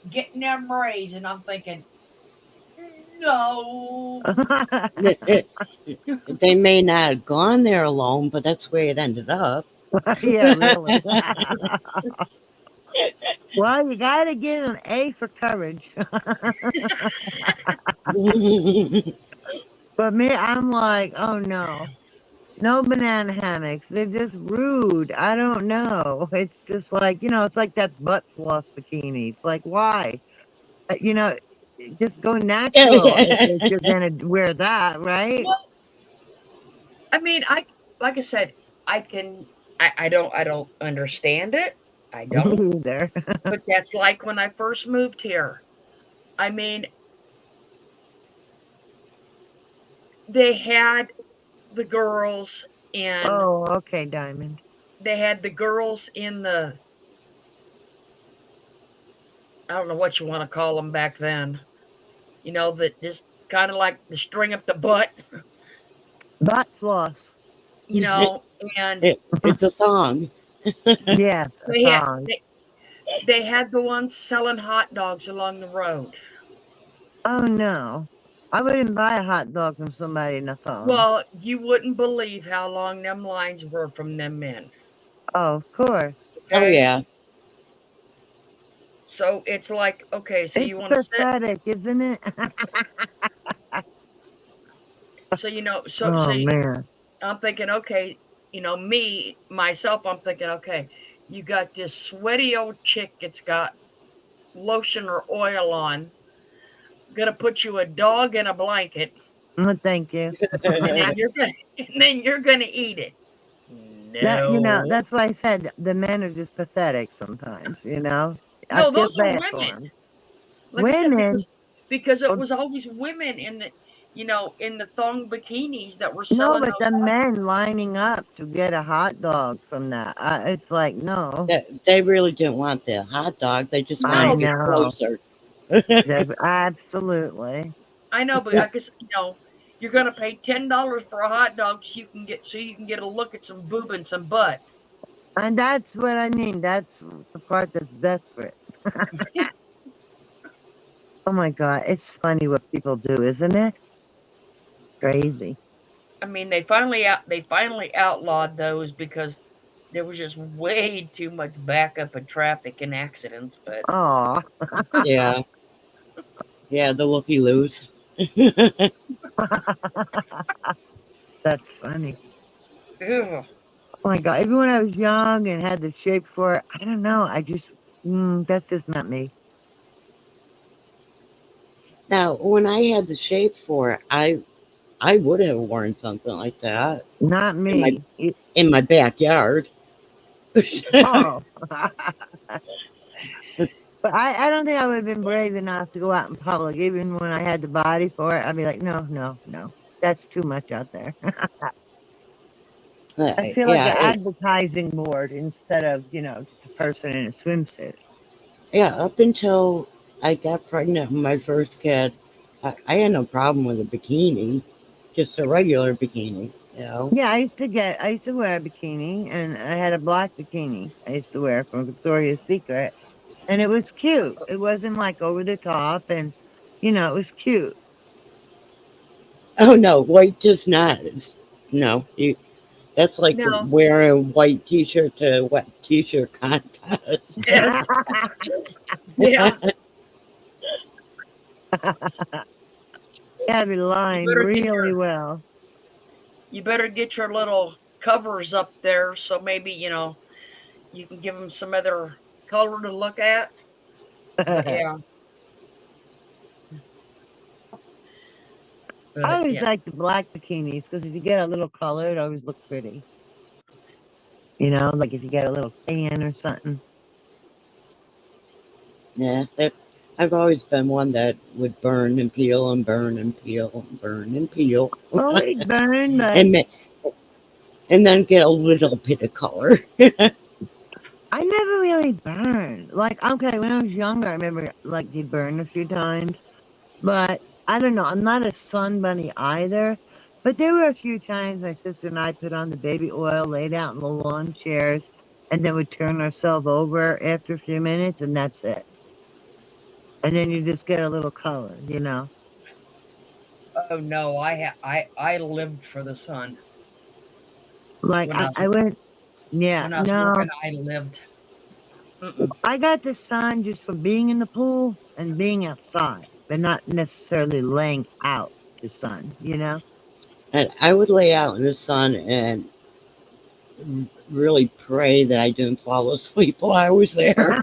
getting them raised. And I'm thinking, no. They may not have gone there alone, but that's where it ended up. Yeah, really. Well, you got to give an A for courage. But me, I'm like, oh no. No banana hammocks. They're just rude. I don't know. It's just like, it's like that butt floss bikini. It's like, why? You know, just go natural if you're gonna wear that, right? Well, I mean, like I said, I don't understand it. I Me don't. either. But that's like when I first moved here. I mean, they had the girls in Oh, okay, Diamond. they had the girls in the I don't know what you want to call them back then. That just kind of like the string up the butt, Butt floss. you know, and It's a song. Yes, a they had thong. they, they had the ones selling hot dogs along the road. Oh no. I wouldn't buy a hot dog from somebody in a thong. Well, you wouldn't believe how long them lines were from them men. Oh, of course. Oh Okay. yeah. So it's like, okay, so you It's want to sit, pathetic, isn't it? so Oh man. I'm thinking, okay, me, myself, I'm thinking, okay, you got this sweaty old chick that's got lotion or oil on, gonna put you a dog in a blanket, No, thank you. and then you're gonna and then you're gonna eat it. No. That's why I said the men are just pathetic sometimes. I No, feel those are bad for women. them. Like I said, Women, because it oh, was always women in the thong bikinis that were no, selling but those the hot. men lining up to get a hot dog from that. It's like, no, They really didn't want the hot dog. They just I wanted No, to get know. closer. Absolutely. I know, but I guess you're gonna pay $10 for a hot dog so you can get a look at some boob and some butt. And that's what I mean. That's the part that's desperate. Oh my God. It's funny what people do, isn't it? Crazy. I mean, they finally outlawed those because there was just way too much backup and traffic and accidents. But Oh, Yeah. Yeah, the looky loos. that's funny. ugh, Oh my God. Even when I was young and had the shape for it, I don't know. That's just not me. Now, when I had the shape for it, I would have worn something like that Not in my me. in my backyard. Oh. But I don't think I would have been brave enough to go out in public, even when I had the body for it. I'd be like, no, no, no. That's too much out there. I feel like Yeah, an advertising board instead of, just a person in a swimsuit. yeah. Up until I got pregnant with my first kid, I had no problem with a bikini, just a regular bikini. You know. Yeah, I used to wear a bikini and I had a black bikini I used to wear from Victoria's Secret. And it was cute. It wasn't like over the top and, it was cute. Oh no, white does not. No, that's like no, wearing white t-shirt to a wet t-shirt contest. yes, yeah. Gotta be You lined better get really your well. you better get your little covers up there so maybe you can give them some other color to look at. But I yeah, but always yeah. like the black bikinis because if you get a little color, it always look pretty. Like if you get a little tan or something. Yeah, I've always been one that would burn and peel and burn and peel and burn and peel, Oh, it burned, but and and then get a little bit of color. I never really burned. Like, okay, when I was younger, I remember like you burned a few times, but I don't know. I'm not a sun bunny either. But there were a few times my sister and I put on the baby oil, laid out in the lawn chairs, and then would turn ourselves over after a few minutes, and that's it. And then you just get a little color. Oh no, I lived for the sun Like when I was I went, yeah, when I was no, working. I lived. Mm-mm. I got the sun just from being in the pool and being outside, but not necessarily laying out the sun. And I would lay out in the sun and really pray that I didn't fall asleep while I was there.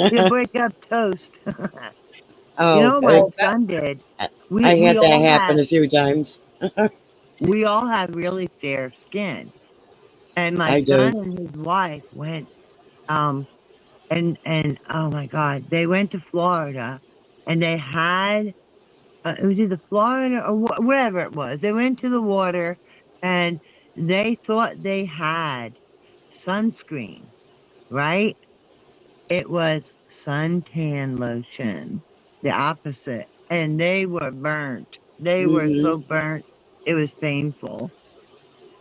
You break up toast. You Oh, know, my Oh, that son did. I We had that all happen have a few times. really fair skin, and my I son do. and his wife went um and oh my God, they went to Florida, and they had it was either Florida or wherever it was. They went to the water, and they thought they had sunscreen, right? It was suntan lotion, the opposite. And they were burnt. They were Hmm. so burnt. It was painful.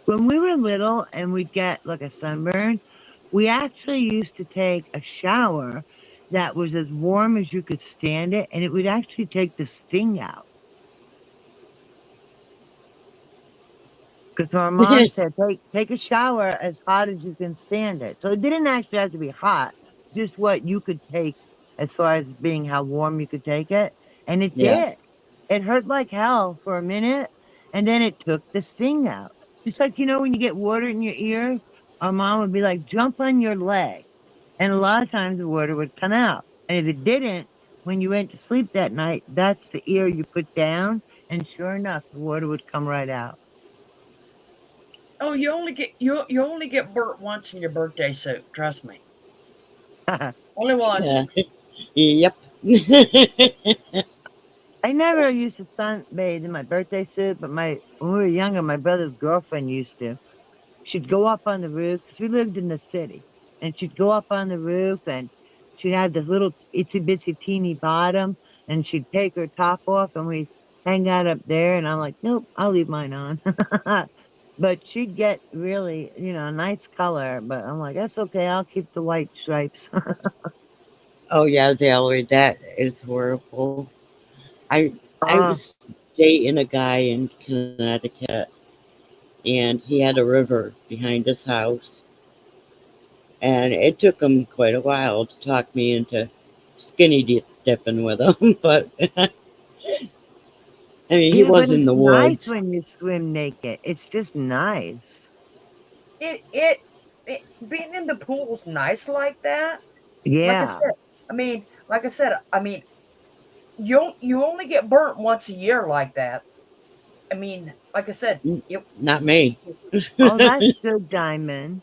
When we were little and we'd get like a sunburn, we actually used to take a shower that was as warm as you could stand it, and it would actually take the sting out. Because my mom said, take a shower as hot as you can stand it. So it didn't actually have to be hot, just what you could take as far as being how warm you could take it. And it Yeah. did. It hurt like hell for a minute, and then it took the sting out. Just like, when you get water in your ear, our mom would be like, jump on your leg. And a lot of times the water would come out. And if it didn't, when you went to sleep that night, that's the ear you put down. And sure enough, the water would come right out. oh, you only get burnt once in your birthday suit. Trust me, only once. Yeah. Yep. I never used to sunbathe in my birthday suit, but when we were younger, my brother's girlfriend used to. She'd go up on the roof because we lived in the city, and she'd go up on the roof, and she'd have this little itsy bitsy teeny bottom, and she'd take her top off, and we'd hang out up there. And I'm like, nope, I'll leave mine on. But she'd get really, a nice color. But I'm like, that's okay. I'll keep the white stripes. Oh yeah, Valerie, that is horrible. I Oh, was dating a guy in Connecticut, and he had a river behind his house, and it took him quite a while to talk me into dipping with him. But I mean, he yeah, but was in it's the nice woods. when you swim naked. It's just nice. It, it it being in the pool's nice like that. Like I Yeah. said, like I said, you only get burnt once a year like that. Like I said, it. Not me. Oh, that's good, Diamond.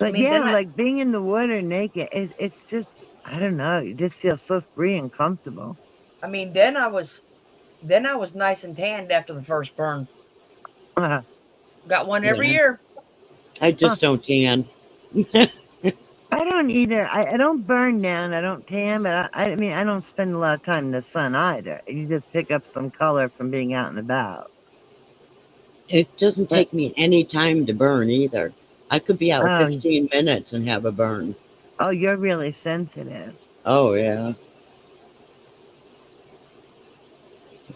I But mean, yeah, then I. like being in the water naked, it's just, I don't know, you just feel so free and comfortable. I mean, then I was nice and tanned after the first burn. Got one every Yeah, year. I Huh. just don't tan. I don't either. I don't burn now and I don't tan, but I mean, I don't spend a lot of time in the sun either. You just pick up some color from being out and about. It doesn't But, take me any time to burn either. I could be out oh, 15 minutes and have a burn. oh, you're really sensitive. Oh, yeah.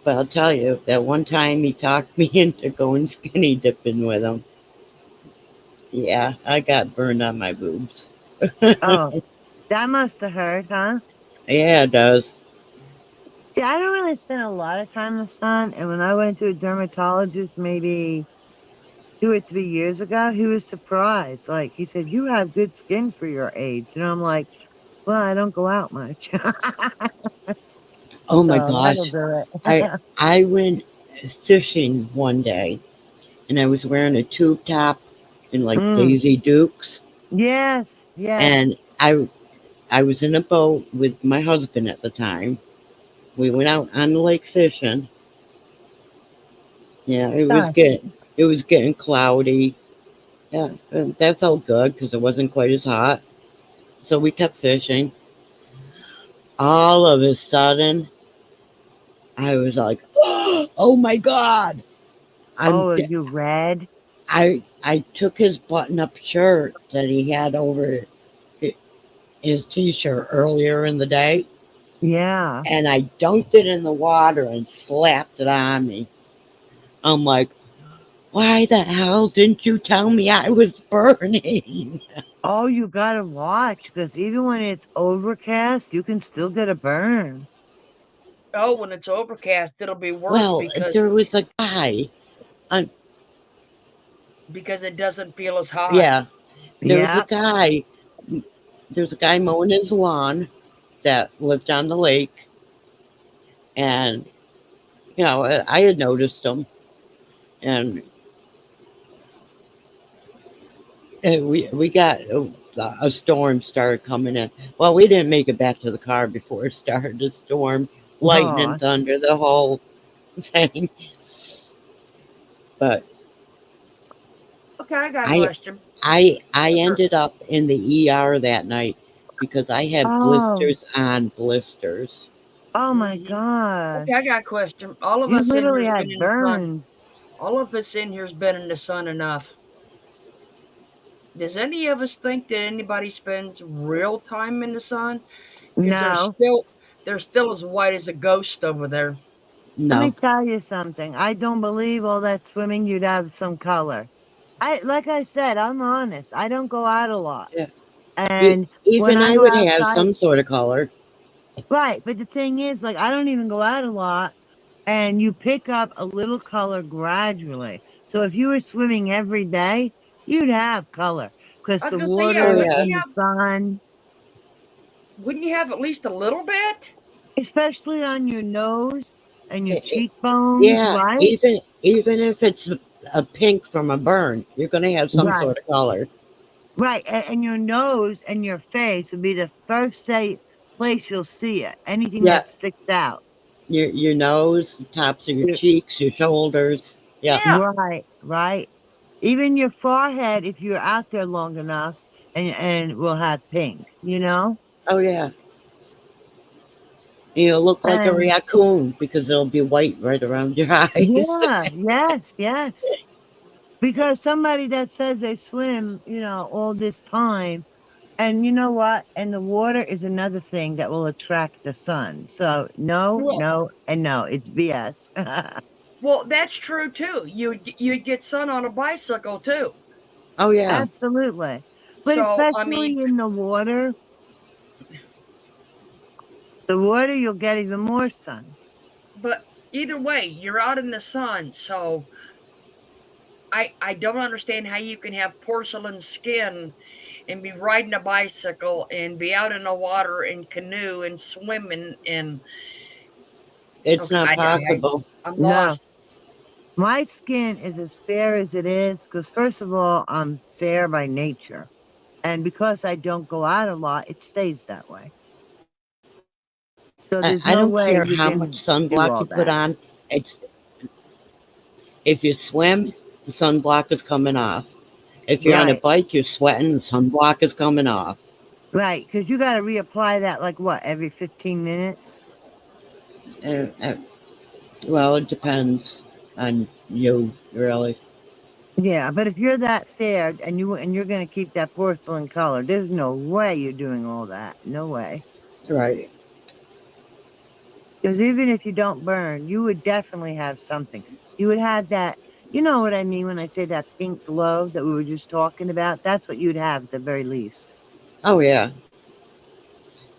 But I'll tell you, that one time he talked me into going skinny dipping with him. Yeah, I got burned on my boobs. Oh, that must have hurt, huh? Yeah, it does. See, I don't really spend a lot of time in the sun, and when I went to a dermatologist maybe 2 or 3 years ago, he was surprised. Like he said, "You have good skin for your age," and I'm like, "Well, I don't go out much, Oh my so that'll gosh. do I it." I went fishing one day and I was wearing a tube top and like Mm, Daisy Dukes, yes, yes. and I was in a boat with my husband at the time. We went out on the lake fishing. Yeah, Sorry. it was getting cloudy. Yeah, that felt good because it wasn't quite as hot. So we kept fishing. All of a sudden, I was like, "Oh my god!" I'm Oh, you read? I took his button-up shirt that he had over his t-shirt earlier in the day, Yeah. and I dunked it in the water and slapped it on me. I'm like, why the hell didn't you tell me I was burning? Oh, you gotta watch because even when it's overcast, you can still get a burn. Oh, when it's overcast, it'll be worse Well, there was a guy. because it doesn't feel as hot. Yeah, there was a Yeah. guy. There's a guy mowing his lawn that lived on the lake, and I had noticed him, and we got a storm started coming in. Well, we didn't make it back to the car before it started to storm, lightning, Oh, thunder, the whole thing. But Okay, I got a I question. I ended up in the ER that night because I had oh, blisters on blisters. oh my Mhm. God. Okay, I got a question. All of You us in literally here's been had in the sun. burns. All of us in here's been in the sun enough. Does any of us think that anybody spends real time in the sun? Because No. they're still as white as a ghost over there. Let me No, tell you something. I don't believe all that swimming, you'd have some color. Like I said, I'm honest. I don't go out a lot. yeah. And when Even I I go would have outside, some sort of color. right. But the thing is, like, I don't even go out a lot. And you pick up a little color gradually. So if you were swimming every day, you'd have color I because was the gonna say, yeah, Oh water yeah, and the sun, wouldn't you have at least a little bit? especially on your nose and your I- I- cheekbones, yeah. right? Even if it's a pink from a burn, you're gonna have some Right. sort of color. Right. And your nose and your face would be the first place you'll see it. Anything Yeah, that sticks out. your nose, the tops of your Yeah. cheeks, your shoulders. Yeah. Yeah. Right. Right. Even your forehead, if you're out there long enough, and will have pink, you know? Oh yeah. You'll look like a And raccoon because it'll be white right around your eyes. yeah, yes, yes. Because somebody that says they swim, all this time, and you know what? And the water is another thing that will attract the sun. So no, Well, no, and no. It's BS. well, that's true too. You'd get sun on a bicycle too. Oh yeah. Absolutely. But So I especially mean, in the water you'll get even more sun. but either way, you're out in the sun. So I don't understand how you can have porcelain skin and be riding a bicycle and be out in the water and canoe and swimming and It's okay, not possible. I'm No. lost. My skin is as fair as it is because, first of all, I'm fair by nature. And because I don't go out a lot, it stays that way. So there's I no don't way care you how much can do sunblock all you put that. on. It's if you swim, the sunblock is coming off. If you're on a Right, bike, you're sweating, the sunblock is coming off. right. Because you got to reapply that like what, every 15 minutes? Uh, uh, well, it depends on you, really. Yeah, but if you're that fair and you're going to keep that porcelain color, there's no way you're doing all that. No way. Right. Because even if you don't burn, you would definitely have something. You would have that, you know what I mean when I say that pink glow that we were just talking about? That's what you'd have at the very least. Oh yeah.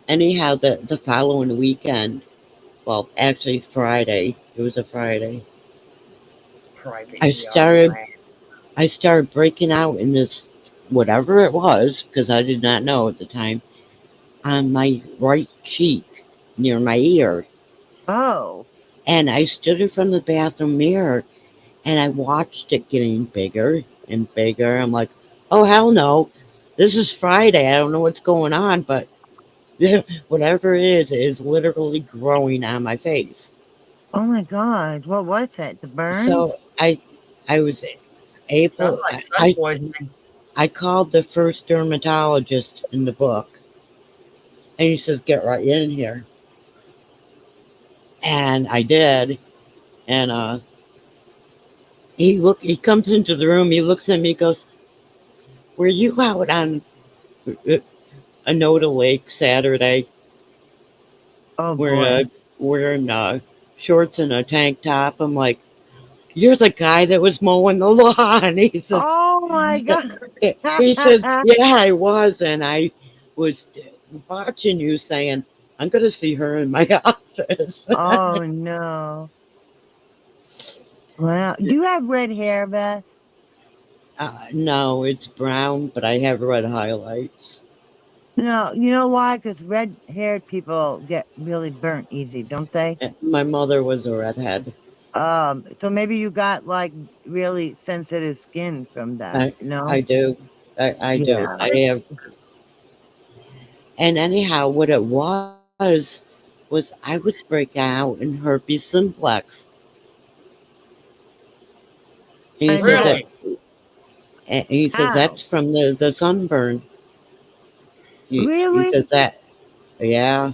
Anyhow, the following weekend, well, actually Friday, it was a Friday. Private I young started lad. I started breaking out in this whatever it was because I did not know at the time on my right cheek near my ear. Oh, And I stood in front of the bathroom mirror and I watched it getting bigger and bigger. I'm like, oh, hell no. This is Friday. I don't know what's going on, but whatever it is literally growing on my face. oh my God. What was it? The burns? So I was Sounds able, like sun poisoning. I called the first dermatologist in the book and he says, get right in here. And I did. And he comes into the room, he looks at me, he goes, were you out on Anoda Lake Saturday Oh wearing boy. shorts and a tank top? I'm like, you're the guy that was mowing the lawn. Oh my God. He says, yeah, I was. And I was watching you saying, I'm going to see her in my office. Oh no. Well, do you have red hair, Beth? No, it's brown, but I have red highlights. No, you know why? Because red-haired people get really burnt easy, don't they? My mother was a redhead. So maybe you got like really sensitive skin from that, I, you know? I do. I do. Yeah. I have. And anyhow, what it was I was breaking out in herpes simplex. And he And said that, that. Really? And he says how? that's from the sunburn. He Really? says that. Yeah.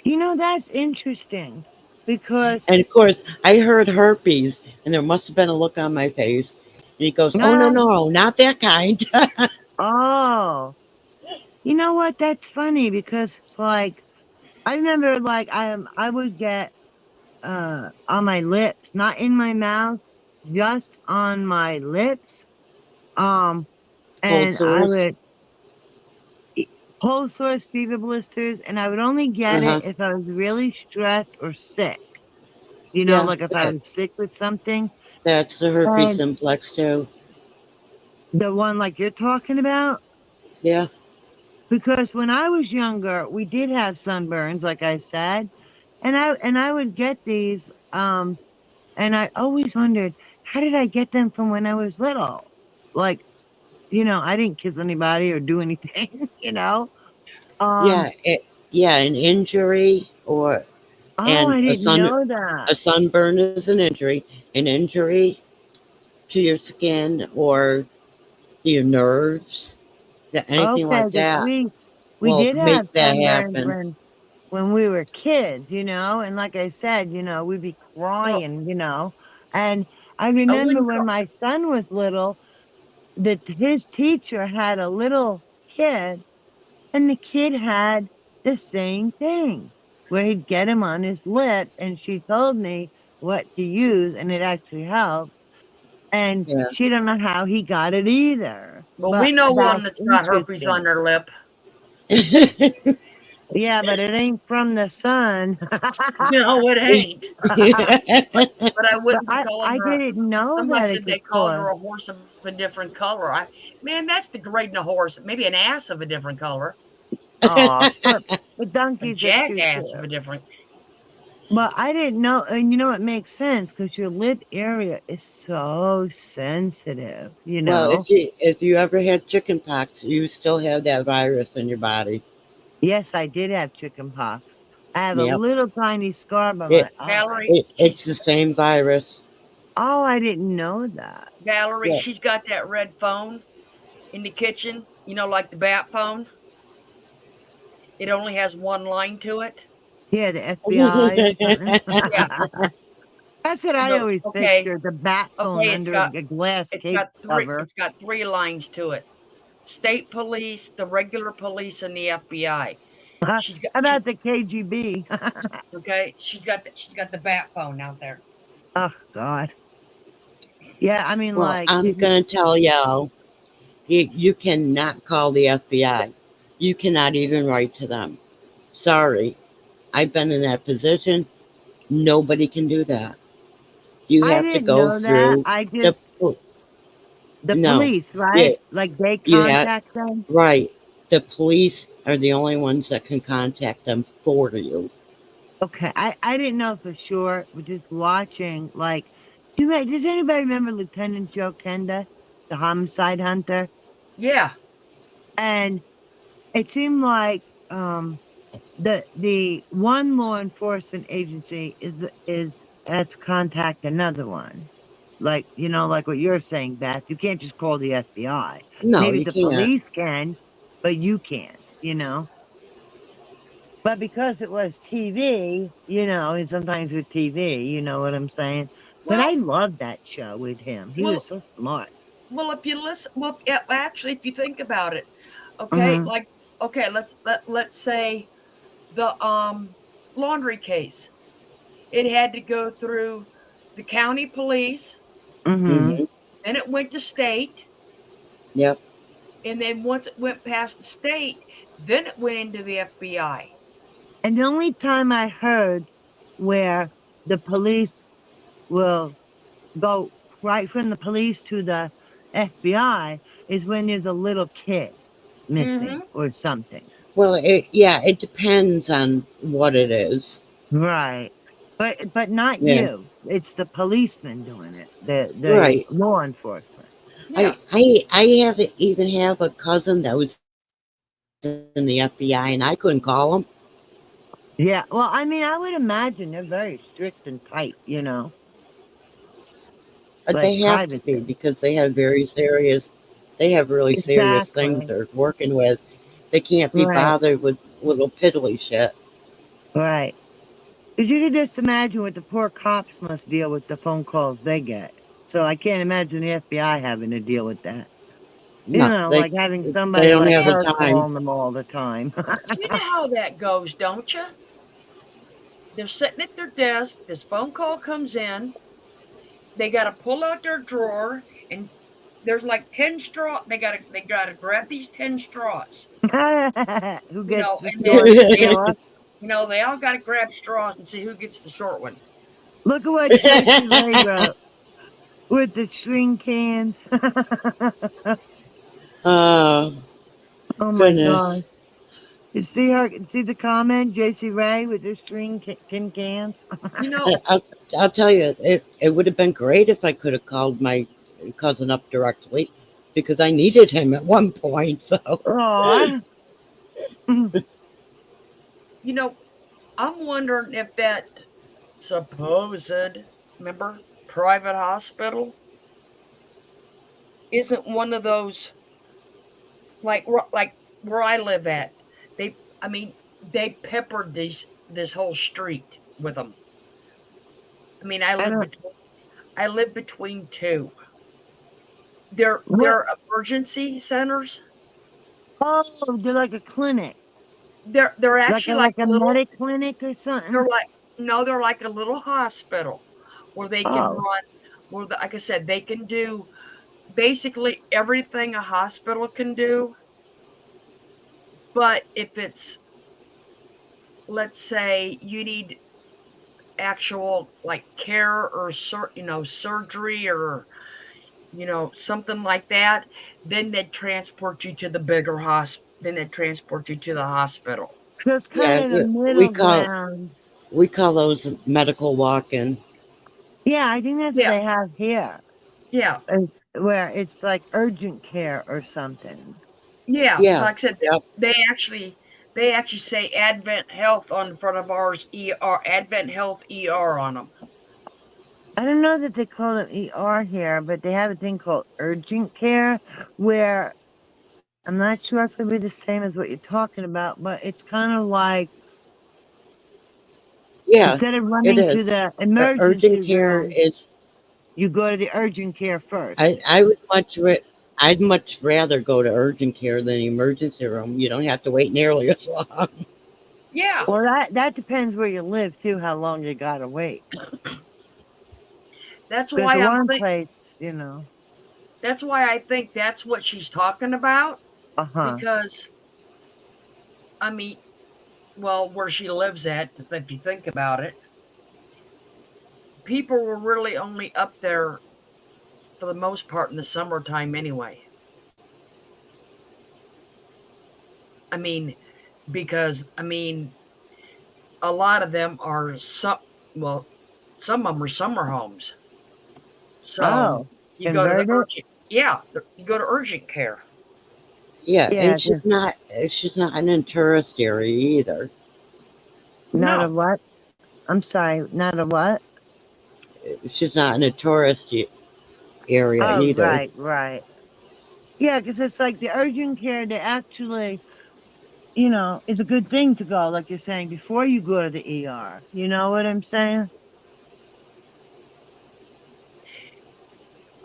You know, that's interesting because, And of course, I heard herpes, and there must have been a look on my face. And he goes, "Oh no, ah, no, not that kind." oh, you know what? That's funny because it's like, I remember like I would get on my lips, not in my mouth, just on my lips. Um, Cold and I sores. would cold sores, fever blisters, and I would only Uh get it huh. if I was really stressed or sick. You know, Yeah, like if I was sick with something. that's the herpes And simplex too. the one like you're talking about, Yeah, because when I was younger, we did have sunburns, like I said, and I would get these, and I always wondered, how did I get them from when I was little? Like, I didn't kiss anybody or do anything, you know? Um, yeah, yeah. An injury or oh, and I didn't know that. a sunburn is an injury. An injury to your skin or your nerves, anything Okay, like because that we will did have make that sunburns happen. when we were kids, and like I said, we'd be Well, crying, and I I remember wouldn't when call. my son was little that his teacher had a little kid, and the kid had the same thing where he'd get him on his lip, and she told me what to use, and it actually helped. And Yeah. she don't know how he got it either, Well, but we know one that's that's got herpes on interesting. their lip. Yeah, but it ain't from the sun. No, it ain't. But I But wouldn't be calling I her a. didn't know Somebody that it said could they called her a cause. horse of a different color. Man, that's degrading a horse. Maybe an ass of a different color, Oh, but a donkeys are cute jackass of too. a different. But I didn't know, and it makes sense because your lip area is so sensitive, you Well, know? if you ever had chicken pox, you still have that virus in your body. Yes, I did have chicken pox. I have a Yep. little tiny scar by my It, eye. Valerie, it's the same virus. Oh, I didn't know that. Yeah. She's got that red phone in the kitchen. Like the bat phone. It only has one line to it. Yeah, the FBI or something. Yeah. That's what I always Okay, pictured, the bat phone okay. under a glass It's cake got three. cover. It's got three lines to it. State police, the regular police, and the FBI. How She's got about the KGB? okay. She's got the bat phone out there. Oh God. Yeah, I mean, Well, like, I'm gonna tell y'all, you cannot call the FBI. You cannot even write to them. Sorry, I've been in that position. Nobody can do that. You I have to didn't go know that. through I the just the no. police, Yeah, right? Like they you have contact them. right. The police are the only ones that can contact them for you. Okay, I didn't know for sure. But just watching, like, does anybody remember Lieutenant Joe Kenda, the homicide hunter? Yeah, And it seemed like the one law enforcement agency is has to contact another one. Like, like what you're saying, Beth. You can't just call the FBI. No, Maybe you the can't. police can, but you can't. But because it was TV, and sometimes with TV, you know what I'm saying? But I well, loved that show with him. He was well, so smart. if you listen, yeah, actually, if you think about it, okay, Mm-hmm. like, okay, let's say the laundry case. It had to go through the county police, Mm-hmm. Hmm. then it went to state, Yep. and then once it went past the state, then it went into the FBI. And the only time I heard where the police will go right from the police to the FBI is when there's a little kid missing or something. Well, it depends on what it is. Right. But not Yeah, you. It's the policeman doing it. The right. law enforcement. Yeah. I have even have a cousin that was in the FBI, and I couldn't call him. Yeah. Well, I mean, I would imagine they're very strict and tight, But like they have to be privacy. because they have very serious. They have really serious things Exactly. they're working with. They can't be Right. bothered with little piddly shit. Right. Because you can just imagine what the poor cops must deal with the phone calls they get. So I can't imagine the FBI having to deal with that. No, Like having they somebody don't like have the her time. calling them all the time. You know how that goes, don't you? They're sitting at their desk. This phone call comes in. They got to pull out their drawer, and there's like 10 straw. They gotta grab these 10 straws. Who gets the And then short straw? they all got to grab straws and see who gets the short one. Look at what J.C. Ray wrote with the shrink cans. Oh, Oh my goodness. God. You see her? See the comment, J.C. Ray with the tin cans? You know, I'll tell you, it would have been great if I could have called my cousin up directly because I needed him at one point. So, Aw. you know, I'm wondering if that supposed, remember, private hospital isn't one of those like where I live at. I mean, they peppered this whole street with them. I mean, I don't. I live between two. What? They're emergency centers. Oh, they're like a clinic, They're like actually a like like a little. medic clinic or They're something. like no, they're like a little hospital where they can Oh, run. Like I said, they can do basically everything a hospital can do. But if it's, let's say, you need actual like care or surgery or something like that, then they'd transport you to the bigger hospital. Then they'd transport you to the hospital. so it's kind yeah, of the we middle call ground. we call those medical walk-in. Yeah, I think that's what Yeah, they have here, yeah, uh, where it's like urgent care or something. yeah. Yeah, Like I said, yep. they actually say Advent Health on the front of ours. Advent Health ER on them. I don't know that they call it ER here, but they have a thing called urgent care where I'm not sure if it'll be the same as what you're talking about, but it's kind of like Yeah, instead of it running to is. the Urgent emergency care room, is. you go to the urgent care first. I would I'd much rather go to urgent care than emergency room. You don't have to wait nearly as long. Yeah, Well, that depends where you live too, how long you gotta wait. that's Because why the I'm one think. place, That's why I think that's what she's talking about. uh-huh. Because I mean, well, where she lives at, if you think about it, people were really only up there for the most part in the summertime anyway. I mean, because a lot of them are well, some of them are summer homes. So Oh, you go to the converted? urgent, yeah, you go to urgent care. Yeah, Yeah, and she's not in a tourist area either. not a No, what? I'm sorry, not a what? She's not in a tourist area Oh, either. right, right. Yeah, because it's like the urgent care, they actually, it's a good thing to go, like you're saying, before you go to the ER. You know what I'm saying?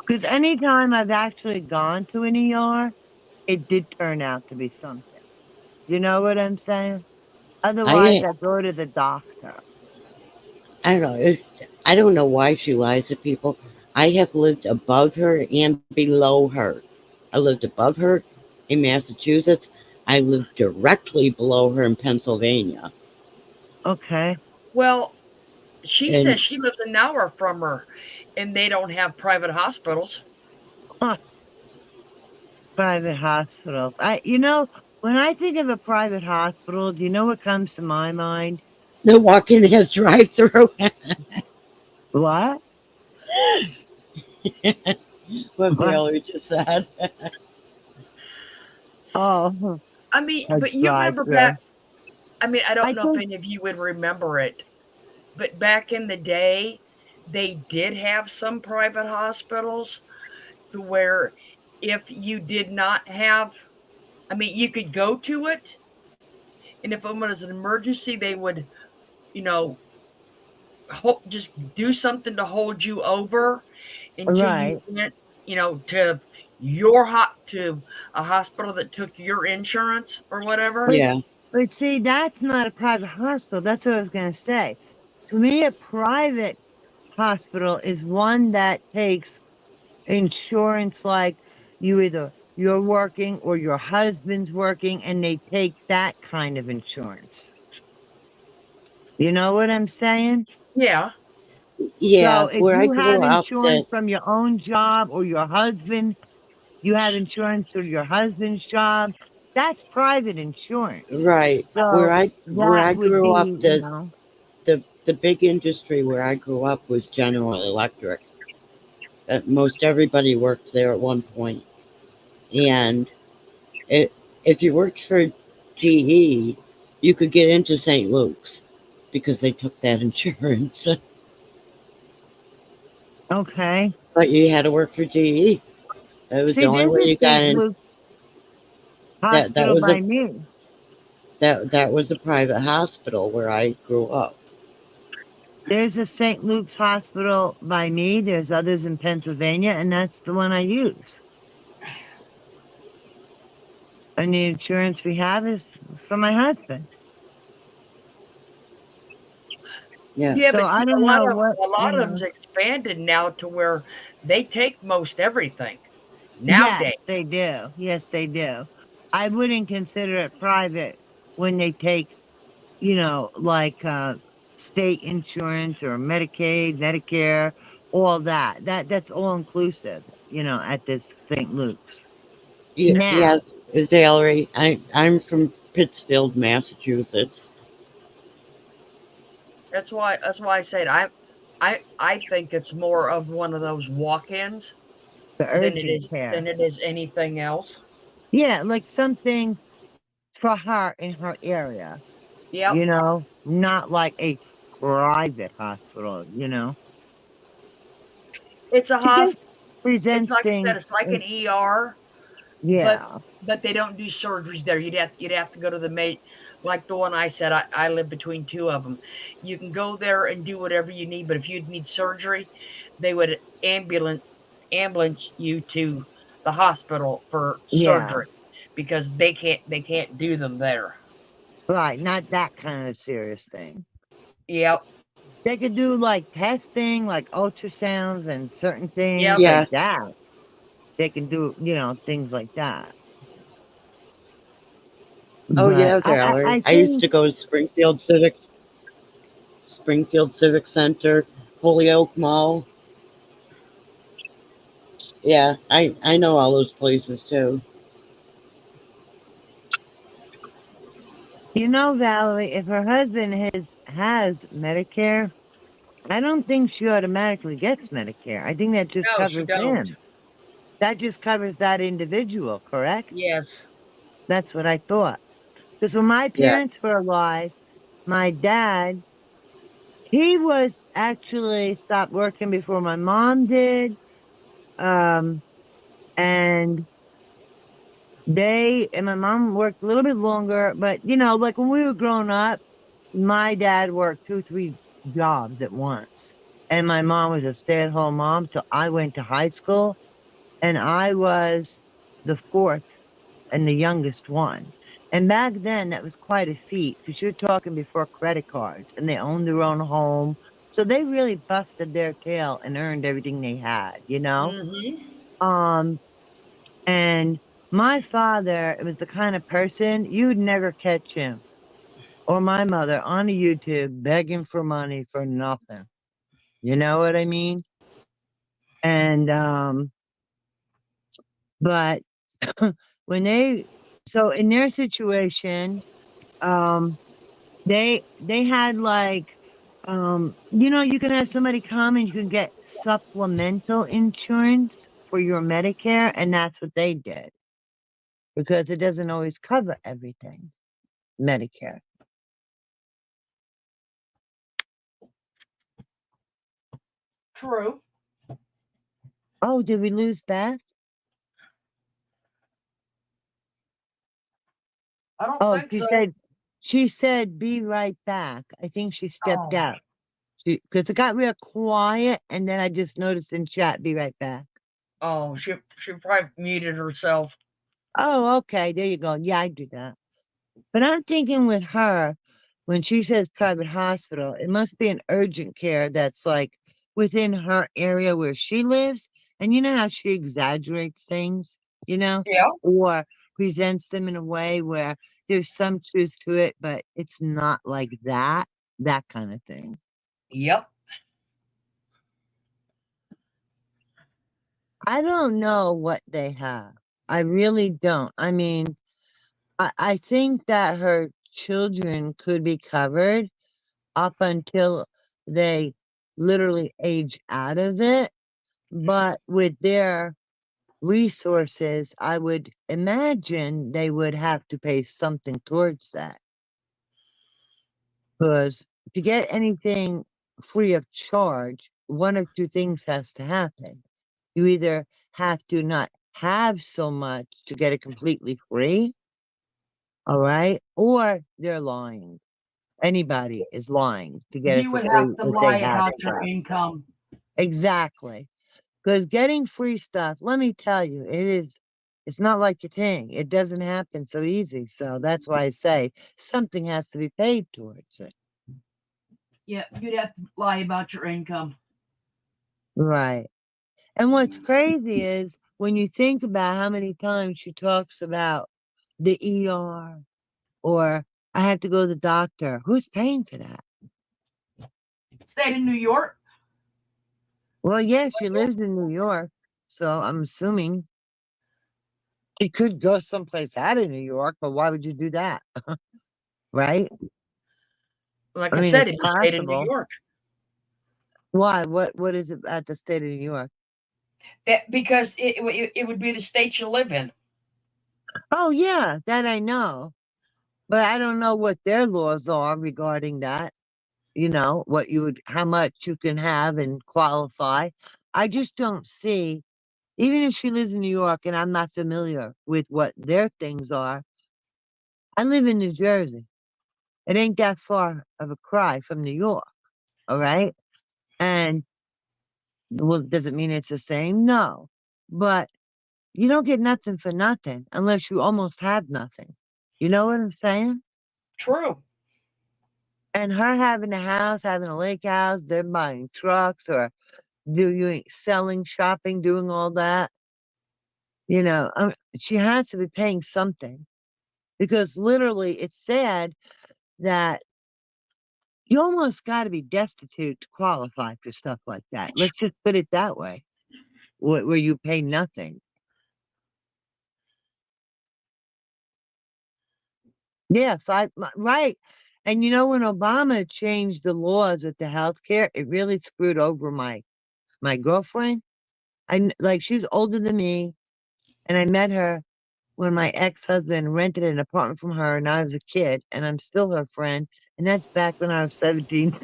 Because anytime I've actually gone to an ER, it did turn out to be something. You know what I'm saying? Otherwise, I I go to the doctor. I don't know. I don't know why she lies to people. I have lived above her and below her. I lived above her in Massachusetts. I lived directly below her in Pennsylvania. Okay. Well, she And says she lives an hour from her, and they don't have private hospitals. Huh, private hospitals. When I think of a private hospital, do you know what comes to my mind? the walk-in has drive-through. What? What What? Valerie just said. Oh, I mean, a but you remember back. drive-through. I mean, I don't I know if think any of you would remember it, but back in the day, they did have some private hospitals to where if you did not have, I mean, you could go to it, and if it was an emergency, they would, you know, just do something to hold you over until you right, went, to your to a hospital that took your insurance or whatever. but Yeah, but see, that's not a private hospital. That's what I was gonna say. To me, a private hospital is one that takes insurance, like you're working or your husband's working, and they take that kind of insurance. You know what I'm saying? Yeah. yeah. So if Where I you have grew up, insurance that from your own job or your husband, you have insurance through your husband's job, that's private insurance. right So where that I would grew up, be, the big industry where I grew up was General Electric. Most everybody worked there at one point, and it, if you worked for GE, you could get into St. Luke's because they took that insurance, okay. but you had to work for GE. That was the See, only there's way a you got St. in. Luke That hospital was by a me. that was a private hospital where I grew up. There's a St. Luke's hospital by me. There's others in Pennsylvania, and that's the one I use. And the insurance we have is for my husband. Yeah, Yeah, So but see, I don't know what, a lot of them's expanded now to where they take most everything Yes, nowadays. they do. Yes, they do. I wouldn't consider it private when they take, like state insurance or Medicaid, Medicare, all that. That's all inclusive, at this St. Luke's. yeah, Now, yeah. Valerie, I'm from Pittsfield, Massachusetts. That's why I said I think it's more of one of those walk-ins the urgent care. than it is anything else. Yeah, like something for her in her area, Yep. not like a private hospital. It's a She just hospital. It's presents like I said, things. it's like an ER, but Yeah, they don't do surgeries there. You'd have to go to the mate like the one I said. I live between two of them. You can go there and do whatever you need, but if you'd need surgery, they would ambulance you to the hospital for yeah, surgery because they can't do them there. right. Not that kind of serious thing. Yep. They could do like testing, like ultrasounds and certain things Yep. like Yeah. that. They can do, things like that. Oh But yeah, I Valerie. I used think, to go to Springfield Civic Center, Holyoke Mall. Yeah, I know all those places too. Valerie, if her husband has Medicare, I don't think she automatically gets Medicare. I think that just No, she covers don't. him. That just covers that individual, correct? Yes. That's what I thought. Because when my Yeah. parents were alive, my dad, he was actually stopped working before my mom did. Um, and they and my mom worked a little bit longer, but like when we were growing up, my dad worked two, three jobs at once. And my mom was a stay-at-home mom till I went to high school, and I was the fourth and the youngest one. And back then, that was quite a feat because you're talking before credit cards, and they owned their own home. So they really busted their tail and earned everything they had. Mm-hmm. Um, and my father was the kind of person you'd never catch him or my mother on a YouTube begging for money for nothing. You know what I mean? And but when so in their situation, they had like you can have somebody come and you can get supplemental insurance for your Medicare, and that's what they did because it doesn't always cover everything, Medicare. True. Oh, did we lose Beth? I don't Oh, think so. she said be right back. I think she stepped Oh. out. Because it got real quiet, and then I just noticed in chat, be right back. Oh, she probably muted herself. Oh, okay. There you go. Yeah, I do that. But I'm thinking with her, when she says private hospital, it must be an urgent care that's like within her area where she lives. And you know how she exaggerates things, Yeah. or presents them in a way where there's some truth to it, but it's not like that kind of thing. Yep. I don't know what they have. I really don't. I mean, I think that her children could be covered up until they literally age out of it. But with their resources, I would imagine they would have to pay something towards that. Because to get anything free of charge, one of two things has to happen. You either have to not have so much to get it completely free, all right, or they're lying. Anybody is lying to get it You for would free have to if they lie have about it. your income. Exactly. Because getting free stuff, let me tell you, it's not like you think. It doesn't happen so easy. So that's why I say something has to be paid towards it. Yeah, you'd have to lie about your income. Right. And what's crazy is when you think about how many times she talks about the ER or I have to go to the doctor. Who's paying for that? State of New York. Well, yeah, she lives in New York, so I'm assuming she could go someplace out of New York, but why would you do that? Right? Like I I mean, said, it's it's the state of New possible. York. Why? What is it at the state of New York? That because it would be the state you live in. Oh, yeah, that I know. But I don't know what their laws are regarding that. How much you can have and qualify. I just don't see, even if she lives in New York and I'm not familiar with what their things are, I live in New Jersey. It ain't that far of a cry from New York. All right. And well, does it mean it's the same? No. But you don't get nothing for nothing unless you almost have nothing. You know what I'm saying? True. And her having a house, having a lake house, they're buying trucks or doing selling, shopping, doing all that. She has to be paying something because literally it's sad that you almost got to be destitute to qualify for stuff like that. Let's just put it that way, where you pay nothing. Yeah, right. And when Obama changed the laws with the healthcare, it really screwed over my girlfriend. Like she's older than me, and I met her when my ex-husband rented an apartment from her and I was a kid, and I'm still her friend. And that's back when I was 17.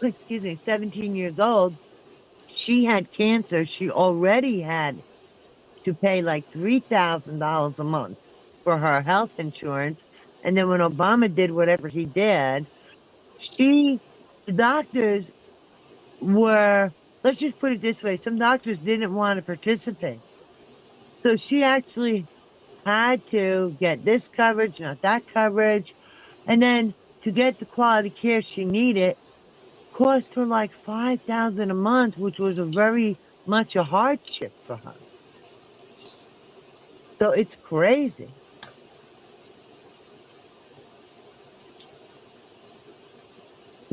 Excuse me, 17 years old. She had cancer. She already had to pay like $3,000 a month for her health insurance. And then when Obama did whatever he did, the doctors were, let's just put it this way, some doctors didn't want to participate. So she actually had to get this coverage, not that coverage. And then to get the quality care she needed cost her like $5,000 a month, which was a very much a hardship for her. So it's crazy.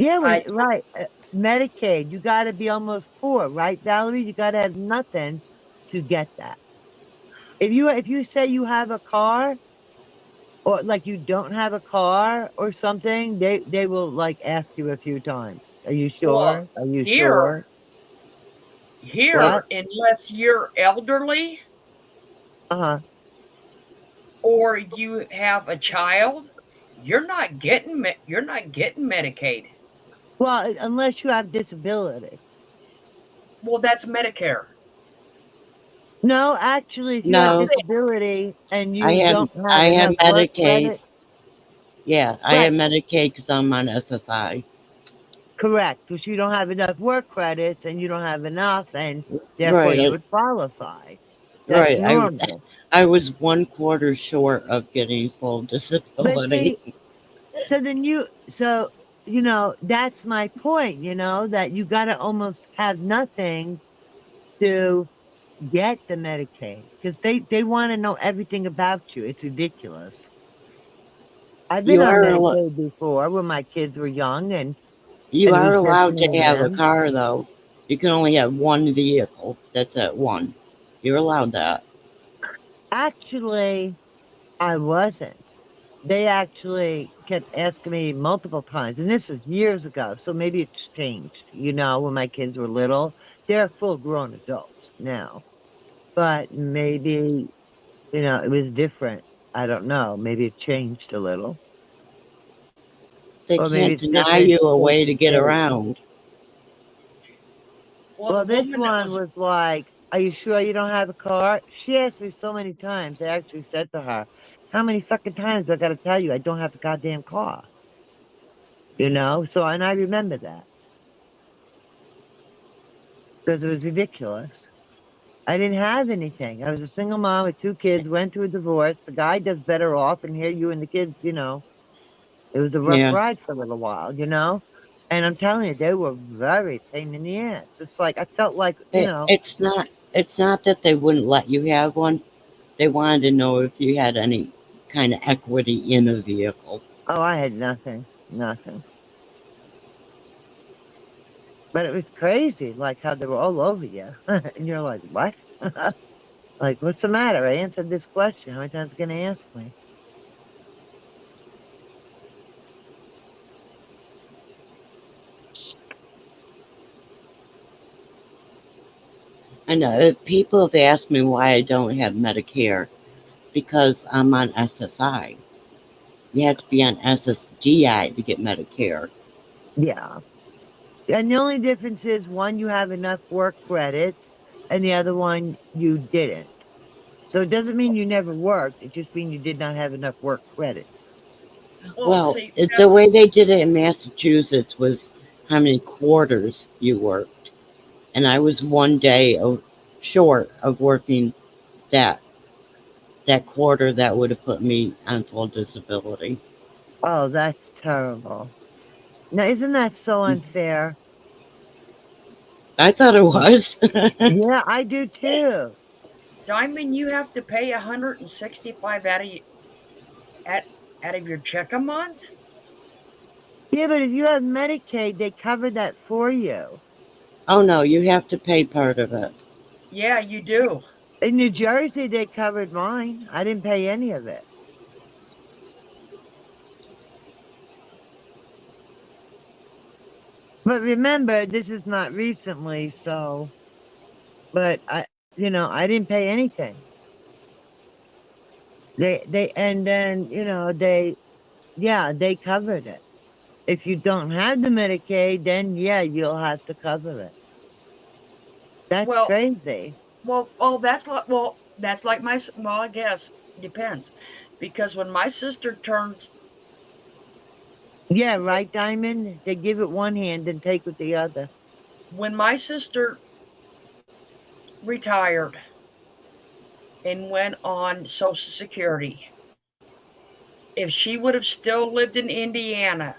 Yeah, I right. Medicaid, you got to be almost poor, right, Valerie? You got to have nothing to get that. If you say you have a car, or like you don't have a car or something, they will like ask you a few times. Are you well sure? Are you here sure? What? here unless you're elderly Uh-huh. or you have a child, you're not getting Medicaid. Well, unless you have disability. Well, that's Medicare. No, actually, if you have No, disability and I you have don't have I have enough work Medicaid. credit, Yeah, I right, have Medicaid because I'm on SSI. correct, because you don't have enough work credits and you don't have enough, and therefore Right, you would qualify. That's right. normal. I was 1/4 short of getting full But see, disability. so then that's my point, that you got to almost have nothing to get the Medicaid because they want to know everything about you. It's ridiculous. I've been You on are Medicaid before when my kids were young, and you it are was good for allowed me to and have a them. car though. You can only have one vehicle. That's at one. You're allowed that. Actually, I wasn't. They actually kept asking me multiple times, and this was years ago, so maybe it's changed, when my kids were little. They're full grown adults now, but maybe, it was different. I don't know. Maybe it changed a little, They or maybe can't it's deny different you a state way to to get state. around. Well, the Well, this woman that one was was like, "Are you sure you don't have a car?" She asked me so many times. I actually said to her, "How many fucking times do I got to tell you I don't have a goddamn car?" So, and I remember that because it was ridiculous. I didn't have anything. I was a single mom with two kids, went through a divorce. The guy does better off, and here you and the kids. It was a rough Yeah. ride for a little while. And I'm telling you, they were very pain in the ass. It's like I felt like, It's not that they wouldn't let you have one. They wanted to know if you had any kind of equity in a vehicle. oh, I had nothing, nothing. But it was crazy, like how they were all over you, and you're like, what? Like, what's the matter? I answered this question. How many times are you gonna ask me? And people have asked me why I don't have Medicare because I'm on SSI. You have to be on SSDI to get Medicare. Yeah. And the only difference is one, you have enough work credits, and the other one you didn't. So it doesn't mean you never worked. It just means you did not have enough work credits. well, Well, see, the that's way they did it in Massachusetts was how many quarters you worked. And I was one day short of working that that quarter that would have put me on full disability. Oh, that's terrible. Now, isn't that so unfair? I thought it was. Yeah, I do too. Diamond. You have to pay 165 at, out of your check a month. Yeah, but if you have Medicaid, they cover that for you. Oh no, you have to pay part of it. Yeah, you do. In New Jersey, they covered mine. I didn't pay any of it. But remember, this is not recently, so, but I didn't pay anything. And then, yeah, they covered it. If you don't have the Medicaid, then yeah, you'll have to cover it. That's Well, crazy. that's like well, I guess depends, because when my sister turns Yeah, right, Diamond? They give it one hand and take with the other. when my sister retired and went on Social Security, if she would have still lived in Indiana,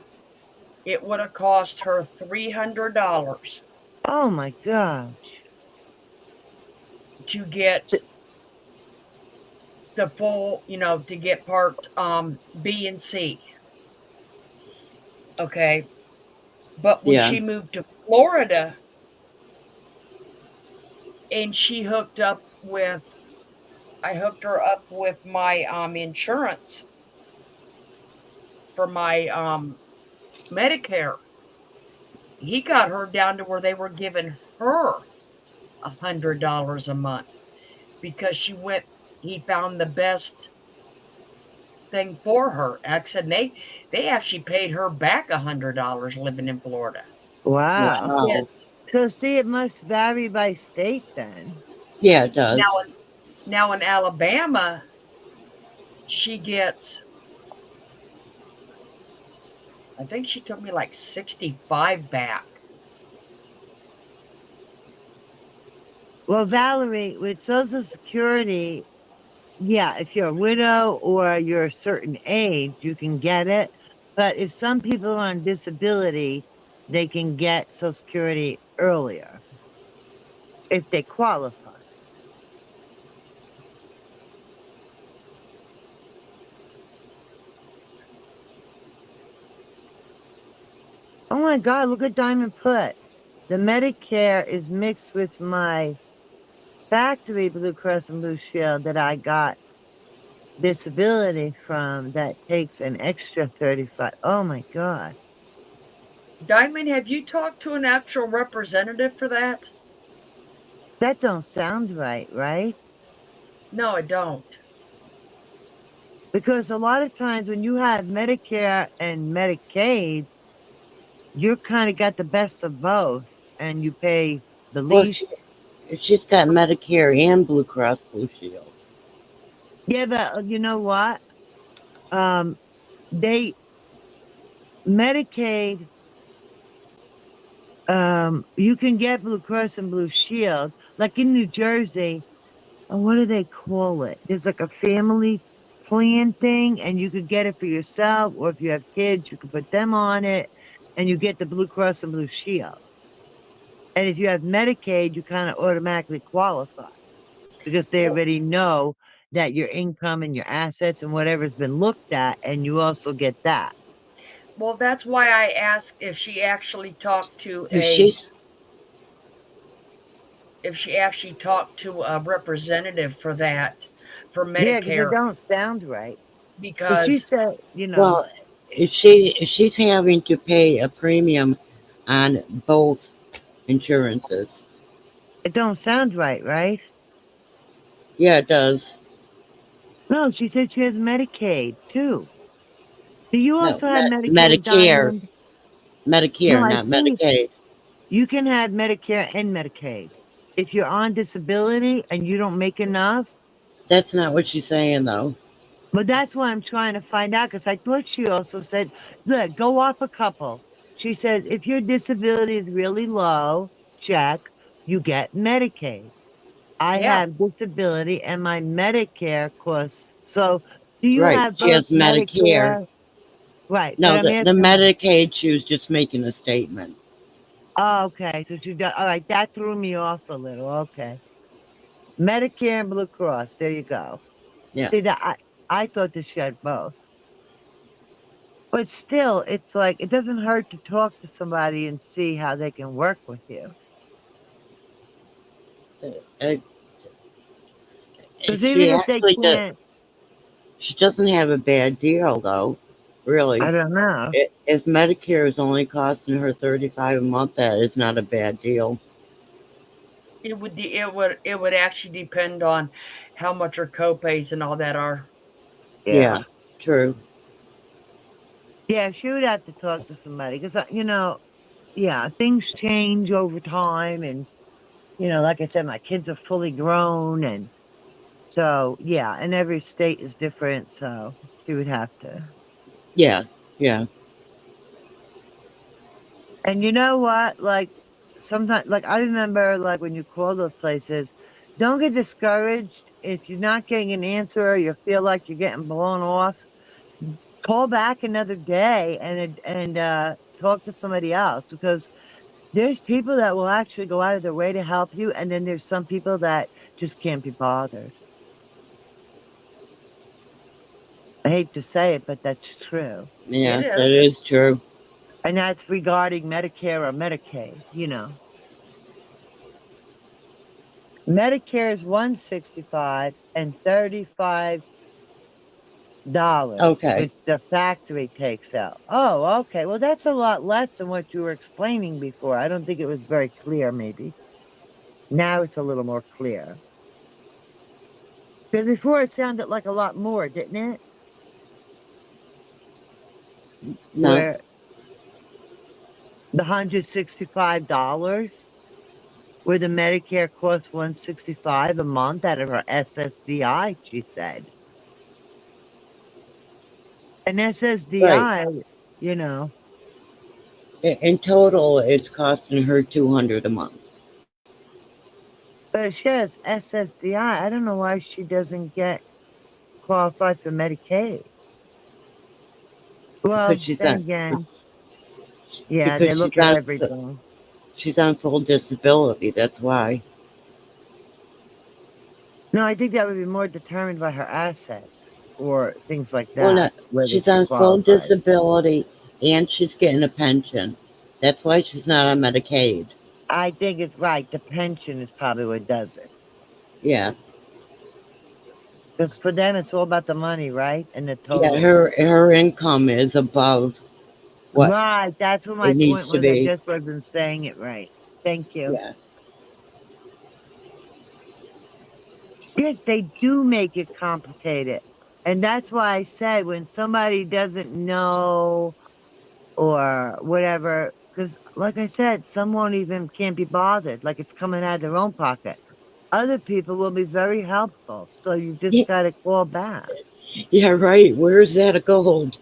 it would have cost her $300 Oh my gosh. to get the full, to get part B and C. Okay. But when Yeah. she moved to Florida and she hooked up with, I hooked her up with my insurance for my Medicare. He got her down to where they were giving her $100 a month because she went. He found the best thing for her. I said they actually paid her back $100 living in Florida. Wow. She Wow. gets So see, it must vary by state then. Yeah, it now does. now in Alabama, she gets. I think she took me like 65 back. Well, Valerie, with Social Security, yeah, if you're a widow or you're a certain age, you can get it. But if some people are on disability, they can get Social Security earlier if they qualify. Oh my God, look at Diamond put. The Medicare is mixed with my factory Blue Cross and Blue Shield that I got disability from that takes an extra 35. Oh my God. Diamond, have you talked to an actual representative for that? That don't sound right, right? No, I don't. Because a lot of times when you have Medicare and Medicaid, you're kind of got the best of both and you pay the Well, least. she's got Medicare and Blue Cross Blue Shield. Yeah, but you know what? Um, they Medicaid, you can get Blue Cross and Blue Shield. Like in New Jersey, what do they call it? There's like a family plan thing, and you could get it for yourself, or if you have kids, you could put them on it, and you get the Blue Cross and Blue Shield. And if you have Medicaid, you kind of automatically qualify because they Well, already know that your income and your assets and whatever's been looked at, and you also get that. well, that's why I asked if she actually talked to 'Cause she's a representative for that for Yeah, because it Medicare don't sound right. Because she because said, you know, well, she's having to pay a premium on both insurances. it don't sound right, right? Yeah, it does. No, she said she has Medicaid too. Do you No, also have Medicaid, Medicare, Diamond? No, Medicare, I not see Medicaid. you can have Medicare and Medicaid. If you're on disability and you don't make enough, That's not what she's saying, though. but that's why I'm trying to find out because I thought she also said, look, go off a couple. She says, if your disability is really low, check, you get Medicaid. I yeah. have disability and my Medicare costs. So do you Right. have She both has Medicare. Medicare? Right. But No, I'm the asking, Medicaid, she was just making a statement. oh, okay. So she does, all right. That threw me off a little. Okay. Medicare and Blue Cross. There you go. Yeah. See that I thought that she had both. But still, it's like it doesn't hurt to talk to somebody and see how they can work with you. Uh, Because even she if they actually does. can't, She doesn't have a bad deal, though. I Really. don't know. If Medicare is only costing her 35 a month, that is not a bad deal. It would actually depend on how much her copays and all that are. Yeah. Yeah, true. Yeah, she would have to talk to somebody because, yeah, things change over time. And, like I said, my kids are fully grown. And so, yeah, and every state is different. So she would have to. Yeah, yeah, And you know what? Like, sometimes, like, I remember, like, when you call those places, don't get discouraged if you're not getting an answer or you feel like you're getting blown off. Call back another day and talk to somebody else because there's people that will actually go out of their way to help you, and then there's some people that just can't be bothered. I hate to say it, but that's true. It yeah, is. that is true. And that's regarding Medicare or Medicaid, Medicare is $165 and $35, Okay. which the factory takes out. Oh, okay. Well, that's a lot less than what you were explaining before. I don't think it was very clear, maybe. Now it's a little more clear. Because before it sounded like a lot more, didn't it? No. Where the $165, where the Medicare costs $165 a month out of her SSDI, she said. And Right. SSDI, you know, In total, it's costing her 200 a month. but if she has SSDI, I don't know why she doesn't get qualified for Medicaid. Well, Because she's then on again, yeah, because they look at everything. she's on full disability. That's why. No, I think that would be more determined by her assets or things like Well, that, no, whether she's she on full qualifies. disability and she's getting a pension. That's why she's not on Medicaid. I think it's right. The pension is probably what does it. Yeah. Because for them, it's all about the money, right? And the Yeah, totals. her income is above what Right. That's what it my needs point to was. I be. just wasn't saying it right. Thank you. Yeah. Yes, they do make it complicated. And that's why I said when somebody doesn't know or whatever, because like I said, some won't even can't be bothered, like it's coming out of their own pocket. Other people will be very helpful. So you just Yeah, gotta call back. yeah, right. Where's that a gold?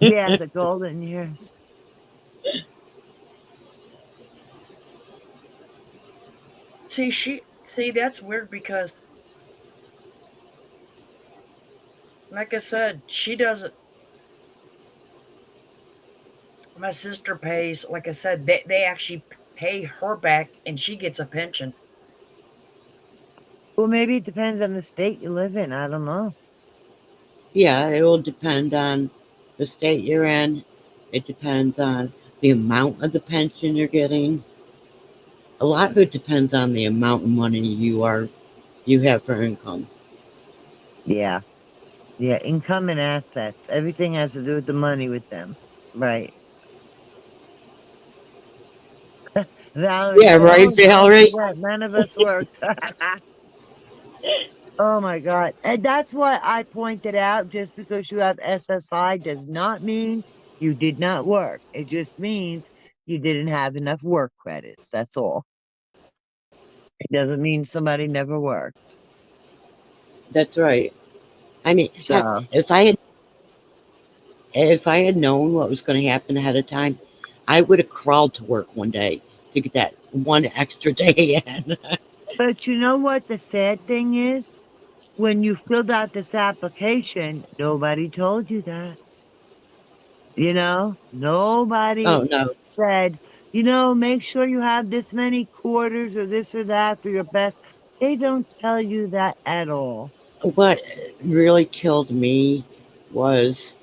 Yeah, the golden years. See, that's weird because, like I said, she doesn't. My sister pays, like I said, they actually pay her back and she gets a pension. Well, maybe it depends on the state you live in. I don't know. Yeah, it will depend on the state you're in. It depends on the amount of the pension you're getting. A lot of it depends on the amount of money you have for income. Yeah. Yeah. Income and assets. Everything has to do with the money with them. Right. Valerie Yeah, said, right, "Oh, don't Valerie? forget, none of us worked." Oh my God. And that's what I pointed out. Just because you have SSI does not mean you did not work. It just means you didn't have enough work credits. That's all. It doesn't mean somebody never worked. That's right. I mean, heck, So, if I had known what was going to happen ahead of time, I would have crawled to work one day to get that one extra day in. but you know what the sad thing is? When you filled out this application, nobody told you that. Nobody Oh no. said, make sure you have this many quarters or this or that for your best. They don't tell you that at all. What really killed me was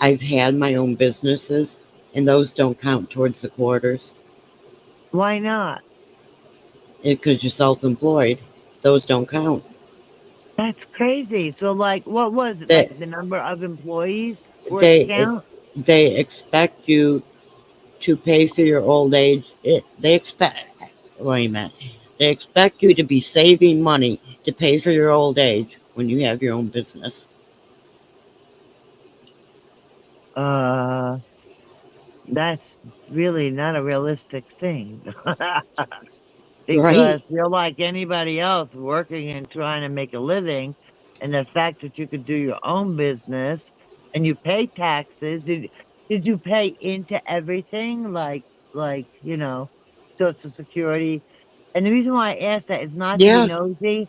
I've had my own businesses, and those don't count towards the quarters Why not? because you're self-employed. Those don't count. That's crazy. So, like, what was it? Like They the number of employees for it to they count? they expect you to pay for your old age. They expect. Wait a minute. They expect you to be saving money to pay for your old age when you have your own business. Uh, that's really not a realistic thing. Right? Because you're like anybody else working and trying to make a living. And the fact that you could do your own business and you pay taxes, did you pay into everything? Like, Social Security. And the reason why I asked that is not to be Yeah. nosy,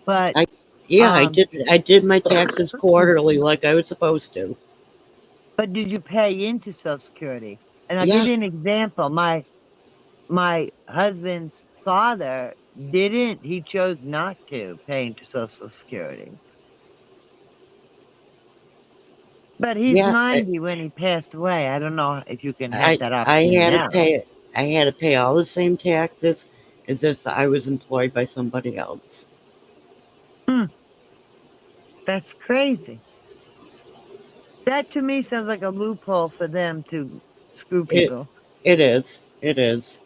but I yeah, I um did I did my taxes quarterly like I was supposed to. but did you pay into Social Security? And I'll give Yeah. you an example. My husband's father didn't. He chose not to pay into Social Security. But he's Yeah, 90 when he passed away. I don't know if you can have I that I option had to now. pay I had to pay all the same taxes as if I was employed by somebody else. Hmm, that's crazy. That to me sounds like a loophole for them to screw It people it is. It is.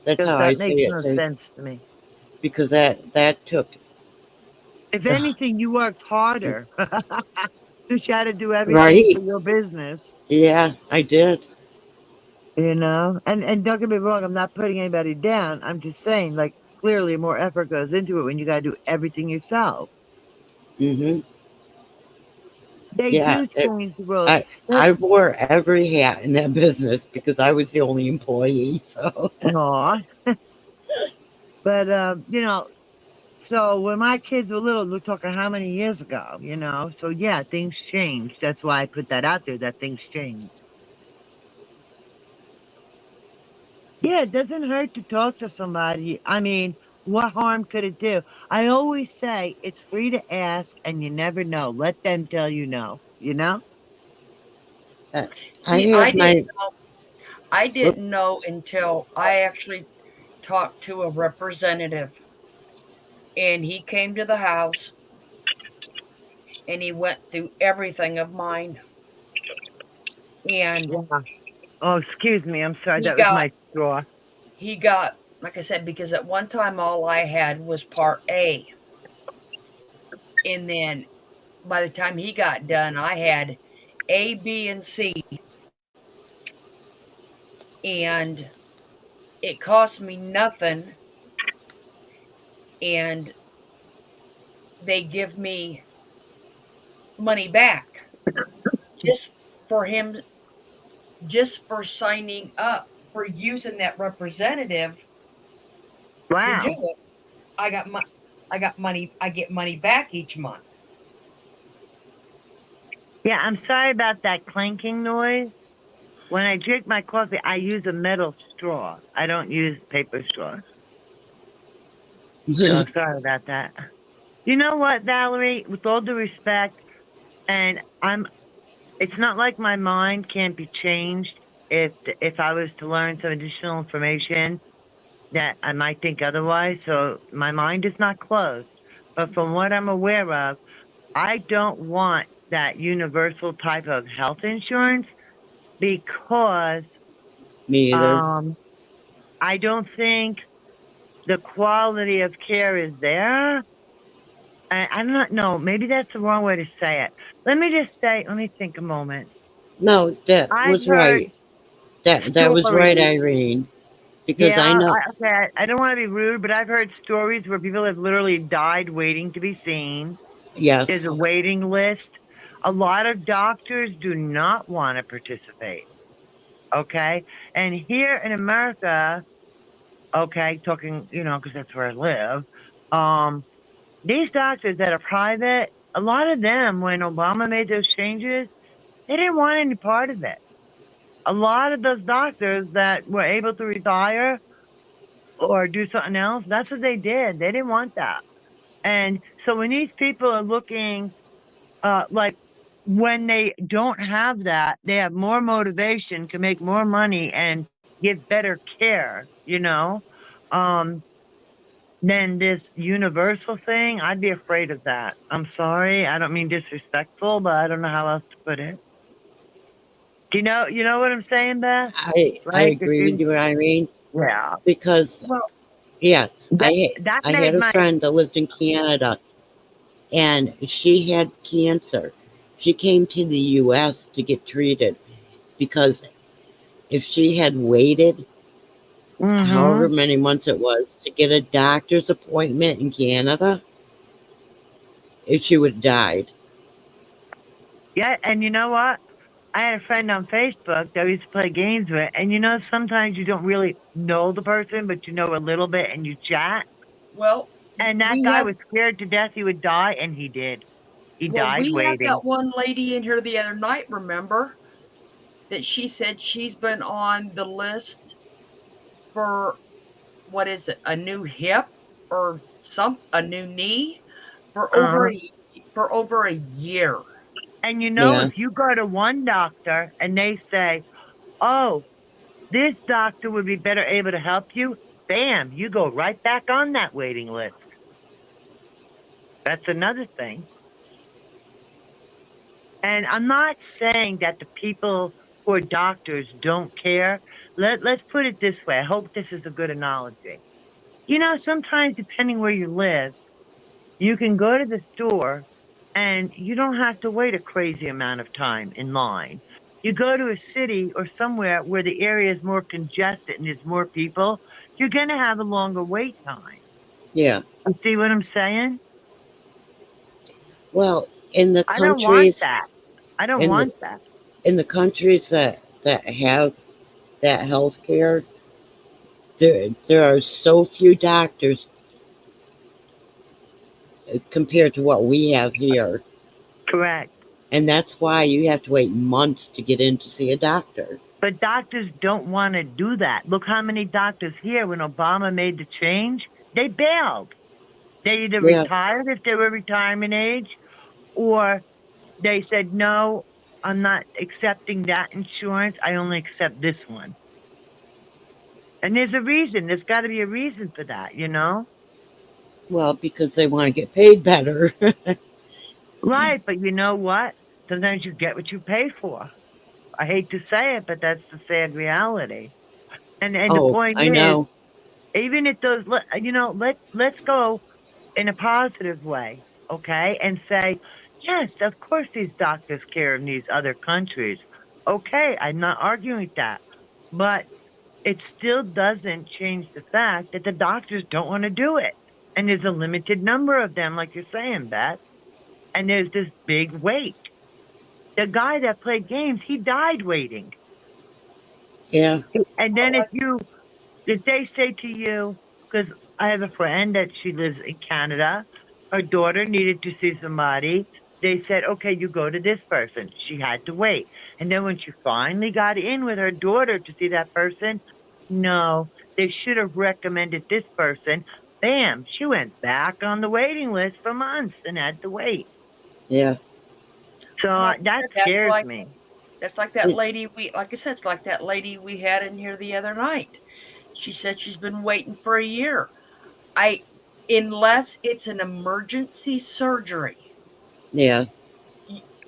That's because how I that makes see it no too. sense to me. Because that took If anything, you worked harder to try to do everything right. for your business, Yeah, I did. you know? And don't get me wrong, I'm not putting anybody down. I'm just saying, like, clearly more effort goes into it when you got to do everything yourself. Mhm. They Yeah, do change the rules. I I wore every hat in that business because I was the only employee. So Aw. But, so when my kids were little, we're talking how many years ago, you know? So yeah, things change. That's why I put that out there, that things change. Yeah, it doesn't hurt to talk to somebody. I mean, what harm could it do? I always say it's free to ask and you never know. Let them tell you no, you know? uh, I See, have my I whoop, didn't know until I actually talked to a representative, and he came to the house and he went through everything of mine, and Yeah. Oh, excuse me. I'm sorry. he That was got my straw. he got like I said, because at one time all I had was part A, and then by the time he got done, I had A, B, and C, and it cost me nothing, and they give me money back just for him, just for signing up for using that representative to do Wow. it. I got my, I got money. I get money back each month. Yeah, I'm sorry about that clanking noise. When I drink my coffee, I use a metal straw. I don't use paper straws. So sorry about that. You know what, Valerie? With all due respect, and it's not like my mind can't be changed if I was to learn some additional information that I might think otherwise. So my mind is not closed. But from what I'm aware of, I don't want that universal type of health insurance because me either. um I don't think the quality of care is there. I'm not, no, maybe that's the wrong way to say it. Let me think a moment. No, that I've was heard right. That was right, stories. Irene. Because Yeah, I know. okay, I don't want to be rude, but I've heard stories where people have literally died waiting to be seen. There's Yes. a waiting list. A lot of doctors do not want to participate. Okay. And here in America, okay, talking, because that's where I live, um, these doctors that are private, a lot of them, when Obama made those changes, they didn't want any part of it. A lot of those doctors that were able to retire or do something else, that's what they did. They didn't want that. And so when these people are looking, like when they don't have that, they have more motivation to make more money and give better care, um, than this universal thing. I'd be afraid of that. I'm sorry. I don't mean disrespectful, but I don't know how else to put it. You know what I'm saying, Beth? I Right? 'Cause agree with you, Irene. yeah. Because Well, yeah, That that I had made a my friend that lived in Canada, and she had cancer. She came to the U.S. to get treated because if she had waited however mm-hmm. many months it was to get a doctor's appointment in Canada, if she would have died. Yeah, and you know what? I had a friend on Facebook that we used to play games with, and sometimes you don't really know the person, but you know a little bit and you chat. well, And that we guy have was scared to death he would die, and he did. He well, died we had waiting. that one lady in here the other night. Remember that she said she's been on the list for what is it, a new hip or a new knee for Uh-huh. over a year. And Yeah. if you go to one doctor and they say, oh, this doctor would be better able to help you, bam, you go right back on that waiting list. That's another thing. And I'm not saying that the people who are doctors don't care. Let's put it this way. I hope this is a good analogy. Sometimes depending where you live, you can go to the store and you don't have to wait a crazy amount of time in line. You go to a city or somewhere where the area is more congested and there's more people, you're going to have a longer wait time. Yeah. You see what I'm saying? Well, in the I don't want countries that. I don't in the want that. in the countries that have that health care, there are so few doctors compared to what we have here. Correct. And that's why you have to wait months to get in to see a doctor. But doctors don't want to do that. Look how many doctors here, when Obama made the change, they bailed. They either Yeah. retired if they were retirement age, or they said, no, I'm not accepting that insurance. I only accept this one. And there's a reason. There's got to be a reason for that, Well, because they want to get paid better. Right. But you know what? Sometimes you get what you pay for. I hate to say it, but that's the sad reality. And the Oh, point I is, know. even if let's go in a positive way, okay? And say, yes, of course these doctors care in these other countries. Okay, I'm not arguing with that. But it still doesn't change the fact that the doctors don't want to do it. And there's a limited number of them, like you're saying, Beth. And there's this big wait. The guy that played games, he died waiting. Yeah. And then if they say to you, because I have a friend that she lives in Canada, her daughter needed to see somebody. They said, okay, you go to this person. She had to wait. And then when she finally got in with her daughter to see that person, no, they should have recommended this person. Bam, she went back on the waiting list for months and had to wait. Yeah. So Like I that said, that's scares like me. that's like that lady like I said, it's like that lady we had in here the other night. She said she's been waiting for a year. I Unless it's an emergency surgery, Yeah.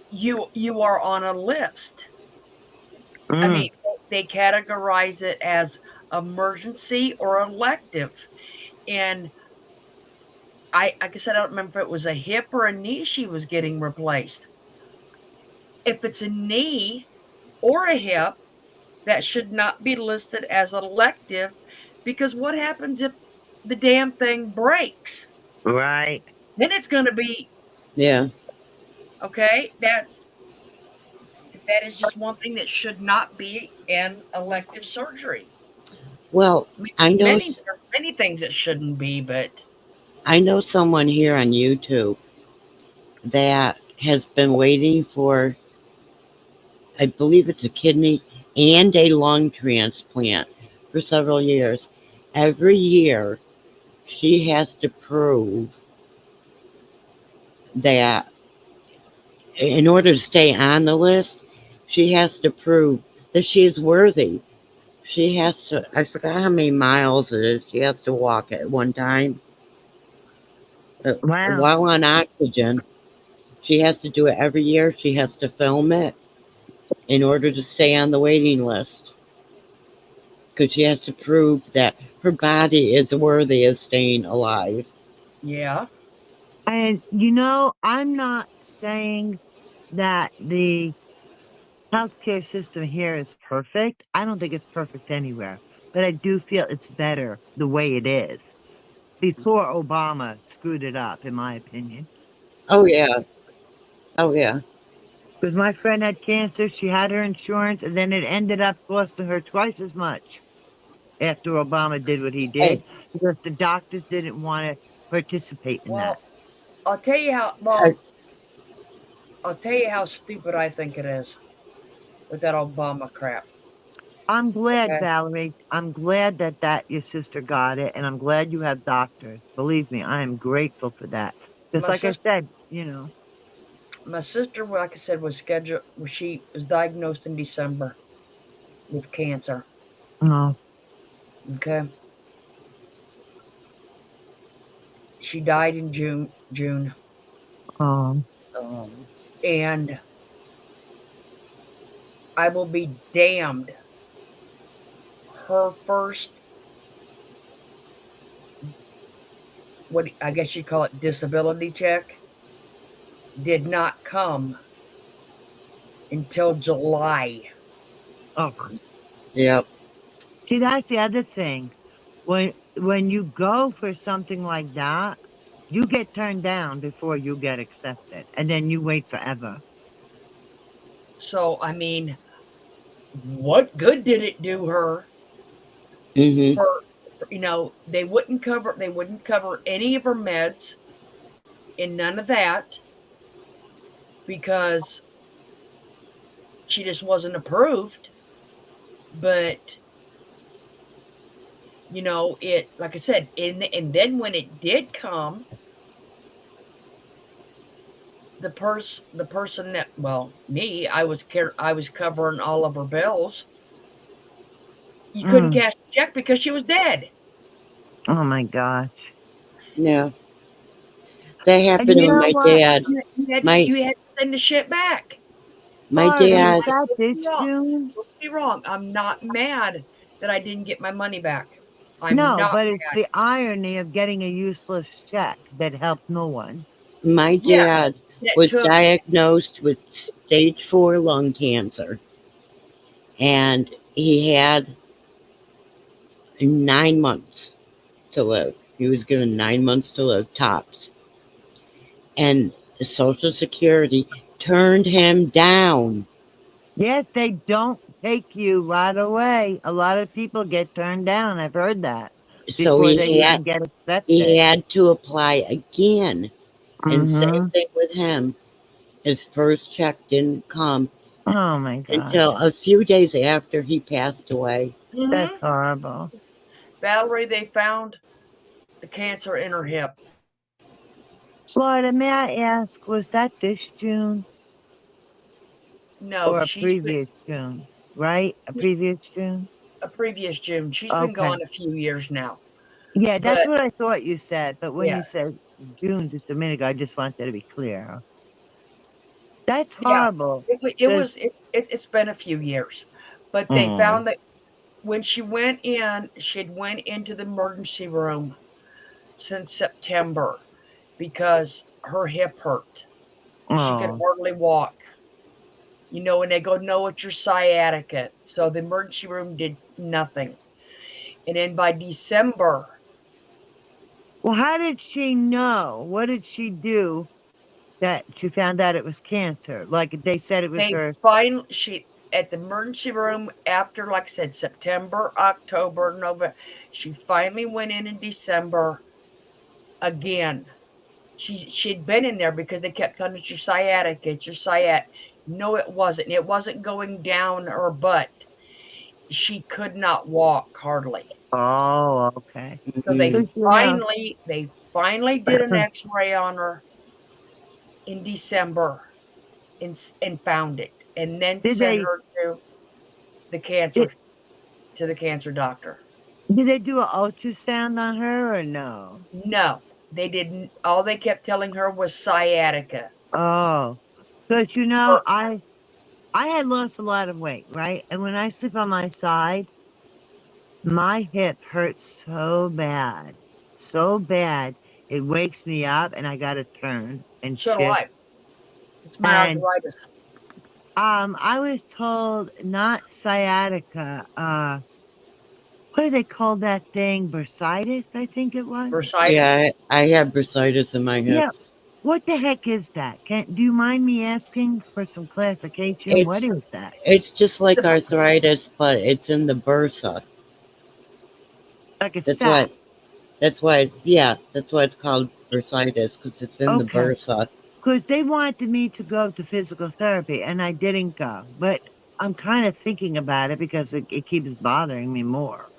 you are on a list. I Mm, mean, they categorize it as emergency or elective. And like I said, I don't remember if it was a hip or a knee she was getting replaced. If it's a knee or a hip, that should not be listed as elective, because what happens if the damn thing breaks? right. Then it's going to be Yeah. okay. That is just one thing that should not be an elective surgery. Well, I mean, I know there are many things that shouldn't be, but I know someone here on YouTube that has been waiting for, I believe it's a kidney and a lung transplant for several years. Every year, she has to prove that in order to stay on the list, she has to prove that she is worthy. She has to, I forgot how many miles it is she has to walk at one time. Wow. While on oxygen, she has to do it every year. She has to film it in order to stay on the waiting list because she has to prove that her body is worthy of staying alive. yeah, And, I'm not saying that the healthcare system here is perfect. I don't think it's perfect anywhere, but I do feel it's better the way it is before Obama screwed it up, in my opinion. Oh, yeah. Oh, yeah. Because my friend had cancer, she had her insurance, and then it ended up costing her twice as much after Obama did what he I, did because the doctors didn't want to participate in that. well, I'll tell you how. I, I'll tell you how stupid I think it is with that Obama crap. I'm glad, Okay, Valerie. I'm glad that your sister got it, and I'm glad you have doctors. Believe me, I am grateful for that. Just my like I sister, said, My sister, like I said, was scheduled. She was diagnosed in December with cancer. Oh, Okay, she died in June, oh, Oh, and I will be damned. Her first, what I guess you call it, disability check, did not come until July. oh. yep. See, that's the other thing. When you go for something like that, you get turned down before you get accepted, and then you wait forever. So I mean, what good did it do her? Hmm. For they wouldn't cover any of her meds and none of that because she just wasn't approved. But it, like I said, and then when it did come, the person that, well, me, I was covering all of her bills. You couldn't Mm. cash the check because she was dead. Oh my gosh. Yeah, that And happened you with know my what? dad. My You had to send the shit back. my Barbie, And was dad. I that don't get me this wrong. June? Don't get me wrong. I'm not mad that I didn't get my money back. I'm No, not but it's mad. the irony of getting a useless check that helped no one. My Yes, dad it was took. diagnosed with stage 4 lung cancer, and he had 9 months to live. He was given 9 months to live tops, and Social Security turned him down. Yes, they don't take you right away. A lot of people get turned down. I've heard that So before they even get he accepted. had to apply again, and same Mm-hmm. thing with him. His first check didn't come Oh my until gosh. a few days after he passed away. That's Mhm. horrible. Valerie, they found the cancer in her hip. Florida, may I ask, was that this June No, or a she's been previous June? Right? A previous June? a previous June. She's been Okay. gone a few years now. Yeah, that's But what I thought you said. But when yeah, you said June just a minute ago, I just wanted to be clear. That's yeah, horrible. it 'Cause- was it's been a few years. But they oh, found that when she went in, she'd went into the emergency room since September because her hip hurt. She could oh, hardly walk. And they go, no, it's your sciatica. So the emergency room did nothing. And then by December, well, how did she know? What did she do that she found out it was cancer? Like they said it was they her. finally, she, at the emergency room after, like I said, September, October, November, she finally went in December again. She'd been in there because they kept telling her, it's your sciatica, it's your sciatica. No, it wasn't. It wasn't going down her butt. She could not walk hardly. Oh, okay. So they Mhm. 'Cause, you know, finally did an X-ray on her in December and found it, and then did sent they her the did, cancer to the cancer doctor. did they do an ultrasound on her or no? No, they didn't. All they kept telling her was sciatica. Oh, because Or I had lost a lot of weight, right? And when I sleep on my side, my hip hurts so bad. It wakes me up, and I gotta turn and so do shift. I. It's my And arthritis. I was told not sciatica. What do they call that thing? Bursitis, I think it was. Bursitis. Yeah, I have bursitis in my Yeah. hips. What the heck is that? Do you mind me asking for some clarification? What It's is that? it's just like arthritis, but it's in the bursa. Like a That's sack. what. That's why it's called bursitis, because it's in the Okay. bursa. Because they wanted me to go to physical therapy and I didn't go. But I'm kind of thinking about it because it keeps bothering me more.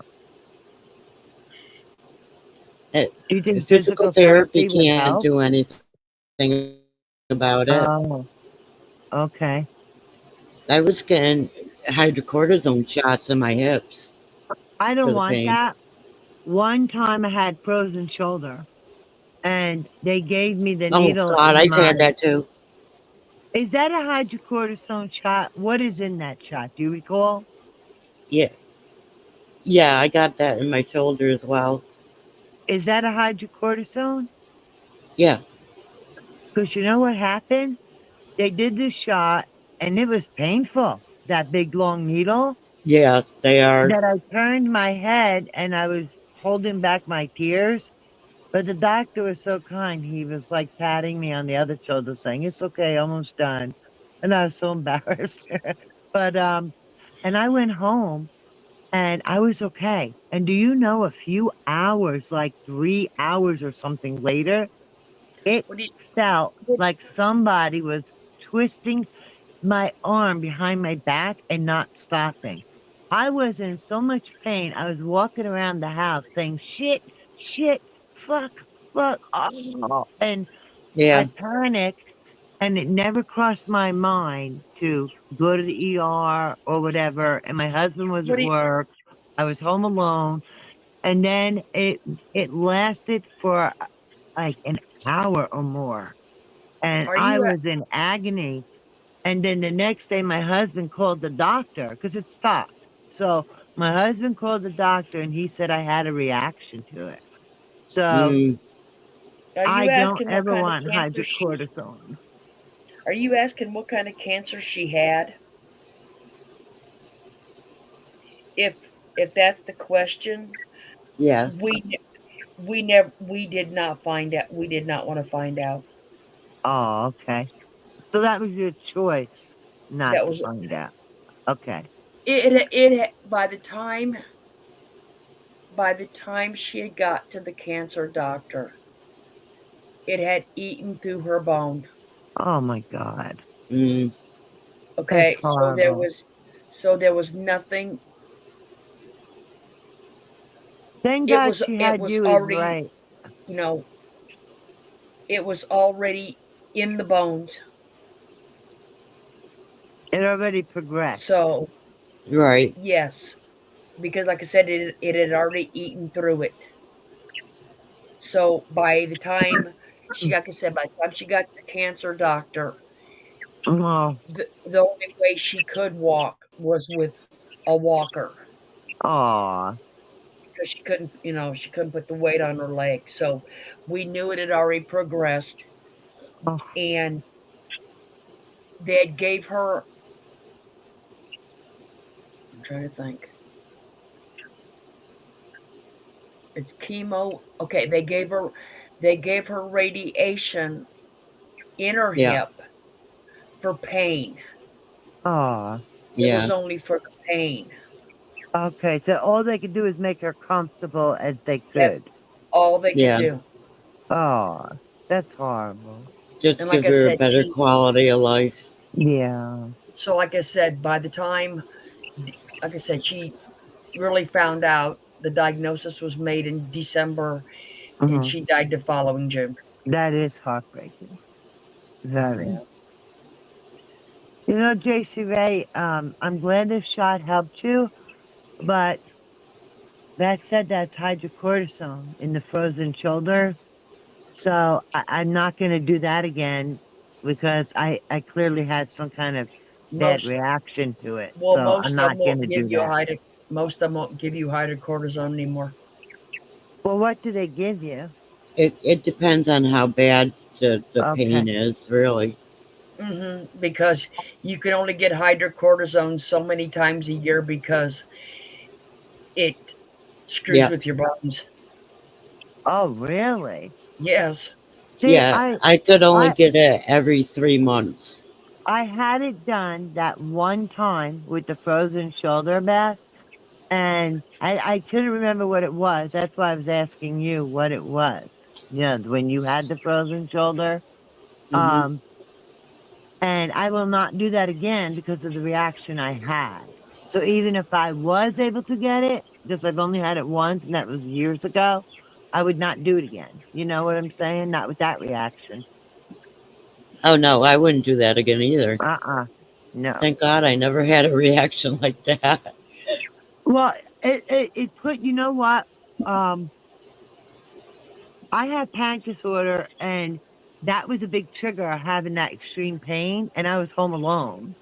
Uh, Do you think Physical physical therapy therapy would can't help? do anything about it. Oh. Okay. I was getting hydrocortisone shots in my hips I for don't the want pain. that. One time I had frozen shoulder and they gave me the Oh needle God, in I've my. had that too. Is that a hydrocortisone shot? What is in that shot? Do you recall? Yeah, yeah, I got that in my shoulder as well. Is that a hydrocortisone? Yeah, Because you know what happened? They did the shot and it was painful. That big long needle yeah, they are. that I turned my head and I was holding back my tears. But the doctor was so kind. He was like patting me on the other shoulder saying, "It's okay, almost done." And I was so embarrassed. But and I went home and I was okay. And do you know a few hours, like 3 hours or something later, it What do you? felt What, like somebody was twisting my arm behind my back and not stopping. I was in so much pain. I was walking around the house saying, shit, shit, fuck, fuck. Oh. And I Yeah. panicked and it never crossed my mind to go to the ER or whatever. And my husband was what at do you, work. I was home alone. And then it lasted for like an hour or more. And are I you? was in agony. And then the next day, my husband called the doctor because it stopped. So my husband called the doctor and he said I had a reaction to it. So Mm, Are I you don't asking what ever kind of want cancer she? hydrocortisone. Are you asking what kind of cancer she had? If if that's the question, yeah. we we did not find out. We did not want to find out. Oh, okay. So that was your choice not That to was find out. Okay. by the time she had got to the cancer doctor, it had eaten through her bone. Oh my God. Mm, That's Okay, horrible. so there was nothing. Thank God she It had was you is already, right. you know, it was already in the bones. It already progressed. So right. yes, because like I said, it had already eaten through it. So by the time she got, like I said, by the time she got to the cancer doctor, Oh, the only way she could walk was with a walker oh, because she couldn't, she couldn't put the weight on her leg. So we knew it had already progressed, oh, and they gave her. I'm trying to think. It's chemo. Okay, they gave her radiation in her Yeah. hip for pain. oh. It was Yeah. only for the pain. Okay, so all they could do is make her comfortable as they That's could. all they could Yeah. do. Oh, that's horrible. Just And like give I her a said, better quality of life. Yeah. like I said, by the time, like I said, she really found out the diagnosis was made in December and Hmm. she died the following June. That is heartbreaking. Very. Yeah. You know, JC Ray, I'm glad this shot helped you, but that said, that's hydrocortisone in the frozen shoulder. So I'm not going to do that again because I clearly had some kind of bad Most reaction to it. well, So I'm not going to do that. most of them won't give you hydrocortisone anymore. Well, what do they give you? It depends on how bad the Okay. pain is, really. Because you can only get hydrocortisone so many times a year because it screws Yeah. with your bones. Oh, really? Yes. See, Yeah. I could only I, get it every 3 months. I had it done that one time with the frozen shoulder bath, and I couldn't remember what it was. That's why I was asking you what it was. Yeah, when you had the frozen shoulder. Hmm. Um, and I will not do that again because of the reaction I had. So even if I was able to get it, because I've only had it once and that was years ago, I would not do it again. You know what I'm saying? Not with that reaction. Oh no, I wouldn't do that again either. No. Thank God I never had a reaction like that. Well, it put, you know what? Um, I had panic disorder, and that was a big trigger of having that extreme pain, and I was home alone.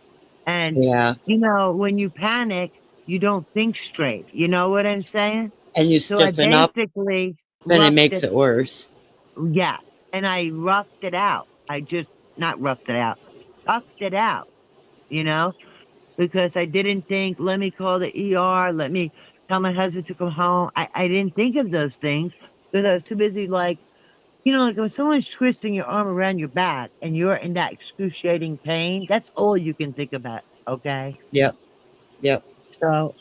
And, Yeah. when you panic, you don't think straight. You know what I'm saying? And you So I stiffen up, basically then it roughed makes it. it worse. Yes. And I roughed it out. I just, not roughed it out, toughed it out, you know, because I didn't think, let me call the ER, let me tell my husband to come home. I didn't think of those things because I was too busy, like, like when someone's twisting your arm around your back and you're in that excruciating pain, that's all you can think about. Okay. Yep. Yep. So,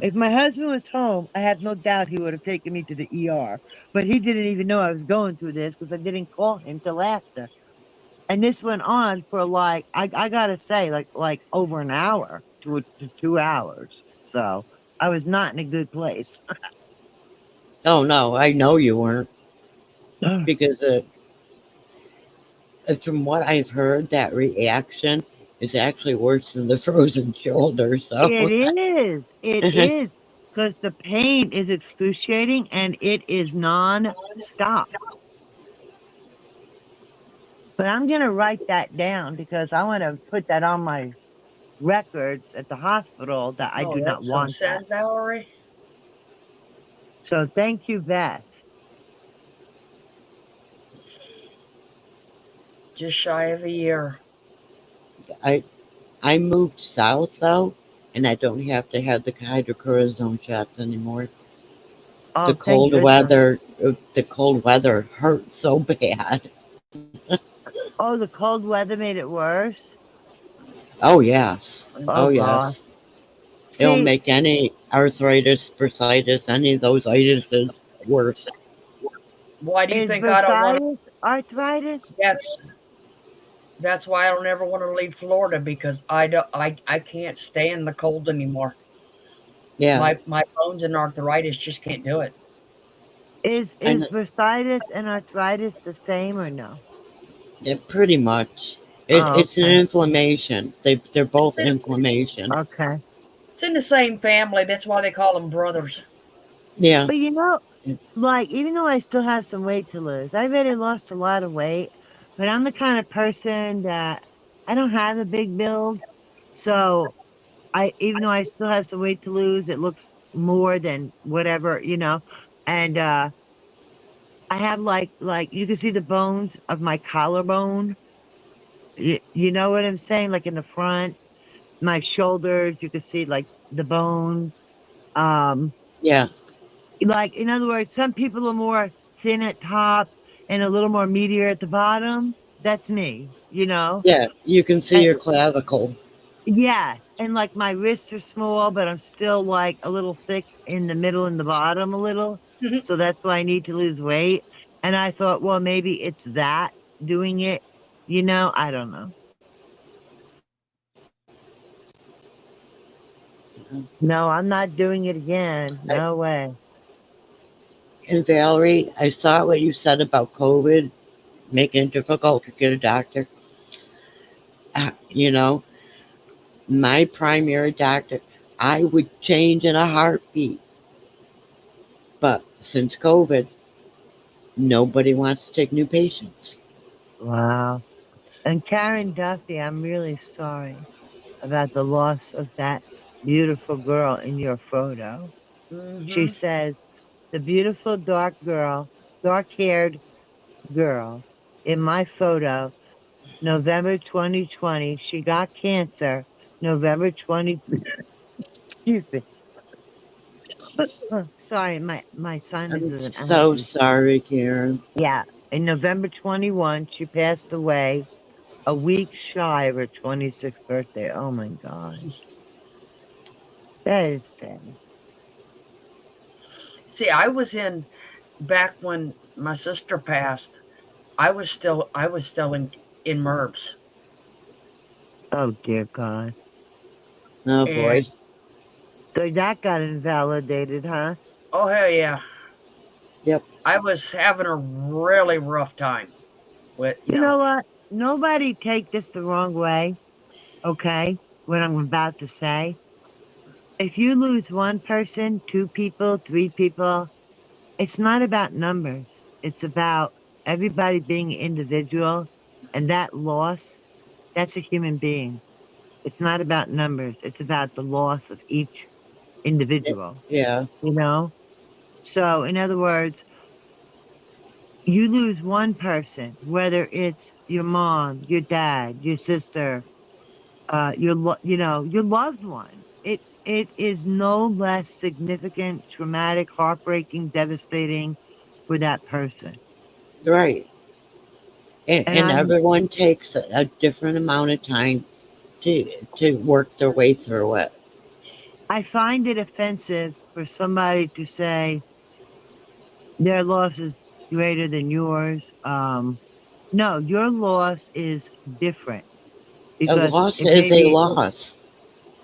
if my husband was home, I have no doubt he would have taken me to the ER. But he didn't even know I was going through this because I didn't call him till after. And this went on for like, I gotta say, like over an hour to 2 hours. So I was not in a good place. Oh no, I know you weren't because from what I've heard, that reaction is actually worse than the frozen shoulder. So It is. It is. Because the pain is excruciating and it is non-stop. But I'm going to write that down because I want to put that on my records at the hospital that I Oh, do not that's so want that. sad, Valerie. So thank you, Beth. Just shy of a year. I I moved south though, and I don't have to have the hydrocortisone shots anymore. The Oh, thank cold goodness. weather, the cold weather hurt so bad. Oh, the cold weather made it worse? Oh yes, Oh, oh God. yes. It'll See, make any arthritis, bursitis, any of those itises worse. Why do you is think I don't want to? bursitis arthritis? That's that's why I don't ever want to leave Florida because I can't stand the cold anymore. Yeah, My bones and arthritis just can't do it. Is and bursitis and arthritis the same or no? pretty much. Oh, It's an okay. inflammation. They're both It's, inflammation. Okay. it's in the same family. That's why they call them brothers. Yeah, But like, even though I still have some weight to lose, I already lost a lot of weight, but I'm the kind of person that I don't have a big build. So even though I still have some weight to lose, it looks more than whatever. And, I have like you can see the bones of my collarbone. You know what I'm saying? Like in the front, my shoulders, you can see like the bone. Um, yeah, like in other words, some people are more thin at top and a little more meatier at the bottom. That's me. yeah. You can see And, your clavicle. yes, and like my wrists are small, but I'm still like a little thick in the middle and the bottom a little. So that's why I need to lose weight. And I thought, well, maybe it's that doing it. I don't know. No, I'm not doing it again. I, No way. and Valerie, I saw what you said about COVID making it difficult to get a doctor. You know, my primary doctor, I would change in a heartbeat. But since COVID, nobody wants to take new patients. Wow. And Karen Duffy, I'm really sorry about the loss of that beautiful girl in your photo. She Hmm. says, the beautiful dark haired girl in my photo, November 2020, she got cancer, November 20, excuse me. Sorry, my sinus I'm is an so allergy. sorry, Karen. Yeah. In November 21, she passed away a week shy of her 26th birthday. Oh my gosh. That is sad. See, I was in back when my sister passed. I was still in MERS, Oh dear God. Oh and boy. So that got invalidated, huh? oh hell yeah, Yep. I was having a really rough time with You know what? nobody take this the wrong way, okay? What I'm about to say. If you lose one person, two people, three people, it's not about numbers. It's about everybody being individual, and that loss, that's a human being. It's not about numbers. It's about the loss of each individual, Yeah, you know? So, in other words, you lose one person, whether it's your mom, your dad, your sister, your loved one. It is no less significant, traumatic, heartbreaking, devastating for that person. right. And And I'm everyone takes a different amount of time to work their way through it. I find it offensive for somebody to say their loss is greater than yours. No, your loss is different A because loss it is may a be. loss.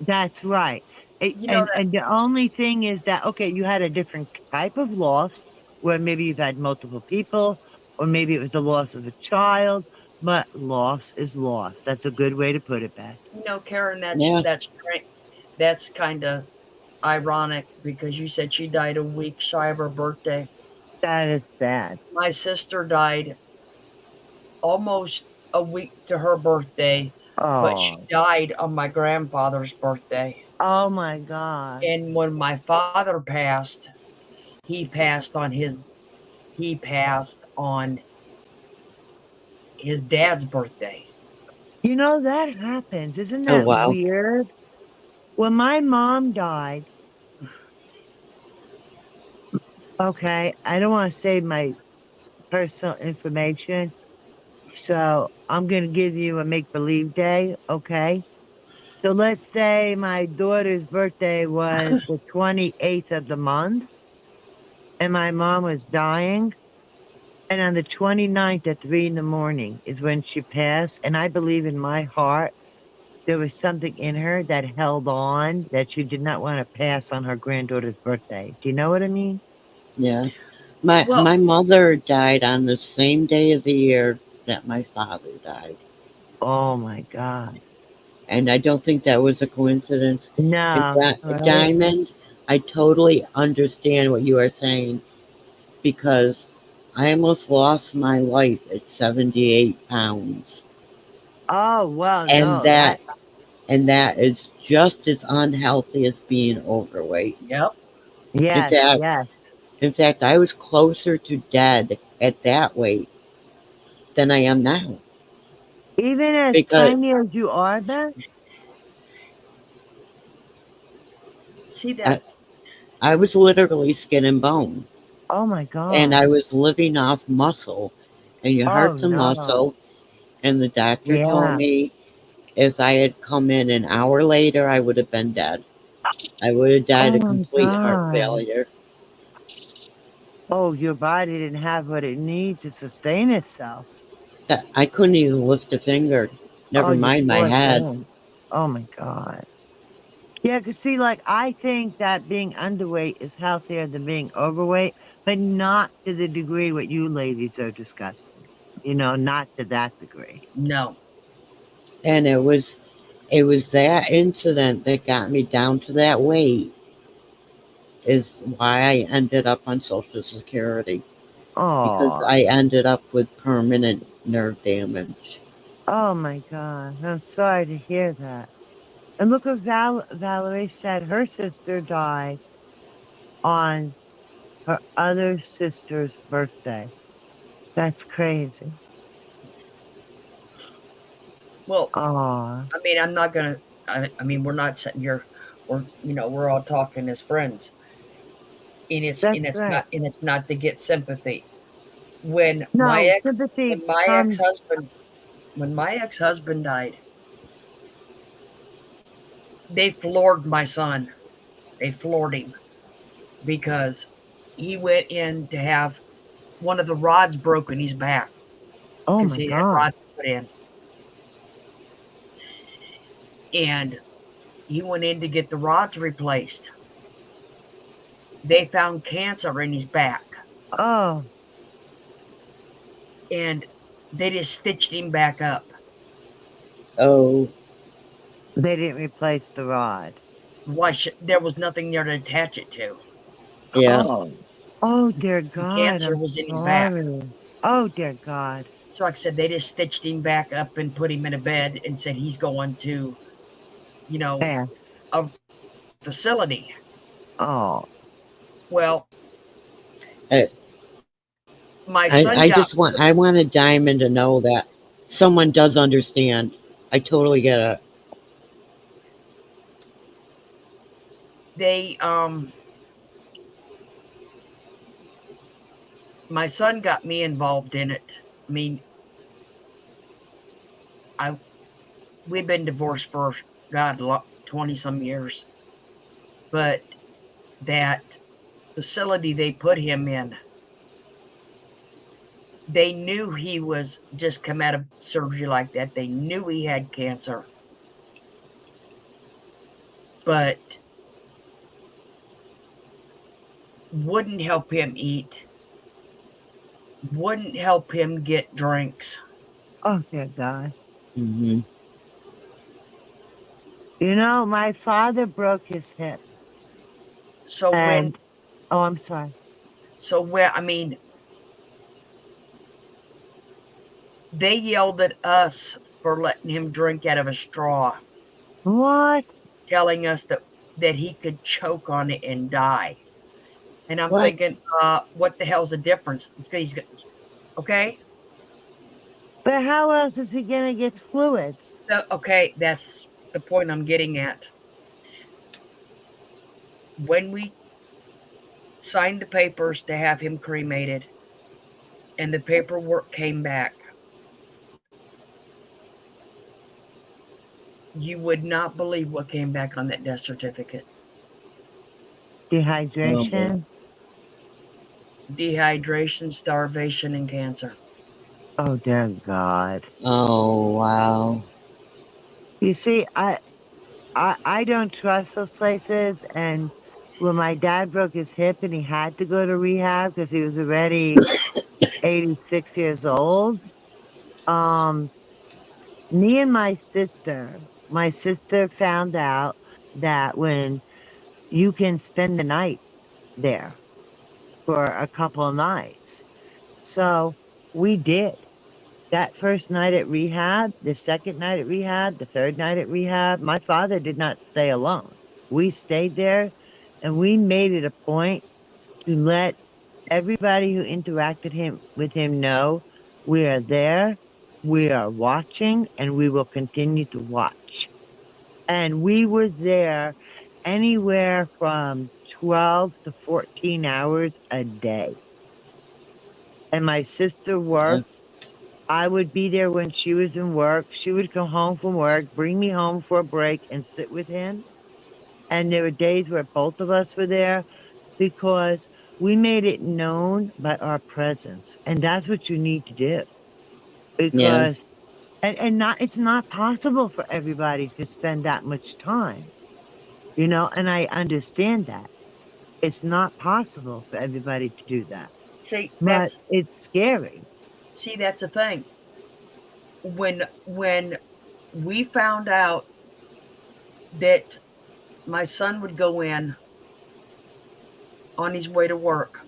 That's right. You know that And the only thing is that, okay, you had a different type of loss where maybe you've had multiple people, or maybe it was the loss of a child, but loss is loss. That's a good way to put it, Beth. Karen, Yeah, that's kind of ironic because you said she died a week shy of her birthday. That is sad. My sister died almost a week to her birthday, but she Oh, died on my grandfather's birthday. oh my God. And when my father passed, he passed on his he passed on his dad's birthday. You know, that happens. Isn't oh that wow. weird? When my mom died, okay, I don't want to say my personal information, so I'm going to give you a make believe day, okay? So let's say my daughter's birthday was the 28th of the month and my mom was dying. And on the 29th at 3 in the morning is when she passed. And I believe in my heart there was something in her that held on that she did not want to pass on her granddaughter's birthday. Do you know what I mean? Yeah. My Well, my mother died on the same day of the year that my father died. Oh my God. And I don't think that was a coincidence. And No, right? Diamond, I totally understand what you are saying because I almost lost my life at 78 pounds. Oh, well, And no, that, that is just as unhealthy as being overweight. yep. In yes, fact, yes. I was closer to dead at that weight than I am now Even as because tiny as you are, Beth? See that? I, I was literally skin and bone Oh my and I God. was living off muscle and you Oh hurt the no. muscle. And the doctor told Yeah. me if I had come in an hour later, I would have been dead. I would have died Oh of my complete heart God. failure. Oh, your body didn't have what it needs to sustain itself. That I couldn't even lift a finger, Oh, never you mind my poor head. thing. Oh my God. Yeah, because see, like, I think that being underweight is healthier than being overweight, but not to the degree what you ladies are discussing. You know, not to that degree. No. And it was that incident that got me down to that weight is why I ended up on Social Security because Oh, I ended up with permanent nerve damage. oh my God. I'm sorry to hear that. And look what Valerie said. Her sister died on her other sister's birthday. That's crazy. Well, Oh, I mean, I'm not gonna. I mean, we're not sitting here. We're all talking as friends, that's right. and it's not to get sympathy. When my No, ex, sympathy when my ex comes. husband, when my ex husband died, they floored my son. They floored him because he went in to have one of the rods broken. He's back Oh because my he had God. rods put in, and he went in to get the rods replaced. They found cancer in his back, Oh, and They just stitched him back up. Oh, They didn't replace the rod. There was nothing there to attach it to. yeah. Oh. Oh, dear The God. cancer I'm was in his back. sorry. Oh, dear God. So, like I said, they just stitched him back up and put him in a bed and said he's going to, Yes. a facility. Oh. Well, I, my son got. I wanted Diamond to know that someone does understand. I totally get it. They my son got me involved in it. I mean, we've been divorced for God 20 some years, but that facility they put him in, they knew he was just come out of surgery like that. They knew he had cancer, but wouldn't help him eat, wouldn't help him get drinks. Oh, dear God. Hmm. You know, my father broke his hip. So when, And, oh, I'm sorry. I mean, they yelled at us for letting him drink out of a straw, What? telling us that he could choke on it and die. And I'm What? thinking, what the hell's the difference? Okay. But how else is he going to get fluids? Okay, that's the point I'm getting at. When we signed the papers to have him cremated and the paperwork came back, you would not believe what came back on that death certificate. Dehydration? Dehydration, starvation, and cancer. Oh, dear God. Oh, wow. You see, I don't trust those places. And when my dad broke his hip and he had to go to rehab because he was already 86 years old, um, me and my sister found out that when you can spend the night there for a couple of nights. So we did. That first night at rehab, the second night at rehab, the third night at rehab, my father did not stay alone. We stayed there and we made it a point to let everybody who interacted with him know we are there, we are watching, and we will continue to watch. And we were there anywhere from 12 to 14 hours a day. And my sister Yeah. worked. I would be there when she was in work. She would come home from work, bring me home for a break, and sit with him. And there were days where both of us were there because we made it known by our presence. And that's what you need to do Yeah. because, and not, it's not possible for everybody to spend that much time, and I understand that. It's not possible for everybody to do that, See, but it's scary. that's the thing. When we found out that my son would go in on his way to work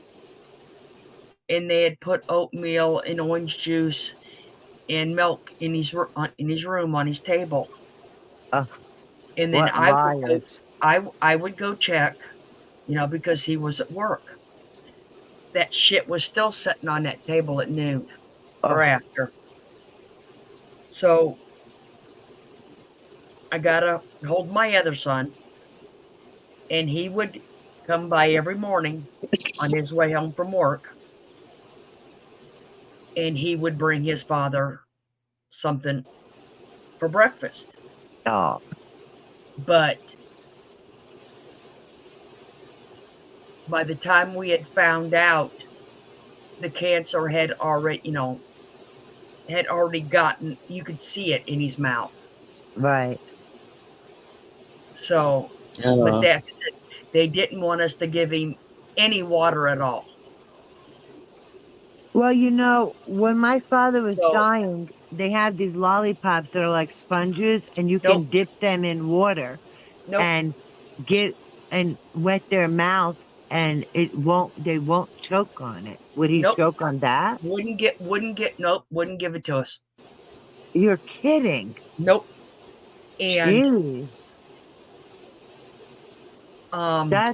and they had put oatmeal and orange juice and milk in his room on his table, Ugh, and then what liars. I would go check, because he was at work. That shit was still sitting on that table at noon or Ugh, after. So I gotta hold my other son, and he would come by every morning on his way home from work, and he would bring his father something for breakfast. oh, But by the time we had found out, the cancer had already gotten, you could see it in his mouth. right. So, but Oh, they didn't want us to give him any water at all. Well, when my father was So, dying, they have these lollipops that are like sponges, and you nope, can dip them in water nope, and get and wet their mouth, and they won't choke on it. Would he nope. choke on that? Nope, wouldn't give it to us. You're kidding. Nope. And Jeez.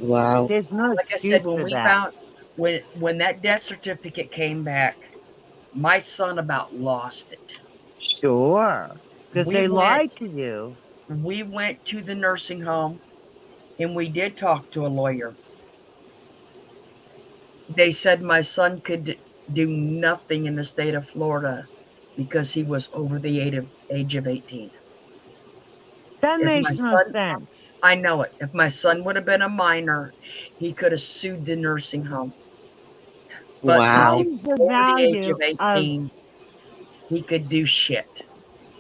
Wow. There's no like I said, excuse when for we that. found when that death certificate came back, my son about lost it. Sure. Because We they went lied to you. we went to the nursing home and we did talk to a lawyer. They said my son could do nothing in the state of Florida because he was over the age of 18. That If my makes no son, sense. I know it. If my son would have been a minor, he could have sued the nursing home. But since How he Wow. does was the over the age value of of 18, he could do shit.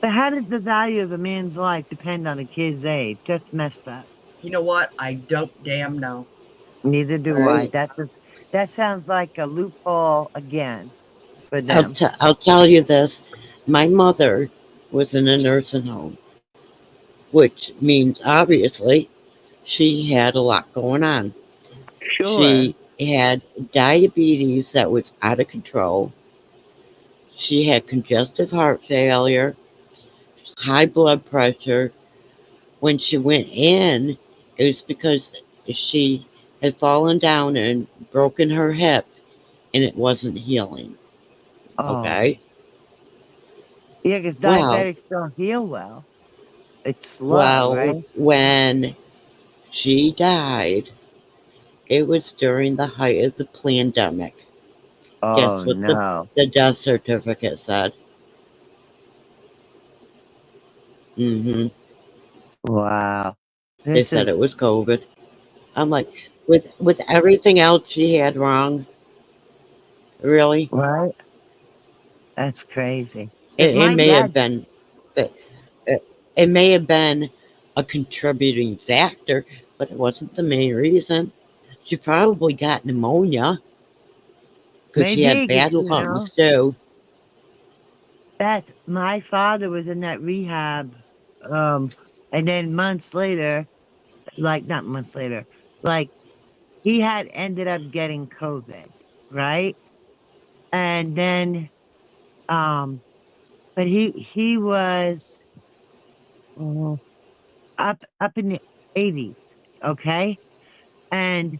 but how does the value of a man's life depend on a kid's age? That's messed up. You know what? I don't damn know. Neither do I. Right. That sounds like a loophole again for them. I'll tell you this. My mother was in a nursing home, which means obviously she had a lot going on. Sure. She had diabetes that was out of control. She had congestive heart failure, high blood pressure. When she went in, it was because she had fallen down and broken her hip and it wasn't healing. Oh. Okay. Yeah, because Well, diabetics don't heal well. It's slow, well, right? when she died, it was during the height of the pandemic. Oh Guess what no. the death certificate said? Hmm. Wow. They This said it is was COVID. I'm like, with everything else she had wrong, really, right. That's crazy. Because it my may have dad's been, it, it may have been a contributing factor, but it wasn't the main reason. She probably got pneumonia because she had maybe because bad lungs too. that my father was in that rehab, um, and then months later, like not months later, like he had ended up getting COVID, right? And then, um, but he was uh, up in the 80s, okay, and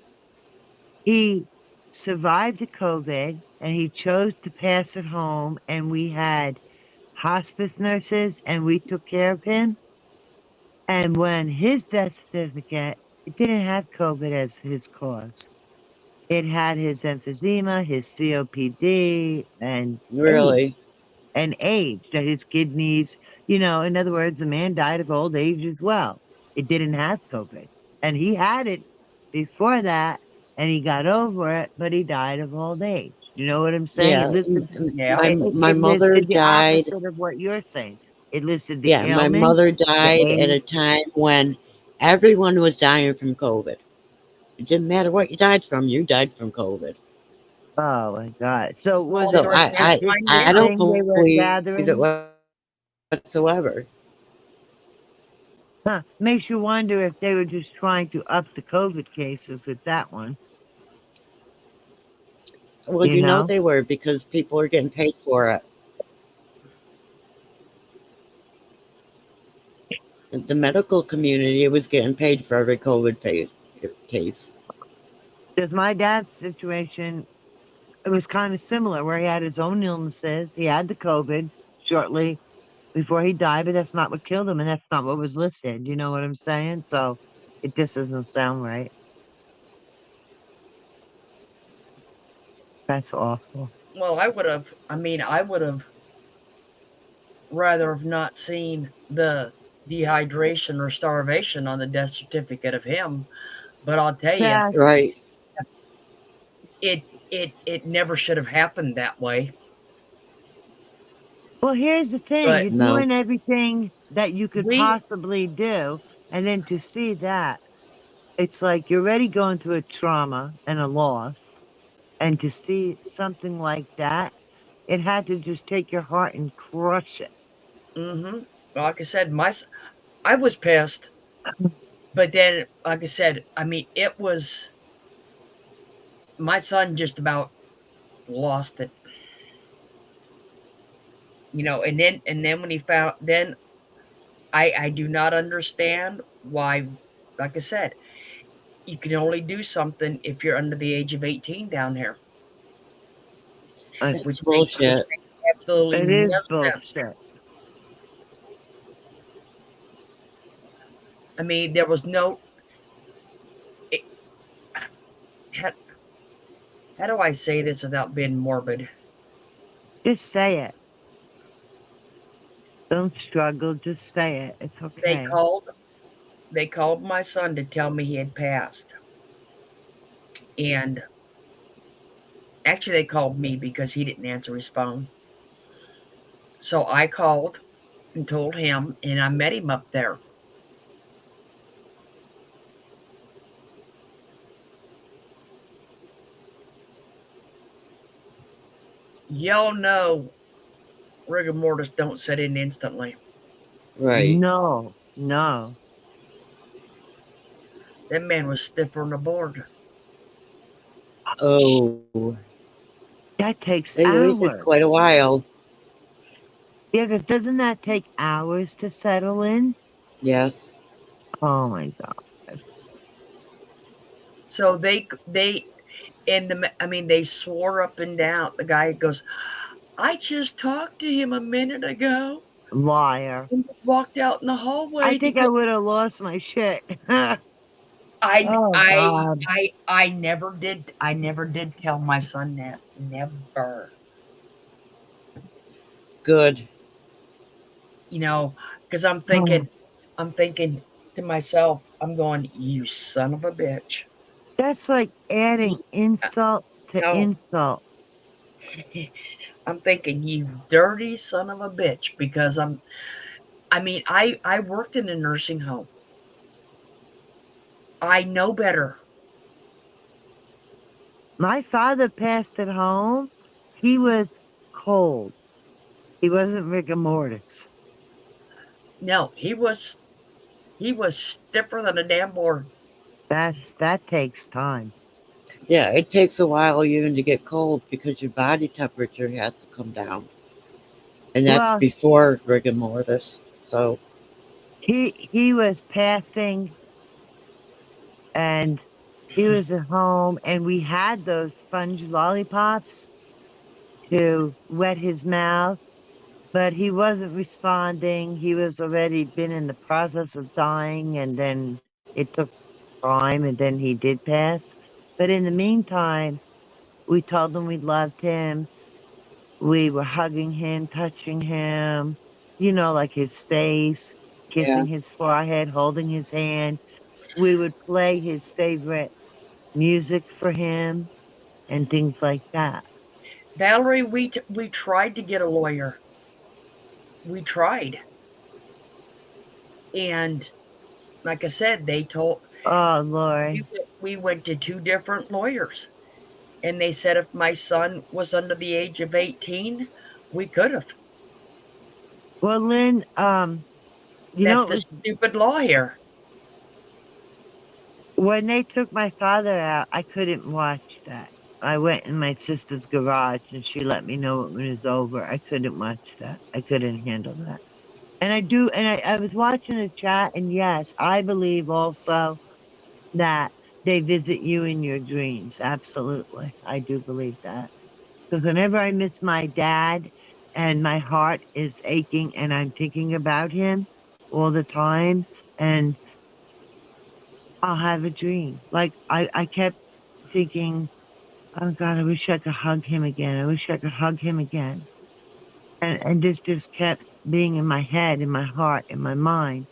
he survived the COVID, and he chose to pass it home, and we had hospice nurses, and we took care of him. And when his death certificate, it didn't have COVID as his cause. It had his emphysema, his COPD, Really? and age, that his kidneys, in other words, the man died of old age as well. It didn't have COVID. And he had it before that, and he got over it, but he died of old age. You know what I'm saying? Yeah. Yeah. My It mother listed the died. opposite of what you're saying. It listed the Yeah, my ailments, mother the died at age. a time when everyone was dying from COVID. It didn't matter what you died from, you died from COVID. Oh my God. So was Well, it So for a example, my I statistic neighbor, don't thing they were believe it gathering? whatsoever. Huh. Makes you wonder if they were just trying to up the COVID cases with that one, Well, you you know know? they were because people are getting paid for it. The medical community was getting paid for every case. Because my dad's situation, it was kind of similar where he had his own illnesses. He had the COVID shortly before he died, but that's not what killed him, and that's not what was listed. You know what I'm saying? So it just doesn't sound right. That's awful. well, I would have rather have not seen the dehydration or starvation on the death certificate of him. But I'll tell you, Right. That's it never should have happened that way. Well, here's the thing. But You're No. doing everything that you could we possibly do, and then to see that, it's like you're already going through a trauma and a loss, And to see something like that, it had to just take your heart and crush it. Mm-hmm. Like I said, I was pissed, but then, like I said, I mean, it was my son just about lost it, and then when he found, then I do not understand why. Like I said, you can only do something if you're under the age of 18 down here, Uh, That's which bullshit. makes absolutely It no is sense. bullshit. I mean, there was no. It, how, how do I say this without being morbid? Just say it. Don't struggle. Just say it. It's They okay. called. They called my son to tell me he had passed, and actually, they called me because he didn't answer his phone. So I called and told him, and I met him up there. Y'all know rigor mortis don't set in instantly. Right. No, no. That man was stiffer than a board. Oh, That takes they waited hours. quite a while. Yeah, because doesn't that take hours to settle in? Yes. Oh my God. So they and I mean they swore up and down. The guy goes, "I just talked to him a minute ago Liar. and just walked out in the I hallway." He think I goes, would have lost my shit. "I Oh I God. I never did. I never did tell my son that. Never. Good. Because Oh, I'm thinking to myself, I'm going, you son of a bitch. that's like adding insult to No, insult. I'm thinking you dirty son of a bitch because I mean, I worked in a nursing home. I know better. My father passed at home. He was cold. He wasn't rigor mortis. No, he was stiffer than a damn board. That takes time. Yeah, it takes a while even to get cold because your body temperature has to come down. And that's Well, before rigor mortis. So, he was passing and he was at home and we had those sponge lollipops to wet his mouth, but he wasn't responding. He was already been in the process of dying and then it took time and then he did pass. But in the meantime, we told him we loved him. We were hugging him, touching him, like his face, yeah. kissing his forehead, holding his hand. We would play his favorite music for him and things like that. Valerie, we tried to get a lawyer. We tried, and like I said, they told Oh, Lord. we went to two different lawyers, and they said if my son was under the age of 18, we could have. Well, Lynn, That's it the was stupid law here. when they took my father out, I couldn't watch that. I went in my sister's garage and she let me know when it was over. I couldn't watch that. I couldn't handle that. And I do, and I was watching the chat, and yes, I believe also that they visit you in your dreams. Absolutely. I do believe that. Because whenever I miss my dad and my heart is aching and I'm thinking about him all the time, and I'll have a dream. Like I kept thinking, oh God, I wish I could hug him again. I wish I could hug him again. And this just kept being in my head, in my heart, in my mind.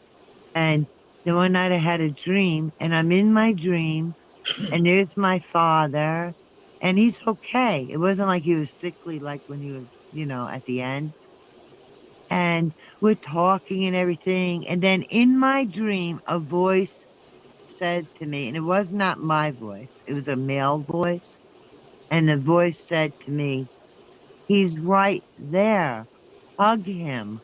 And then one night I had a dream, and I'm in my dream, and there's my father, and he's okay. It wasn't like he was sickly like when he was, at the end. And we're talking and everything. And then in my dream, a voice said to me, and it was not my voice, it was a male voice. And the voice said to me, he's right there. Hug him.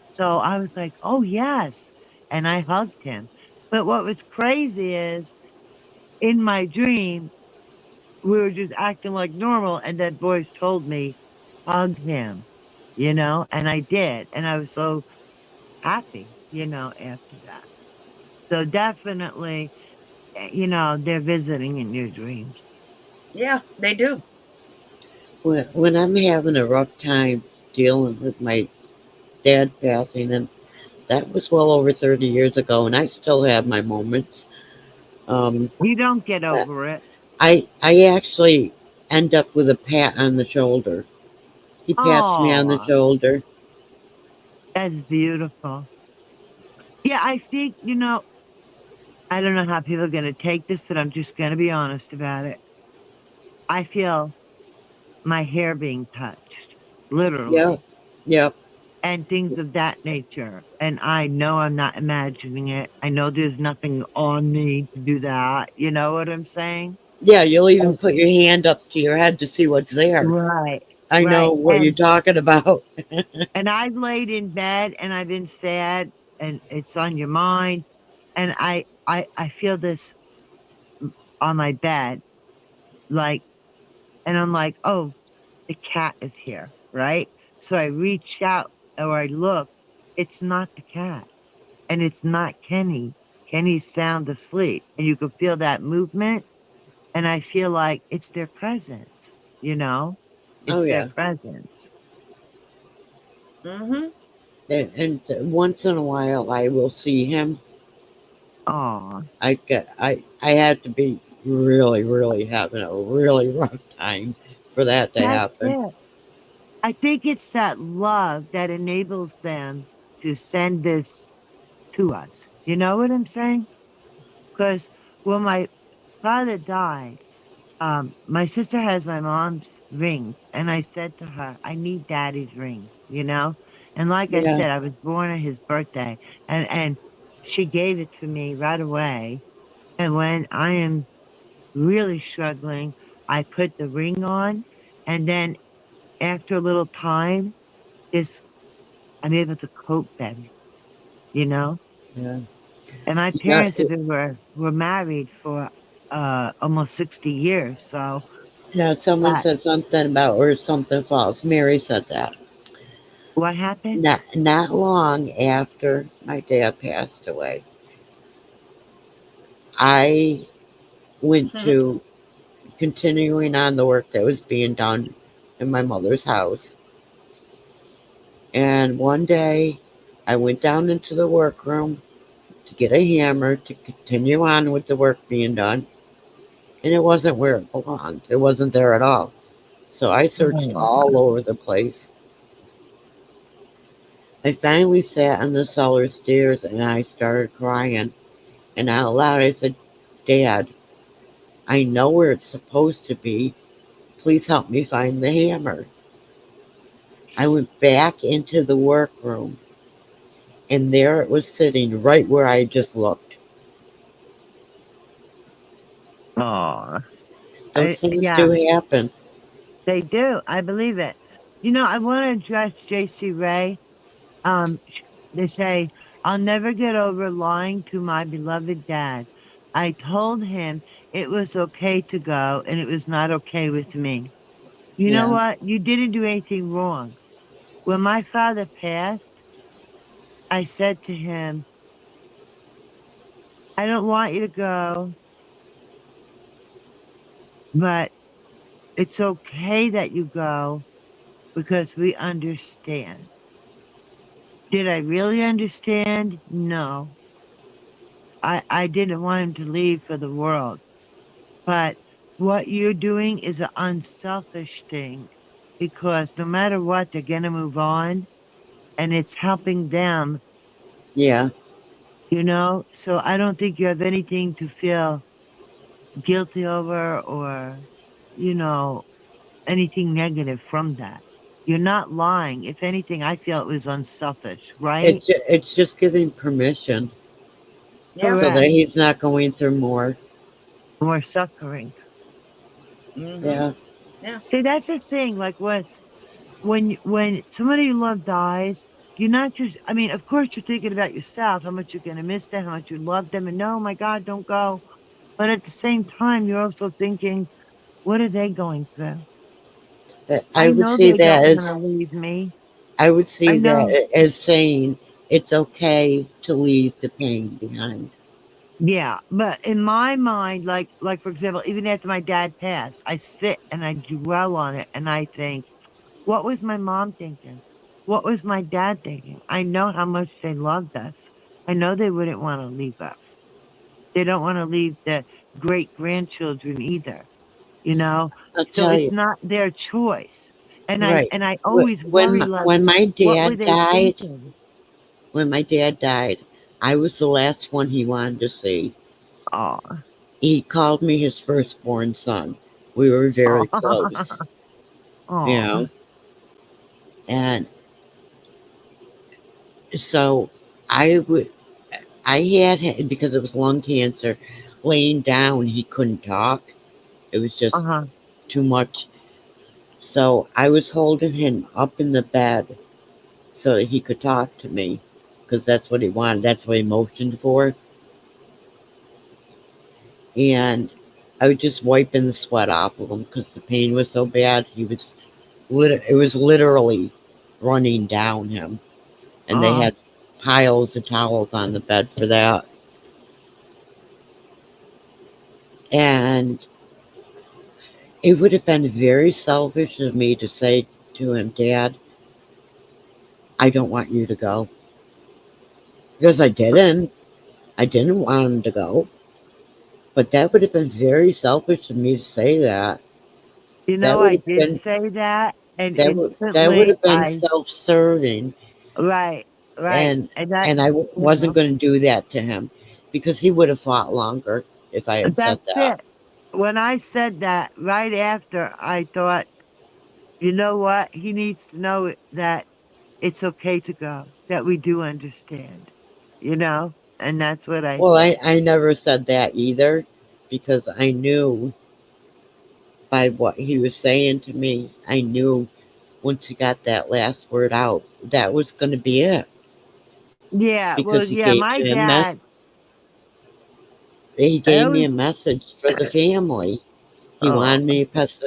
So I was like, oh, yes. And I hugged him. But what was crazy is in my dream, we were just acting like normal. And that voice told me, hug him, and I did. And I was so happy, after that. So definitely, they're visiting in your dreams. Yeah, they do. When I'm having a rough time dealing with my dad passing, and that was well over 30 years ago, and I still have my moments. Um, You don't get uh, over it. I actually end up with a pat on the shoulder. He pats me on the Oh, shoulder. that's beautiful. Yeah, I think, I don't know how people are going to take this, but I'm just going to be honest about it. I feel my hair being touched, Yep, literally, yep. and things of that nature. And I know I'm not imagining it. I know there's nothing on me to do that. You know what I'm saying? Yeah, you'll even And- put your hand up to your head to see what's there. Right, I know right. what you're talking about. And I've laid in bed and I've been sad and it's on your mind. And I feel this on my bed, like, and I'm like, oh, the cat is here, right? So I reach out or I look, it's not the cat and it's not Kenny. Kenny's sound asleep and you can feel that movement. And I feel like it's their presence, you know? Oh It's their yeah, presence. Mm-hmm. and once in a while I will see him. Oh, I had to be really really having a really rough time for that to that's happen. it. I think it's that love that enables them to send this to us. You know what I'm saying? Because when my father died, my sister has my mom's rings, and I said to her, I need daddy's rings. And like I Yeah, said, I was born on his birthday, and she gave it to me right away. And when I am really struggling, I put the ring on, and then after a little time, this I'm able to cope better, you know? yeah. And my Now, parents have been were married for almost 60 years. So now someone that said something about or something false. Mary said that. what happened? Not long after my dad passed away, I went to continuing on the work that was being done in my mother's house. And one day I went down into the workroom to get a hammer to continue on with the work being done. And it wasn't where it belonged. It wasn't there at all. So I searched Oh, all over the place. I finally sat on the cellar stairs and I started crying. And out loud I said, Dad, I know where it's supposed to be. Please help me find the hammer. I went back into the workroom and there it was sitting right where I just looked. oh, Those things yeah, do happen. they do. I believe it. I want to address J.C. Ray. They say, I'll never get over lying to my beloved dad. I told him it was okay to go and it was not okay with me. You know Yeah, what? You didn't do anything wrong. When my father passed, I said to him, I don't want you to go, but it's okay that you go because we understand. Did I really understand? No. I didn't want him to leave for the world. But what you're doing is an unselfish thing because no matter what, they're going to move on and it's helping them, yeah. So I don't think you have anything to feel guilty over or, you know, anything negative from that. You're not lying. If anything, I feel it was unselfish, right? It's just giving permission Yeah. so that Correct. he's not going through more. More suffering. Mm-hmm. Yeah. See, that's the thing. Like when somebody you love dies, you're not just. I mean, of course, you're thinking about yourself, how much you're gonna miss them, how much you love them, and no, my God, don't go. But at the same time, you're also thinking, what are they going through? I I would know see they don't that want to as leave me. I would I see know. that as saying it's okay to leave the pain behind. Yeah, but in my mind, like for example, even after my dad passed, I sit and I dwell on it and I think, what was my mom thinking? What was my dad thinking? I know how much they loved us. I know they wouldn't want to leave us. They don't want to leave the great grandchildren either, you know? I'll So tell it's you, not their choice. right? And I always worry, When like, when my what were dad they died, thinking? when my dad died, I was the last one he wanted to see. Oh, He called me his firstborn son. We were oh, very close, you oh, know, and so I would I had because it was lung cancer. Laying down, he couldn't talk. It was just uh-huh, too much. So I was holding him up in the bed so that he could talk to me because that's what he wanted. That's what he motioned for. And I was just wiping the sweat off of him because the pain was so bad. It was literally running down him. And they oh, had piles of towels on the bed for that. And it would have been very selfish of me to say to him, Dad, I don't want you to go. Because I didn't. I didn't want him to go. But that would have been very selfish of me to say that. you That know, would I have did been say that, and that would instantly have been self-serving, right, right, and and that, you wasn't know, going to do that to him because he would have fought longer if I had said that's that. it. When I said that, right after, I thought, you know what? He needs to know that it's okay to go, that we do understand, you know? And that's what I Well, said. I never said that either because I knew by what he was saying to me, I knew once he got that last word out, that was going to be it Yeah, because well, yeah, my dad, he I gave me always, a message for the family. He oh, wanted me to pass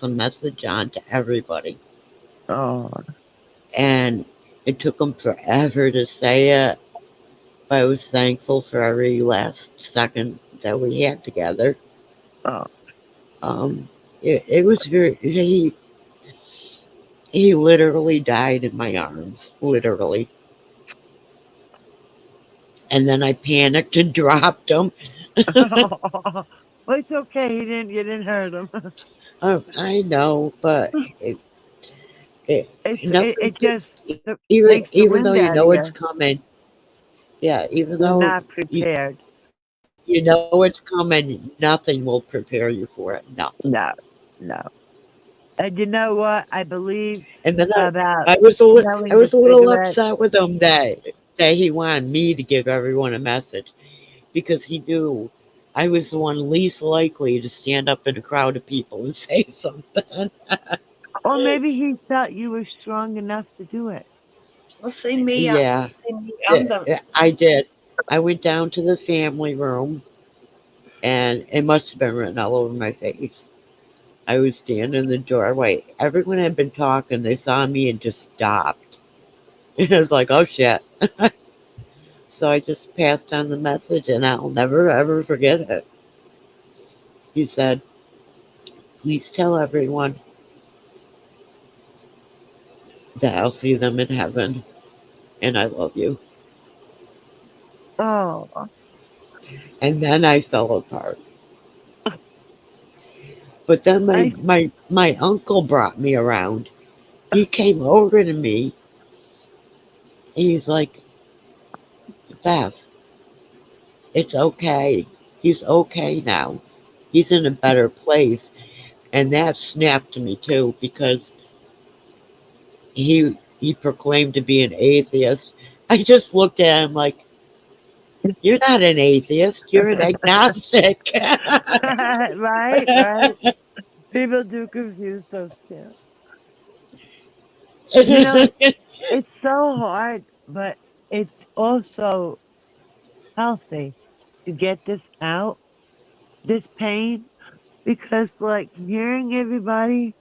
a message on to everybody, oh, and it took him forever to say it. But I was thankful for every last second that we had together. oh, Um, it was very he literally died in my arms, literally. And then I panicked and dropped him. well, it's okay. You didn't hurt him. I know, but it It nothing could just takes the even though wind you out of know it's you. coming. Yeah, even You're though not prepared. you know it's coming, nothing will prepare you for it. Nothing. No, no. And you know what? I believe And then about I smelling the was a little cigarette. upset with him that he wanted me to give everyone a message because he knew I was the one least likely to stand up in a crowd of people and say something. Or maybe he thought you were strong enough to do it. Well, see me. Yeah, See me. I'm the. I did. I went down to the family room and it must have been written all over my face. I was standing in the doorway. Everyone had been talking. They saw me and just stopped. It was like, oh shit. So I just passed on the message and I'll never ever forget it. He said, please tell everyone that I'll see them in heaven and I love you. Oh, And then I fell apart. But then I my uncle brought me around. He came over to me and he's like, Beth, it's okay. He's okay now. He's in a better place. And that snapped me too because he proclaimed to be an atheist. I just looked at him like, you're not an atheist, you're an agnostic. right, right. People do confuse those two. You know, it's so hard, but it's also healthy to get this out, this pain, because like hearing everybody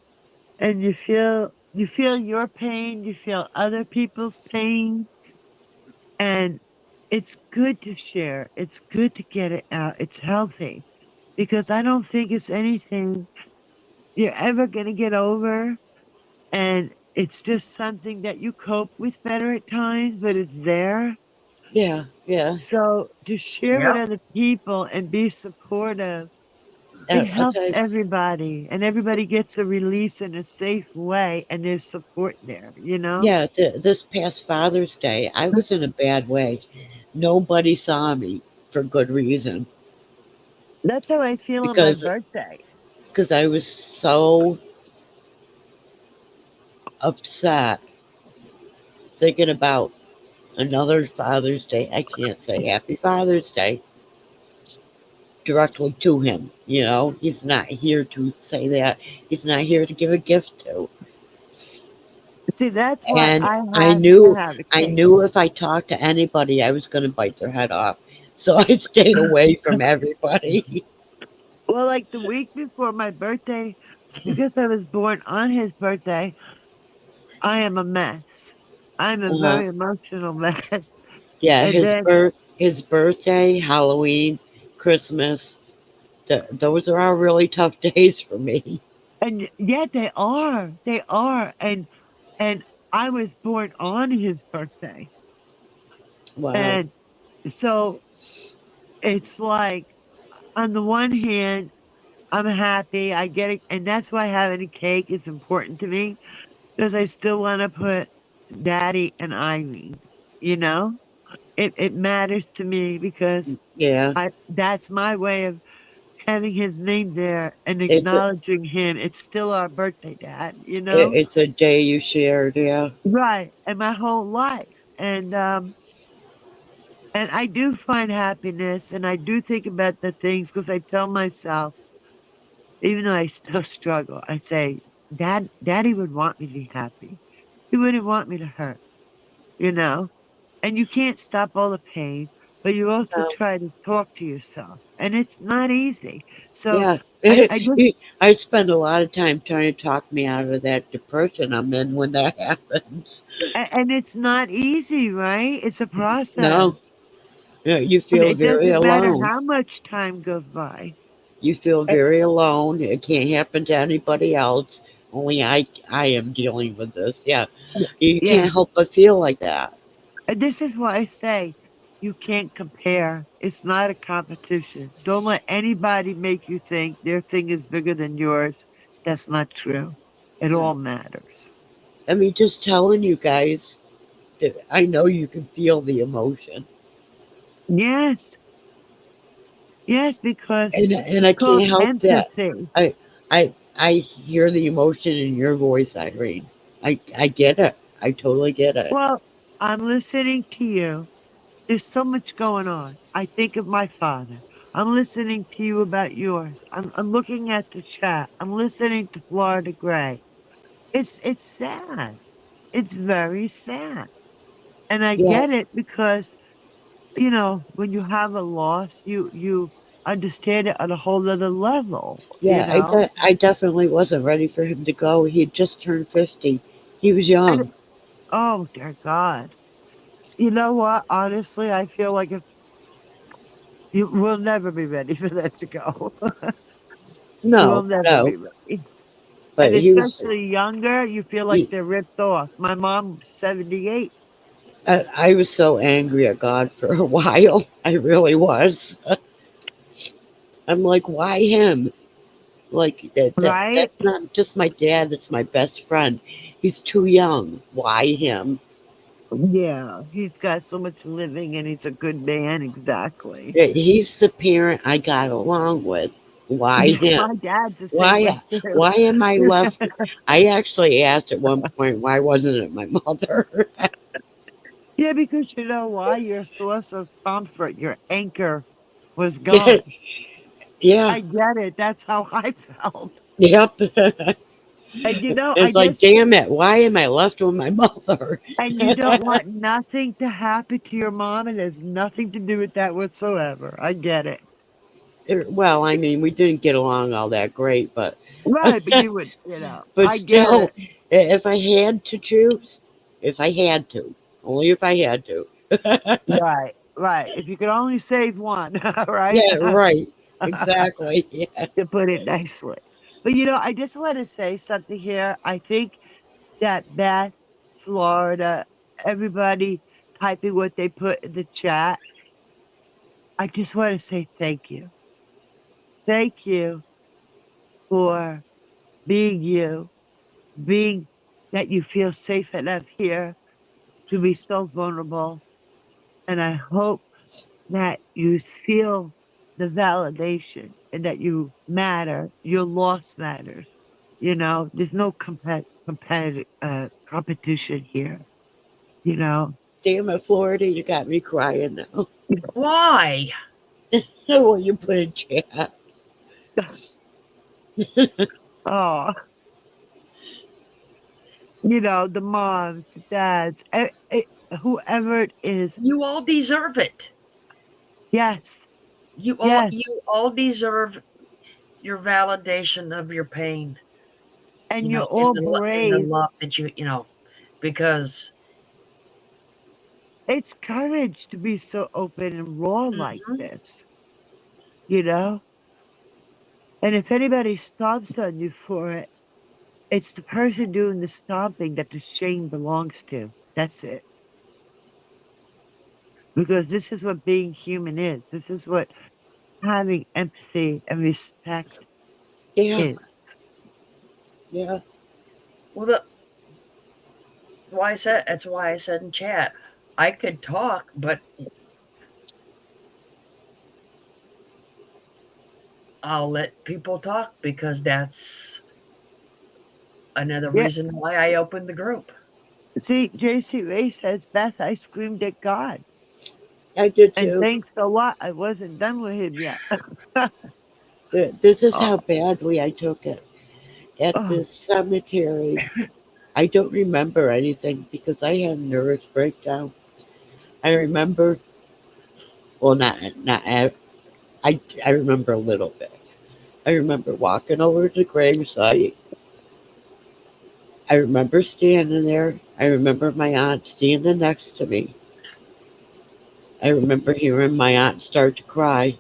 and you feel your pain, you feel other people's pain, and it's good to share. It's good to get it out. It's healthy because I don't think it's anything you're ever going to get over. And it's just something that you cope with better at times, but it's there. Yeah, yeah. So to share with Yep. other people and be supportive, it I'll helps tell you, everybody and everybody gets a release in a safe way and there's support there, you know? yeah, this past Father's Day, I was in a bad way. Nobody saw me for good reason That's how I feel on my because birthday. I was so upset thinking about another Father's Day. I can't say Happy Father's Day directly to him. You know, he's not here to say that. He's not here to give a gift to. See, that's why And I I had to knew, have a I cake. knew if I talked to anybody, I was going to bite their head off. So I stayed away from everybody. Well, like the week before my birthday, because I was born on his birthday, I am a mess. I'm a Uh, very emotional mess. yeah, And then, his birthday, Halloween, Christmas, those are all really tough days for me. and yeah, they are. And I was born on his birthday. Wow. And so it's like, on the one hand, I'm happy. I get it. And that's why having a cake is important to me because I still want to put Daddy and Eileen, you know? It matters to me because Yeah. that's my way of having his name there and It's a, acknowledging him. It's still our birthday, Dad, you know? it's a day you shared. Yeah. Right. And my whole life. And I do find happiness and I do think about the things because I tell myself, even though I still struggle, I say, Daddy would want me to be happy. He wouldn't want me to hurt, you know? And you can't stop all the pain, but you also No. try to talk to yourself. And it's not easy. So Yeah. I just I spend a lot of time trying to talk me out of that depression I'm in when that happens. and it's not easy, right? It's a No. process. You know, you And feel it very doesn't matter alone. how much time goes by. You feel Uh, very alone. It can't happen to anybody else. Only I am dealing with this. Yeah. You Yeah. can't help but feel like that. And this is why I say you can't compare. It's not a competition. Don't let anybody make you think their thing is bigger than yours. That's not true. It Yeah. all matters. I mean, just telling you guys that I know you can feel the emotion. Yes. Yes, because And it's I called can't help that. empathy. I hear the emotion in your voice, Irene. I get it. I totally get it. Well, I'm listening to you. There's so much going on. I think of my father. I'm listening to you about yours. I'm looking at the chat. I'm listening to Florida Gray. It's sad. It's very sad. And I Yeah, get it because, when you have a loss, you understand it on a whole other level, you yeah. know? I definitely wasn't ready for him to go. He had just turned 50. He was And young. oh dear God. You know what? Honestly, I feel like if you will never be ready for that to go. We'll No, never no. be ready. But And he was. especially younger, you feel like He, they're ripped off. My mom's 78. I was so angry at God for a while. I really was. I'm like, why him? Like Right? that's not just my dad. That's my best friend. He's too young. Why him? Yeah. He's got so much living and he's a good man. Exactly. Yeah, he's the parent I got along with. Why Yeah, him? my dad's the same way Why too. why am I left? I actually asked at one point why wasn't it my mother? Yeah, because you know why? Your source of comfort, your anchor was Yeah, gone. Yeah. I get it. That's how I felt. Yep. And I It's like, guess, damn it, why am I left with my mother? and you don't want nothing to happen to your mom, and there's nothing to do with that whatsoever. I get it. Well, I mean, we didn't get along all that great, but Right, but you would, but I get still, it. if I had to choose, if I had to, only if I had to. Right, right. If you could only save one, right? Yeah, right. Exactly. Yeah. To put it nicely. But I just want to say something here. I think that Beth, Florida, everybody typing what they put in the chat, I just want to say thank you. Thank you for being you, being that you feel safe enough here to be so vulnerable. And I hope that you feel the validation and that you matter. Your loss matters. There's no competition here. You know. Damn it, Florida, you got me crying now. Why? What you put in chat? Oh, the moms, the dads, whoever it is. You all deserve it. Yes, You all yes. you all deserve your validation of your pain. And you're all In the brave. love that because It's courage to be so open and raw like Mhm. this, you know? And if anybody stomps on you for it, it's the person doing the stomping that the shame belongs to. That's it. Because this is what being human is. This is what having empathy and respect Yeah, is. yeah. Well, that's why I said in chat, I could talk, but I'll let people talk because that's another Yeah. reason why I opened the group. See, JC Ray says, Beth, I screamed at God. I did And too. thanks a lot. I wasn't done with him yet. This is Oh, how badly I took it. At oh, the cemetery, I don't remember anything because I had a nervous breakdown. I remember, well, not I remember a little bit. I remember walking over to the gravesite. I remember standing there. I remember my aunt standing next to me. I remember hearing my aunt start to cry,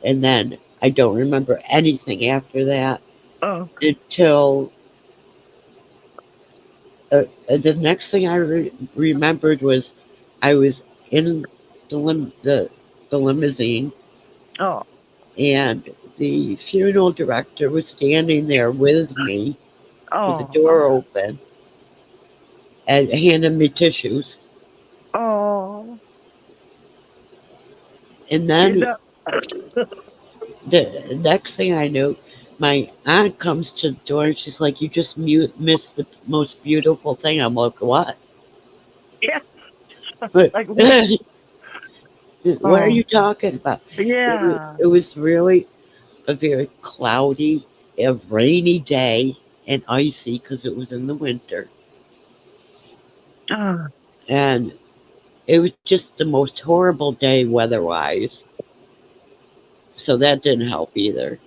and then I don't remember anything after that oh, until the next thing I remembered was I was in the limousine, oh, and the funeral director was standing there with me with the oh, door open and handing me tissues. oh. And You then know, the next thing I knew, my aunt comes to the door and she's like, "You just missed the most beautiful thing." I'm like, "What? yeah, What? like what? What are Oh, you talking about?" yeah. It was really a very cloudy, a rainy day, and icy because it was in the winter. Oh, And it was just the most horrible day weather-wise. So that didn't help either.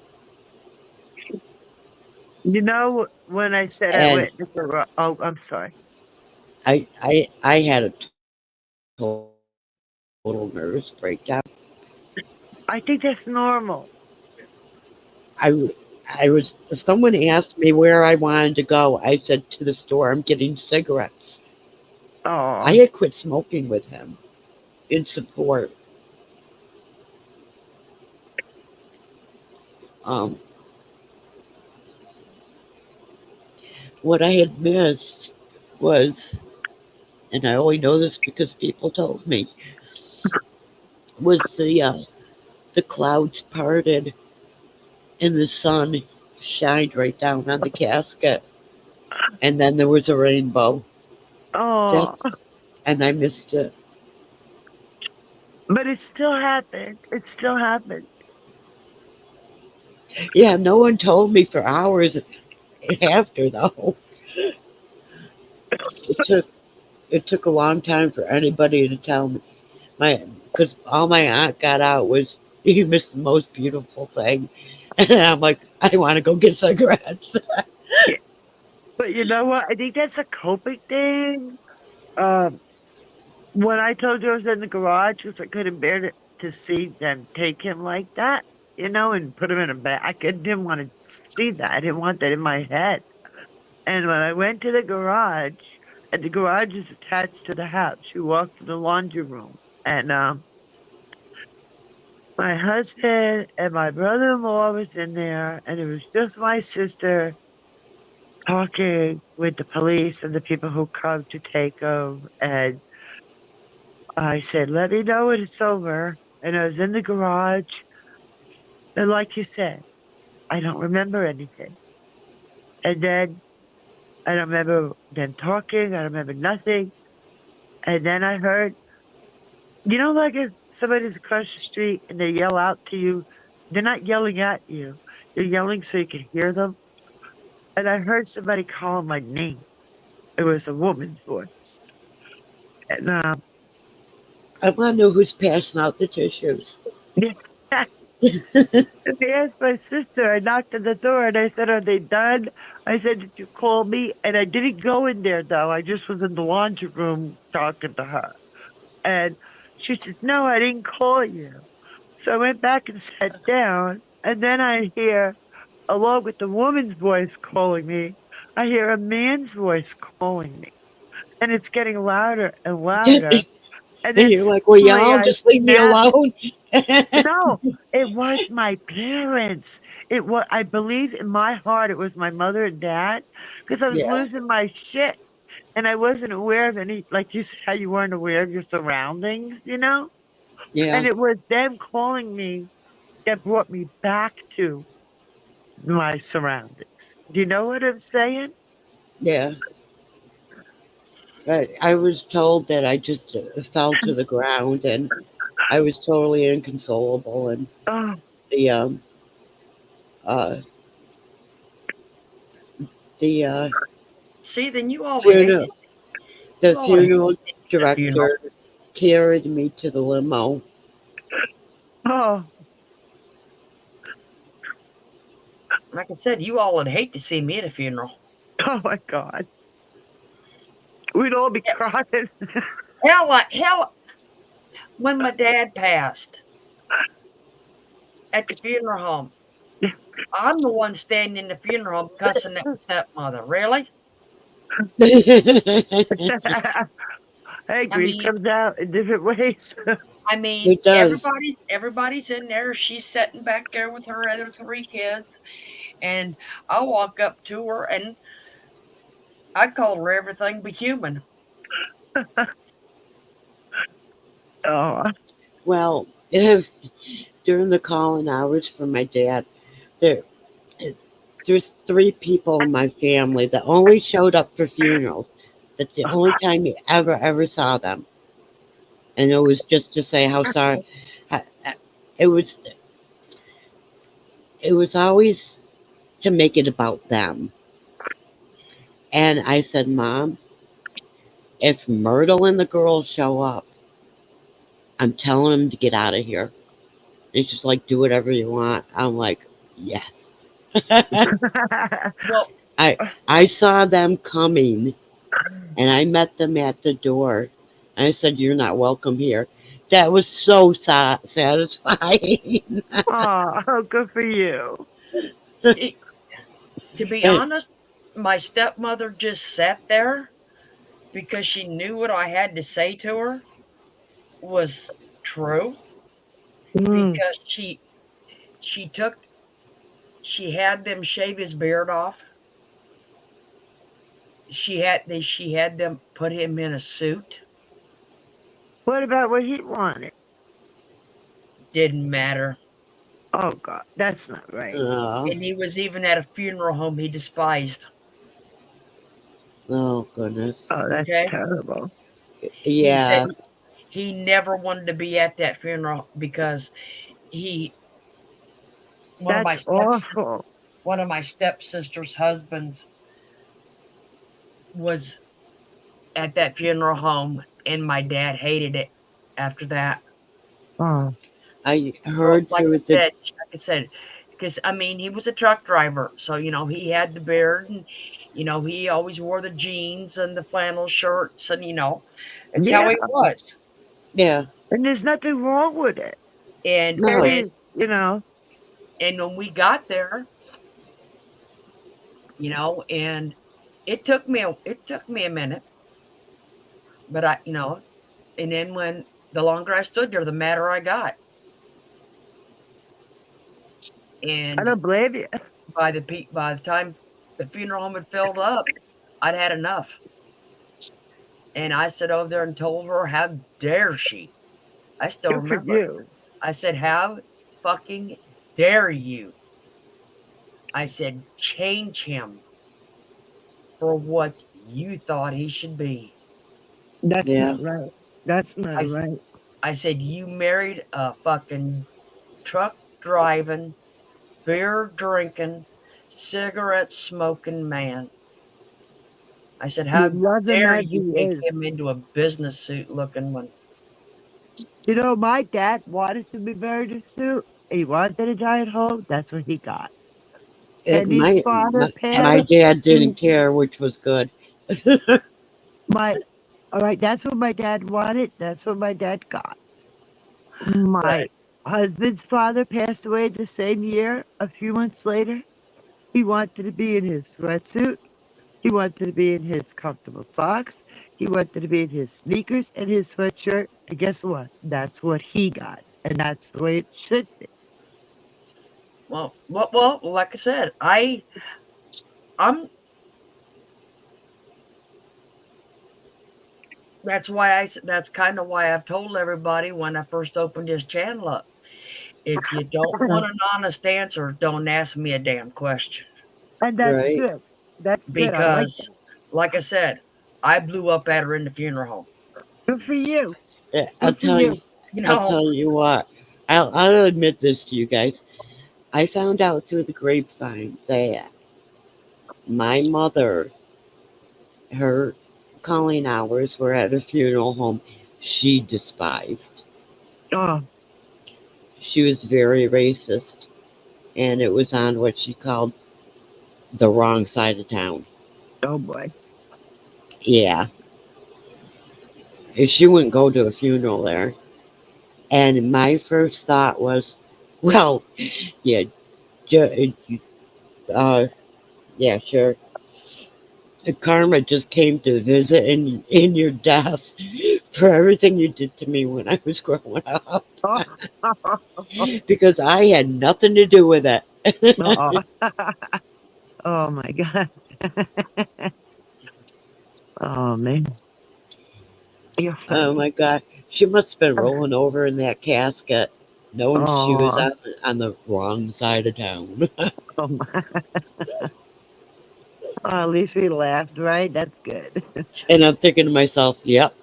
when I said I And went to oh, I'm sorry. I had a total nervous breakdown. I think that's normal. I I was someone asked me where I wanted to go. I said to the store. I'm getting cigarettes. I Oh, had quit smoking with him in support. Um, what I had missed was, and I only know this because people told me, was the clouds parted and the sun shined right down on the casket, and then there was a rainbow. oh. That's and I missed it. But it still happened. It still happened. Yeah, no one told me for hours after though. It took it took a long time for anybody to tell me. My because all my aunt got out was you missed the most beautiful thing, and I'm like, I want to go get cigarettes. Yeah. But you know what? I think that's a coping thing. Um, when I told you I was in the garage, because I couldn't bear to see them take him like that, and put him in a bag. I didn't want to see that. I didn't want that in my head. And when I went to the garage, and the garage is attached to the house, you walk to the laundry room, and my husband and my brother-in-law was in there, and it was just my sister talking with the police and the people who come to take him. And I said, "Let me know when it's over." And I was in the garage, and like you said, I don't remember anything. And then I don't remember them talking. I don't remember nothing. And then I heard, like if somebody's across the street and they yell out to you, they're not yelling at you. They're yelling so you can hear them. And I heard somebody call my name. It was a woman's voice. And I want to know who's passing out the tissues. I asked my sister, I knocked on the door and I said, "Are they done?" I said, "Did you call me?" And I didn't go in there though. I just was in the laundry room talking to her. And she said, "No, I didn't call you." So I went back and sat down. And then I hear, along with the woman's voice calling me, I hear a man's voice calling me. And it's getting louder and louder. And And then you're like, will suddenly y'all I just leave me snapped. alone? No, it was my parents. I believe in my heart it was my mother and dad, because I was Yeah, losing my shit and I wasn't aware of any, like you said, how you weren't aware of your surroundings. And yeah, it was them calling me that brought me back to my surroundings. Do you know what I'm saying? yeah. I was told that I just fell to the ground and I was totally inconsolable. And Oh, the uh, the See, then you all would hate to funeral see. the You all would hate funeral to see the funeral. director carried me to the limo. oh, Like I said, you all would hate to see me at a funeral. oh my God. We'd all be Yeah, crying. hell, when my dad passed at the funeral home, I'm the one standing in the funeral home cussing at my stepmother. Really? It Hey, I grief mean, comes out in different ways. does. everybody's in there. She's sitting back there with her other three kids, and I walk up to her and I called her everything but human. Oh, Well, during the calling hours for my dad, there there's three people in my family that only showed up for funerals. That's the only time you ever saw them, and it was just to say how sorry. I- I- It was it was always to make it about them. And I said, Mom, if Myrtle and the girls show up, I'm telling them to get out of here. And she's like, do whatever you want. I'm like, yes. Well, I I saw them coming and I met them at the door. And I said, you're not welcome here. That was so satisfying. oh, good for you. it, to be And honest, my stepmother just sat there because she knew what I had to say to her was true. Mm. Because she took she had them shave his beard off. She had them put him in a suit. What about what he wanted? Didn't matter. Oh God, that's not right. oh, And he was even at a funeral home he despised. oh goodness. Oh, that's Okay? terrible. He said Yeah. he never wanted to be at that funeral because he one of my That's awful. one of my stepsister's husbands was at that funeral home, and my dad hated it after that. Oh, I Well, heard through the like I said, because I mean, he was a truck driver, so he had the beard, and he always wore the jeans and the flannel shirts, and it's how yeah. he was. yeah, And there's nothing wrong with it. And There no, and is, you know. and when we got there, and it took me a minute, but and then when the longer I stood there, the madder I got, I and don't blame you. by the time the funeral home had filled up, I'd had enough. And I sat over there and told her, how dare she? I still Good for remember it. you. I said, how fucking dare you? I said, change him for what you thought he should be. That's yeah, not right. That's not I, right. I said, you married a fucking truck driving, beer drinking, cigarette smoking man. I said, You how love him dare as you he make is. him into a business suit looking one? You know, my dad wanted to be buried in a suit. He wanted a giant hole. That's what he got. it, And his my, father my passed. dad didn't he- care, which was good. My, all right, that's what my dad wanted. That's what my dad got. My But husband's father passed away the same year. A few months later, he wanted to be in his sweatsuit. He wanted to be in his comfortable socks. He wanted to be in his sneakers and his sweatshirt. And guess what? That's what he got. And that's the way it should be. like I said, I'm that's kind of why I've told everybody when I first opened this channel up. If you don't want an honest answer, don't ask me a damn question. And that's Right. good. That's good. I like that. Because, like I said, I blew up at her in the funeral home. Good for you. I'll Good for tell you. you. You I'll know, tell you what. I'll admit this to you guys. I found out through the grapevine that my mother, her calling hours were at a funeral home she despised. Oh, She was very racist, and it was on what she called the wrong side of town. oh boy. Yeah, she wouldn't go to a funeral there. And my first thought was, well, yeah, ju- uh, yeah, sure. The karma just came to visit in your death for everything you did to me when I was growing up, Oh, because I had nothing to do with it. oh, oh my God. Oh man. You're Oh funny. my God, she must have been rolling over in that casket, knowing she was Oh, on the wrong side of town. oh my. Oh, at least we laughed, right? That's good. And I'm thinking to myself, yep,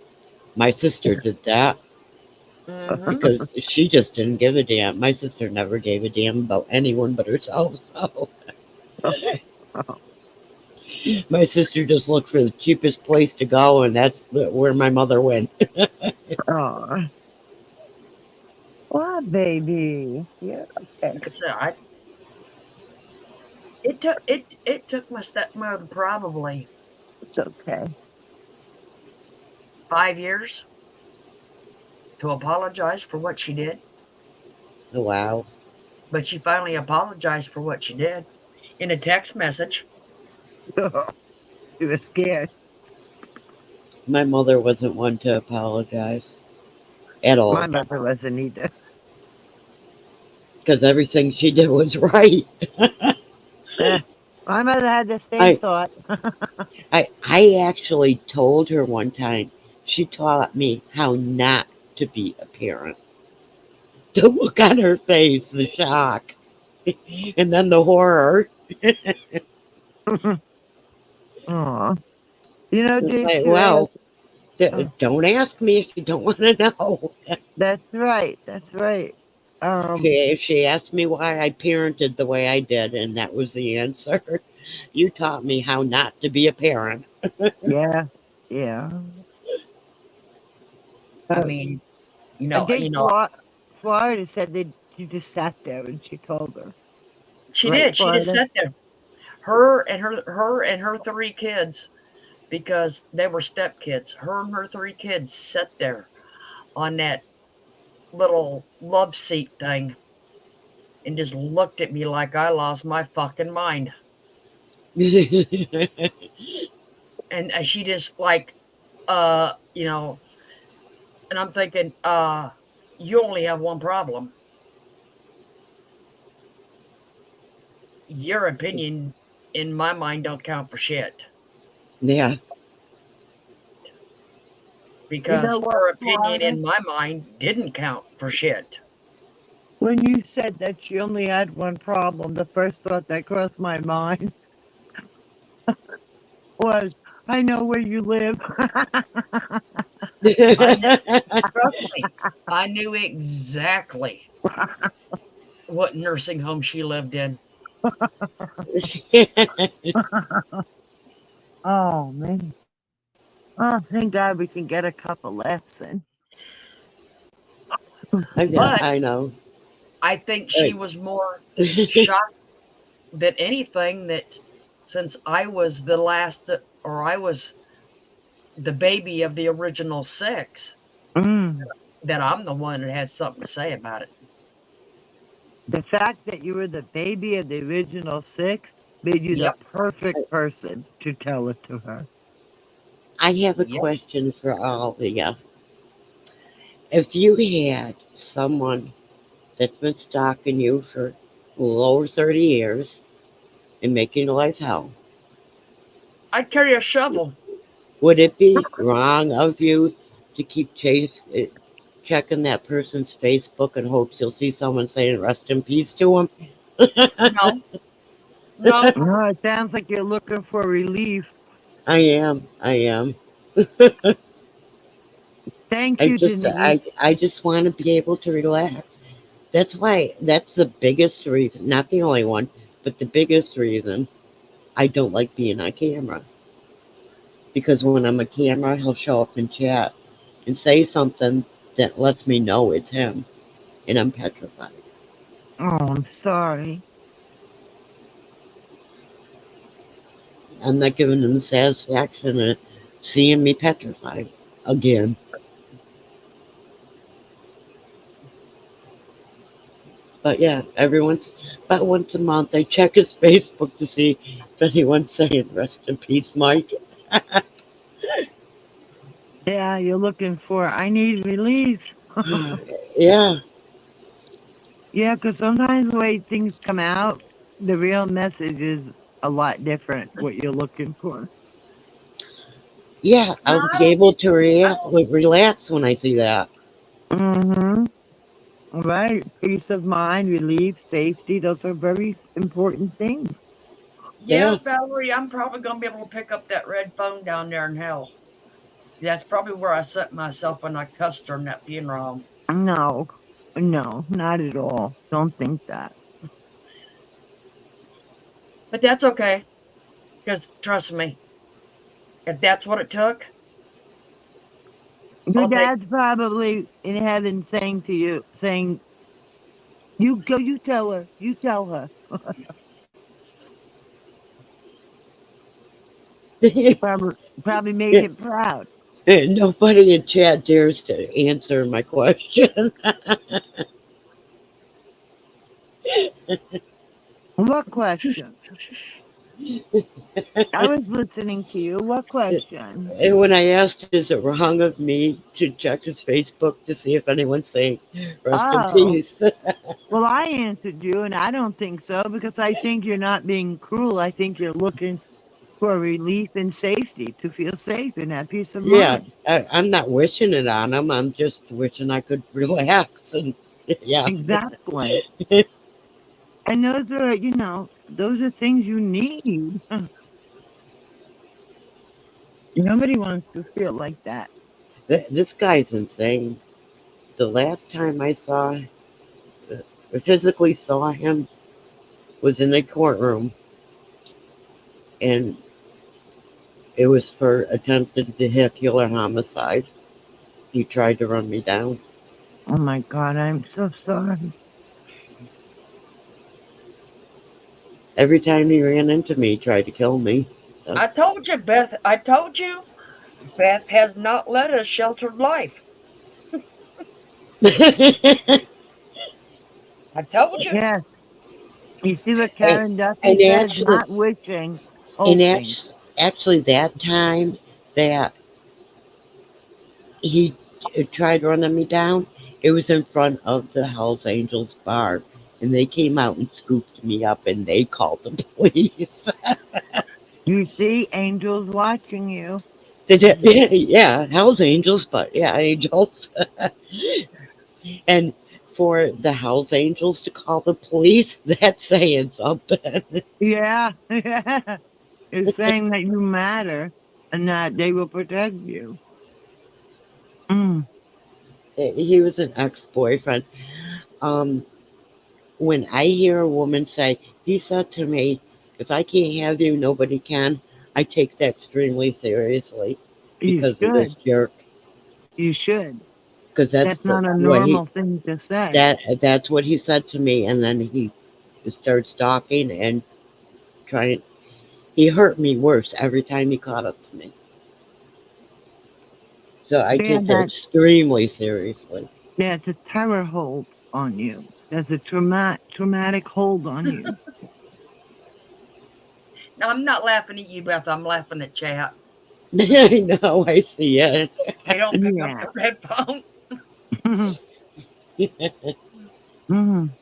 my sister did that hmm because she just didn't give a damn. My sister never gave a damn about anyone but herself. So my sister just looked for the cheapest place to go, and that's where my mother went. Oh, oh, baby. Yeah, okay. like I said, it took my stepmother probably It's okay. 5 years to apologize for what she did, Wow. but she finally apologized for what she did in a text message. You were scared. My mother wasn't one to apologize at My all mother wasn't either. because everything she did was right. Eh, my mother had the same I, thought. I actually told her one time, she taught me how not to be a parent. The look on her face, the shock, and then the horror. Aw. You know, It's like, JC, well, don't ask me if you don't want to know. that's right. That's right. She asked me why I parented the way I did, and that was the answer. You taught me how not to be a parent. yeah, yeah. I Uh, mean, I think Florida said that you just sat there and she told her. she Right, did. She just Florida? sat there. Her and her 3 kids, because they were stepkids. Her and her 3 kids sat there on that little love seat thing and just looked at me like I lost my fucking mind. And she just like, you know, and I'm thinking, you only have one problem. Your opinion, in my mind, don't count for shit. Yeah. You know Because what, her opinion, Florida? in my mind, didn't count for shit. When you said that she only had one problem, the first thought that crossed my mind was, I know where you live. I knew, trust me, I knew exactly what nursing home she lived in. Oh, man. Oh, thank God we can get a couple laughs in. But I know. I think she was more shocked than anything that since I was the last, or I was the baby of the original 6, Mm. that I'm the one that had something to say about it. The fact that you were the baby of the original 6 made you the Yep. perfect person to tell it to her. I have a Yep. question for all of you. If you had someone that's been stalking you for a little over 30 years and making your life hell, I'd carry a shovel. would it be wrong of you to keep checking that person's Facebook in hopes you'll see someone saying rest in peace to him? No, no. No, it sounds like you're looking for relief. I am. I am. Thank you, Denise. I just want to be able to relax. That's the biggest reason, not the only one, but the biggest reason I don't like being on camera. Because when I'm on camera, he'll show up in chat and say something that lets me know it's him, and I'm petrified. Oh, I'm sorry. I'm not giving him the satisfaction of seeing me petrified again. But yeah, about once a month, I check his Facebook to see if anyone's saying rest in peace, Mike. Yeah, you're looking for, I need relief. Yeah, Yeah, because sometimes the way things come out, the real message is a lot different, what you're looking for. yeah, No, I'll be able to relax when I see that. Mm-hmm. Right. Peace of mind, relief, safety, those are very important things. yeah, Yeah, Valerie, I'm probably going to be able to pick up that red phone down there in hell. That's probably where I set myself when I cussed her in that funeral home. No, no, not at all. Don't think that. But that's okay, because trust me, if that's what it took, Your I'll take. dad's probably in heaven saying, you go, you tell her. Probably, probably made him proud. nobody in chat dares to answer my question. What question? I was listening to you. What question? And when I asked, is it wrong of me to check his Facebook to see if anyone's saying rest in Oh, peace? well, I answered you, and I don't think so because I think you're not being cruel. I think you're looking for relief and safety to feel safe and have peace of Yeah, mind. I'm not wishing it on him. I'm just wishing I could relax. And yeah, Exactly. And those are, those are things you need. Nobody wants to feel like that. this guy's insane. The last time I saw I physically saw him, was in a courtroom, and it was for attempted vehicular homicide. He tried to run me down. Oh my God, I'm so sorry. Every time he ran into me, he tried to kill me. So I told you, Beth. I told you, Beth has not led a sheltered life. and, I told you. Yes. You see what Karen Duffy and says? actually, Not wishing, and hoping. actually, that time that he tried running me down, it was in front of the Hells Angels bar, and they came out and scooped me up, and they called the police. You see angels watching you. Yeah, Hells Angels, but yeah, angels. And for the Hells Angels to call the police, that's saying something. Yeah. It's saying that you matter and that they will protect you. Mm. He was an ex-boyfriend. Um, when I hear a woman say, he said to me, if I can't have you, nobody can, I take that extremely seriously You because of this should. jerk. You should. Because That's not a normal thing to say. that's what he said to me, and then he starts talking and trying. He hurt me worse every time he caught up to me. So I Yeah, take that extremely seriously. that's a terror hold on you. That's a traumatic hold on you. No, I'm not laughing at you, Beth. I'm laughing at chat. I know, I see it. They don't pick up Yeah. the red phone. Mhm.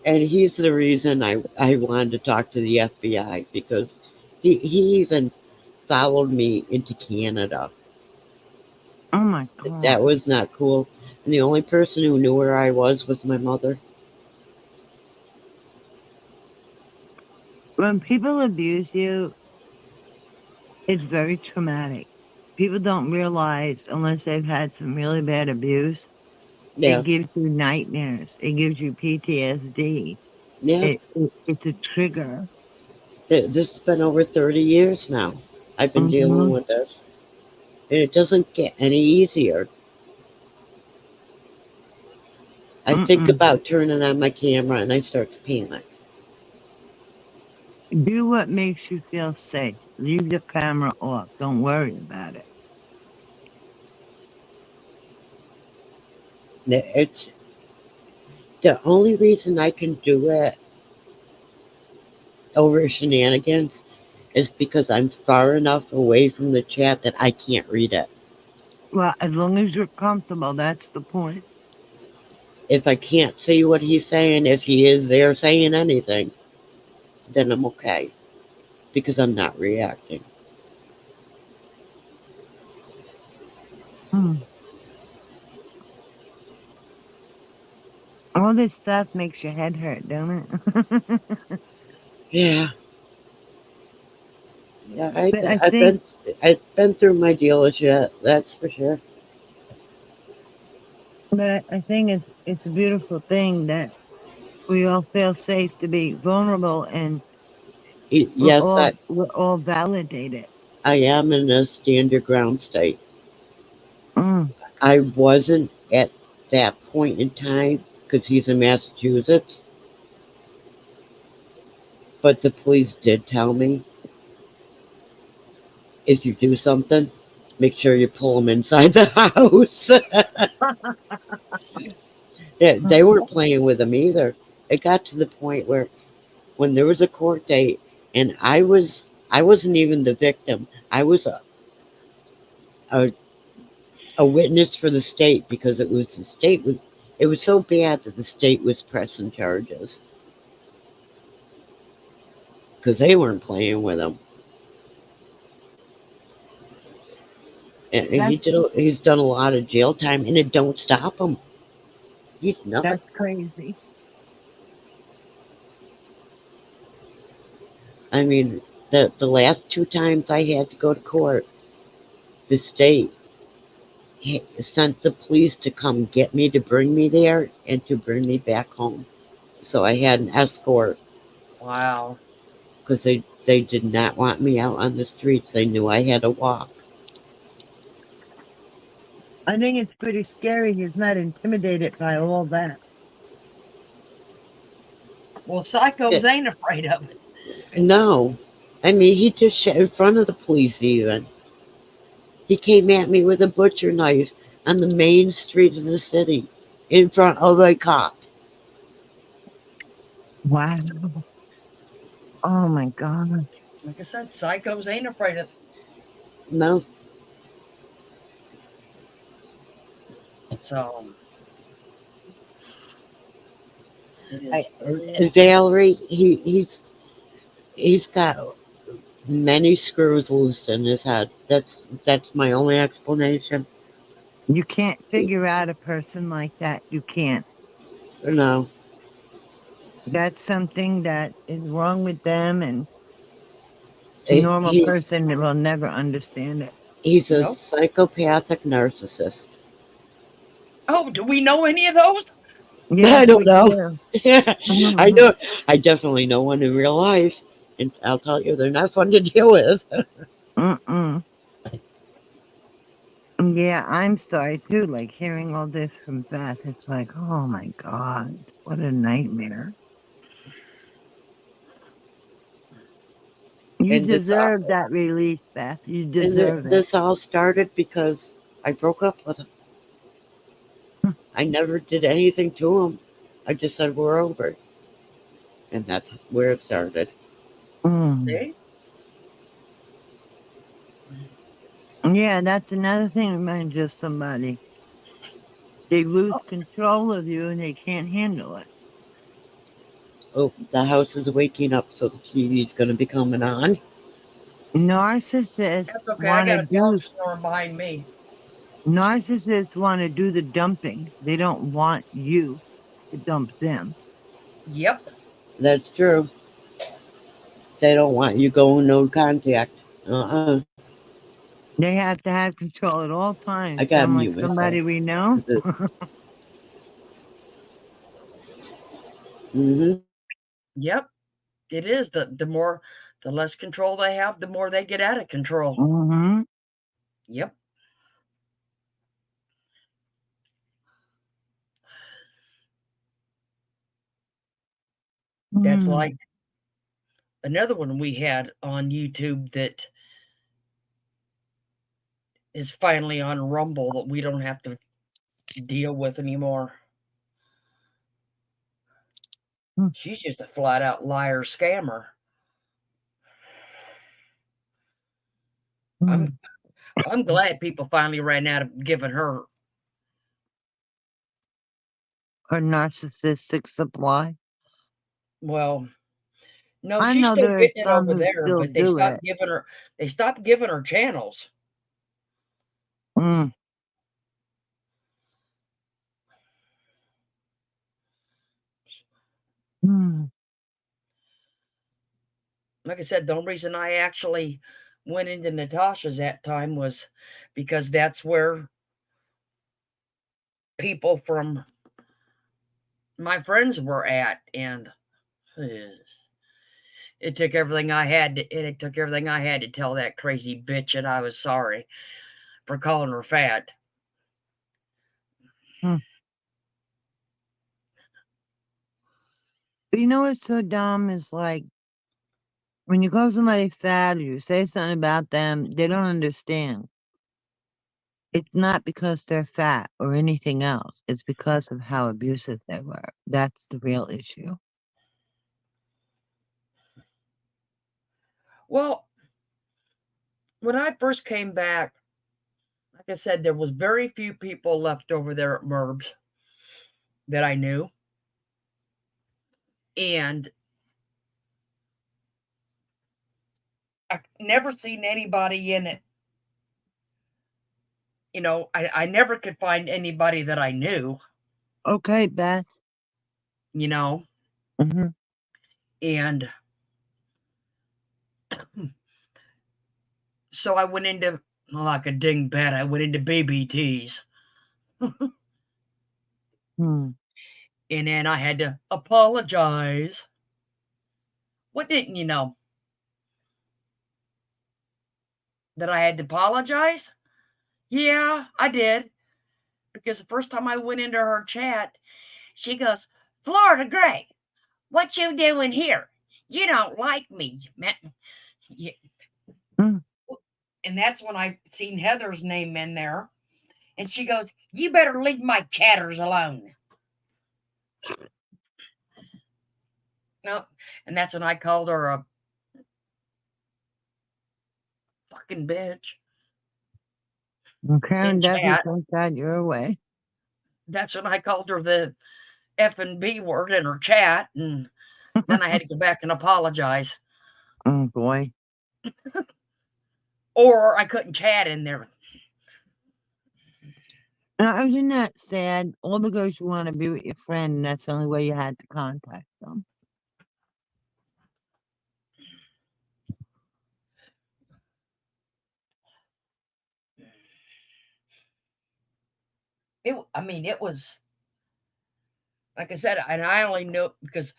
And he's the reason I wanted to talk to the FBI because he even followed me into Canada. Oh my That God. was not cool. And the only person who knew where I was my mother. When people abuse you, it's very traumatic. People don't realize unless they've had some really bad abuse, it Yeah, gives you nightmares. It gives you PTSD. yeah. It's a trigger. This has been over 30 years now. I've been dealing Mm-hmm. with this. And it doesn't get any easier. I think Mm-mm. about turning on my camera and I start to panic. Do what makes you feel safe. Leave the camera off. Don't worry about it. It's the only reason I can do it over shenanigans is because I'm far enough away from the chat that I can't read it. Well, as long as you're comfortable, that's the point. If I can't see what he's saying, if he is there saying anything, then I'm okay because I'm not reacting. Mm. All this stuff makes your head hurt, don't it? Yeah, yeah. But I think, I've been through my dealership. That's for sure. I think it's a beautiful thing that we all feel safe to be vulnerable and Yes, we're all validated. I am in a stand your ground state. Mm. I wasn't at that point in time because he's in Massachusetts, but the police did tell me if you do something, make sure you pull them inside the house. Yeah, they weren't playing with him either. It got to the point where when there was a court date and I wasn't even the victim. I was a, a witness for the state because it was so bad that the state was pressing charges because they weren't playing with him. And That's he's done a lot of jail time and it don't stop him. He's nuts. crazy. I mean, the last two times I had to go to court, the state he sent the police to come get me to bring me there and to bring me back home. So I had an escort Wow. because they did not want me out on the streets. They knew I had to walk. I think it's pretty scary. He's not intimidated by all that. Well, psychos ain't afraid of it. No. I mean, he just shot in front of the police, even. He came at me with a butcher knife on the main street of the city in front of the cop. Wow. Oh my God. Like I said, psychos ain't afraid of No. it. So it I, is Valerie, he's got many screws loose in his head. That's my only explanation. You can't figure out a person like that. You can't. No. That's something that is wrong with them, and a Eh, normal He's person will never understand it. he's a nope. psychopathic narcissist. Oh, do we know any of those? I Yes, don't we know. do. I know. I definitely know one in real life, and I'll tell you, they're not fun to deal with. Mm-mm. Yeah, I'm sorry too. Like hearing all this from Beth, it's like, oh my God, what a nightmare. You And deserve that release, Beth. You deserve it. this all started because I broke up with him. I never did anything to him. I just said we're over, and that's where it started. Mm. See? Yeah, that's another thing. Reminds you of somebody. They lose control of you and they can't handle it. Oh, the house is waking up, so the TV's going to be coming on. Narcissists That's okay. I want to got a dog do snoring behind me. the dumping. They don't want you to dump them. Yep. That's true. They don't want you going no contact. Uh-uh. They have to have control at all I times. gotta Sound like mute myself. somebody we know? Mm-hmm. Yep. It is. The less control they have, the more they get out of control. Mm-hmm. Yep. That's Mm. like another one we had on YouTube that is finally on Rumble that we don't have to deal with anymore. Mm. She's just a flat out liar scammer. I'm Mm. I'm glad people finally ran out of giving her. A narcissistic supply. Well, no, I she's know still there are getting it some over who there, still but they do stopped it. giving her channels. Mm. Mm. Like I said, the only reason I actually went into Natasha's that time was because that's where people from my friends were at, and it took everything I had to, it took everything I had to tell that crazy bitch that I was sorry for calling her fat. Mm. But you know what's so dumb is like when you call somebody fat or you say something about them, they don't understand. It's not because they're fat or anything else. It's because of how abusive they were. That's the real issue. Well, when I first came back, like I said, there was very few people left over there at Merbs that I knew. And I never seen anybody in it. I never could find anybody that I knew, Okay, Beth. you know, Hmm. and so I went into Like a dingbat, I went into BBTs. Hmm. And then I had to apologize. What didn't you know? That I had to apologize? Yeah, I did. Because the first time I went into her chat, she goes, Florida Gray, what you doing here? You don't like me. Yeah. Mm. And that's when I seen Heather's name in there. And she goes, you better leave my chatters alone. No, and that's when I called her a fucking bitch Okay, in and definitely chat. take that your way. That's when I called her the F and B word in her chat. And then I had to go back and apologize. Oh boy. Or I couldn't chat in there. Now, isn't that sad? All because you want to be with your friend, and that's the only way you had to contact them. It was, like I said, and I only knew because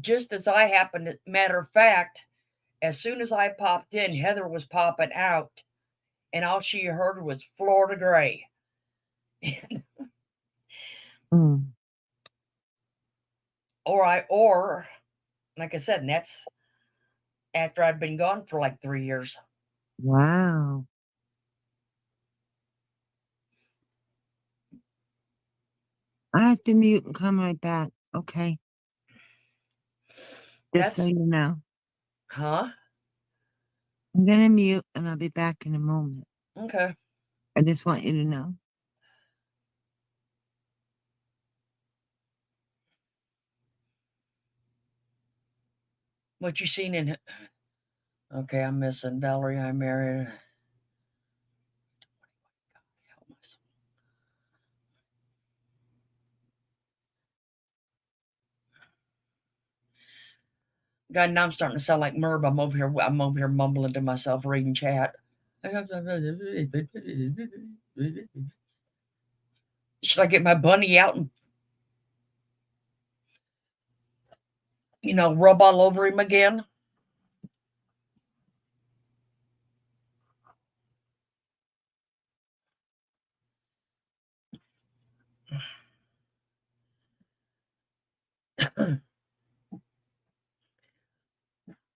just as I happened, matter of fact, as soon as I popped in, Heather was popping out, and all she heard was Florida Gray. Mm. or like I said, and that's after I'd been gone for like 3 years. Wow. I have to mute and come right back. Okay. Just so That's you know. huh? I'm gonna mute and I'll be back in a moment. Okay. I just want you to know. What you seen in? Okay, I'm missing Valerie. I married. God, now I'm starting to sound like Merb. I'm over here mumbling to myself, reading chat. Should I get my bunny out and rub all over him again?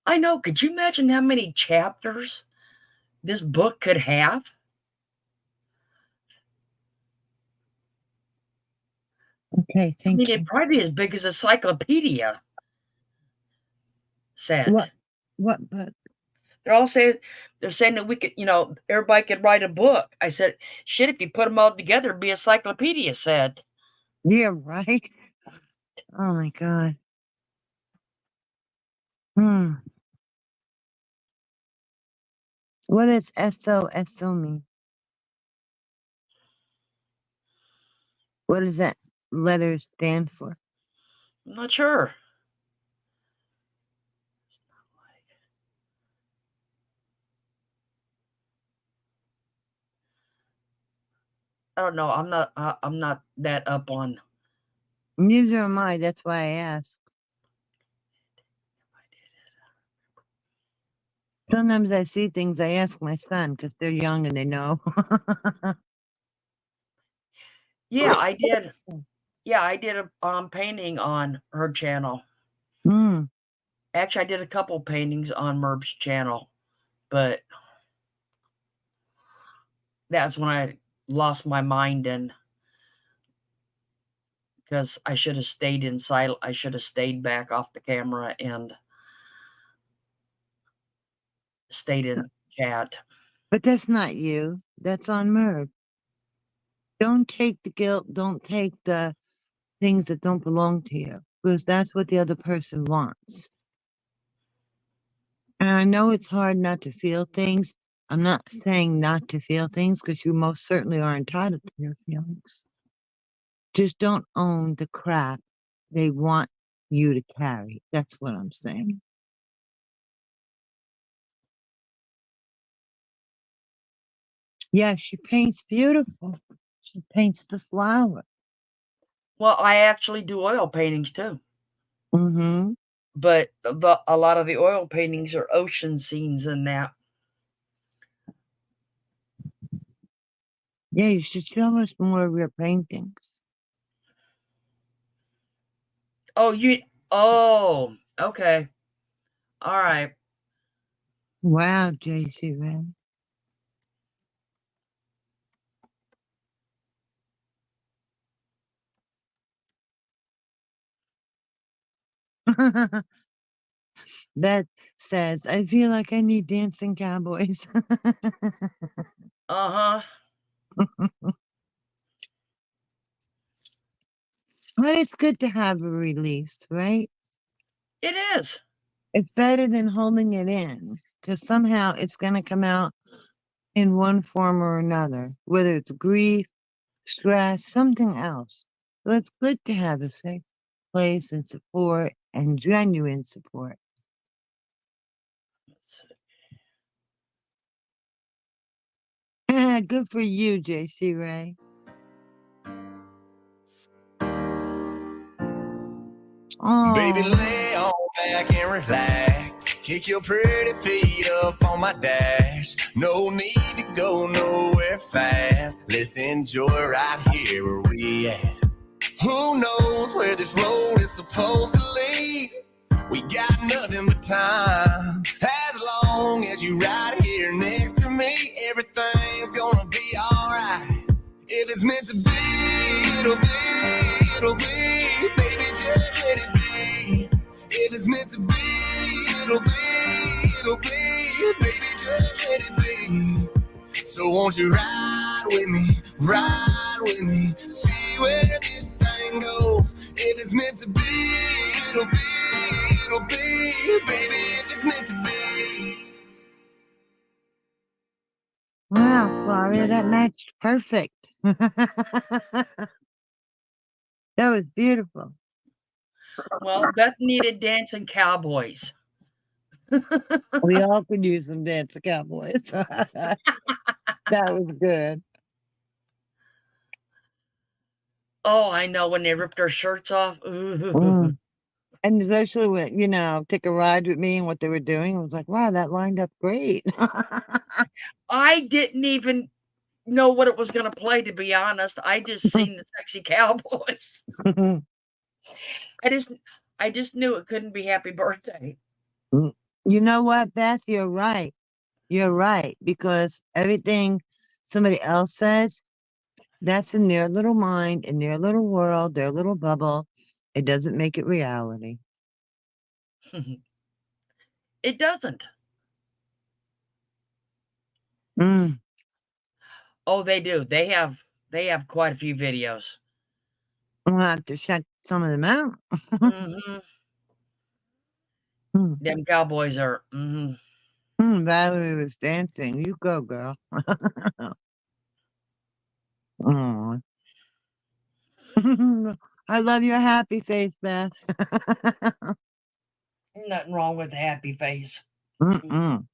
I know. Could you imagine how many chapters this book could have? Okay, thank you. It'd probably be as big as a encyclopedia What set. book? They're saying that we could, everybody could write a book. I said, shit, if you put them all together, it'd be a encyclopedia set. Yeah, right? Oh my God. Hmm. What does SOSO mean? What does that letter stand for? I'm not sure. I don't know. I'm not that up on. Neither am I. That's why I asked. Sometimes I see things, I ask my son because they're young and they know. Yeah, I did. Yeah, I did a painting on her channel. Hmm. Actually, I did a couple paintings on Merb's channel, but that's when I lost my mind and because I should have stayed inside. I should have stayed back off the camera and stayed in chat. But that's not you. That's on Merv. Don't take the guilt. Don't take the things that don't belong to you because that's what the other person wants. And I know it's hard not to feel things. I'm not saying not to feel things because you most certainly are entitled to your feelings. Just don't own the crap they want you to carry. That's what I'm saying. Yeah, she paints beautiful. She paints the flower. Well, I actually do oil paintings too, Mm-hmm. but a lot of the oil paintings are ocean scenes and that. Yeah, you should show us more of your paintings. Oh, oh, okay. All right. Wow, JC Ray. That says, I feel like I need dancing cowboys. Uh-huh. But it's good to have a release, right? It is. It's better than holding it in because somehow it's going to come out in one form or another, whether it's grief, stress, something else. So it's good to have a safe place and support and genuine support. Let's see. Good for you, JC Ray. Baby, Oh, lay on back and relax. Kick your pretty feet up on my dash. No need to go nowhere fast. Let's enjoy right here where we at. Who knows where this road is supposed to lead? We got nothing but time. As long as you right here next to me, everything's gonna be alright. If it's meant to be, it'll be, it'll be. Baby, just let it be. If it's meant to be, it'll be, it'll be. Baby, just let it be. So won't you ride with me, see where this thing goes. If it's meant to be, it'll be, it'll be. Baby, if it's meant to be. wow, Gloria, that matched perfect. That was beautiful. Well, Beth needed dancing cowboys. We all could use some dancing cowboys. That was good. Oh, I know when they ripped their shirts off. Ooh. Mm. And especially when, take a ride with me and what they were doing, I was like, wow, that lined up great. I didn't even know what it was going to play, to be honest. I just seen the sexy cowboys. I just I just knew it couldn't be happy birthday. You know what, Beth? You're right. You're right. Because everything somebody else says, that's in their little mind, in their little world, their little bubble. It doesn't make it reality. It doesn't. Mm. Oh, they do. They have quite a few videos. I'll have to check some of them out. Hmm. Mm. Them cowboys are. Valerie was dancing. You go, girl. Aw. I love your happy face, Beth. Nothing wrong with a happy face. Mm-mm.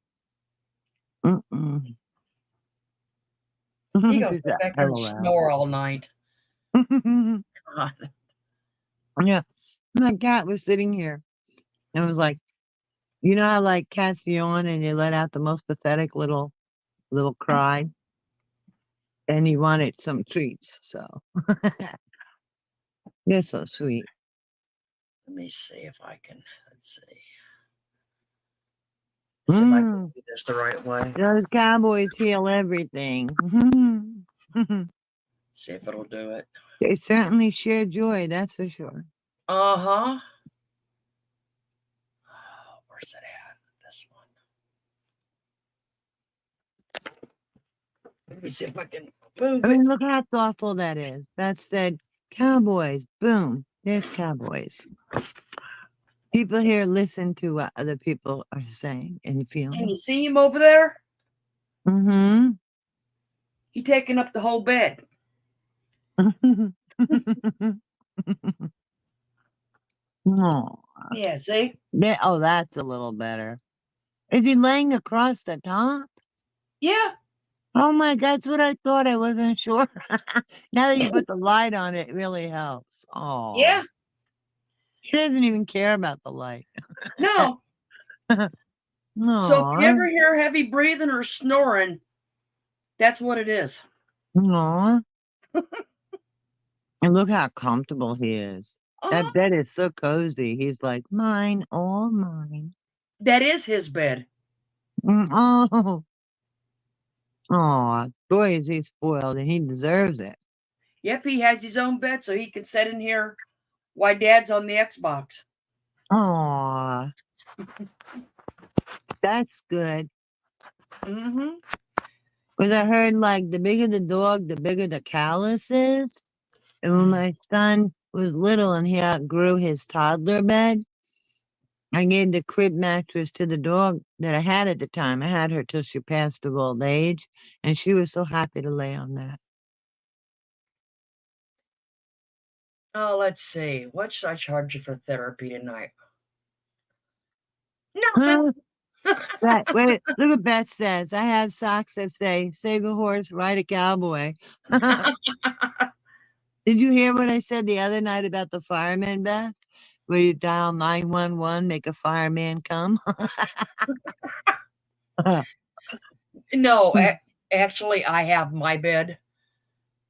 Mm-mm. He goes She's sit a back there and LOL. snore all night. God. Yeah, my cat was sitting here and was like, how like cats yawn and you let out the most pathetic little cry, and he wanted some treats. So you're so sweet. Let me see if I can. Let's see. See if I can do this the right way. Those cowboys heal everything. See if it'll do it. They certainly share joy, that's for sure. Uh-huh. Oh, where's it at? This one. Let me see if I can move I it. mean, look how thoughtful that is. That said, cowboys, boom, there's cowboys. People here listen to what other people are saying and Can feeling. you see him over there? Mm-hmm. He taking up the whole bed. Oh, Yeah, see? that's a little better. Is he laying across the top? Yeah. Oh my, that's what I thought. I wasn't sure. Now that you put the light on it, it really helps. Oh, Yeah, she doesn't even care about the light. no. So if you Aw, ever hear heavy breathing or snoring, that's what it is. aw. And look how comfortable he is. Uh-huh. That bed is so cozy. He's like, mine, all mine. That is his bed. Oh, aw, boy, is he spoiled, and he deserves it. Yep, he has his own bed so he can sit in here while Dad's on the Xbox. Aw, that's good. Mm-hmm. Because I heard, like, the bigger the dog, the bigger the callus is. And when my son was little and he outgrew his toddler bed, I gave the crib mattress to the dog that I had at the time. I had her till she passed of old age, and she was so happy to lay on that. Oh, let's see. What should I charge you for therapy tonight? Huh? Nothing. That, wait, look what Beth says. I have socks that say, save a horse, ride a cowboy. Did you hear what I said the other night about the fireman, Beth? Where you dial 911, make a fireman come? No, actually, I have my bed.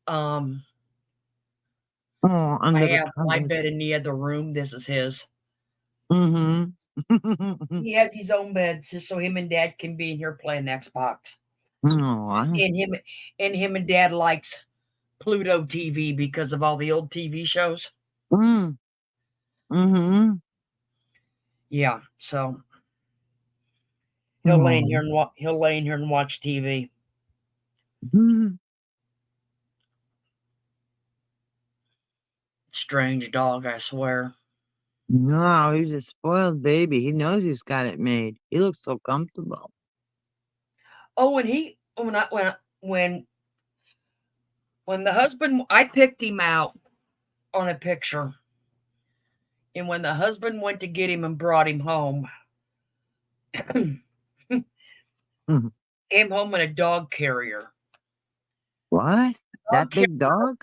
Um, Oh, I under the have my covers. bed in the other room. This is his. Mm-hmm. He has his own bed just so him and Dad can be in here playing Xbox. Aw. And him and Dad likes Pluto TV because of all the old TV shows. Mm. Mm-hmm. Yeah, so Aw. he'll lay in here and watch TV. Mhm. Strange dog, I swear. No, he's a spoiled baby. He knows he's got it made. He looks so comfortable. Oh, and he when the husband I picked him out on a picture, and when the husband went to get him and brought him home, Mhm. came home in a dog carrier. What? Dog That big dog?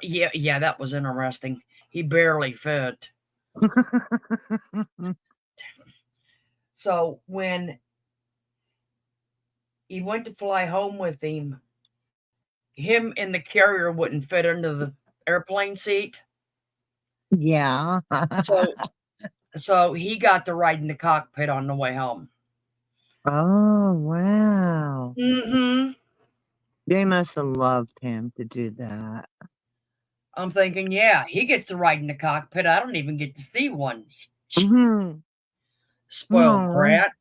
yeah, that was interesting. He barely fit. So when he went to fly home with him and the carrier wouldn't fit into the airplane seat. Yeah. So so he got to ride in the cockpit on the way home. Oh, wow. Mm-hmm. They must have loved him to do that. I'm thinking, yeah, he gets to ride in the cockpit. I don't even get to see one. Mm-hmm. Spoiled Aw. brat.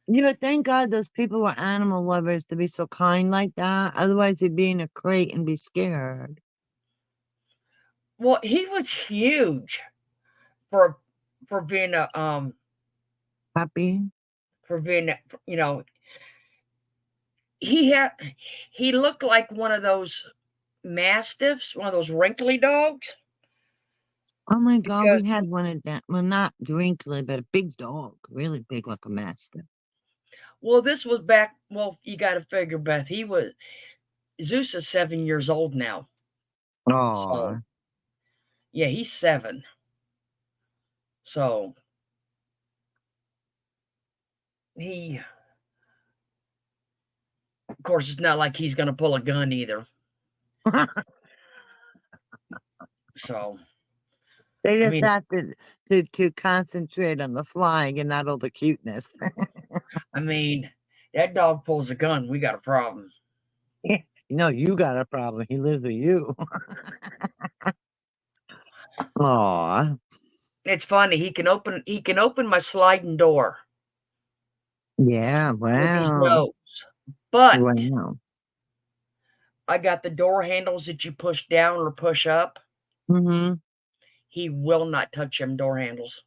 You know, thank God those people were animal lovers to be so kind like that. Otherwise, he'd be in a crate and be scared. Well, he was huge for for being a Puppy? for being you know he had he looked like one of those mastiffs, one of those wrinkly dogs. Oh my God, we Because had one of that. Well, not wrinkly, but a big dog. Really big, like a mastiff. well, this was back. Well, you got to figure, Beth. He was Zeus is 7 years old now, so Oh. yeah, he's 7. So he, of course, it's not like he's going to pull a gun either. So They I just mean, have to concentrate on the flying and not all the cuteness. I mean, that dog pulls a gun, we got a problem. No, you got a problem. He lives with you. Aw. It's funny. He can open my sliding door Yeah, with his wow. nose, but Wow. I got the door handles that you push down or push up. Mm-hmm. He will not touch them door handles.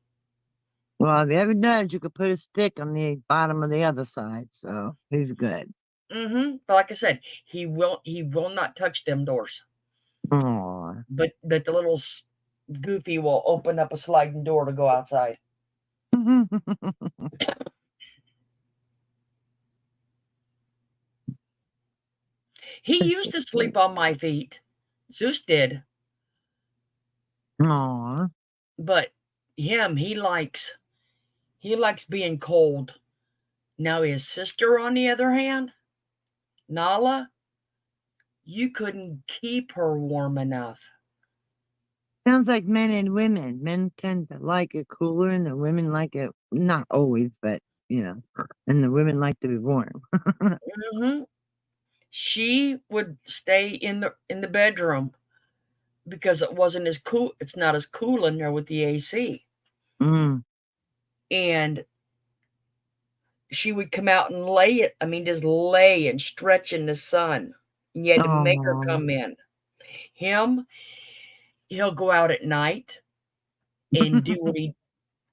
Well, if he ever does, you could put a stick on the bottom of the other side, so he's good. But like I said, he will not touch them doors. Aw. But the little goofy will open up a sliding door to go outside. He used to sleep on my feet. Zeus did. Aw. But he likes being cold. Now his sister, on the other hand, Nala, you couldn't keep her warm enough. Sounds like men and women. Men tend to like it cooler, and the women like it not always, but and the women like to be warm. Hmm. She would stay in the bedroom because it wasn't as cool. It's not as cool in there with the AC. Mm. And she would come out and just lay and stretch in the sun. And you had to make her Aw. come in. He'll go out at night and do what he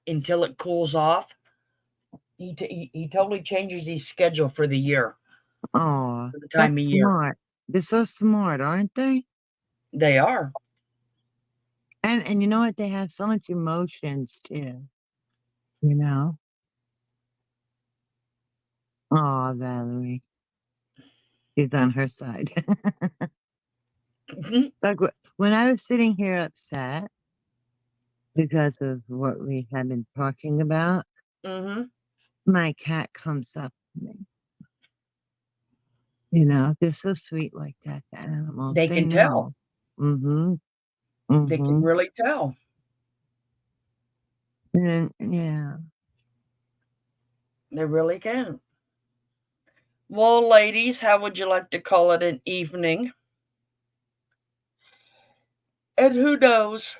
until it cools off. He totally changes his schedule for the year, Aw, for the time that's of year. smart. They're so smart, aren't they? They are. And you know what? They have so much emotions too. You know? Aw, Valerie. She's on her side. Mhm, Like when I was sitting here upset because of what we had been talking about, mhm. my cat comes up to me. They're so sweet like that, the animals. They They can tell. know. Mm-hmm. They can Mm-hmm. really tell. And yeah. They really can. Well, ladies, how would you like to call it an evening? And who knows?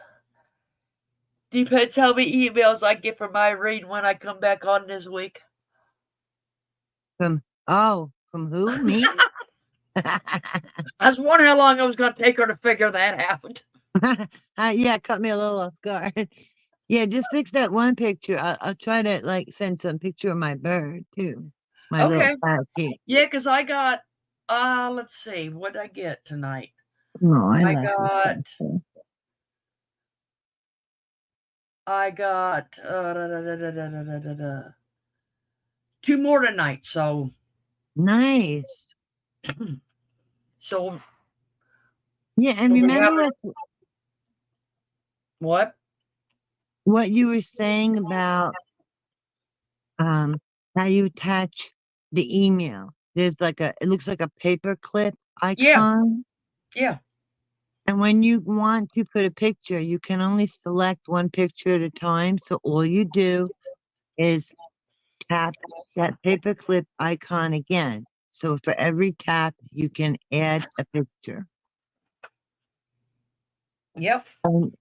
Depends how many emails I get from Irene when I come back on this week. From who? Me? I was wondering how long it was going to take her to figure that out. Yeah, it caught me a little off guard. Yeah, just fix that one picture. I'll try to send some picture of my bird too. My little Okay. parakeet. Yeah, because I got, let's see, what did I get tonight? Oh, I I love this got, stuff too. I got, 2 more tonight. So, Nice. so, Yeah, and so we have remember what? what you were saying about how you attach the email. There's it looks like a paperclip Yeah, icon. yeah, And when you want to put a picture, you can only select one picture at a time. So all you do is tap that paperclip icon again. So for every tap, you can add a picture. yep.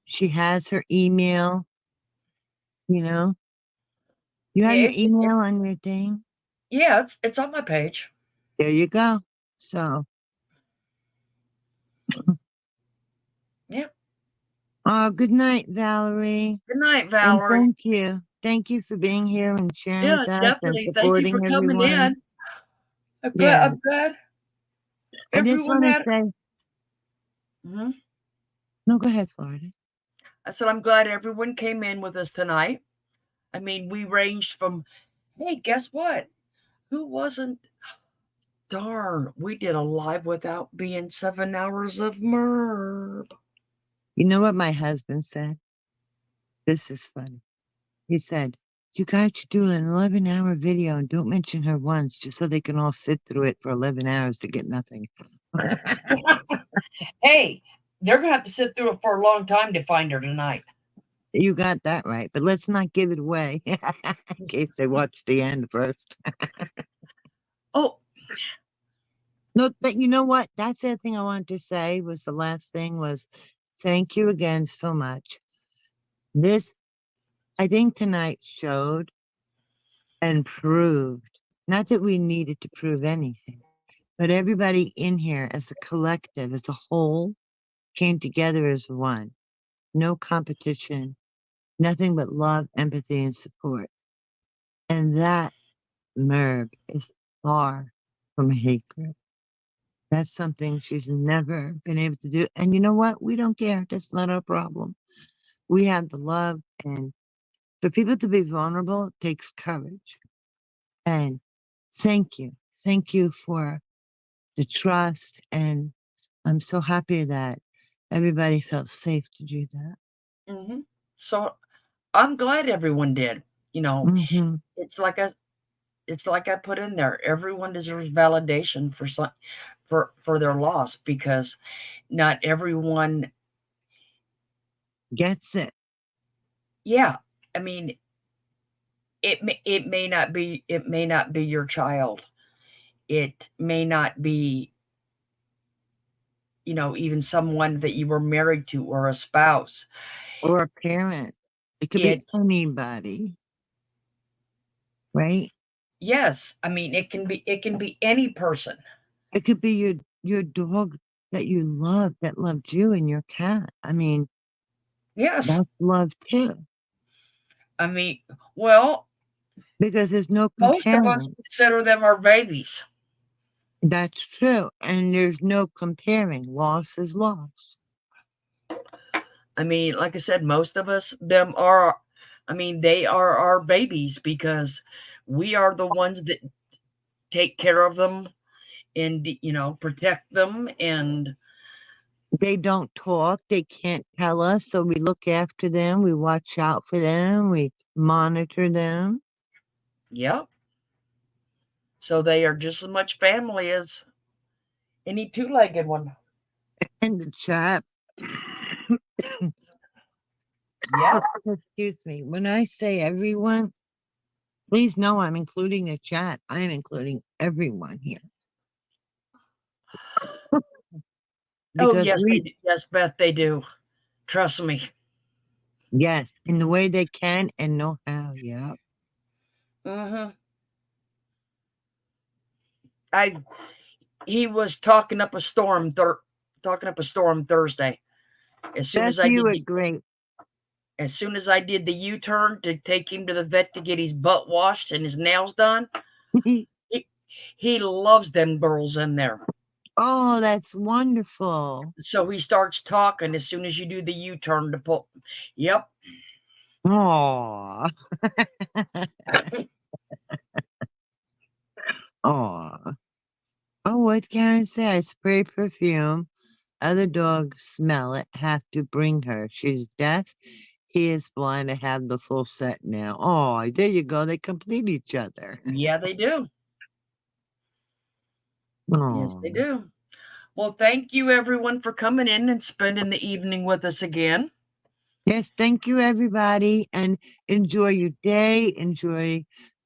She has her email, you know. You have Yeah, your it's, email it's, on your thing. yeah, it's on my page. There you go. So, Yep. good night, Valerie. Good night, And Valerie. thank you. Thank you for being here and sharing Yeah, with us and definitely. Thank you for supporting coming everyone. in. I'm glad, Yeah. I'm glad I just everyone want to had. say, Mhm. no, go ahead, Florida. I said, I'm glad everyone came in with us tonight. I mean, we ranged from, hey, guess what? Who wasn't? Darn, we did a live without being 7 hours of Merb. You know what my husband said? This is funny. He said, you guys should do an 11-hour video and don't mention her once, just so they can all sit through it for 11 hours to get nothing. Hey, they're going to have to sit through it for a long time to find her tonight. You got that right, but let's not give it away in case they watch the end first. Oh, No, but you know what? That's the other thing I wanted to say was the last thing was thank you again so much. I think tonight showed and proved, not that we needed to prove anything, but everybody in here as a collective, as a whole, came together as one. No competition, nothing but love, empathy, and support. And that, Merb, is far from a hate group. That's something she's never been able to do. And you know what? We don't care. That's not our problem. We have the love. And for people to be vulnerable takes courage. And thank you. Thank you for the trust, and I'm so happy that everybody felt safe to do that. Hmm. So I'm glad everyone did. You know, Hmm. it's like I put in there. Everyone deserves validation for for their loss, because not everyone. Gets it. Yeah, I mean, it may not be your child. It may not be, even someone that you were married to or a spouse. Or a parent. It could be It anybody, right? Yes, I mean, it can be any person. It could be your dog that you love, that loved you, and your cat. I mean, Yes, that's love too, I mean, well, because there's no most of us comparing. consider them our babies. That's true, and there's no comparing. Loss is loss. I mean, like I said, most of us them are I mean, they are our babies, because we are the ones that take care of them and, protect them. And They don't talk, they can't tell us, so we look after them, we watch out for them, we monitor them. yep, so they are just as much family as any two-legged one. In the chat, Yep. excuse me, when I say everyone, please know I'm including the chat. I am including everyone here Oh, because yes, they do. Yes, Beth, they do. Trust me. yes, in the way they can and know how. Yeah. Hmm. I He was talking up a storm Thursday. As soon Beth, as I you did were the great. as soon as I did the U-turn to take him to the vet to get his butt washed and his nails done, he, he loves them girls in there. Oh, that's wonderful. So he starts talking as soon as you do the U-turn to pull. Yep. Aw. Aw. Oh, what can I say? I spray perfume. Other dogs smell it, have to bring her. She's deaf. He is blind. I have the full set now. Oh, there you go. They complete each other. Yeah, they do. Yes, they Oh, do. Well, thank you everyone for coming in and spending the evening with us again. yes. Thank you, everybody, and enjoy your day. Enjoy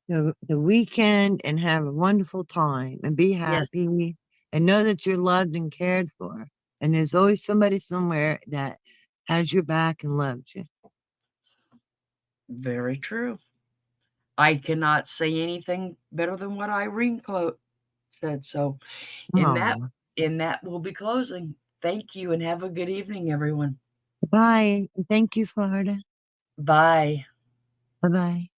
the weekend, and have a wonderful time. And be Yes, happy, and know that you're loved and cared for. And there's always somebody somewhere that has your back and loves you. very true. I cannot say anything better than what Irene said. So, in that Oh, in that we'll be closing. Thank you and have a good evening, everyone. bye. And thank you, Florida. Bye. Bye bye.